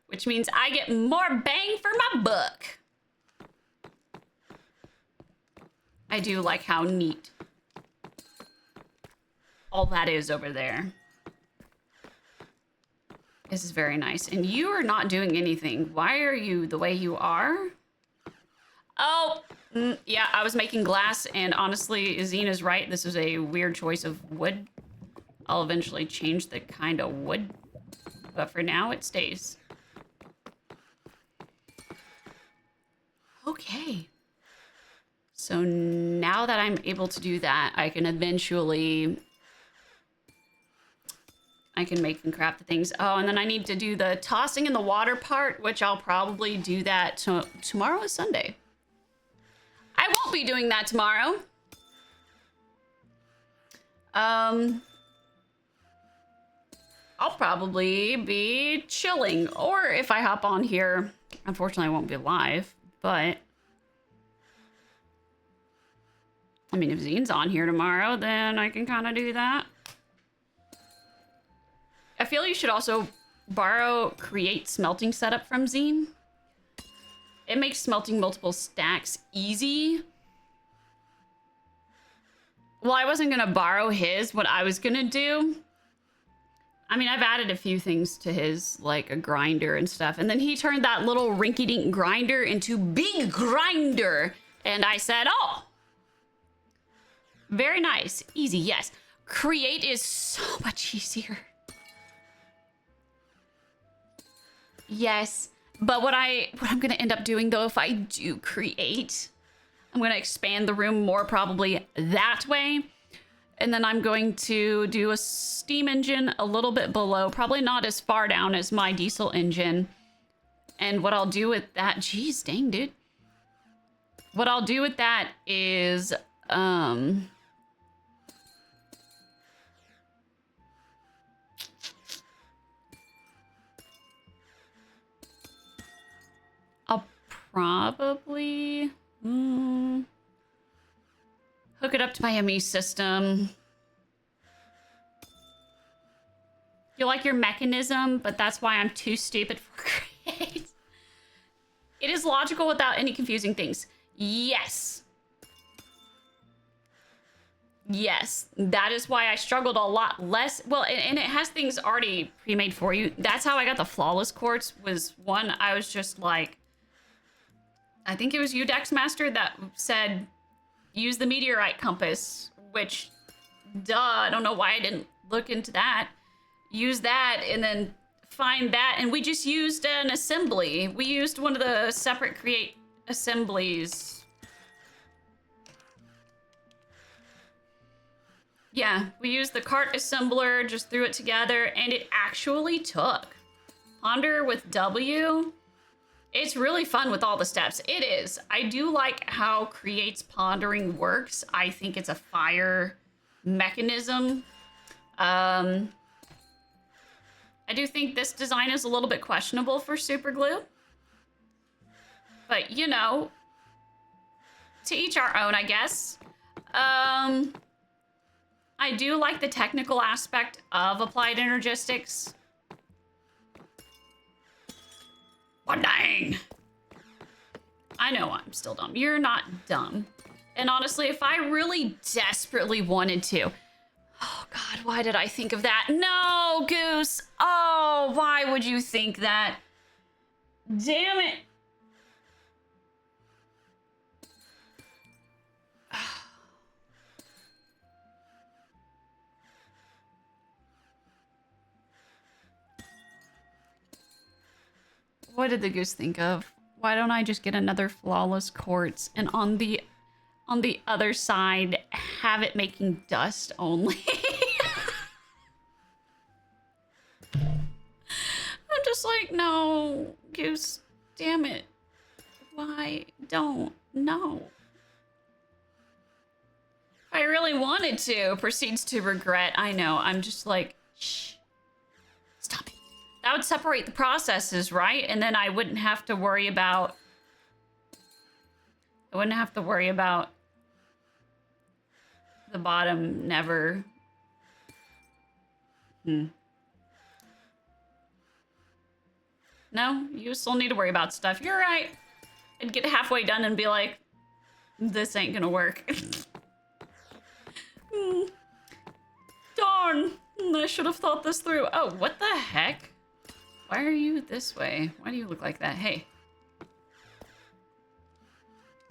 [SPEAKER 1] Which means I get more bang for my buck. I do like how neat all that is over there. This is very nice. And you are not doing anything. Why are you the way you are? Oh, yeah, I was making glass, and honestly, Zina's right. This is a weird choice of wood. I'll eventually change the kind of wood, but for now, it stays. Okay. So now that I'm able to do that, I can eventually... I can make and craft the things. Oh, and then I need to do the tossing in the water part, which I'll probably do that tomorrow is Sunday. I won't be doing that tomorrow. I'll probably be chilling, or if I hop on here, unfortunately I won't be live, but I mean, if Zine's on here tomorrow, then I can kind of do that. I feel you should also borrow create smelting setup from Zine. It makes smelting multiple stacks easy. Well, I wasn't gonna borrow his. What I was gonna do, I mean, I've added a few things to his, like a grinder and stuff. And then he turned that little rinky-dink grinder into big grinder. And I said, oh, very nice, easy, yes. Create is so much easier. Yes. But what I'm gonna end up doing though, if I do create, I'm gonna expand the room more probably that way. And then I'm going to do a steam engine a little bit below, probably not as far down as my diesel engine. And what I'll do with that, geez, dang, dude. What I'll do with that is, probably hook it up to my ME system. You like your mechanism, but that's why I'm too stupid for create. It is logical without any confusing things. Yes. Yes, that is why I struggled a lot less. Well, and it has things already pre-made for you. That's how I got the flawless quartz, was one, I was just like, I think it was you, Dexmaster, that said, use the meteorite compass, which, duh, I don't know why I didn't look into that. Use that and then find that. And we just used an assembly. We used one of the separate create assemblies. Yeah, we used the cart assembler, just threw it together, and it actually took. Ponder with W. It's really fun with all the steps. It is. I do like how Create's pondering works. I think it's a fire mechanism. I do think this design is a little bit questionable for super glue. But, you know, to each our own, I guess. I do like the technical aspect of applied energistics. Oh, dang. I know I'm still dumb. You're not dumb. And honestly, if I really desperately wanted to... Oh, God, why did I think of that? No, Goose. Oh, why would you think that? Damn it. What did the goose think of? Why don't I just get another flawless quartz and on the other side have it making dust only? I'm just like, no, goose, damn it. Why don't? No. If I really wanted to, proceeds to regret. I know, I'm just like, shh, stop it. That would separate the processes, right? And then I wouldn't have to worry about... the bottom never... No, you still need to worry about stuff. You're right. I'd get halfway done and be like, this ain't gonna work. Darn, I should have thought this through. Oh, what the heck? Why are you this way? Why do you look like that? Hey.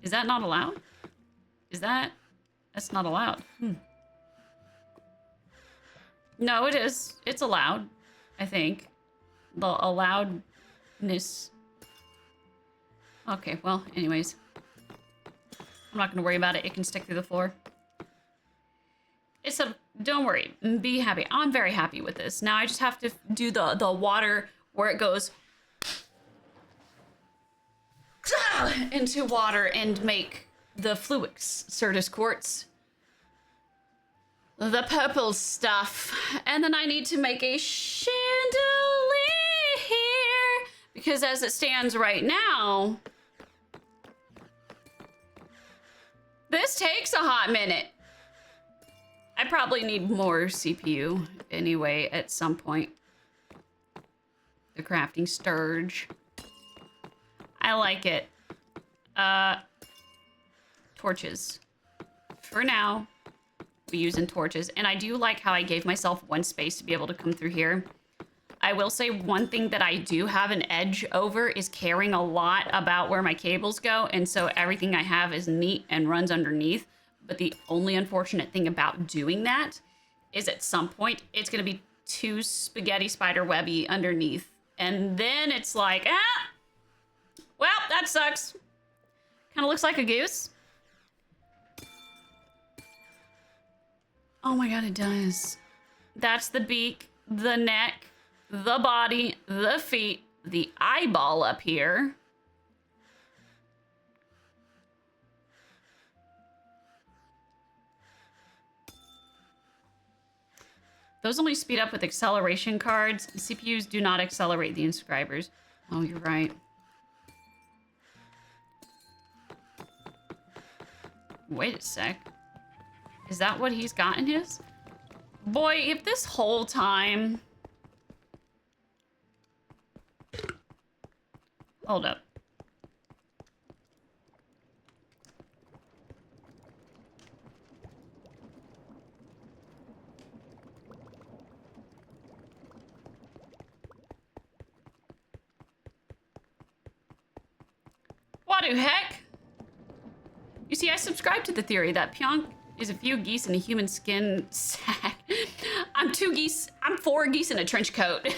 [SPEAKER 1] Is that not allowed? Is that... That's not allowed. No, it is. It's allowed, I think. The allowedness. Okay, well, anyways. I'm not gonna worry about it. It can stick through the floor. It's a... Don't worry. Be happy. I'm very happy with this. Now I just have to do the water where it goes into water and make the fluix certus quartz. The purple stuff. And then I need to make a chandelier because as it stands right now, this takes a hot minute. I probably need more CPU anyway at some point. The crafting sturge. I like it. Torches. For now, we're using torches. And I do like how I gave myself one space to be able to come through here. I will say one thing that I do have an edge over is caring a lot about where my cables go. And so everything I have is neat and runs underneath. But the only unfortunate thing about doing that is at some point, it's going to be too spaghetti spider webby underneath. And then it's like, well, that sucks. Kind of looks like a goose. Oh my God, it does. That's the beak, the neck, the body, the feet, the eyeball up here. Those only speed up with acceleration cards. CPUs do not accelerate the inscribers. Oh, you're right. Wait a sec. Is that what he's got in his? Boy, if this whole time... Hold up. What the heck? You see, I subscribe to the theory that PJOONK is a few geese in a human skin sack. I'm 4 geese in a trench coat.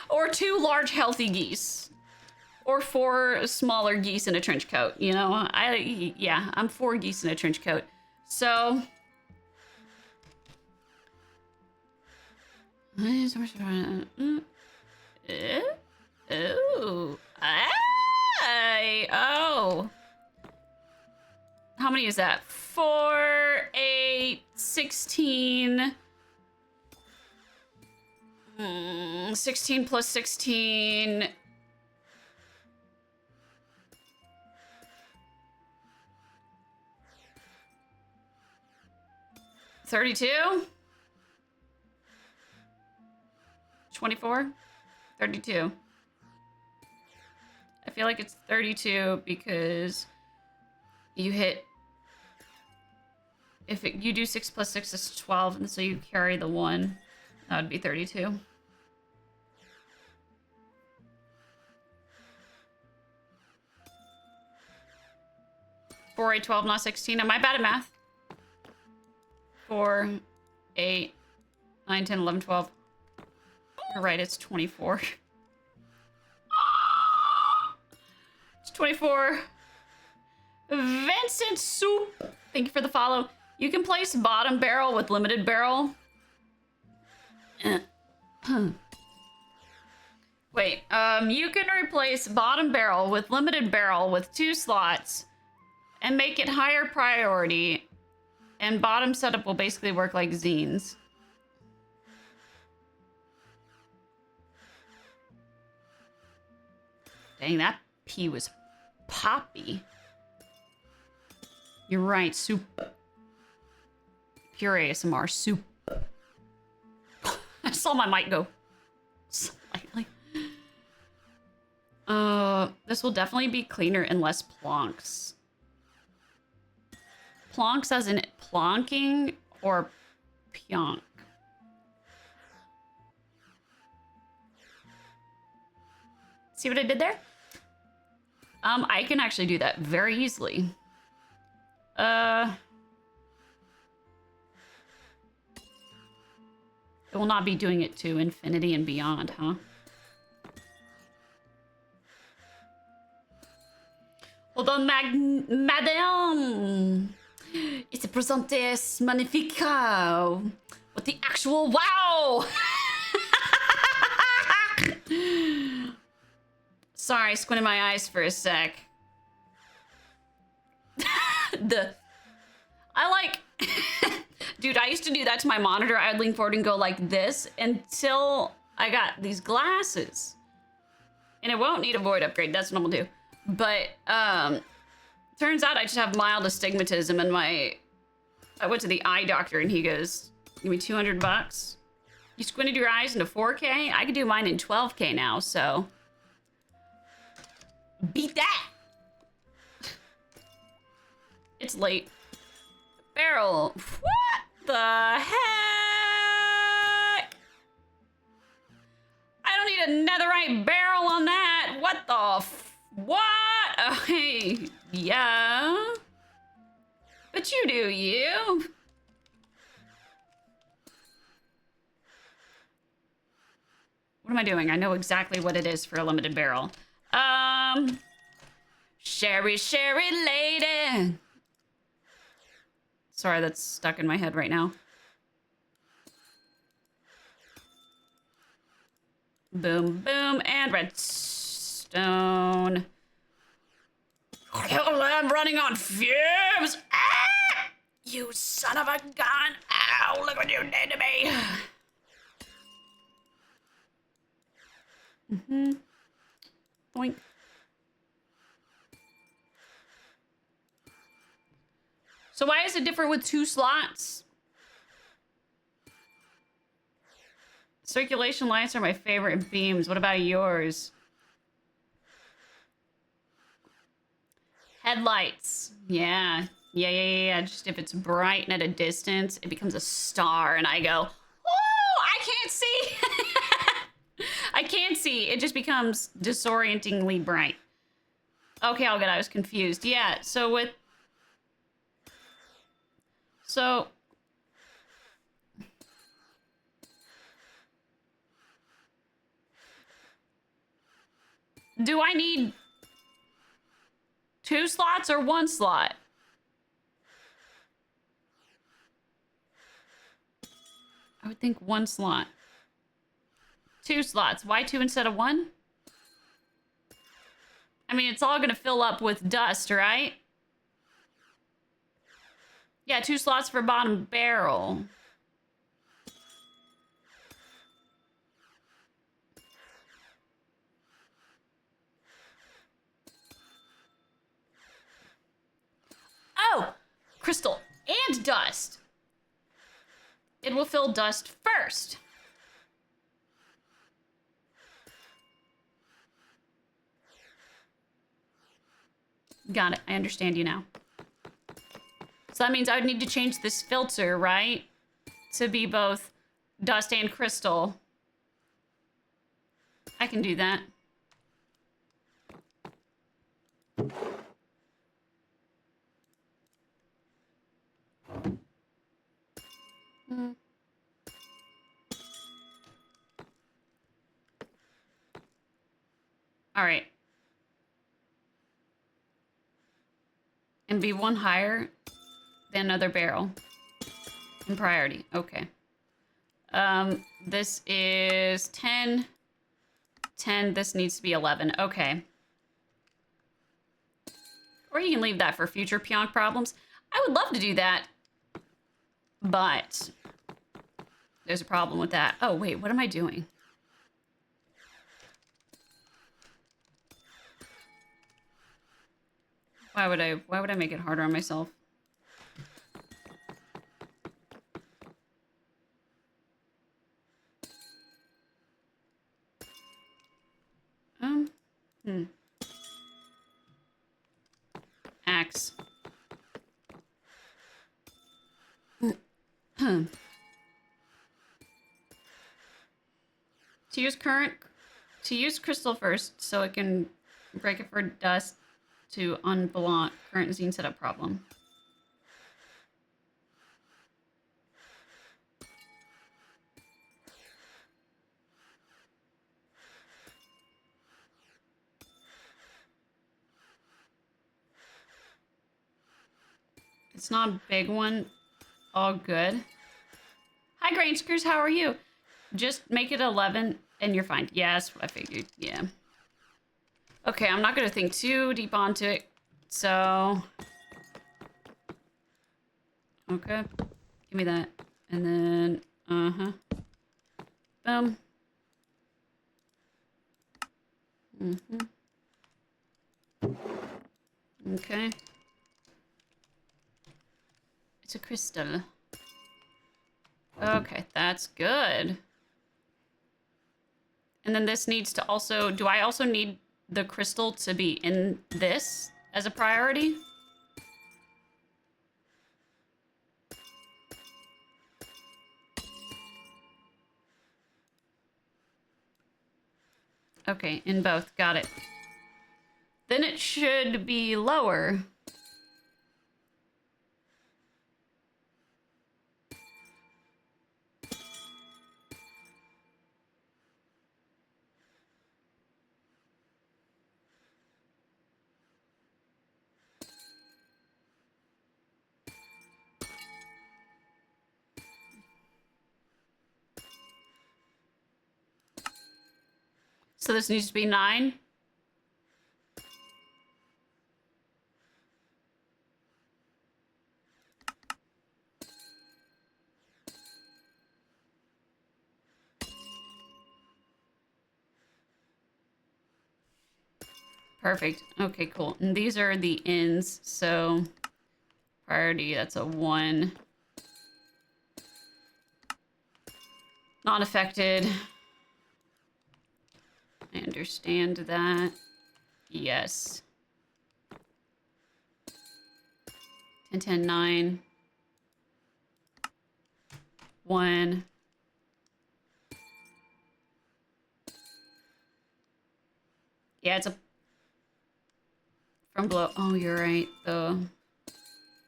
[SPEAKER 1] Or 2 large healthy geese. Or 4 smaller geese in a trench coat, you know? I'm 4 geese in a trench coat. So... Ooh. Oh. How many is that? 4, 8, 16. 16 plus 16. 32? 24? 32. I feel like it's 32 because you hit... If you do 6 plus 6 is 12, and so you carry the 1. That would be 32. Four, 8, 12, not 16. Am I bad at math? 4, 8, 9, 10, 11, 12. You're right, it's 24. It's 24. Vincent Soup, thank you for the follow. You can place bottom barrel with limited barrel. Wait, you can replace bottom barrel with limited barrel with 2 slots and make it higher priority, and bottom setup will basically work like zines. Dang, that P was poppy. You're right, soup. Pure ASMR, soup. I saw my mic go slightly. This will definitely be cleaner and less plonks. Plonks as in plonking or pionk? See what I did there? I can actually do that very easily. It will not be doing it to infinity and beyond, huh? Hold on, madame. It's a presentes magnifico. With the actual wow. Sorry, I squinted my eyes for a sec. Dude, I used to do that to my monitor. I'd lean forward and go like this until I got these glasses. And it won't need a void upgrade. That's what I'm gonna do. But, turns out I just have mild astigmatism, and I went to the eye doctor and he goes, give me $200. You squinted your eyes into 4K? I could do mine in 12K now, so. Beat that! It's late. Barrel. What the heck? I don't need a netherite barrel on that. What the what? Hey, yeah. But you do you. What am I doing? I know exactly what it is for a limited barrel. Sherry lady. Sorry, that's stuck in my head right now. Boom, boom, and redstone. I'm running on fumes. Ah! You son of a gun. Ow, look what you did to me. Boink. So why is it different with 2 slots? Circulation lights are my favorite beams. What about yours? Headlights. Yeah. Yeah. Just if it's bright and at a distance, it becomes a star and I go, oh, I can't see. I can't see. It just becomes disorientingly bright. Okay, all good. I was confused. Yeah, so do I need 2 slots or 1 slot? I would think 1 slot. 2 slots. Why 2 instead of 1? I mean, it's all gonna fill up with dust, right? Yeah, 2 slots for bottom barrel. Oh, crystal and dust. will fill dust first. Got it. I understand you now. So that means I would need to change this filter, right? To be both dust and crystal. I can do that. All right. And be one higher than another barrel in priority. Okay. This is 10. 10. This needs to be 11. Okay. Or you can leave that for future PJOONK problems. I would love to do that. But there's a problem with that. Oh, wait. What am I doing? Why would I make it harder on myself? Axe. To use crystal first so it can break it for dust to unblock current zine setup problem. It's not a big one. All good. Hi, Grangers. How are you? Just make it 11 and you're fine. Yes, I figured. Yeah. Okay, I'm not going to think too deep onto it. So... Okay. Give me that. And then... Boom. Okay. It's a crystal. Okay, that's good. And then this needs to also... Do I also need the crystal to be in this as a priority? Okay, in both. Got it. Then it should be lower. So this needs to be 9. Perfect. Okay, cool. And these are the ends, so priority, that's a 1. Not affected. I understand that. Yes. 10, 10, 9. 1. Yeah, it's a... From below. Oh, you're right, though.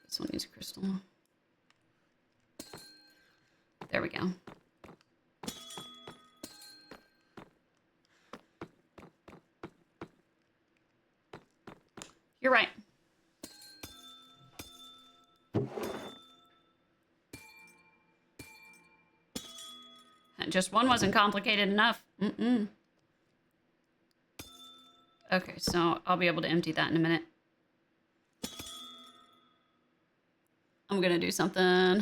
[SPEAKER 1] This one needs crystal. There we go. You're right. Just one wasn't complicated enough. Okay, so I'll be able to empty that in a minute. I'm gonna do something.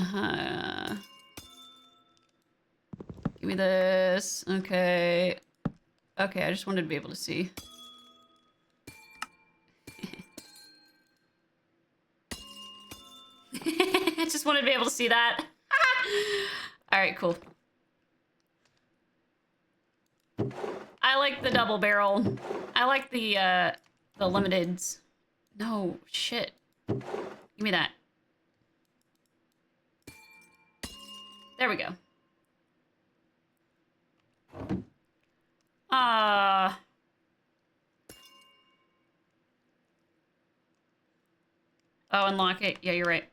[SPEAKER 1] Give me this. Okay. Okay, I just wanted to be able to see. I just wanted to be able to see that. All right, cool. I like the double barrel. I like the limiteds. No, shit. Give me that. There we go. Oh, unlock it. Yeah, you're right.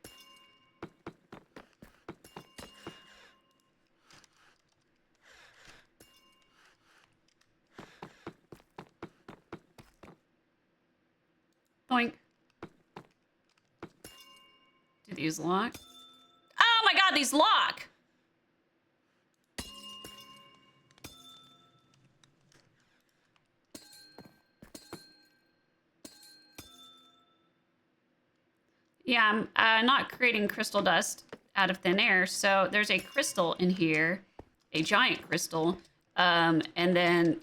[SPEAKER 1] Boink. Do these lock? Oh my god, these lock! Yeah, I'm not creating crystal dust out of thin air, so there's a crystal in here, a giant crystal, and then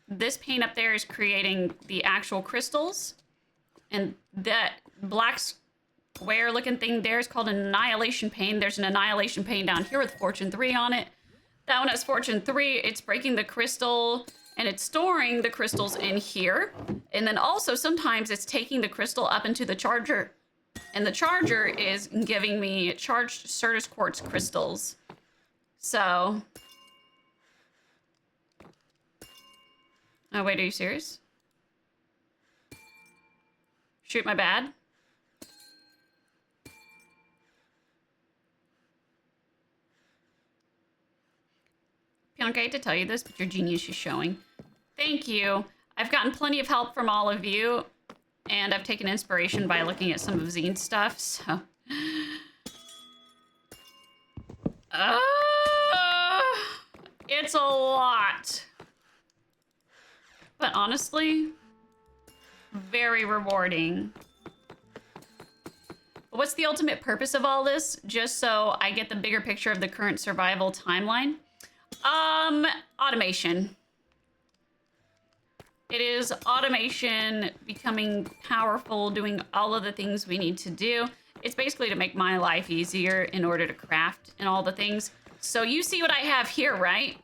[SPEAKER 1] this pane up there is creating the actual crystals, and that black square looking thing there is called an annihilation pane. There's an annihilation pane down here with Fortune 3 on it. That one has Fortune 3, it's breaking the crystal, and it's storing the crystals in here, and then also sometimes it's taking the crystal up into the charger. And the charger is giving me charged Certus Quartz crystals. So... Oh, wait, are you serious? Shoot, my bad. PJOONK, I hate to tell you this, but your genius is showing. Thank you. I've gotten plenty of help from all of you. And I've taken inspiration by looking at some of Zine's stuff, so... It's a lot. But honestly, very rewarding. What's the ultimate purpose of all this? Just so I get the bigger picture of the current survival timeline? Automation. It is automation becoming powerful, doing all of the things we need to do. It's basically to make my life easier in order to craft and all the things. So you see what I have here, right?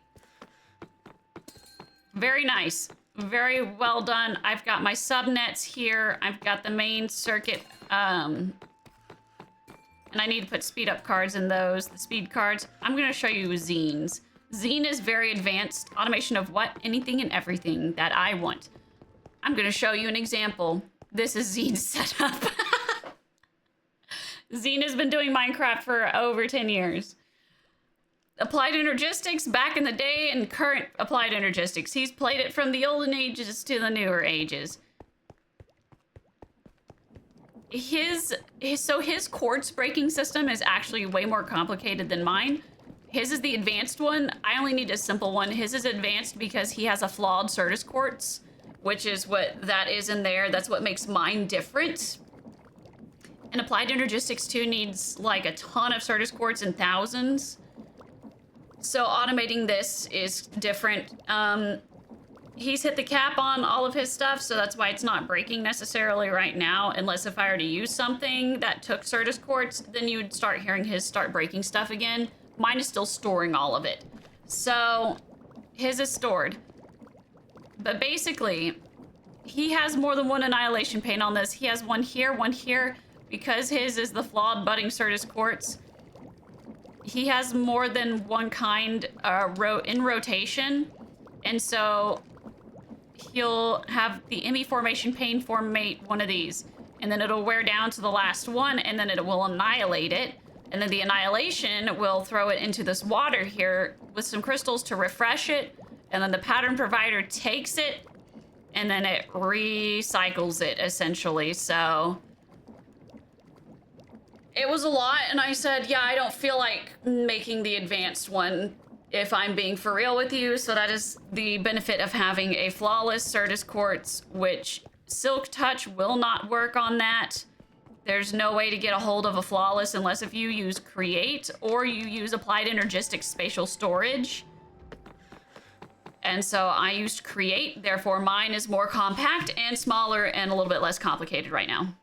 [SPEAKER 1] Very nice. Very well done. I've got my subnets here. I've got the main circuit. And I need to put speed up cards in those, the speed cards. I'm going to show you Zines. Zine is very advanced automation of what? Anything and everything that I want. I'm going to show you an example. This is Zine's setup. Zine has been doing Minecraft for over 10 years. Applied Energistics back in the day and current Applied Energistics. He's played it from the olden ages to the newer ages. His quartz breaking system is actually way more complicated than mine. His is the advanced one. I only need a simple one. His is advanced because he has a flawed Certus quartz, which is what that is in there. That's what makes mine different. And Applied Energistics 2 needs like a ton of Certus quartz and thousands. So automating this is different. He's hit the cap on all of his stuff, so that's why it's not breaking necessarily right now, unless if I were to use something that took Certus quartz, then you would start hearing his start breaking stuff again. Mine is still storing all of it. So his is stored. But basically, he has more than one annihilation pane on this. He has one here, because his is the flawed budding Certus quartz. He has more than one kind in rotation. And so he'll have the Emmy formation pane formate one of these. And then it'll wear down to the last one, and then it will annihilate it. And then the annihilation will throw it into this water here with some crystals to refresh it. And then the pattern provider takes it, and then it recycles it, essentially. So it was a lot, and I said, yeah, I don't feel like making the advanced one if I'm being for real with you. So that is the benefit of having a flawless Certus quartz, which Silk Touch will not work on that. There's no way to get a hold of a flawless unless if you use Create or you use Applied Energistics Spatial Storage. And so I used Create, therefore mine is more compact and smaller and a little bit less complicated right now.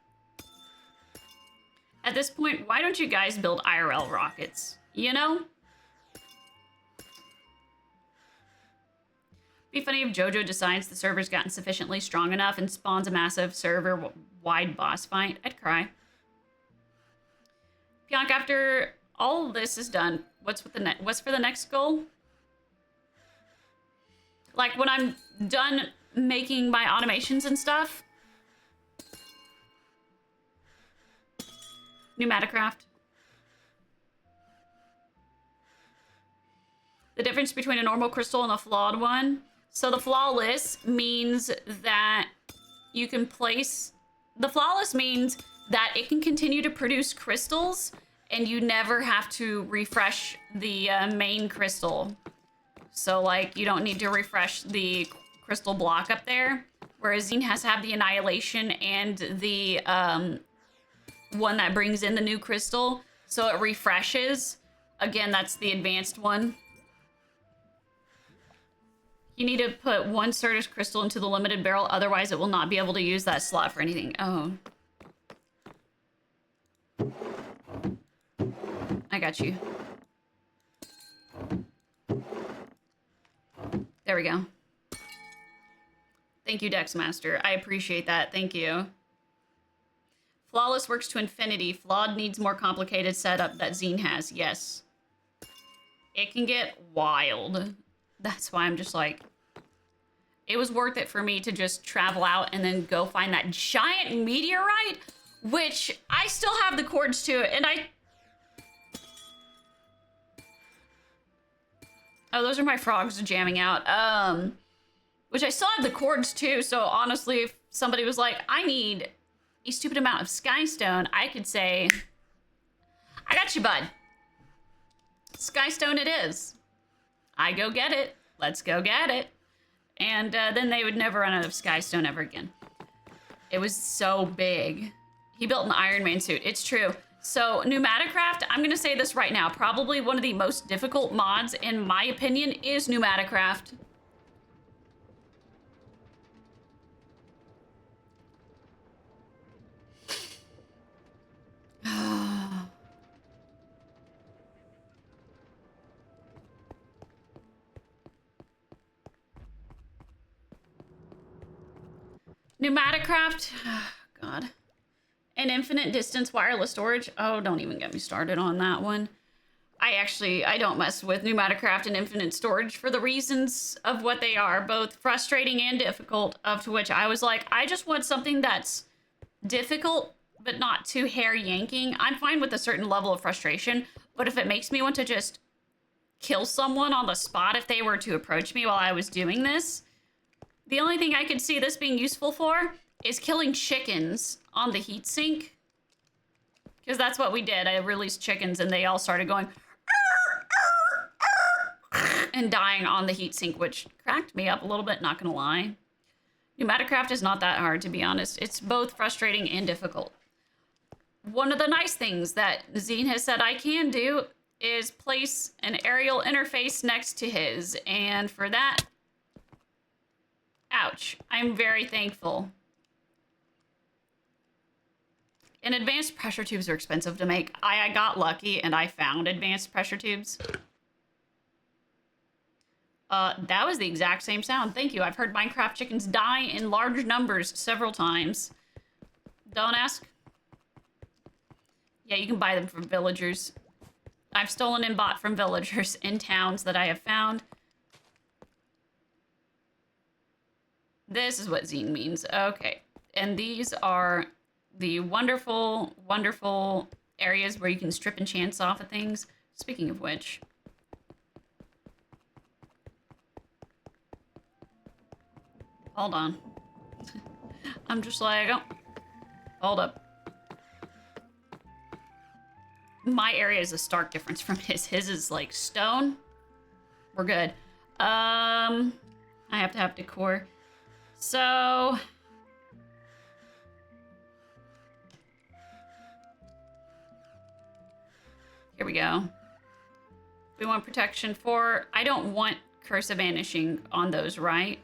[SPEAKER 1] At this point, why don't you guys build IRL rockets? You know? Be funny if JoJo decides the server's gotten sufficiently strong enough and spawns a massive server-wide boss fight. I'd cry. PJOONK, after all this is done, what's for the next goal? Like when I'm done making my automations and stuff. Pneumaticraft. The difference between a normal crystal and a flawed one. So the flawless means that you can place... The flawless means that it can continue to produce crystals and you never have to refresh the main crystal. So, like, you don't need to refresh the crystal block up there. Whereas Zine has to have the annihilation and the one that brings in the new crystal. So it refreshes. Again, that's the advanced one. You need to put one Certus crystal into the limited barrel, otherwise it will not be able to use that slot for anything. Oh. I got you. There we go. Thank you, Dexmaster. I appreciate that. Thank you. Flawless works to infinity. Flawed needs more complicated setup that Zine has. Yes. It can get wild. That's why I'm just like... It was worth it for me to just travel out and then go find that giant meteorite, which I still have the cords to it, and I... Oh, those are my frogs jamming out. Which I still have the cords to, so honestly, if somebody was like, I need a stupid amount of skystone, I could say, I got you, bud. Skystone it is. I go get it. Let's go get it. And then they would never run out of skystone ever again. It was so big. He built an Iron Man suit. It's true. So Pneumaticraft, I'm going to say this right now. Probably one of the most difficult mods, in my opinion, is Pneumaticraft. Pneumaticraft, oh, God. And infinite distance wireless storage. Oh, don't even get me started on that one. I don't mess with Pneumaticraft and infinite storage for the reasons of what they are, both frustrating and difficult, of to which I was like, I just want something that's difficult, but not too hair yanking. I'm fine with a certain level of frustration, but if it makes me want to just kill someone on the spot if they were to approach me while I was doing this, the only thing I could see this being useful for is killing chickens on the heatsink. Because that's what we did. I released chickens and they all started going and dying on the heatsink, which cracked me up a little bit, not gonna lie. Pneumaticraft is not that hard, to be honest. It's both frustrating and difficult. One of the nice things that Zine has said I can do is place an aerial interface next to his, and for that, ouch, I'm very thankful. And advanced pressure tubes are expensive to make. I got lucky and I found advanced pressure tubes. That was the exact same sound. Thank you. I've heard Minecraft chickens die in large numbers several times. Don't ask. Yeah, you can buy them from villagers. I've stolen and bought from villagers in towns that I have found. This is what Zine means. Okay. And these are the wonderful, wonderful areas where you can strip enchants off of things. Speaking of which... Hold on. I'm just like, oh, hold up. My area is a stark difference from his. His is like stone. We're good. I have to have decor. So... Here we go. We want protection for... I don't want Curse of Vanishing on those, right?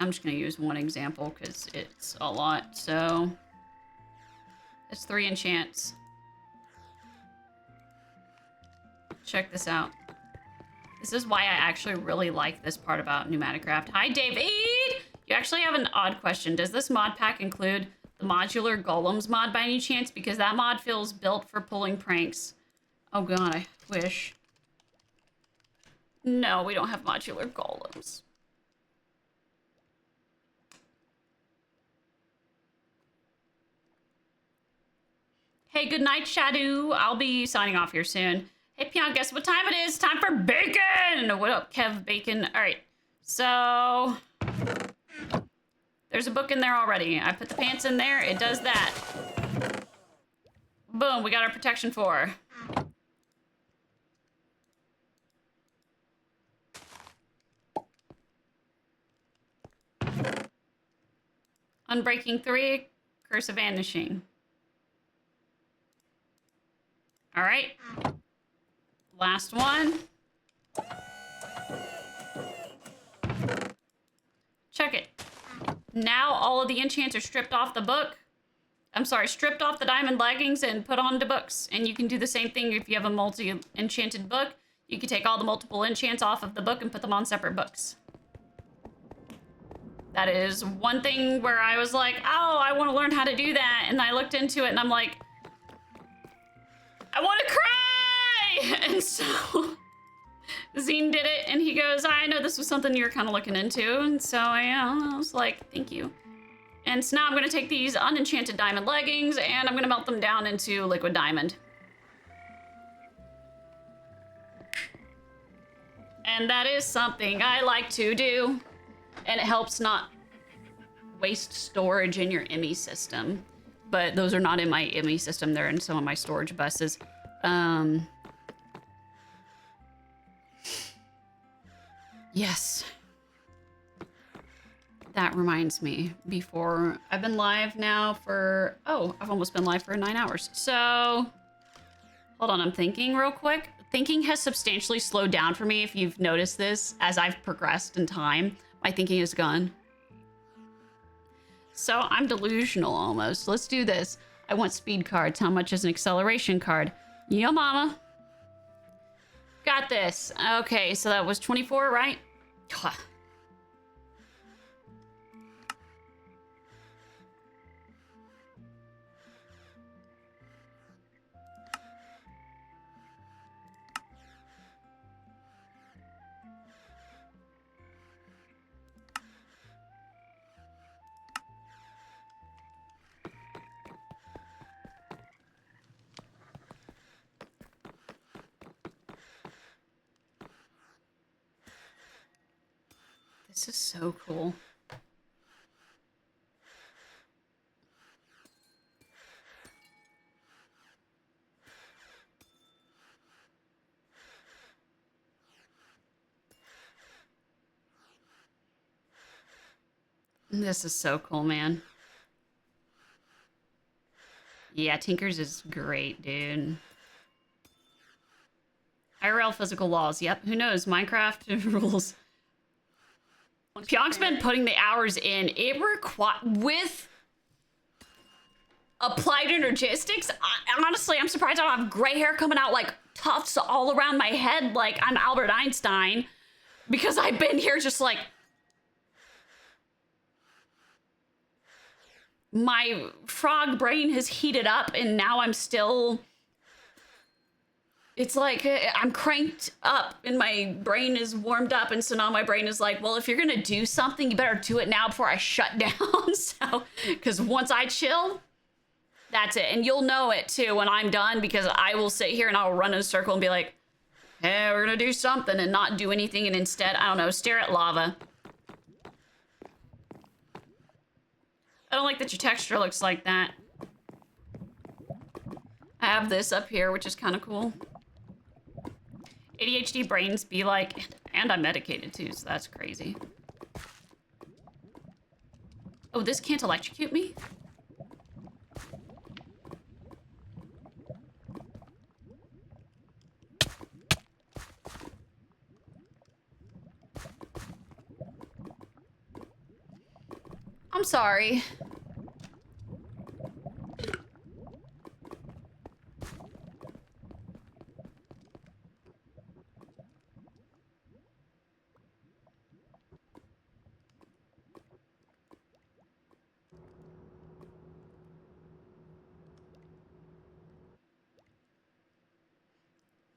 [SPEAKER 1] I'm just gonna use one example because it's a lot. So it's 3 enchants. Check this out. This is why I actually really like this part about Pneumaticraft. Hi, David! You actually have an odd question. Does this mod pack include the modular golems mod by any chance? Because that mod feels built for pulling pranks. Oh god, I wish. No, we don't have modular golems. Hey, good night, Shadow. I'll be signing off here soon. Hey, Pionk, guess what time it is? Time for bacon! What up, Kev Bacon? All right, so... there's a book in there already. I put the pants in there. It does that. Boom, we got our protection 4. Unbreaking 3, Curse of Vanishing. All right. Last one. Check it. Now all of the enchants are stripped off the book. I'm sorry, stripped off the diamond leggings and put onto books. And you can do the same thing if you have a multi-enchanted book. You can take all the multiple enchants off of the book and put them on separate books. That is one thing where I was like, oh, I want to learn how to do that. And I looked into it and I'm like, I want to cry! And so Zine did it and he goes, I know this was something you were kind of looking into. And so I was like, thank you. And so now I'm going to take these unenchanted diamond leggings and I'm going to melt them down into liquid diamond. And that is something I like to do. And it helps not waste storage in your ME system. But those are not in my ME system. They're in some of my storage buses. Yes. That reminds me, before I've been live now for, oh, I've almost been live for 9 hours. So, hold on, I'm thinking real quick. Thinking has substantially slowed down for me, if you've noticed this, as I've progressed in time. My thinking is gone. So, I'm delusional almost. Let's do this. I want speed cards. How much is an acceleration card? Yo, mama. Got this. Okay, so that was 24, right? This is so cool. This is so cool, man. Yeah, Tinkers is great, dude. IRL physical laws. Yep, who knows? Minecraft rules. Pyonk's been putting the hours in. It with applied energistics. Honestly, I'm surprised I don't have gray hair coming out like tufts all around my head like I'm Albert Einstein. Because I've been here just like... my frog brain has heated up and now I'm still... it's like I'm cranked up and my brain is warmed up. And so now my brain is like, well, if you're going to do something, you better do it now before I shut down. So, because once I chill, that's it. And you'll know it too when I'm done, because I will sit here and I'll run in a circle and be like, hey, we're going to do something, and not do anything. And instead, I don't know, stare at lava. I don't like that your texture looks like that. I have this up here, which is kind of cool. ADHD brains be like, and I'm medicated too, so that's crazy. Oh, this can't electrocute me? I'm sorry.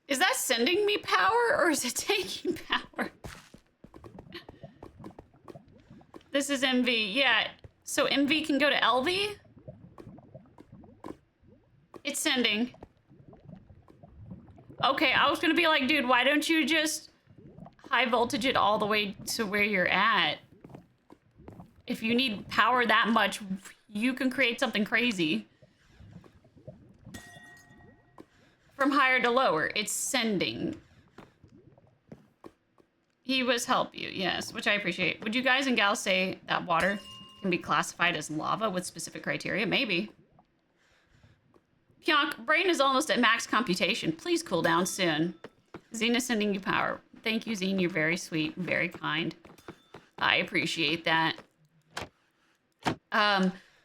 [SPEAKER 1] Is that sending me power or is it taking power? This is MV. Yeah. So MV can go to LV? It's sending. Okay, I was gonna be like, dude, why don't you just high voltage it all the way to where you're at? If you need power that much, you can create something crazy. From higher to lower, it's sending. He was help you, yes, which I appreciate. Would you guys and gals say that water can be classified as lava with specific criteria? Maybe. PJOONK, brain is almost at max computation. Please cool down soon. Zine is sending you power. Thank you, Zine. You're very sweet, very kind. I appreciate that.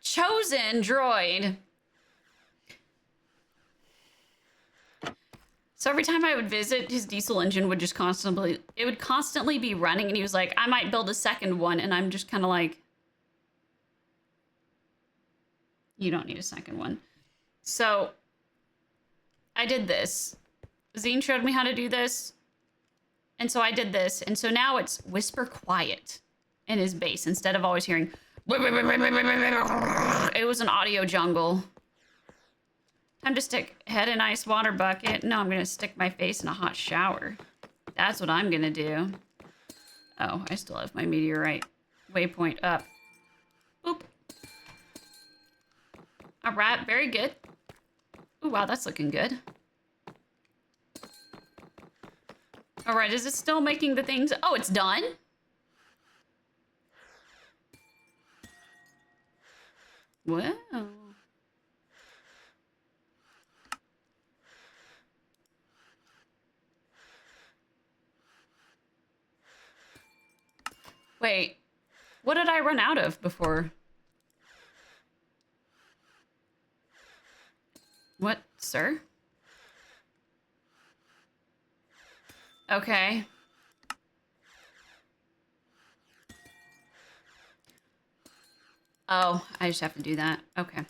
[SPEAKER 1] Chosen droid. So every time I would visit, his diesel engine would just constantly be running, and he was like, I might build a second one, and I'm just kind of like, you don't need a second one. So I did this. Zine showed me how to do this, and so I did this, and so now it's whisper quiet in his bass instead of always hearing, it was an audio jungle. Time to stick head in ice water bucket. No, I'm gonna stick my face in a hot shower. That's what I'm gonna do. Oh, I still have my meteorite waypoint up. Boop. All right, very good. Ooh, wow, that's looking good. All right, is it still making the things? Oh, it's done? Wow. Wait, what did I run out of before? What, sir? Okay. Oh, I just have to do that. Okay.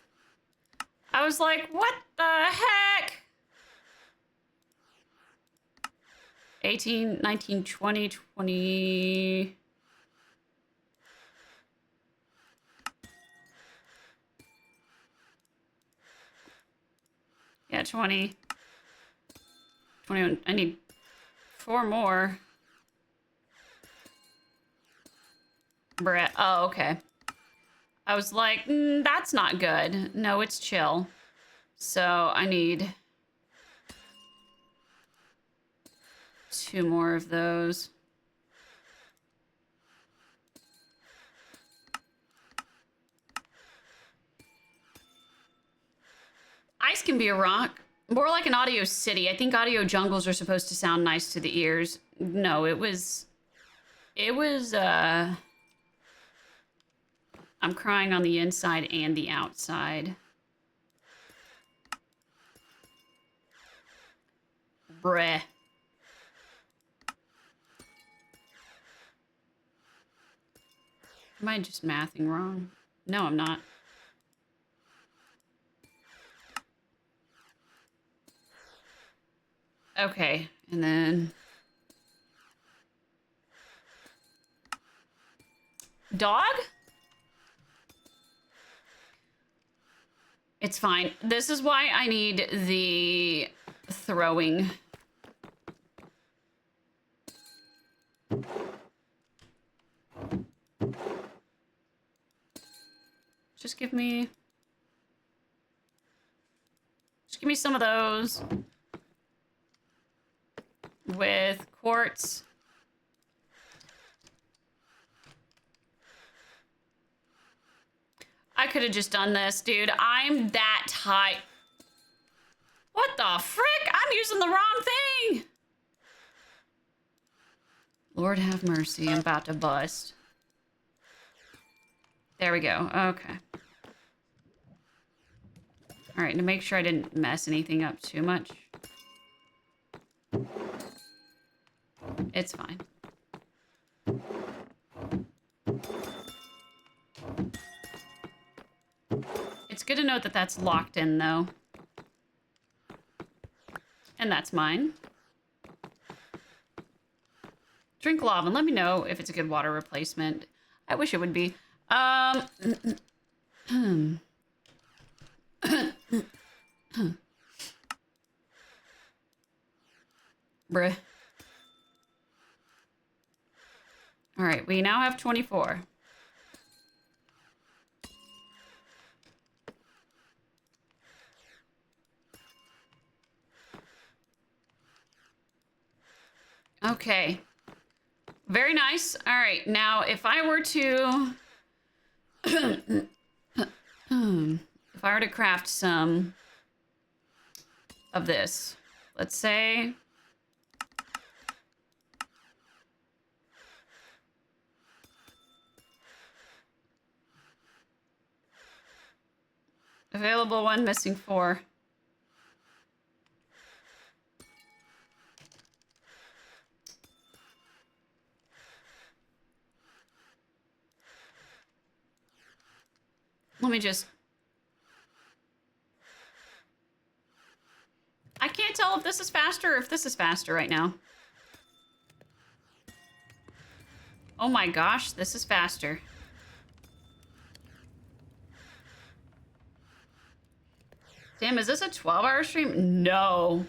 [SPEAKER 1] I was like, what the heck? 18, 19, 20, 20... Yeah, 20. 21. I need 4 more. Brett. Oh, okay. I was like, that's not good. No, it's chill. So I need 2 more of those. Ice can be a rock. More like an audio city. I think audio jungles are supposed to sound nice to the ears. No, it was, I'm crying on the inside and the outside. Bruh. Am I just mathing wrong? No, I'm not. Okay, and then... Dog? It's fine. This is why I need the throwing. Just give me some of those. With quartz. I could have just done this, dude. I'm that tight. What the frick? I'm using the wrong thing. Lord have mercy, I'm about to bust. There we go. Okay. All right, to make sure I didn't mess anything up too much. It's fine. It's good to note that that's locked in, though. And that's mine. Drink lava and let me know if it's a good water replacement. I wish it would be. Bruh. All right, we now have 24. Okay. Very nice. All right, now if I were to... if I were to craft some of this, let's say... Available 1, missing 4. Let me just... I can't tell if this is faster or if this is faster right now. Oh my gosh, this is faster. Damn, is this a 12-hour stream? No.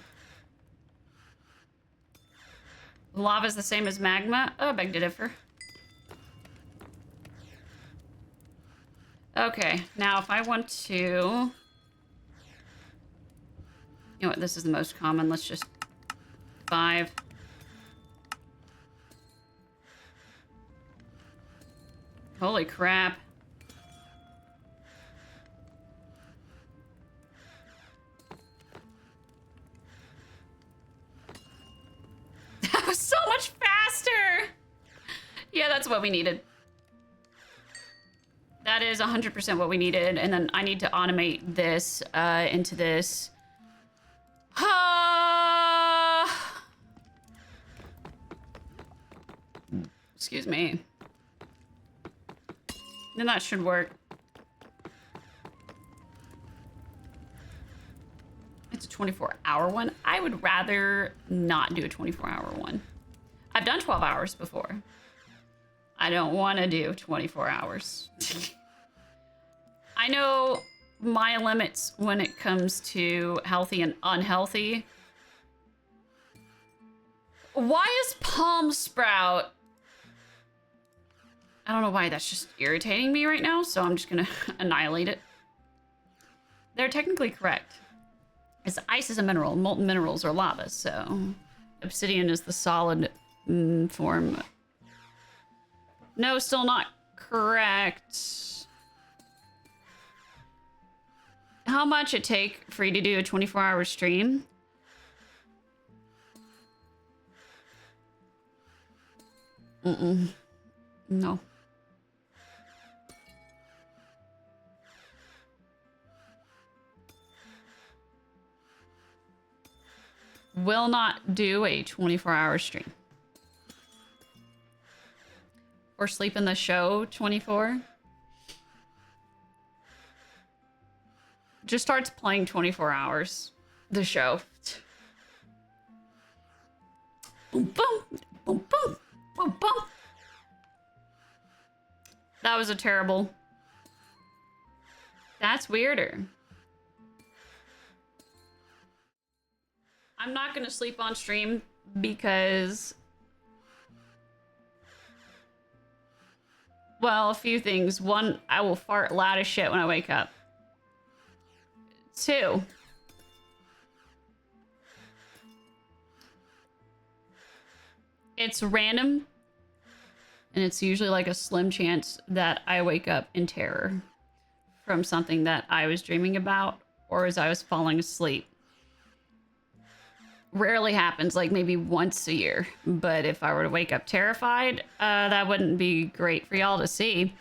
[SPEAKER 1] Lava's the same as magma? Oh, beg to differ. Okay, now if I want to... You know what, this is the most common. Let's just... 5. Holy crap. That was so much faster! Yeah, that's what we needed. That is 100% what we needed. And then I need to automate this into this. Excuse me. Then that should work. It's a 24-hour one. I would rather not do a 24-hour one. I've done 12 hours before. I don't want to do 24 hours. I know my limits when it comes to healthy and unhealthy. Why is palm sprout? I don't know why, that's just irritating me right now, so I'm just gonna annihilate it. They're technically correct. As ice is a mineral, molten minerals are lava, so obsidian is the solid form. No, still not correct. How much it take for you to do a 24-hour stream? No. Will not do a 24-hour stream. Or sleep in the show 24. Just starts playing 24 hours. The show. Boom, boom, boom, boom, boom, boom. That was a terrible... That's weirder. I'm not gonna sleep on stream because... Well, a few things. One, I will fart loud as shit when I wake up. 2, it's random, and it's usually like a slim chance that I wake up in terror from something that I was dreaming about or as I was falling asleep. Rarely happens, like maybe once a year. But if I were to wake up terrified, that wouldn't be great for y'all to see.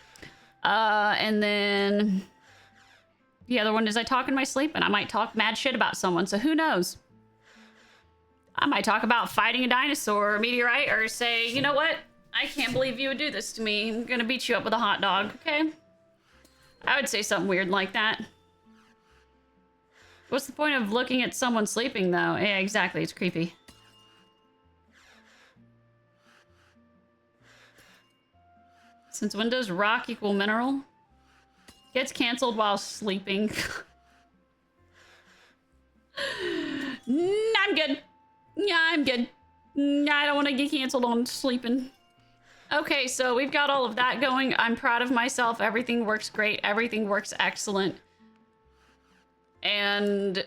[SPEAKER 1] And then the other one is I talk in my sleep, and I might talk mad shit about someone, so who knows? I might talk about fighting a dinosaur or a meteorite, or say, you know what? I can't believe you would do this to me. I'm gonna beat you up with a hot dog, okay? I would say something weird like that. What's the point of looking at someone sleeping, though? Yeah, exactly. It's creepy. Since when does rock equal mineral? Gets canceled while sleeping. I'm good. Yeah, I'm good. I don't want to get canceled on sleeping. Okay, so we've got all of that going. I'm proud of myself. Everything works great. Everything works excellent. And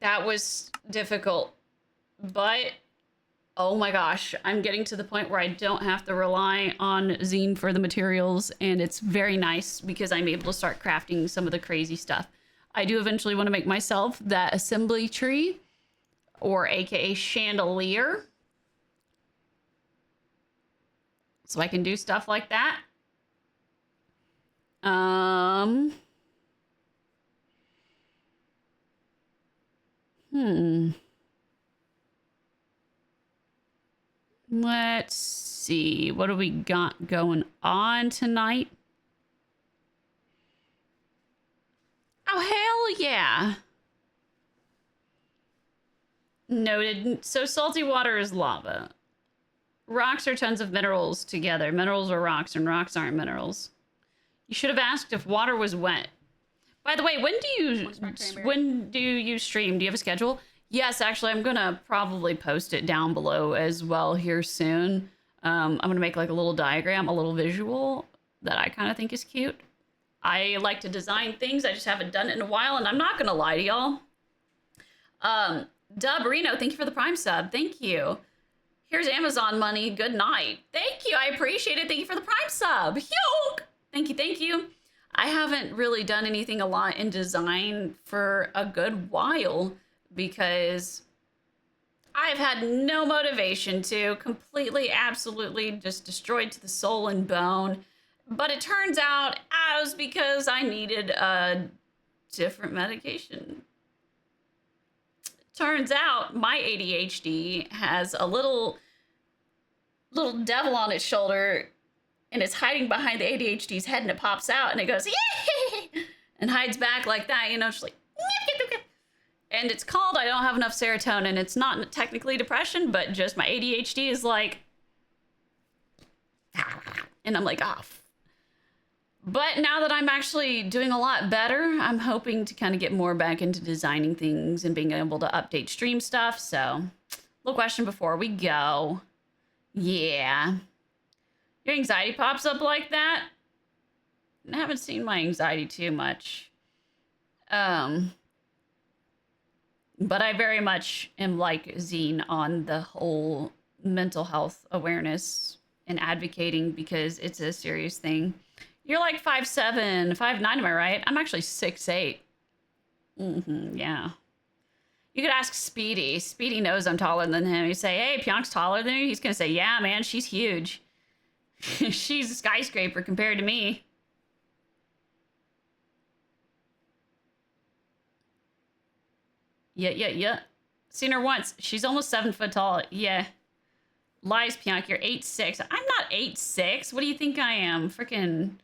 [SPEAKER 1] that was difficult. But, oh my gosh, I'm getting to the point where I don't have to rely on Zine for the materials. And it's very nice because I'm able to start crafting some of the crazy stuff. I do eventually want to make myself that assembly tree, or AKA chandelier. So I can do stuff like that. Let's see. What do we got going on tonight? Oh, hell yeah. Noted. So salty water is lava. Rocks are tons of minerals together. Minerals are rocks, and rocks aren't minerals. You should have asked if water was wet. By the way, when do you stream? Do you have a schedule? Yes, actually, I'm gonna probably post it down below as well here soon. I'm gonna make like a little diagram, a little visual that I kind of think is cute. I like to design things. I just haven't done it in a while, and I'm not gonna lie to y'all. Dub Reno, thank you for the Prime sub. Thank you. Here's Amazon money. Good night. Thank you. I appreciate it. Thank you for the Prime sub. Yoke. Thank you. Thank you. I haven't really done anything a lot in design for a good while because I've had no motivation to. Completely, absolutely just destroyed to the soul and bone. But it turns out it was because I needed a different medication. Turns out my ADHD has a little devil on its shoulder, and it's hiding behind the ADHD's head, and it pops out and it goes, yeah, and hides back like that, you know, just like, and it's called I don't have enough serotonin. It's not technically depression, but just my ADHD is like, and I'm like, oh. But now that I'm actually doing a lot better, I'm hoping to kind of get more back into designing things and being able to update stream stuff. So, little question before we go. Yeah. Your anxiety pops up like that? I haven't seen my anxiety too much. But I very much am like Zine on the whole mental health awareness and advocating because it's a serious thing. You're like 5'7", 5'9", am I right? I'm actually 6'8". Yeah. You could ask Speedy. Speedy knows I'm taller than him. You say, hey, PJOONK's taller than you? He's going to say, yeah, man, she's huge. She's a skyscraper compared to me. Yeah. Seen her once. She's almost 7 foot tall. Yeah. Lies, PJOONK. You're 8'6". I'm not 8'6". What do you think I am? Freaking...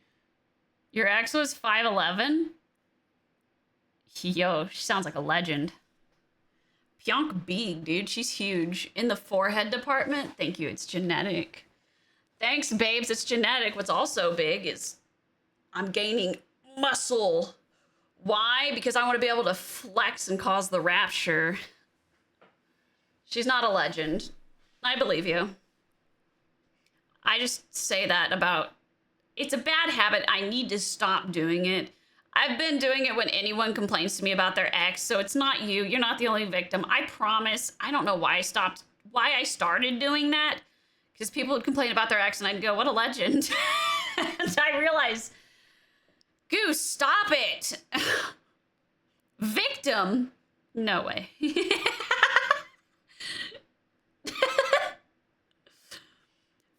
[SPEAKER 1] Your ex was 5'11"? Yo, she sounds like a legend. PJOONK big, dude. She's huge. In the forehead department? Thank you. It's genetic. Thanks, babes. It's genetic. What's also big is I'm gaining muscle. Why? Because I want to be able to flex and cause the rapture. She's not a legend. I believe you. I just say that about... It's a bad habit. I need to stop doing it. I've been doing it when anyone complains to me about their ex, so it's not you. You're not the only victim. I promise. I don't know why I started doing that. Because people would complain about their ex, and I'd go, what a legend. And I realized, Goose, stop it. Victim? No way.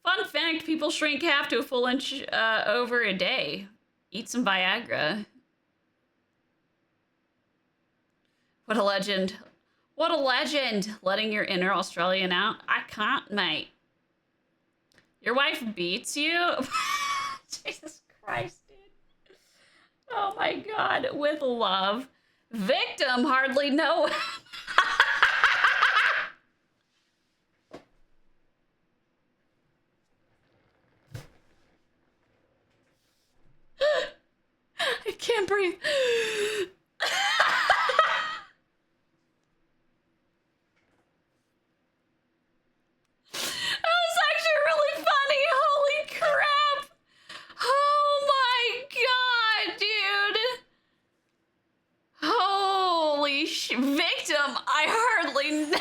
[SPEAKER 1] Fun fact, people shrink half to a full inch over a day. Eat some Viagra. What a legend. What a legend. Letting your inner Australian out. I can't, mate. Your wife beats you? Jesus Christ, dude. Oh my God. With love. Victim hardly know. I can't breathe. That was actually really funny. Holy crap. Oh my God, dude. Holy victim, I hardly know.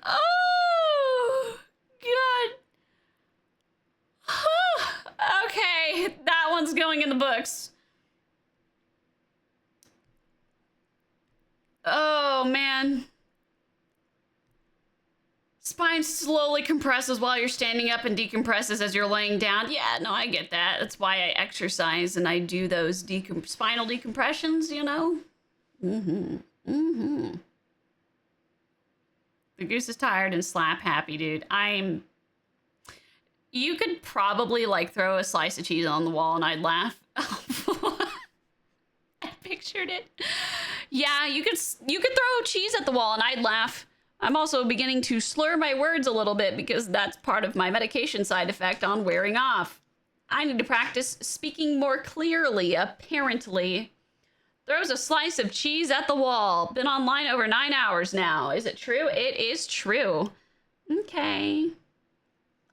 [SPEAKER 1] Oh, God. Okay, that one's going in the books. Oh, man. Spine slowly compresses while you're standing up and decompresses as you're laying down. Yeah, no, I get that. That's why I exercise and I do those spinal decompressions, you know? The goose is tired and slap happy, dude. You could probably like throw a slice of cheese on the wall and I'd laugh. I pictured it. Yeah, you could throw cheese at the wall and I'd laugh. I'm also beginning to slur my words a little bit because that's part of my medication side effect on wearing off. I need to practice speaking more clearly, apparently. Throws a slice of cheese at the wall. Been online over 9 hours now. Is it true? It is true. Okay.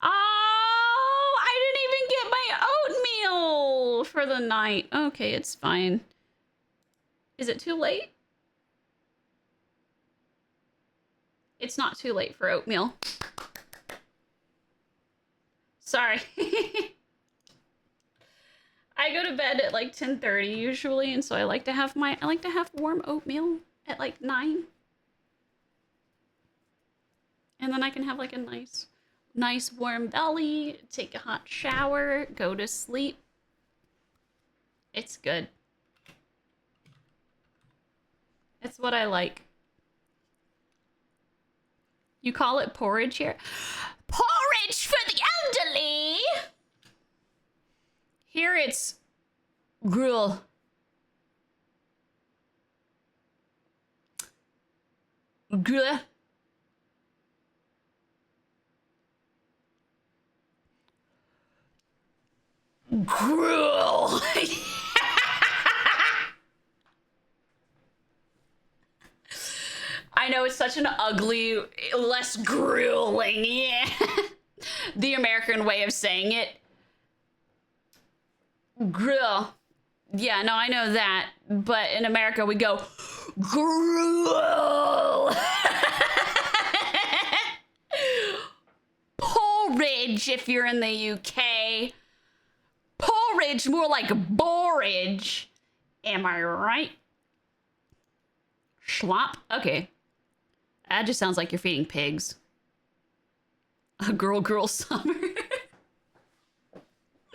[SPEAKER 1] Oh, I didn't even get my oatmeal for the night. Okay, it's fine. Is it too late? It's not too late for oatmeal. Sorry. I go to bed at like 10:30 usually, and so I like to have warm oatmeal at like 9. And then I can have like a nice warm belly, take a hot shower, go to sleep. It's good. It's what I like. You call it porridge here? Porridge for the elderly! Here it's gruel. Gruel. Gruel. I know it's such an ugly, less grueling, yeah. The American way of saying it. Gruel. Yeah, no, I know that. But in America, we go, gruel. Porridge if you're in the UK. Porridge, more like borage. Am I right? Schlop? Okay. That just sounds like you're feeding pigs. A girl summer.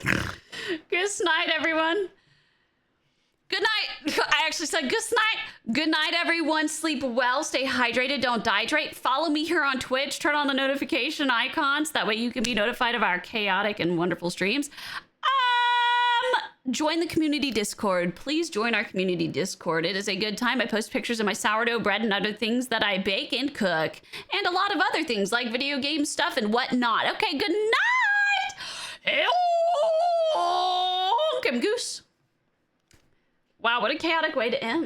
[SPEAKER 1] Good night, everyone. Good night. I actually said good night. Good night, everyone. Sleep well. Stay hydrated. Don't dehydrate. Follow me here on Twitch. Turn on the notification icons. That way you can be notified of our chaotic and wonderful streams. Join the community Discord. Please join our community Discord. It is a good time. I post pictures of my sourdough bread and other things that I bake and cook. And a lot of other things like video game stuff and whatnot. Okay, good night. I'm Goose. Wow, what a chaotic way to end.